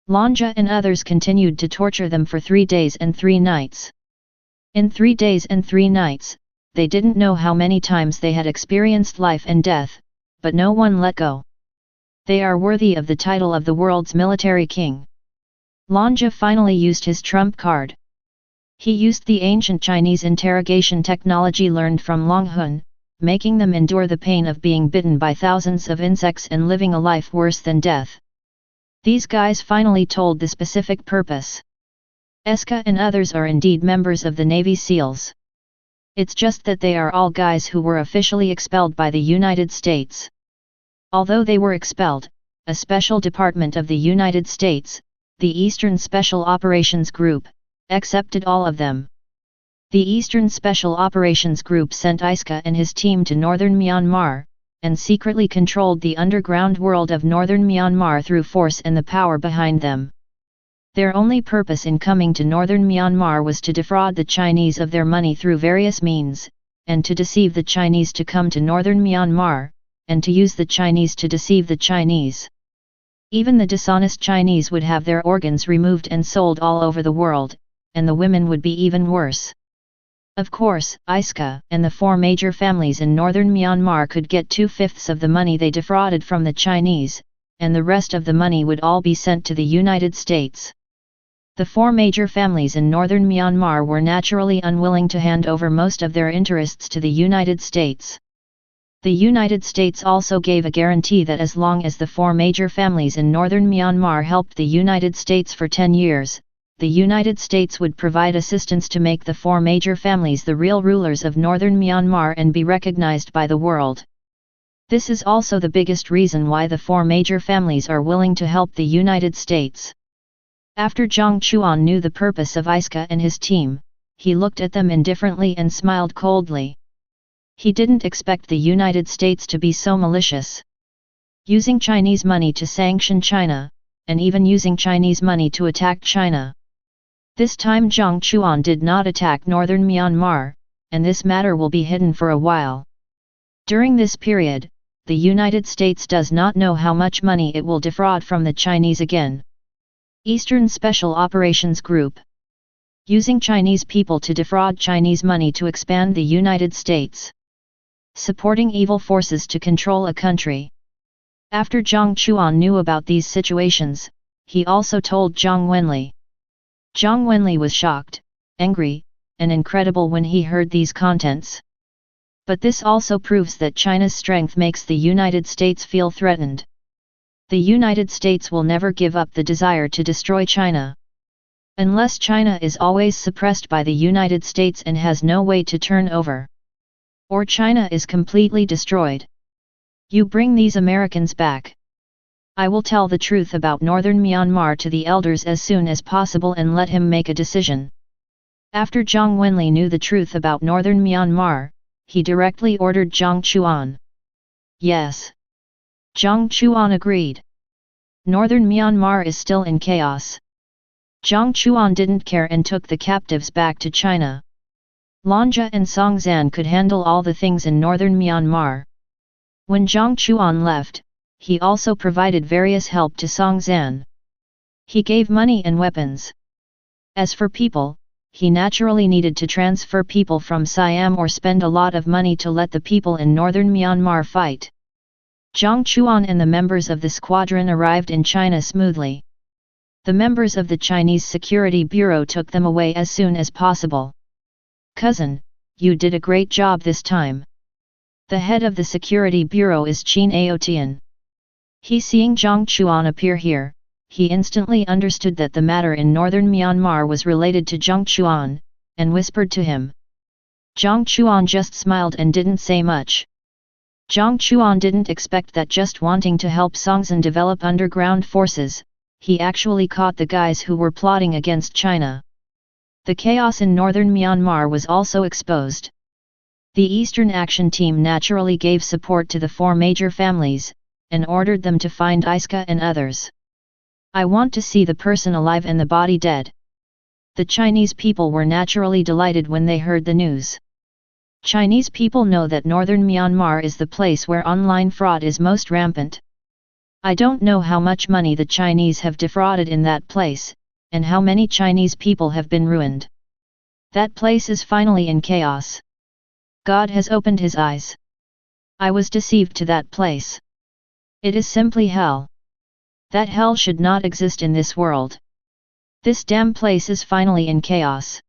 Lanja and others continued to torture them for 3 days and 3 nights. In 3 days and 3 nights, they didn't know how many times they had experienced life and death, but no one let go. They are worthy of the title of the world's military king. Lanja finally used his trump card. He used the ancient Chinese interrogation technology learned from Long Hun, making them endure the pain of being bitten by thousands of insects and living a life worse than death. These guys finally told the specific purpose. Eska and others are indeed members of the Navy SEALs. It's just that they are all guys who were officially expelled by the United States. Although they were expelled, a special department of the United States, the Eastern Special Operations Group, accepted all of them. The Eastern Special Operations Group sent Iska and his team to northern Myanmar, and secretly controlled the underground world of northern Myanmar through force and the power behind them. Their only purpose in coming to northern Myanmar was to defraud the Chinese of their money through various means, and to deceive the Chinese to come to northern Myanmar, and to use the Chinese to deceive the Chinese. Even the dishonest Chinese would have their organs removed and sold all over the world, and the women would be even worse. Of course, Iska and the four major families in northern Myanmar could get 2/5 of the money they defrauded from the Chinese, and the rest of the money would all be sent to the United States. The four major families in northern Myanmar were naturally unwilling to hand over most of their interests to the United States. The United States also gave a guarantee that as long as the four major families in northern Myanmar helped the United States for 10 years, the United States would provide assistance to make the four major families the real rulers of northern Myanmar and be recognized by the world. This is also the biggest reason why the four major families are willing to help the United States. After Jiang Chuan knew the purpose of Iska and his team, he looked at them indifferently and smiled coldly. He didn't expect the United States to be so malicious. Using Chinese money to sanction China, and even using Chinese money to attack China. This time Jiang Chuan did not attack northern Myanmar, and this matter will be hidden for a while. During this period, the United States does not know how much money it will defraud from the Chinese again. Eastern Special Operations Group. Using Chinese people to defraud Chinese money to expand the United States. Supporting evil forces to control a country. After Jiang Chuan knew about these situations, he also told Zhang Wenli. Zhang Wenli was shocked, angry, and incredible when he heard these contents. But this also proves that China's strength makes the United States feel threatened. The United States will never give up the desire to destroy China. Unless China is always suppressed by the United States and has no way to turn over. Or China is completely destroyed. You bring these Americans back. I will tell the truth about northern Myanmar to the elders as soon as possible and let him make a decision. After Zhang Wenli knew the truth about northern Myanmar, he directly ordered Jiang Chuan. Yes. Jiang Chuan agreed. Northern Myanmar is still in chaos. Jiang Chuan didn't care and took the captives back to China. Lanja and Songtsen could handle all the things in northern Myanmar. When Jiang Chuan left, he also provided various help to Songtsen. He gave money and weapons. As for people, he naturally needed to transfer people from Siam or spend a lot of money to let the people in northern Myanmar fight. Jiang Chuan and the members of the squadron arrived in China smoothly. The members of the Chinese Security Bureau took them away as soon as possible. "Cousin, you did a great job this time." The head of the Security Bureau is Qin Aotian. He seeing Jiang Chuan appear here, he instantly understood that the matter in northern Myanmar was related to Jiang Chuan, and whispered to him. Jiang Chuan just smiled and didn't say much. Jiang Chuan didn't expect that just wanting to help Songtsen develop underground forces, he actually caught the guys who were plotting against China. The chaos in northern Myanmar was also exposed. The Eastern Action Team naturally gave support to the four major families, and ordered them to find Iska and others. "I want to see the person alive and the body dead." The Chinese people were naturally delighted when they heard the news. Chinese people know that northern Myanmar is the place where online fraud is most rampant. I don't know how much money the Chinese have defrauded in that place, and how many Chinese people have been ruined. That place is finally in chaos. God has opened his eyes. I was deceived to that place. It is simply hell. That hell should not exist in this world. This damn place is finally in chaos.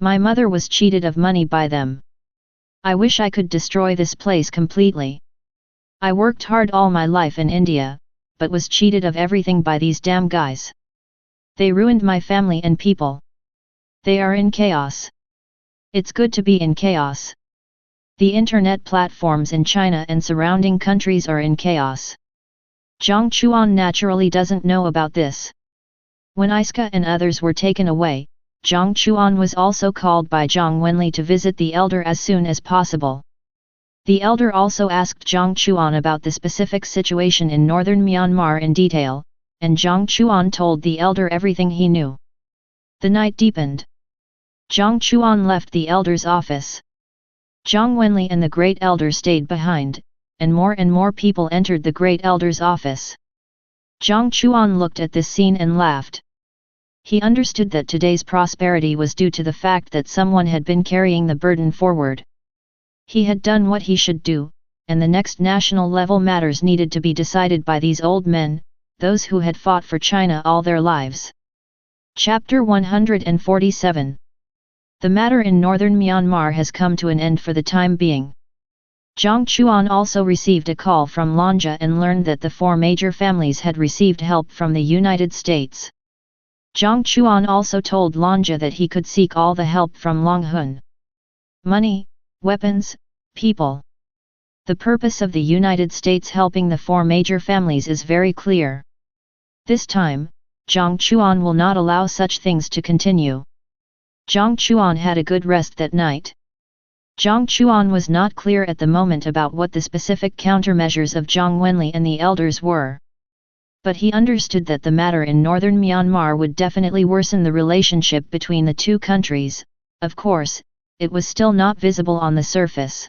My mother was cheated of money by them. I wish I could destroy this place completely. I worked hard all my life in India, but was cheated of everything by these damn guys. They ruined my family and people. They are in chaos. It's good to be in chaos. The internet platforms in China and surrounding countries are in chaos. Jiang Chuan naturally doesn't know about this. When Iska and others were taken away, Jiang Chuan was also called by Zhang Wenli to visit the elder as soon as possible. The elder also asked Jiang Chuan about the specific situation in northern Myanmar in detail, and Jiang Chuan told the elder everything he knew. The night deepened. Jiang Chuan left the elder's office. Zhang Wenli and the great elder stayed behind, and more people entered the great elder's office. Jiang Chuan looked at this scene and laughed. He understood that today's prosperity was due to the fact that someone had been carrying the burden forward. He had done what he should do, and the next national level matters needed to be decided by these old men, those who had fought for China all their lives. Chapter 147. The matter in northern Myanmar has come to an end for the time being. Jiang Chuan also received a call from Lanja and learned that the four major families had received help from the United States. Jiang Chuan also told Lanja that he could seek all the help from Long Hun. Money, weapons, people. The purpose of the United States helping the four major families is very clear. This time, Jiang Chuan will not allow such things to continue. Jiang Chuan had a good rest that night. Jiang Chuan was not clear at the moment about what the specific countermeasures of Zhang Wenli and the elders were. But he understood that the matter in northern Myanmar would definitely worsen the relationship between the two countries. Of course, it was still not visible on the surface.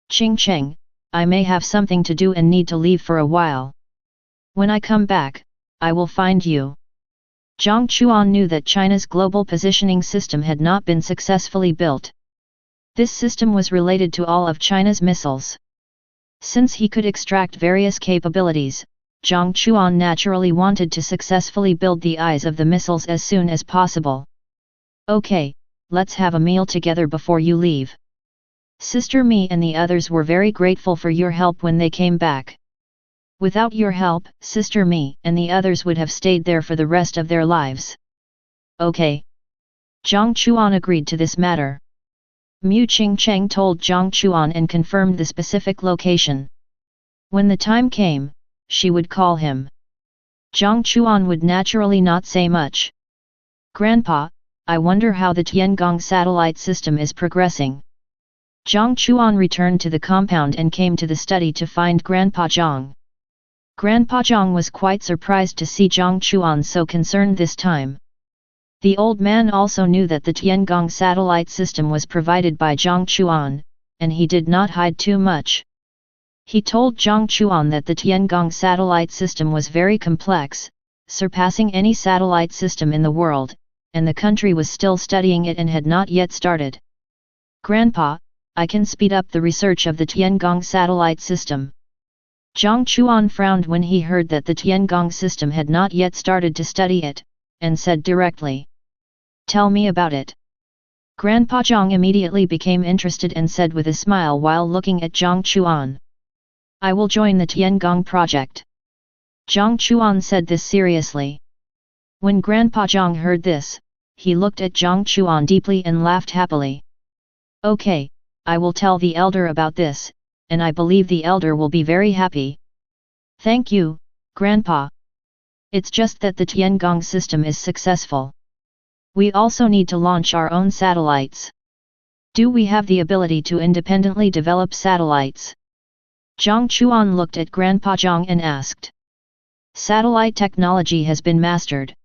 "Ching Cheng, I may have something to do and need to leave for a while. When I come back, I will find you." Jiang Chuan knew that China's global positioning system had not been successfully built. This system was related to all of China's missiles. Since he could extract various capabilities, Jiang Chuan naturally wanted to successfully build the eyes of the missiles as soon as possible. "Okay, let's have a meal together before you leave. Sister Mi and the others were very grateful for your help when they came back. Without your help, Sister Mi and the others would have stayed there for the rest of their lives." "Okay." Jiang Chuan agreed to this matter. Mu Qingcheng told Jiang Chuan and confirmed the specific location. When the time came, she would call him. Jiang Chuan would naturally not say much. "Grandpa, I wonder how the Tiangong satellite system is progressing." Jiang Chuan returned to the compound and came to the study to find Grandpa Jiang. Grandpa Jiang was quite surprised to see Jiang Chuan so concerned this time. The old man also knew that the Tiangong satellite system was provided by Jiang Chuan, and he did not hide too much. He told Jiang Chuan that the Tiangong satellite system was very complex, surpassing any satellite system in the world, and the country was still studying it and had not yet started. "Grandpa, I can speed up the research of the Tiangong satellite system." Jiang Chuan frowned when he heard that the Tiangong system had not yet started to study it, and said directly, "Tell me about it." Grandpa Jiang immediately became interested and said with a smile while looking at Jiang Chuan, "I will join the Tiangong project." Jiang Chuan said this seriously. When Grandpa Jiang heard this, he looked at Jiang Chuan deeply and laughed happily. "Okay, I will tell the elder about this, and I believe the elder will be very happy." "Thank you, Grandpa. It's just that the Tiangong system is successful. We also need to launch our own satellites. Do we have the ability to independently develop satellites?" Jiang Chuan looked at Grandpa Jiang and asked. "Satellite technology has been mastered.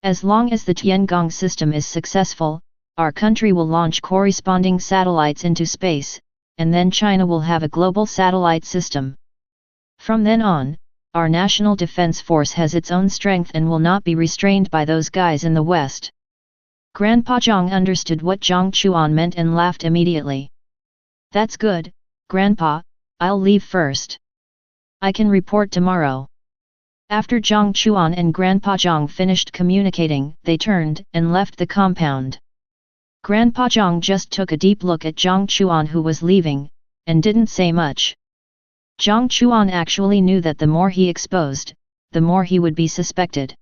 As long as the Tiangong system is successful, our country will launch corresponding satellites into space, and then China will have a global satellite system. From then on, our national defense force has its own strength and will not be restrained by those guys in the West." Grandpa Jiang understood what Jiang Chuan meant and laughed immediately. "That's good, Grandpa, I'll leave first. I can report tomorrow." After Jiang Chuan and Grandpa Jiang finished communicating, they turned and left the compound. Grandpa Jiang just took a deep look at Jiang Chuan who was leaving, and didn't say much. Jiang Chuan actually knew that the more he exposed, the more he would be suspected.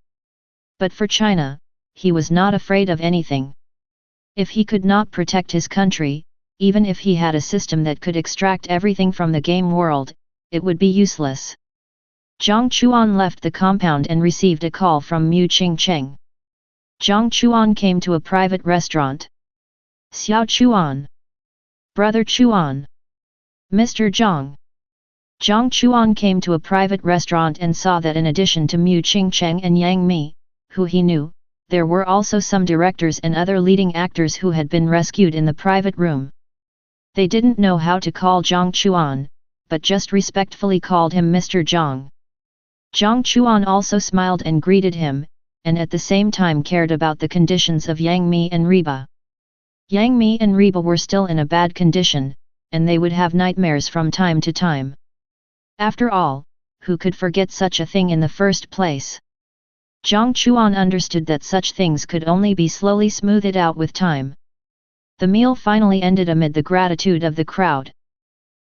But for China, he was not afraid of anything. If he could not protect his country, even if he had a system that could extract everything from the game world, it would be useless. Jiang Chuan left the compound and received a call from Mu Qingcheng. Jiang Chuan came to a private restaurant. "Xiao Chuan. Brother Chuan. Mr. Jiang." Jiang Chuan came to a private restaurant and saw that in addition to Mu Qingcheng and Yang Mi, who he knew, there were also some directors and other leading actors who had been rescued in the private room. They didn't know how to call Jiang Chuan, but just respectfully called him Mr. Jiang. Jiang Chuan also smiled and greeted him, and at the same time cared about the conditions of Yang Mi and Reba. Yang Mi and Reba were still in a bad condition, and they would have nightmares from time to time. After all, who could forget such a thing in the first place? Jiang Chuan understood that such things could only be slowly smoothed out with time. The meal finally ended amid the gratitude of the crowd.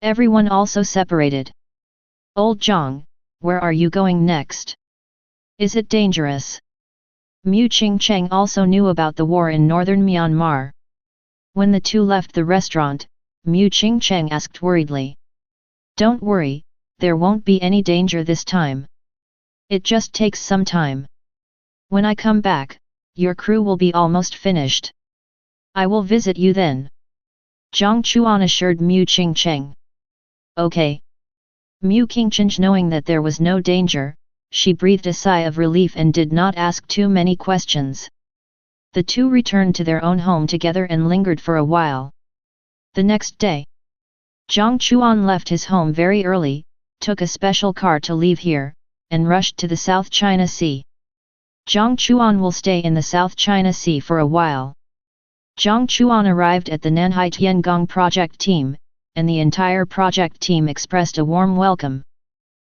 Everyone also separated. "Old Jiang, where are you going next? Is it dangerous?" Mu Qingcheng also knew about the war in northern Myanmar. When the two left the restaurant, Mu Qingcheng asked worriedly. "Don't worry, there won't be any danger this time. It just takes some time. When I come back, your crew will be almost finished. I will visit you then," Jiang Chuan assured Mu Qingcheng. "Okay." Mu Qingcheng, knowing that there was no danger, she breathed a sigh of relief and did not ask too many questions. The two returned to their own home together and lingered for a while. The next day, Jiang Chuan left his home very early, took a special car to leave here, and rushed to the South China Sea. Jiang Chuan will stay in the South China Sea for a while. Jiang Chuan arrived at the Nanhai Tiangong project team, and the entire project team expressed a warm welcome.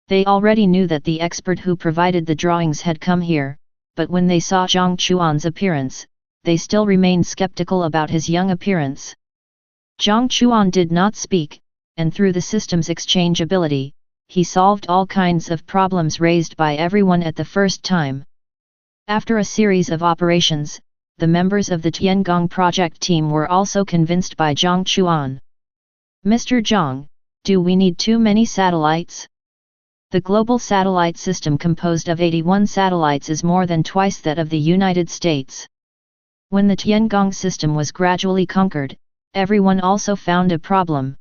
They already knew that the expert who provided the drawings had come here, but when they saw Jiang Chuan's appearance, they still remained skeptical about his young appearance. Jiang Chuan did not speak, and through the system's exchange ability, he solved all kinds of problems raised by everyone at the first time. After a series of operations, the members of the Tiangong project team were also convinced by Jiang Chuan. "Mr. Jiang, do we need too many satellites?" The global satellite system composed of 81 satellites is more than twice that of the United States. When the Tiangong system was gradually conquered, everyone also found a problem.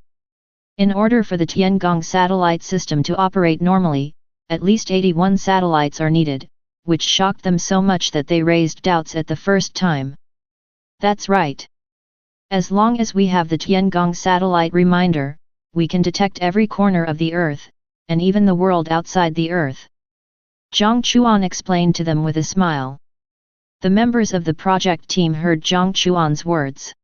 In order for the Tiangong satellite system to operate normally, at least 81 satellites are needed, which shocked them so much that they raised doubts at the first time. "That's right. As long as we have the Tiangong satellite reminder, we can detect every corner of the Earth, and even the world outside the Earth," Jiang Chuan explained to them with a smile. The members of the project team heard Jiang Chuan's words.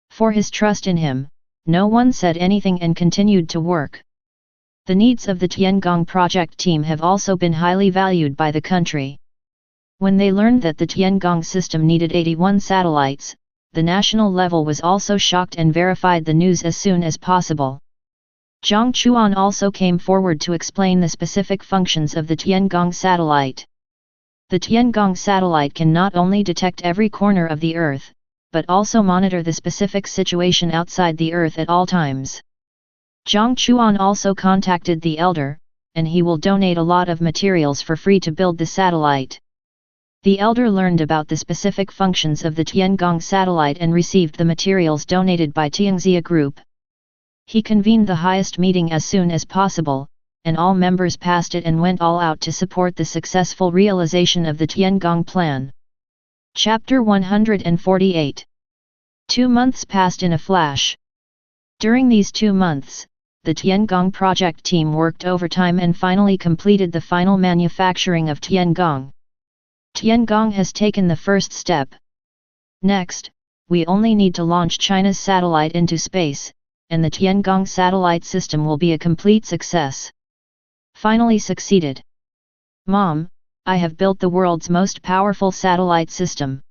For his trust in him, no one said anything and continued to work. The needs of the Tiangong project team have also been highly valued by the country. When they learned that the Tiangong system needed 81 satellites, the national level was also shocked and verified the news as soon as possible. Jiang Chuan also came forward to explain the specific functions of the Tiangong satellite. The Tiangong satellite can not only detect every corner of the Earth, but also monitor the specific situation outside the Earth at all times. Jiang Chuan also contacted the elder, and he will donate a lot of materials for free to build the satellite. The elder learned about the specific functions of the Tiangong satellite and received the materials donated by Tianxia Group. He convened the highest meeting as soon as possible, and all members passed it and went all out to support the successful realization of the Tiangong plan. Chapter 148. 2 months passed in a flash. During these 2 months, the Tiangong project team worked overtime and finally completed the final manufacturing of Tiangong. Tiangong has taken the first step. Next, we only need to launch China's satellite into space, and the Tiangong satellite system will be a complete success. Finally succeeded. Mom, I have built the world's most powerful satellite system.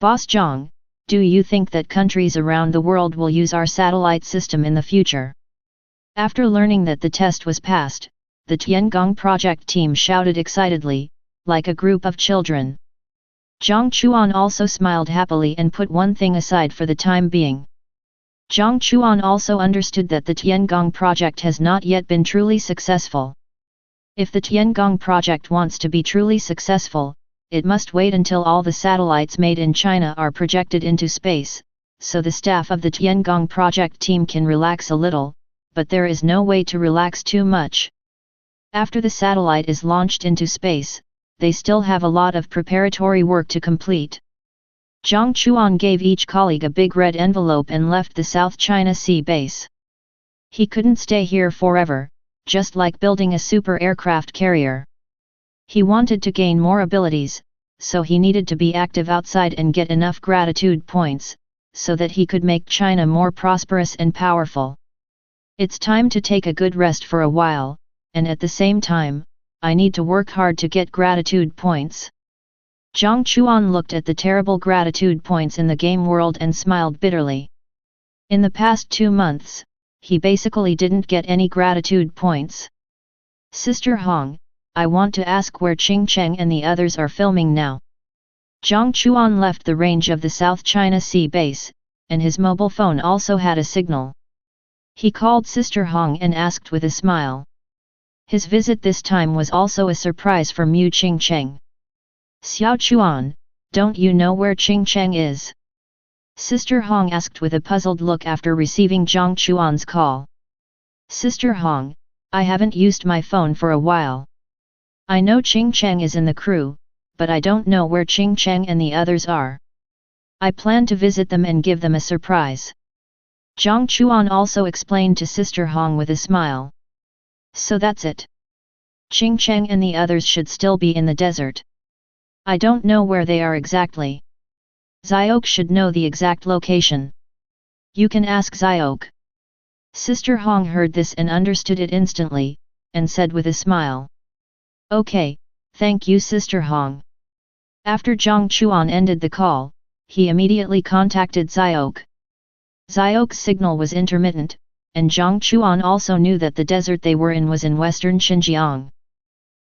Boss Zhang, do you think that countries around the world will use our satellite system in the future? After learning that the test was passed, the Tiangong project team shouted excitedly, like a group of children. Jiang Chuan also smiled happily and put one thing aside for the time being. Jiang Chuan also understood that the Tiangong project has not yet been truly successful. If the Tiangong project wants to be truly successful, it must wait until all the satellites made in China are projected into space, so the staff of the Tiangong project team can relax a little, but there is no way to relax too much. After the satellite is launched into space, they still have a lot of preparatory work to complete. Jiang Chuan gave each colleague a big red envelope and left the South China Sea base. He couldn't stay here forever, just like building a super aircraft carrier. He wanted to gain more abilities, so he needed to be active outside and get enough gratitude points, so that he could make China more prosperous and powerful. It's time to take a good rest for a while, and at the same time, I need to work hard to get gratitude points. Jiang Chuan looked at the terrible gratitude points in the game world and smiled bitterly. In the past 2 months, he basically didn't get any gratitude points. Sister Hong, I want to ask where Qing Cheng and the others are filming now. Jiang Chuan left the range of the South China Sea base, and his mobile phone also had a signal. He called Sister Hong and asked with a smile. His visit this time was also a surprise for Mu Qing Cheng. Xiao Chuan, don't you know where Qing Cheng is? Sister Hong asked with a puzzled look after receiving Jiang Chuan's call. Sister Hong, I haven't used my phone for a while. I know Qing Cheng is in the crew, but I don't know where Qing Cheng and the others are. I plan to visit them and give them a surprise. Jiang Chuan also explained to Sister Hong with a smile. So that's it. Qing Cheng and the others should still be in the desert. I don't know where they are exactly. Xiaok should know the exact location. You can ask Xiaok. Sister Hong heard this and understood it instantly, and said with a smile. Okay, thank you Sister Hong. After Jiang Chuan ended the call, he immediately contacted Xiaok. Xiaok's signal was intermittent, and Jiang Chuan also knew that the desert they were in was in western Xinjiang.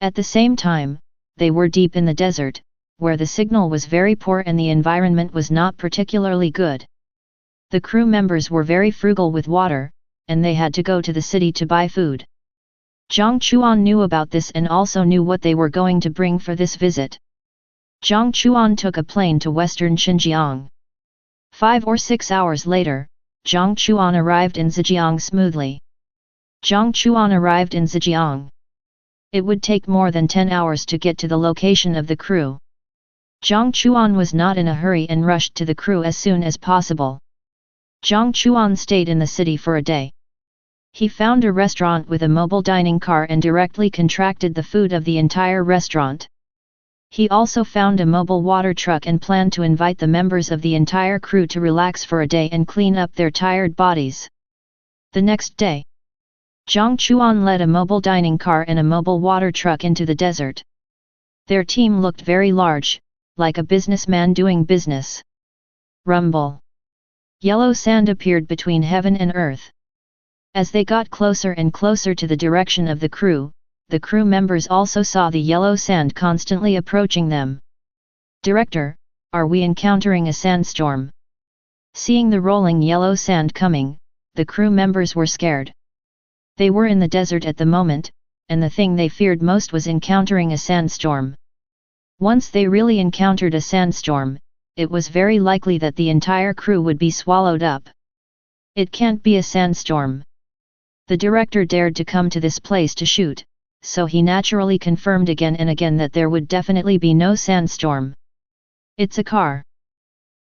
At the same time, they were deep in the desert, where the signal was very poor and the environment was not particularly good. The crew members were very frugal with water, and they had to go to the city to buy food. Jiang Chuan knew about this and also knew what they were going to bring for this visit. Jiang Chuan took a plane to western Xinjiang. 5 or 6 hours later, Jiang Chuan arrived in Zhejiang smoothly. Jiang Chuan arrived in Zhejiang. It would take more than 10 hours to get to the location of the crew. Jiang Chuan was not in a hurry and rushed to the crew as soon as possible. Jiang Chuan stayed in the city for a day. He found a restaurant with a mobile dining car and directly contracted the food of the entire restaurant. He also found a mobile water truck and planned to invite the members of the entire crew to relax for a day and clean up their tired bodies. The next day, Jiang Chuan led a mobile dining car and a mobile water truck into the desert. Their team looked very large, like a businessman doing business. Rumble. Yellow sand appeared between heaven and earth. As they got closer and closer to the direction of the crew members also saw the yellow sand constantly approaching them. Director, are we encountering a sandstorm? Seeing the rolling yellow sand coming, the crew members were scared. They were in the desert at the moment, and the thing they feared most was encountering a sandstorm. Once they really encountered a sandstorm, it was very likely that the entire crew would be swallowed up. It can't be a sandstorm. The director dared to come to this place to shoot, so he naturally confirmed again and again that there would definitely be no sandstorm. It's a car.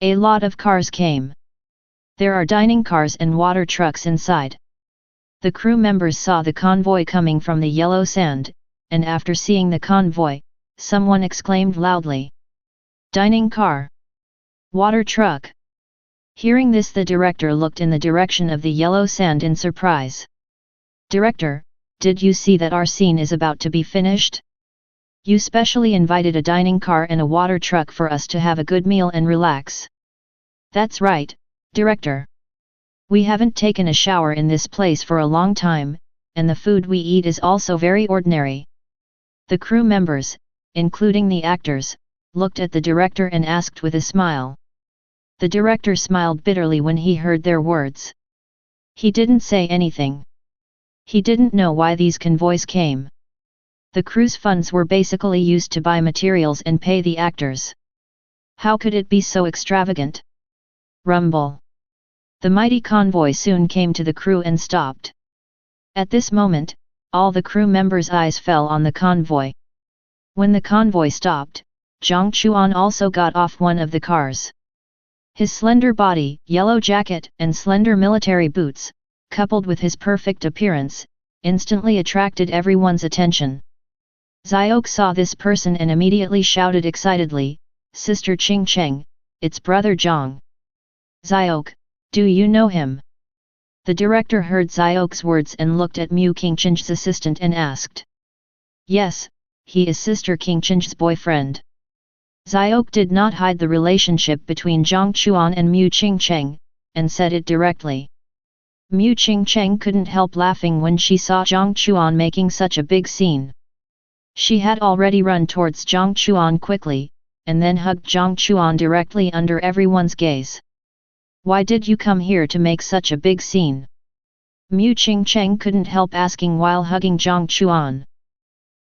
A lot of cars came. There are dining cars and water trucks inside. The crew members saw the convoy coming from the yellow sand, and after seeing the convoy, someone exclaimed loudly. Dining car. Water truck. Hearing this, the director looked in the direction of the yellow sand in surprise. Director, did you see that our scene is about to be finished? You specially invited a dining car and a water truck for us to have a good meal and relax. That's right, Director. We haven't taken a shower in this place for a long time, and the food we eat is also very ordinary. The crew members, including the actors, looked at the director and asked with a smile. The director smiled bitterly when he heard their words. He didn't say anything. He didn't know why these convoys came. The crew's funds were basically used to buy materials and pay the actors. How could it be so extravagant? Rumble. The mighty convoy soon came to the crew and stopped. At this moment, all the crew members' eyes fell on the convoy. When the convoy stopped, Jiang Chuan also got off one of the cars. His slender body, yellow jacket, and slender military boots, coupled with his perfect appearance, instantly attracted everyone's attention. Xiaok saw this person and immediately shouted excitedly, Sister Qing Cheng, it's brother Jiang. Xiaok, do you know him? The director heard Xiaok's words and looked at Mu Qingcheng's assistant and asked. Yes, he is Sister Qingcheng's boyfriend. Xiaok did not hide the relationship between Jiang Chuan and Mu Qingcheng, and said it directly. Mu Qingcheng couldn't help laughing when she saw Jiang Chuan making such a big scene. She had already run towards Jiang Chuan quickly, and then hugged Jiang Chuan directly under everyone's gaze. Why did you come here to make such a big scene? Mu Qingcheng couldn't help asking while hugging Jiang Chuan.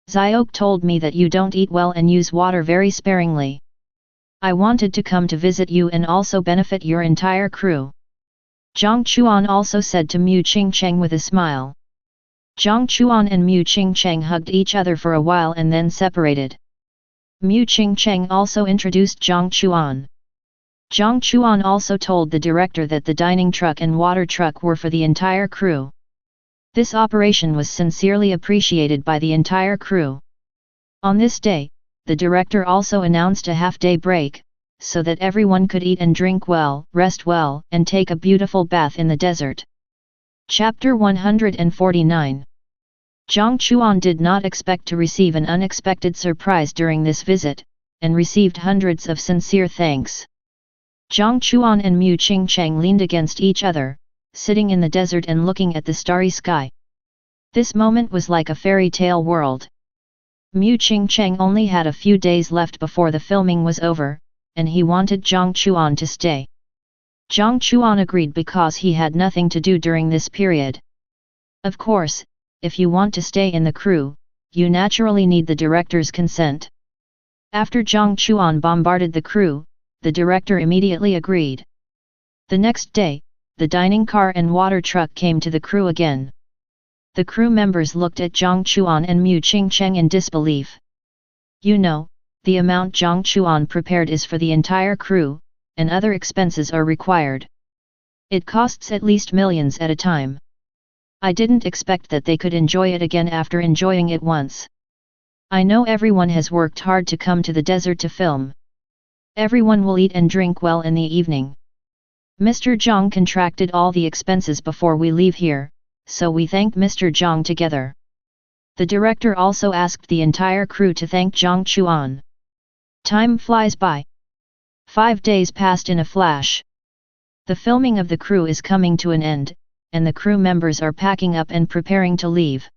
Xiaok told me that you don't eat well and use water very sparingly. I wanted to come to visit you and also benefit your entire crew. Jiang Chuan also said to Mu Qingcheng with a smile. Jiang Chuan and Mu Qingcheng hugged each other for a while and then separated. Mu Qingcheng also introduced Jiang Chuan. Jiang Chuan also told the director that the dining truck and water truck were for the entire crew. This operation was sincerely appreciated by the entire crew. On this day, the director also announced a half-day break, so that everyone could eat and drink well, rest well, and take a beautiful bath in the desert. Chapter 149. Jiang Chuan did not expect to receive an unexpected surprise during this visit, and received hundreds of sincere thanks. Jiang Chuan and Mu Qingcheng leaned against each other, sitting in the desert and looking at the starry sky. This moment was like a fairy tale world. Mu Qingcheng only had a few days left before the filming was over, and he wanted Jiang Chuan to stay. Jiang Chuan agreed because he had nothing to do during this period. Of course, if you want to stay in the crew, you naturally need the director's consent. After Jiang Chuan bombarded the crew, the director immediately agreed. The next day, the dining car and water truck came to the crew again. The crew members looked at Jiang Chuan and Mu Qingcheng in disbelief. You know, the amount Jiang Chuan prepared is for the entire crew, and other expenses are required. It costs at least millions at a time. I didn't expect that they could enjoy it again after enjoying it once. I know everyone has worked hard to come to the desert to film. Everyone will eat and drink well in the evening. Mr. Jiang contracted all the expenses before we leave here, so we thank Mr. Jiang together." The director also asked the entire crew to thank Jiang Chuan. Time flies by. 5 days passed in a flash. The filming of the crew is coming to an end, and the crew members are packing up and preparing to leave.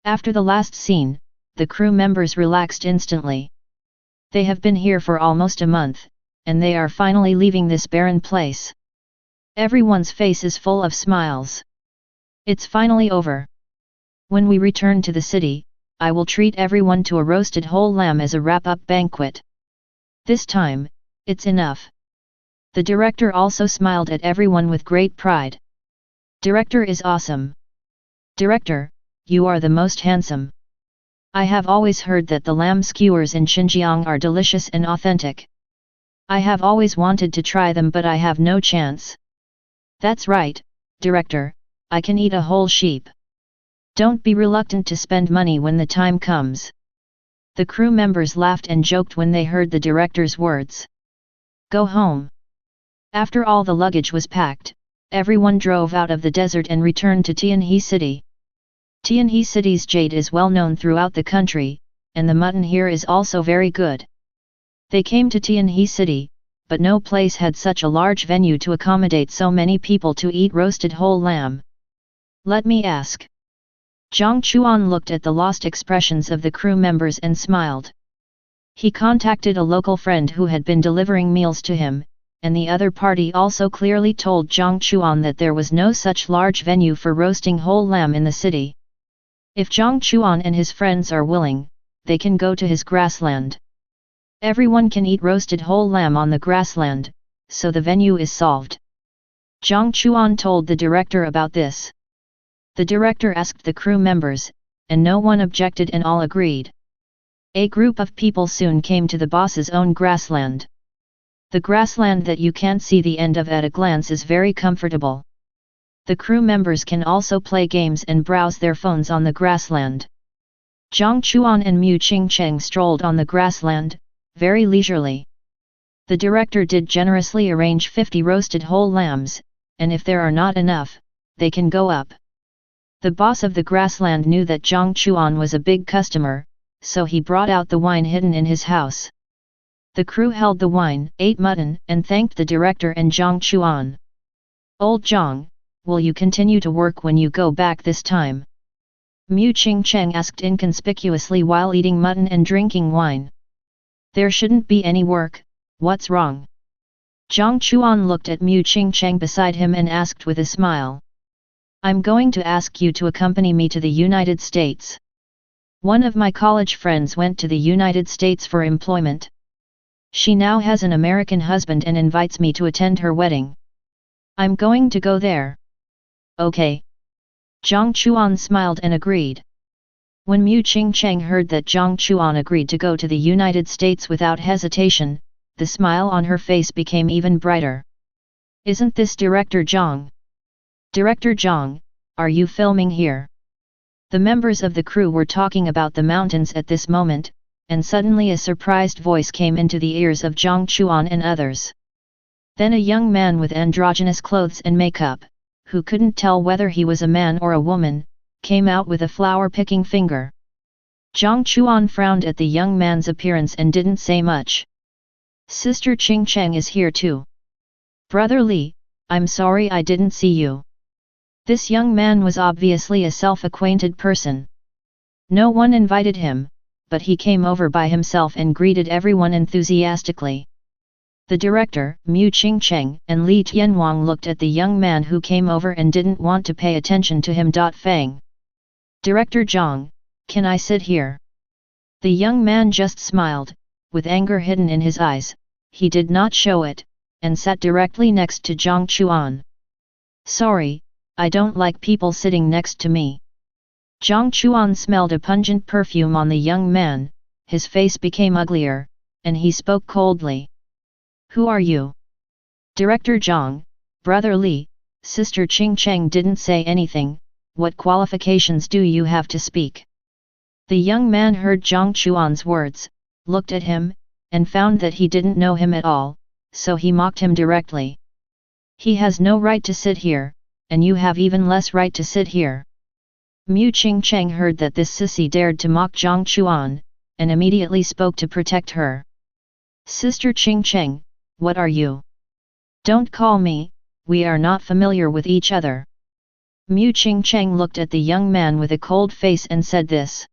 After the last scene, the crew members relaxed instantly. They have been here for almost a month, and they are finally leaving this barren place. Everyone's face is full of smiles. It's finally over. When we return to the city, I will treat everyone to a roasted whole lamb as a wrap-up banquet. This time, it's enough. The director also smiled at everyone with great pride. Director is awesome. Director, you are the most handsome. I have always heard that the lamb skewers in Xinjiang are delicious and authentic. I have always wanted to try them, but I have no chance. That's right, director, I can eat a whole sheep. Don't be reluctant to spend money when the time comes. The crew members laughed and joked when they heard the director's words. Go home. After all the luggage was packed, everyone drove out of the desert and returned to Tianhe City. Tianhe City's jade is well known throughout the country, and the mutton here is also very good. They came to Tianhe City, but no place had such a large venue to accommodate so many people to eat roasted whole lamb. Let me ask. Jiang Chuan looked at the lost expressions of the crew members and smiled. He contacted a local friend who had been delivering meals to him, and the other party also clearly told Jiang Chuan that there was no such large venue for roasting whole lamb in the city. If Jiang Chuan and his friends are willing, they can go to his grassland. Everyone can eat roasted whole lamb on the grassland, so the venue is solved. Jiang Chuan told the director about this. The director asked the crew members, and no one objected and all agreed. A group of people soon came to the boss's own grassland. The grassland that you can't see the end of at a glance is very comfortable. The crew members can also play games and browse their phones on the grassland. Jiang Chuan and Mu Qingcheng strolled on the grassland, very leisurely. The director did generously arrange 50 roasted whole lambs, and if there are not enough, they can go up. The boss of the grassland knew that Jiang Chuan was a big customer, so he brought out the wine hidden in his house. The crew held the wine, ate mutton, and thanked the director and Jiang Chuan. Old Jiang, will you continue to work when you go back this time? Mu Qingcheng asked inconspicuously while eating mutton and drinking wine. There shouldn't be any work, what's wrong? Jiang Chuan looked at Mu Qingcheng beside him and asked with a smile. I'm going to ask you to accompany me to the United States. One of my college friends went to the United States for employment. She now has an American husband and invites me to attend her wedding. I'm going to go there. Okay. Jiang Chuan smiled and agreed. When Mu Qingcheng heard that Jiang Chuan agreed to go to the United States without hesitation, the smile on her face became even brighter. Isn't this Director Jiang? Director Jiang, are you filming here? The members of the crew were talking about the mountains at this moment, and suddenly a surprised voice came into the ears of Jiang Chuan and others. Then a young man with androgynous clothes and makeup, who couldn't tell whether he was a man or a woman, came out with a flower-picking finger. Jiang Chuan frowned at the young man's appearance and didn't say much. Sister Qingcheng is here too. Brother Li, I'm sorry I didn't see you. This young man was obviously a self-acquainted person. No one invited him, but he came over by himself and greeted everyone enthusiastically. The director, Mu Qingcheng, and Li Tianwang looked at the young man who came over and didn't want to pay attention to him. Fang. Director Jiang, can I sit here? The young man just smiled, with anger hidden in his eyes. He did not show it, and sat directly next to Jiang Chuan. Sorry, I don't like people sitting next to me. Jiang Chuan smelled a pungent perfume on the young man, his face became uglier, and he spoke coldly. Who are you? Director Jiang, Brother Li, Sister Qingcheng didn't say anything. What qualifications do you have to speak? The young man heard Jiang Chuan's words, looked at him, and found that he didn't know him at all, so he mocked him directly. He has no right to sit here, and you have even less right to sit here. Mu Qingcheng heard that this sissy dared to mock Jiang Chuan, and immediately spoke to protect her. Sister Qingcheng, what are you? Don't call me, we are not familiar with each other. Mu Qingcheng looked at the young man with a cold face and said this.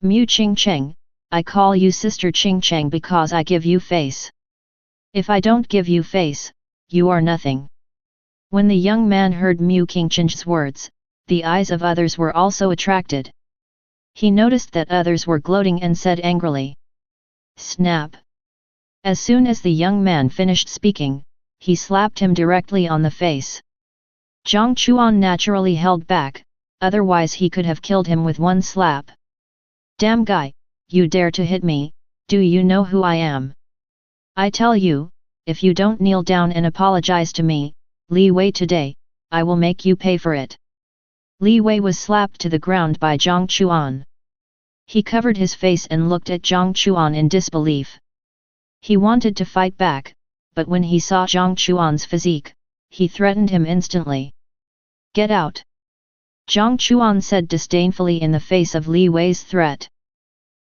Mu Qingcheng, I call you Sister Qingcheng because I give you face. If I don't give you face, you are nothing. When the young man heard Mu Qingcheng's words, the eyes of others were also attracted. He noticed that others were gloating and said angrily. Snap! As soon as the young man finished speaking, he slapped him directly on the face. Jiang Chuan naturally held back, otherwise he could have killed him with one slap. Damn guy, you dare to hit me, do you know who I am? I tell you, if you don't kneel down and apologize to me, Li Wei today, I will make you pay for it. Li Wei was slapped to the ground by Jiang Chuan. He covered his face and looked at Jiang Chuan in disbelief. He wanted to fight back, but when he saw Jiang Chuan's physique, he threatened him instantly. Get out! Jiang Chuan said disdainfully in the face of Li Wei's threat.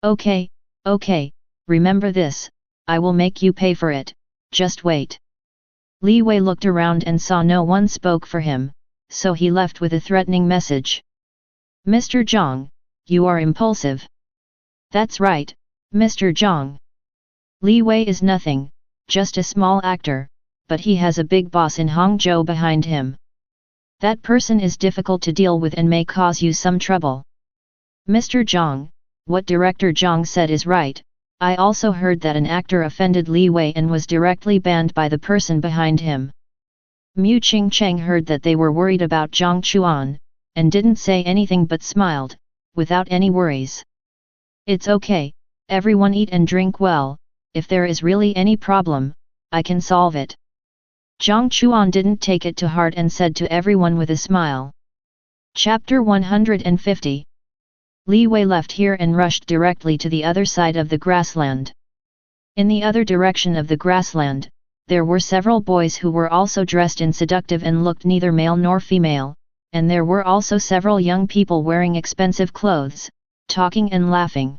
Okay, remember this, I will make you pay for it, just wait. Li Wei looked around and saw no one spoke for him, so he left with a threatening message. Mr. Jiang, you are impulsive. That's right, Mr. Jiang. Li Wei is nothing, just a small actor, but he has a big boss in Hangzhou behind him. That person is difficult to deal with and may cause you some trouble. Mr. Jiang, what Director Jiang said is right, I also heard that an actor offended Li Wei and was directly banned by the person behind him. Mu Qingcheng heard that they were worried about Jiang Chuan, and didn't say anything but smiled, without any worries. It's okay, everyone eat and drink well, if there is really any problem, I can solve it. Jiang Chuan didn't take it to heart and said to everyone with a smile. Chapter 150. Li Wei left here and rushed directly to the other side of the grassland. In the other direction of the grassland, there were several boys who were also dressed in seductive and looked neither male nor female, and there were also several young people wearing expensive clothes, talking and laughing.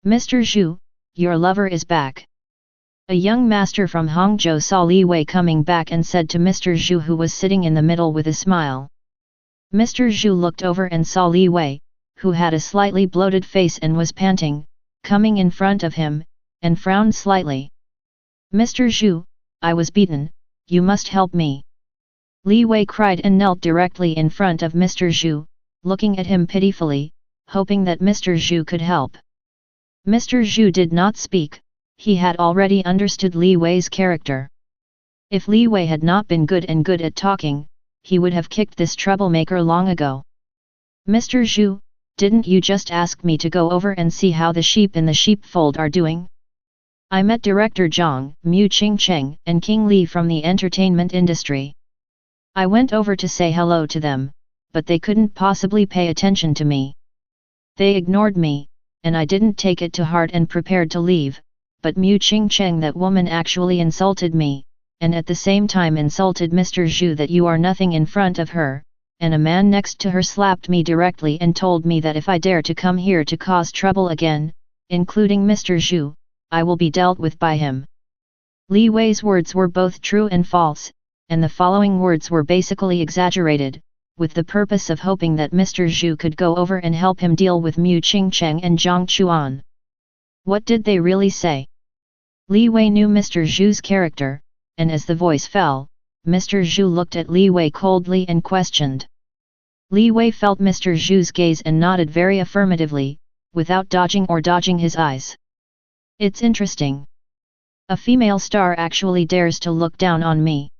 Mr. Zhu, your lover is back. A young master from Hangzhou saw Li Wei coming back and said to Mr. Zhu, who was sitting in the middle with a smile. Mr. Zhu looked over and saw Li Wei, who had a slightly bloated face and was panting, coming in front of him, and frowned slightly. Mr. Zhu, I was beaten, you must help me. Li Wei cried and knelt directly in front of Mr. Zhu, looking at him pitifully, hoping that Mr. Zhu could help. Mr. Zhu did not speak, he had already understood Li Wei's character. If Li Wei had not been good at talking, he would have kicked this troublemaker long ago. Mr. Zhu, didn't you just ask me to go over and see how the sheep in the sheepfold are doing? I met Director Jiang, Mu Qingcheng, and King Li from the entertainment industry. I went over to say hello to them, but they couldn't possibly pay attention to me. They ignored me, and I didn't take it to heart and prepared to leave, but Mu Qingcheng, that woman, actually insulted me, and at the same time insulted Mr. Zhu that you are nothing in front of her, and a man next to her slapped me directly and told me that if I dare to come here to cause trouble again, including Mr. Zhu, I will be dealt with by him. Li Wei's words were both true and false, and the following words were basically exaggerated, with the purpose of hoping that Mr. Zhu could go over and help him deal with Mu Qingcheng and Jiang Chuan. What did they really say? Li Wei knew Mr. Zhu's character, and as the voice fell, Mr. Zhu looked at Li Wei coldly and questioned. Li Wei felt Mr. Zhu's gaze and nodded very affirmatively, without dodging his eyes. It's interesting. A female star actually dares to look down on me.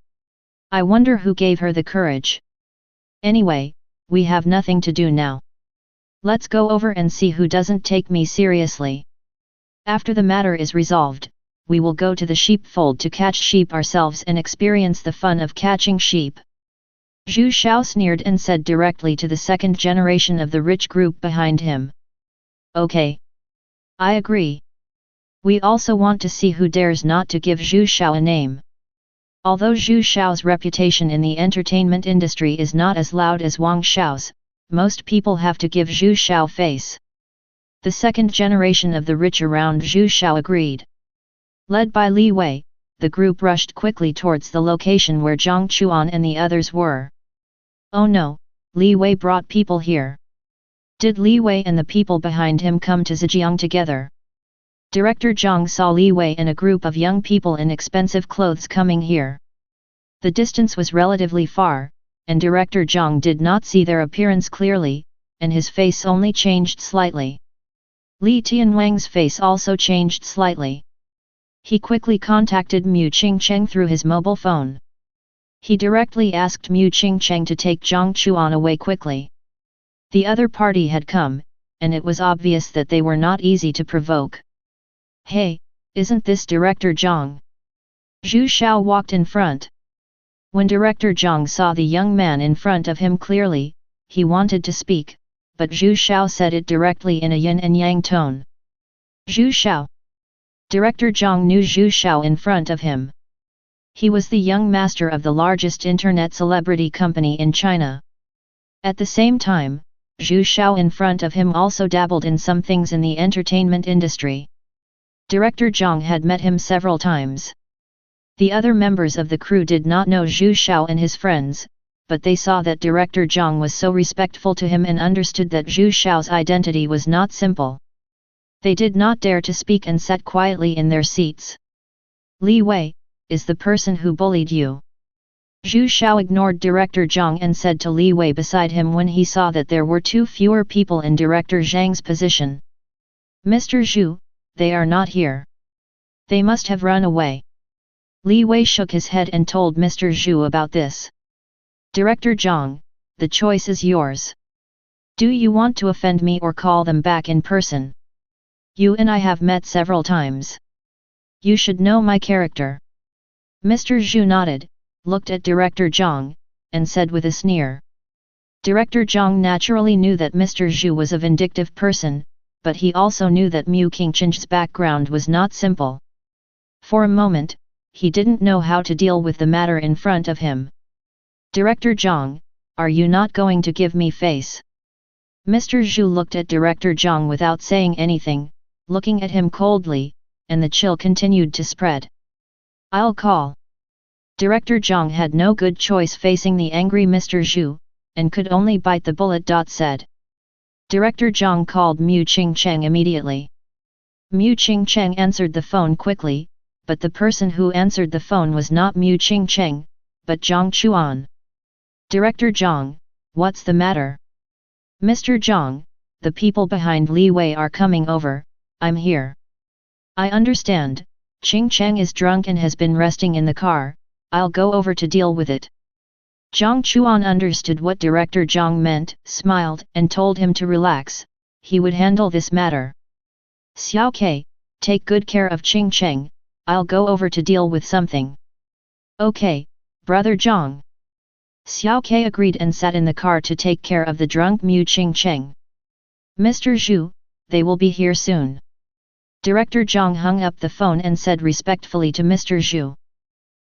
I wonder who gave her the courage. Anyway, we have nothing to do now. Let's go over and see who doesn't take me seriously. After the matter is resolved, we will go to the sheepfold to catch sheep ourselves and experience the fun of catching sheep. Zhu Xiao sneered and said directly to the second generation of the rich group behind him. Okay. I agree. We also want to see who dares not to give Zhu Xiao a name. Although Zhu Xiao's reputation in the entertainment industry is not as loud as Wang Xiao's, most people have to give Zhu Xiao face. The second generation of the rich around Zhu Xiao agreed. Led by Li Wei, the group rushed quickly towards the location where Jiang Chuan and the others were. Oh no, Li Wei brought people here. Did Li Wei and the people behind him come to Zhejiang together? Director Jiang saw Li Wei and a group of young people in expensive clothes coming here. The distance was relatively far, and Director Jiang did not see their appearance clearly, and his face only changed slightly. Li Tianwang's face also changed slightly. He quickly contacted Mu Qingcheng through his mobile phone. He directly asked Mu Qingcheng to take Jiang Chuan away quickly. The other party had come, and it was obvious that they were not easy to provoke. Hey, isn't this Director Jiang? Zhu Xiao walked in front. When Director Jiang saw the young man in front of him clearly, he wanted to speak, but Zhu Xiao said it directly in a yin and yang tone. Zhu Xiao. Director Jiang knew Zhu Xiao in front of him. He was the young master of the largest internet celebrity company in China. At the same time, Zhu Xiao in front of him also dabbled in some things in the entertainment industry. Director Jiang had met him several times. The other members of the crew did not know Zhu Xiao and his friends, but they saw that Director Jiang was so respectful to him and understood that Zhu Xiao's identity was not simple. They did not dare to speak and sat quietly in their seats. Li Wei, is the person who bullied you? Zhu Xiao ignored Director Jiang and said to Li Wei beside him when he saw that there were two fewer people in Director Zhang's position. Mr. Zhu, they are not here. They must have run away. Li Wei shook his head and told Mr. Zhu about this. Director Jiang, the choice is yours. Do you want to offend me or call them back in person? You and I have met several times. You should know my character. Mr. Zhu nodded, looked at Director Jiang, and said with a sneer. Director Jiang naturally knew that Mr. Zhu was a vindictive person, but he also knew that Mu Qingcheng's background was not simple. For a moment, he didn't know how to deal with the matter in front of him. Director Jiang, are you not going to give me face? Mr. Zhu looked at Director Jiang without saying anything, looking at him coldly, and the chill continued to spread. I'll call. Director Jiang had no good choice facing the angry Mr. Zhu, and could only bite the bullet. Said. Director Jiang called Mu Qingcheng immediately. Mu Qingcheng answered the phone quickly, but the person who answered the phone was not Mu Qingcheng, but Jiang Chuan. Director Jiang, what's the matter? Mr. Jiang, the people behind Li Wei are coming over, I'm here. I understand, Qingcheng is drunk and has been resting in the car, I'll go over to deal with it. Jiang Chuan understood what Director Jiang meant, smiled, and told him to relax, he would handle this matter. Xiao Ke, take good care of Qingcheng, I'll go over to deal with something. Okay, brother Jiang. Xiao Ke agreed and sat in the car to take care of the drunk Mu Qingcheng. Mr. Zhu, they will be here soon. Director Jiang hung up the phone and said respectfully to Mr. Zhu.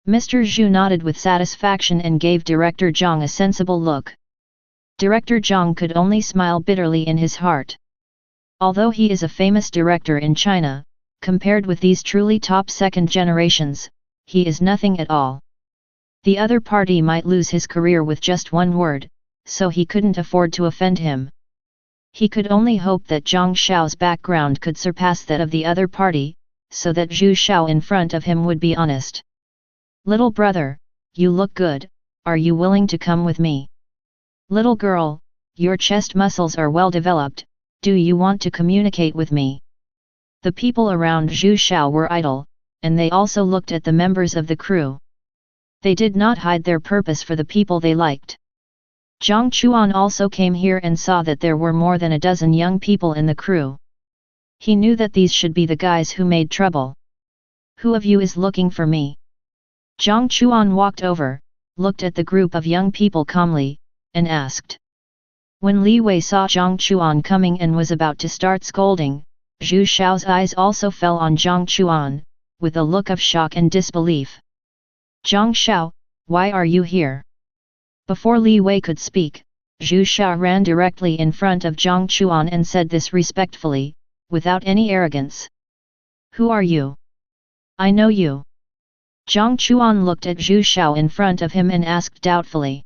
Mr. Zhu nodded with satisfaction and gave Director Jiang a sensible look. Director Jiang could only smile bitterly in his heart. Although he is a famous director in China, compared with these truly top second generations, he is nothing at all. The other party might lose his career with just one word, so he couldn't afford to offend him. He could only hope that Jiang Xiao's background could surpass that of the other party, so that Zhu Xiao in front of him would be honest. Little brother, you look good, are you willing to come with me? Little girl, your chest muscles are well developed, do you want to communicate with me? The people around Zhu Xiao were idle, and they also looked at the members of the crew. They did not hide their purpose for the people they liked. Jiang Chuan also came here and saw that there were more than a dozen young people in the crew. He knew that these should be the guys who made trouble. Who of you is looking for me? Jiang Chuan walked over, looked at the group of young people calmly, and asked. When Li Wei saw Jiang Chuan coming and was about to start scolding, Zhu Xiao's eyes also fell on Jiang Chuan, with a look of shock and disbelief. Zhang Xiao, why are you here? Before Li Wei could speak, Zhu Xiao ran directly in front of Jiang Chuan and said this respectfully, without any arrogance. Who are you? I know you. Jiang Chuan looked at Zhu Xiao in front of him and asked doubtfully.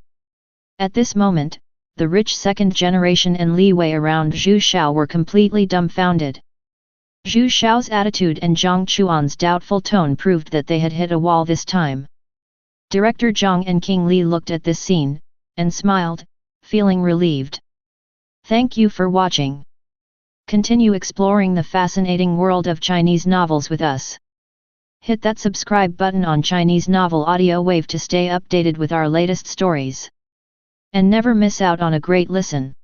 At this moment, the rich second generation and Li Wei around Zhu Xiao were completely dumbfounded. Zhu Xiao's attitude and Jiang Chuan's doubtful tone proved that they had hit a wall this time. Director Zhang and King Li looked at this scene, and smiled, feeling relieved. Thank you for watching. Continue exploring the fascinating world of Chinese novels with us. Hit that subscribe button on Chinese Novel Audio Wave to stay updated with our latest stories. And never miss out on a great listen.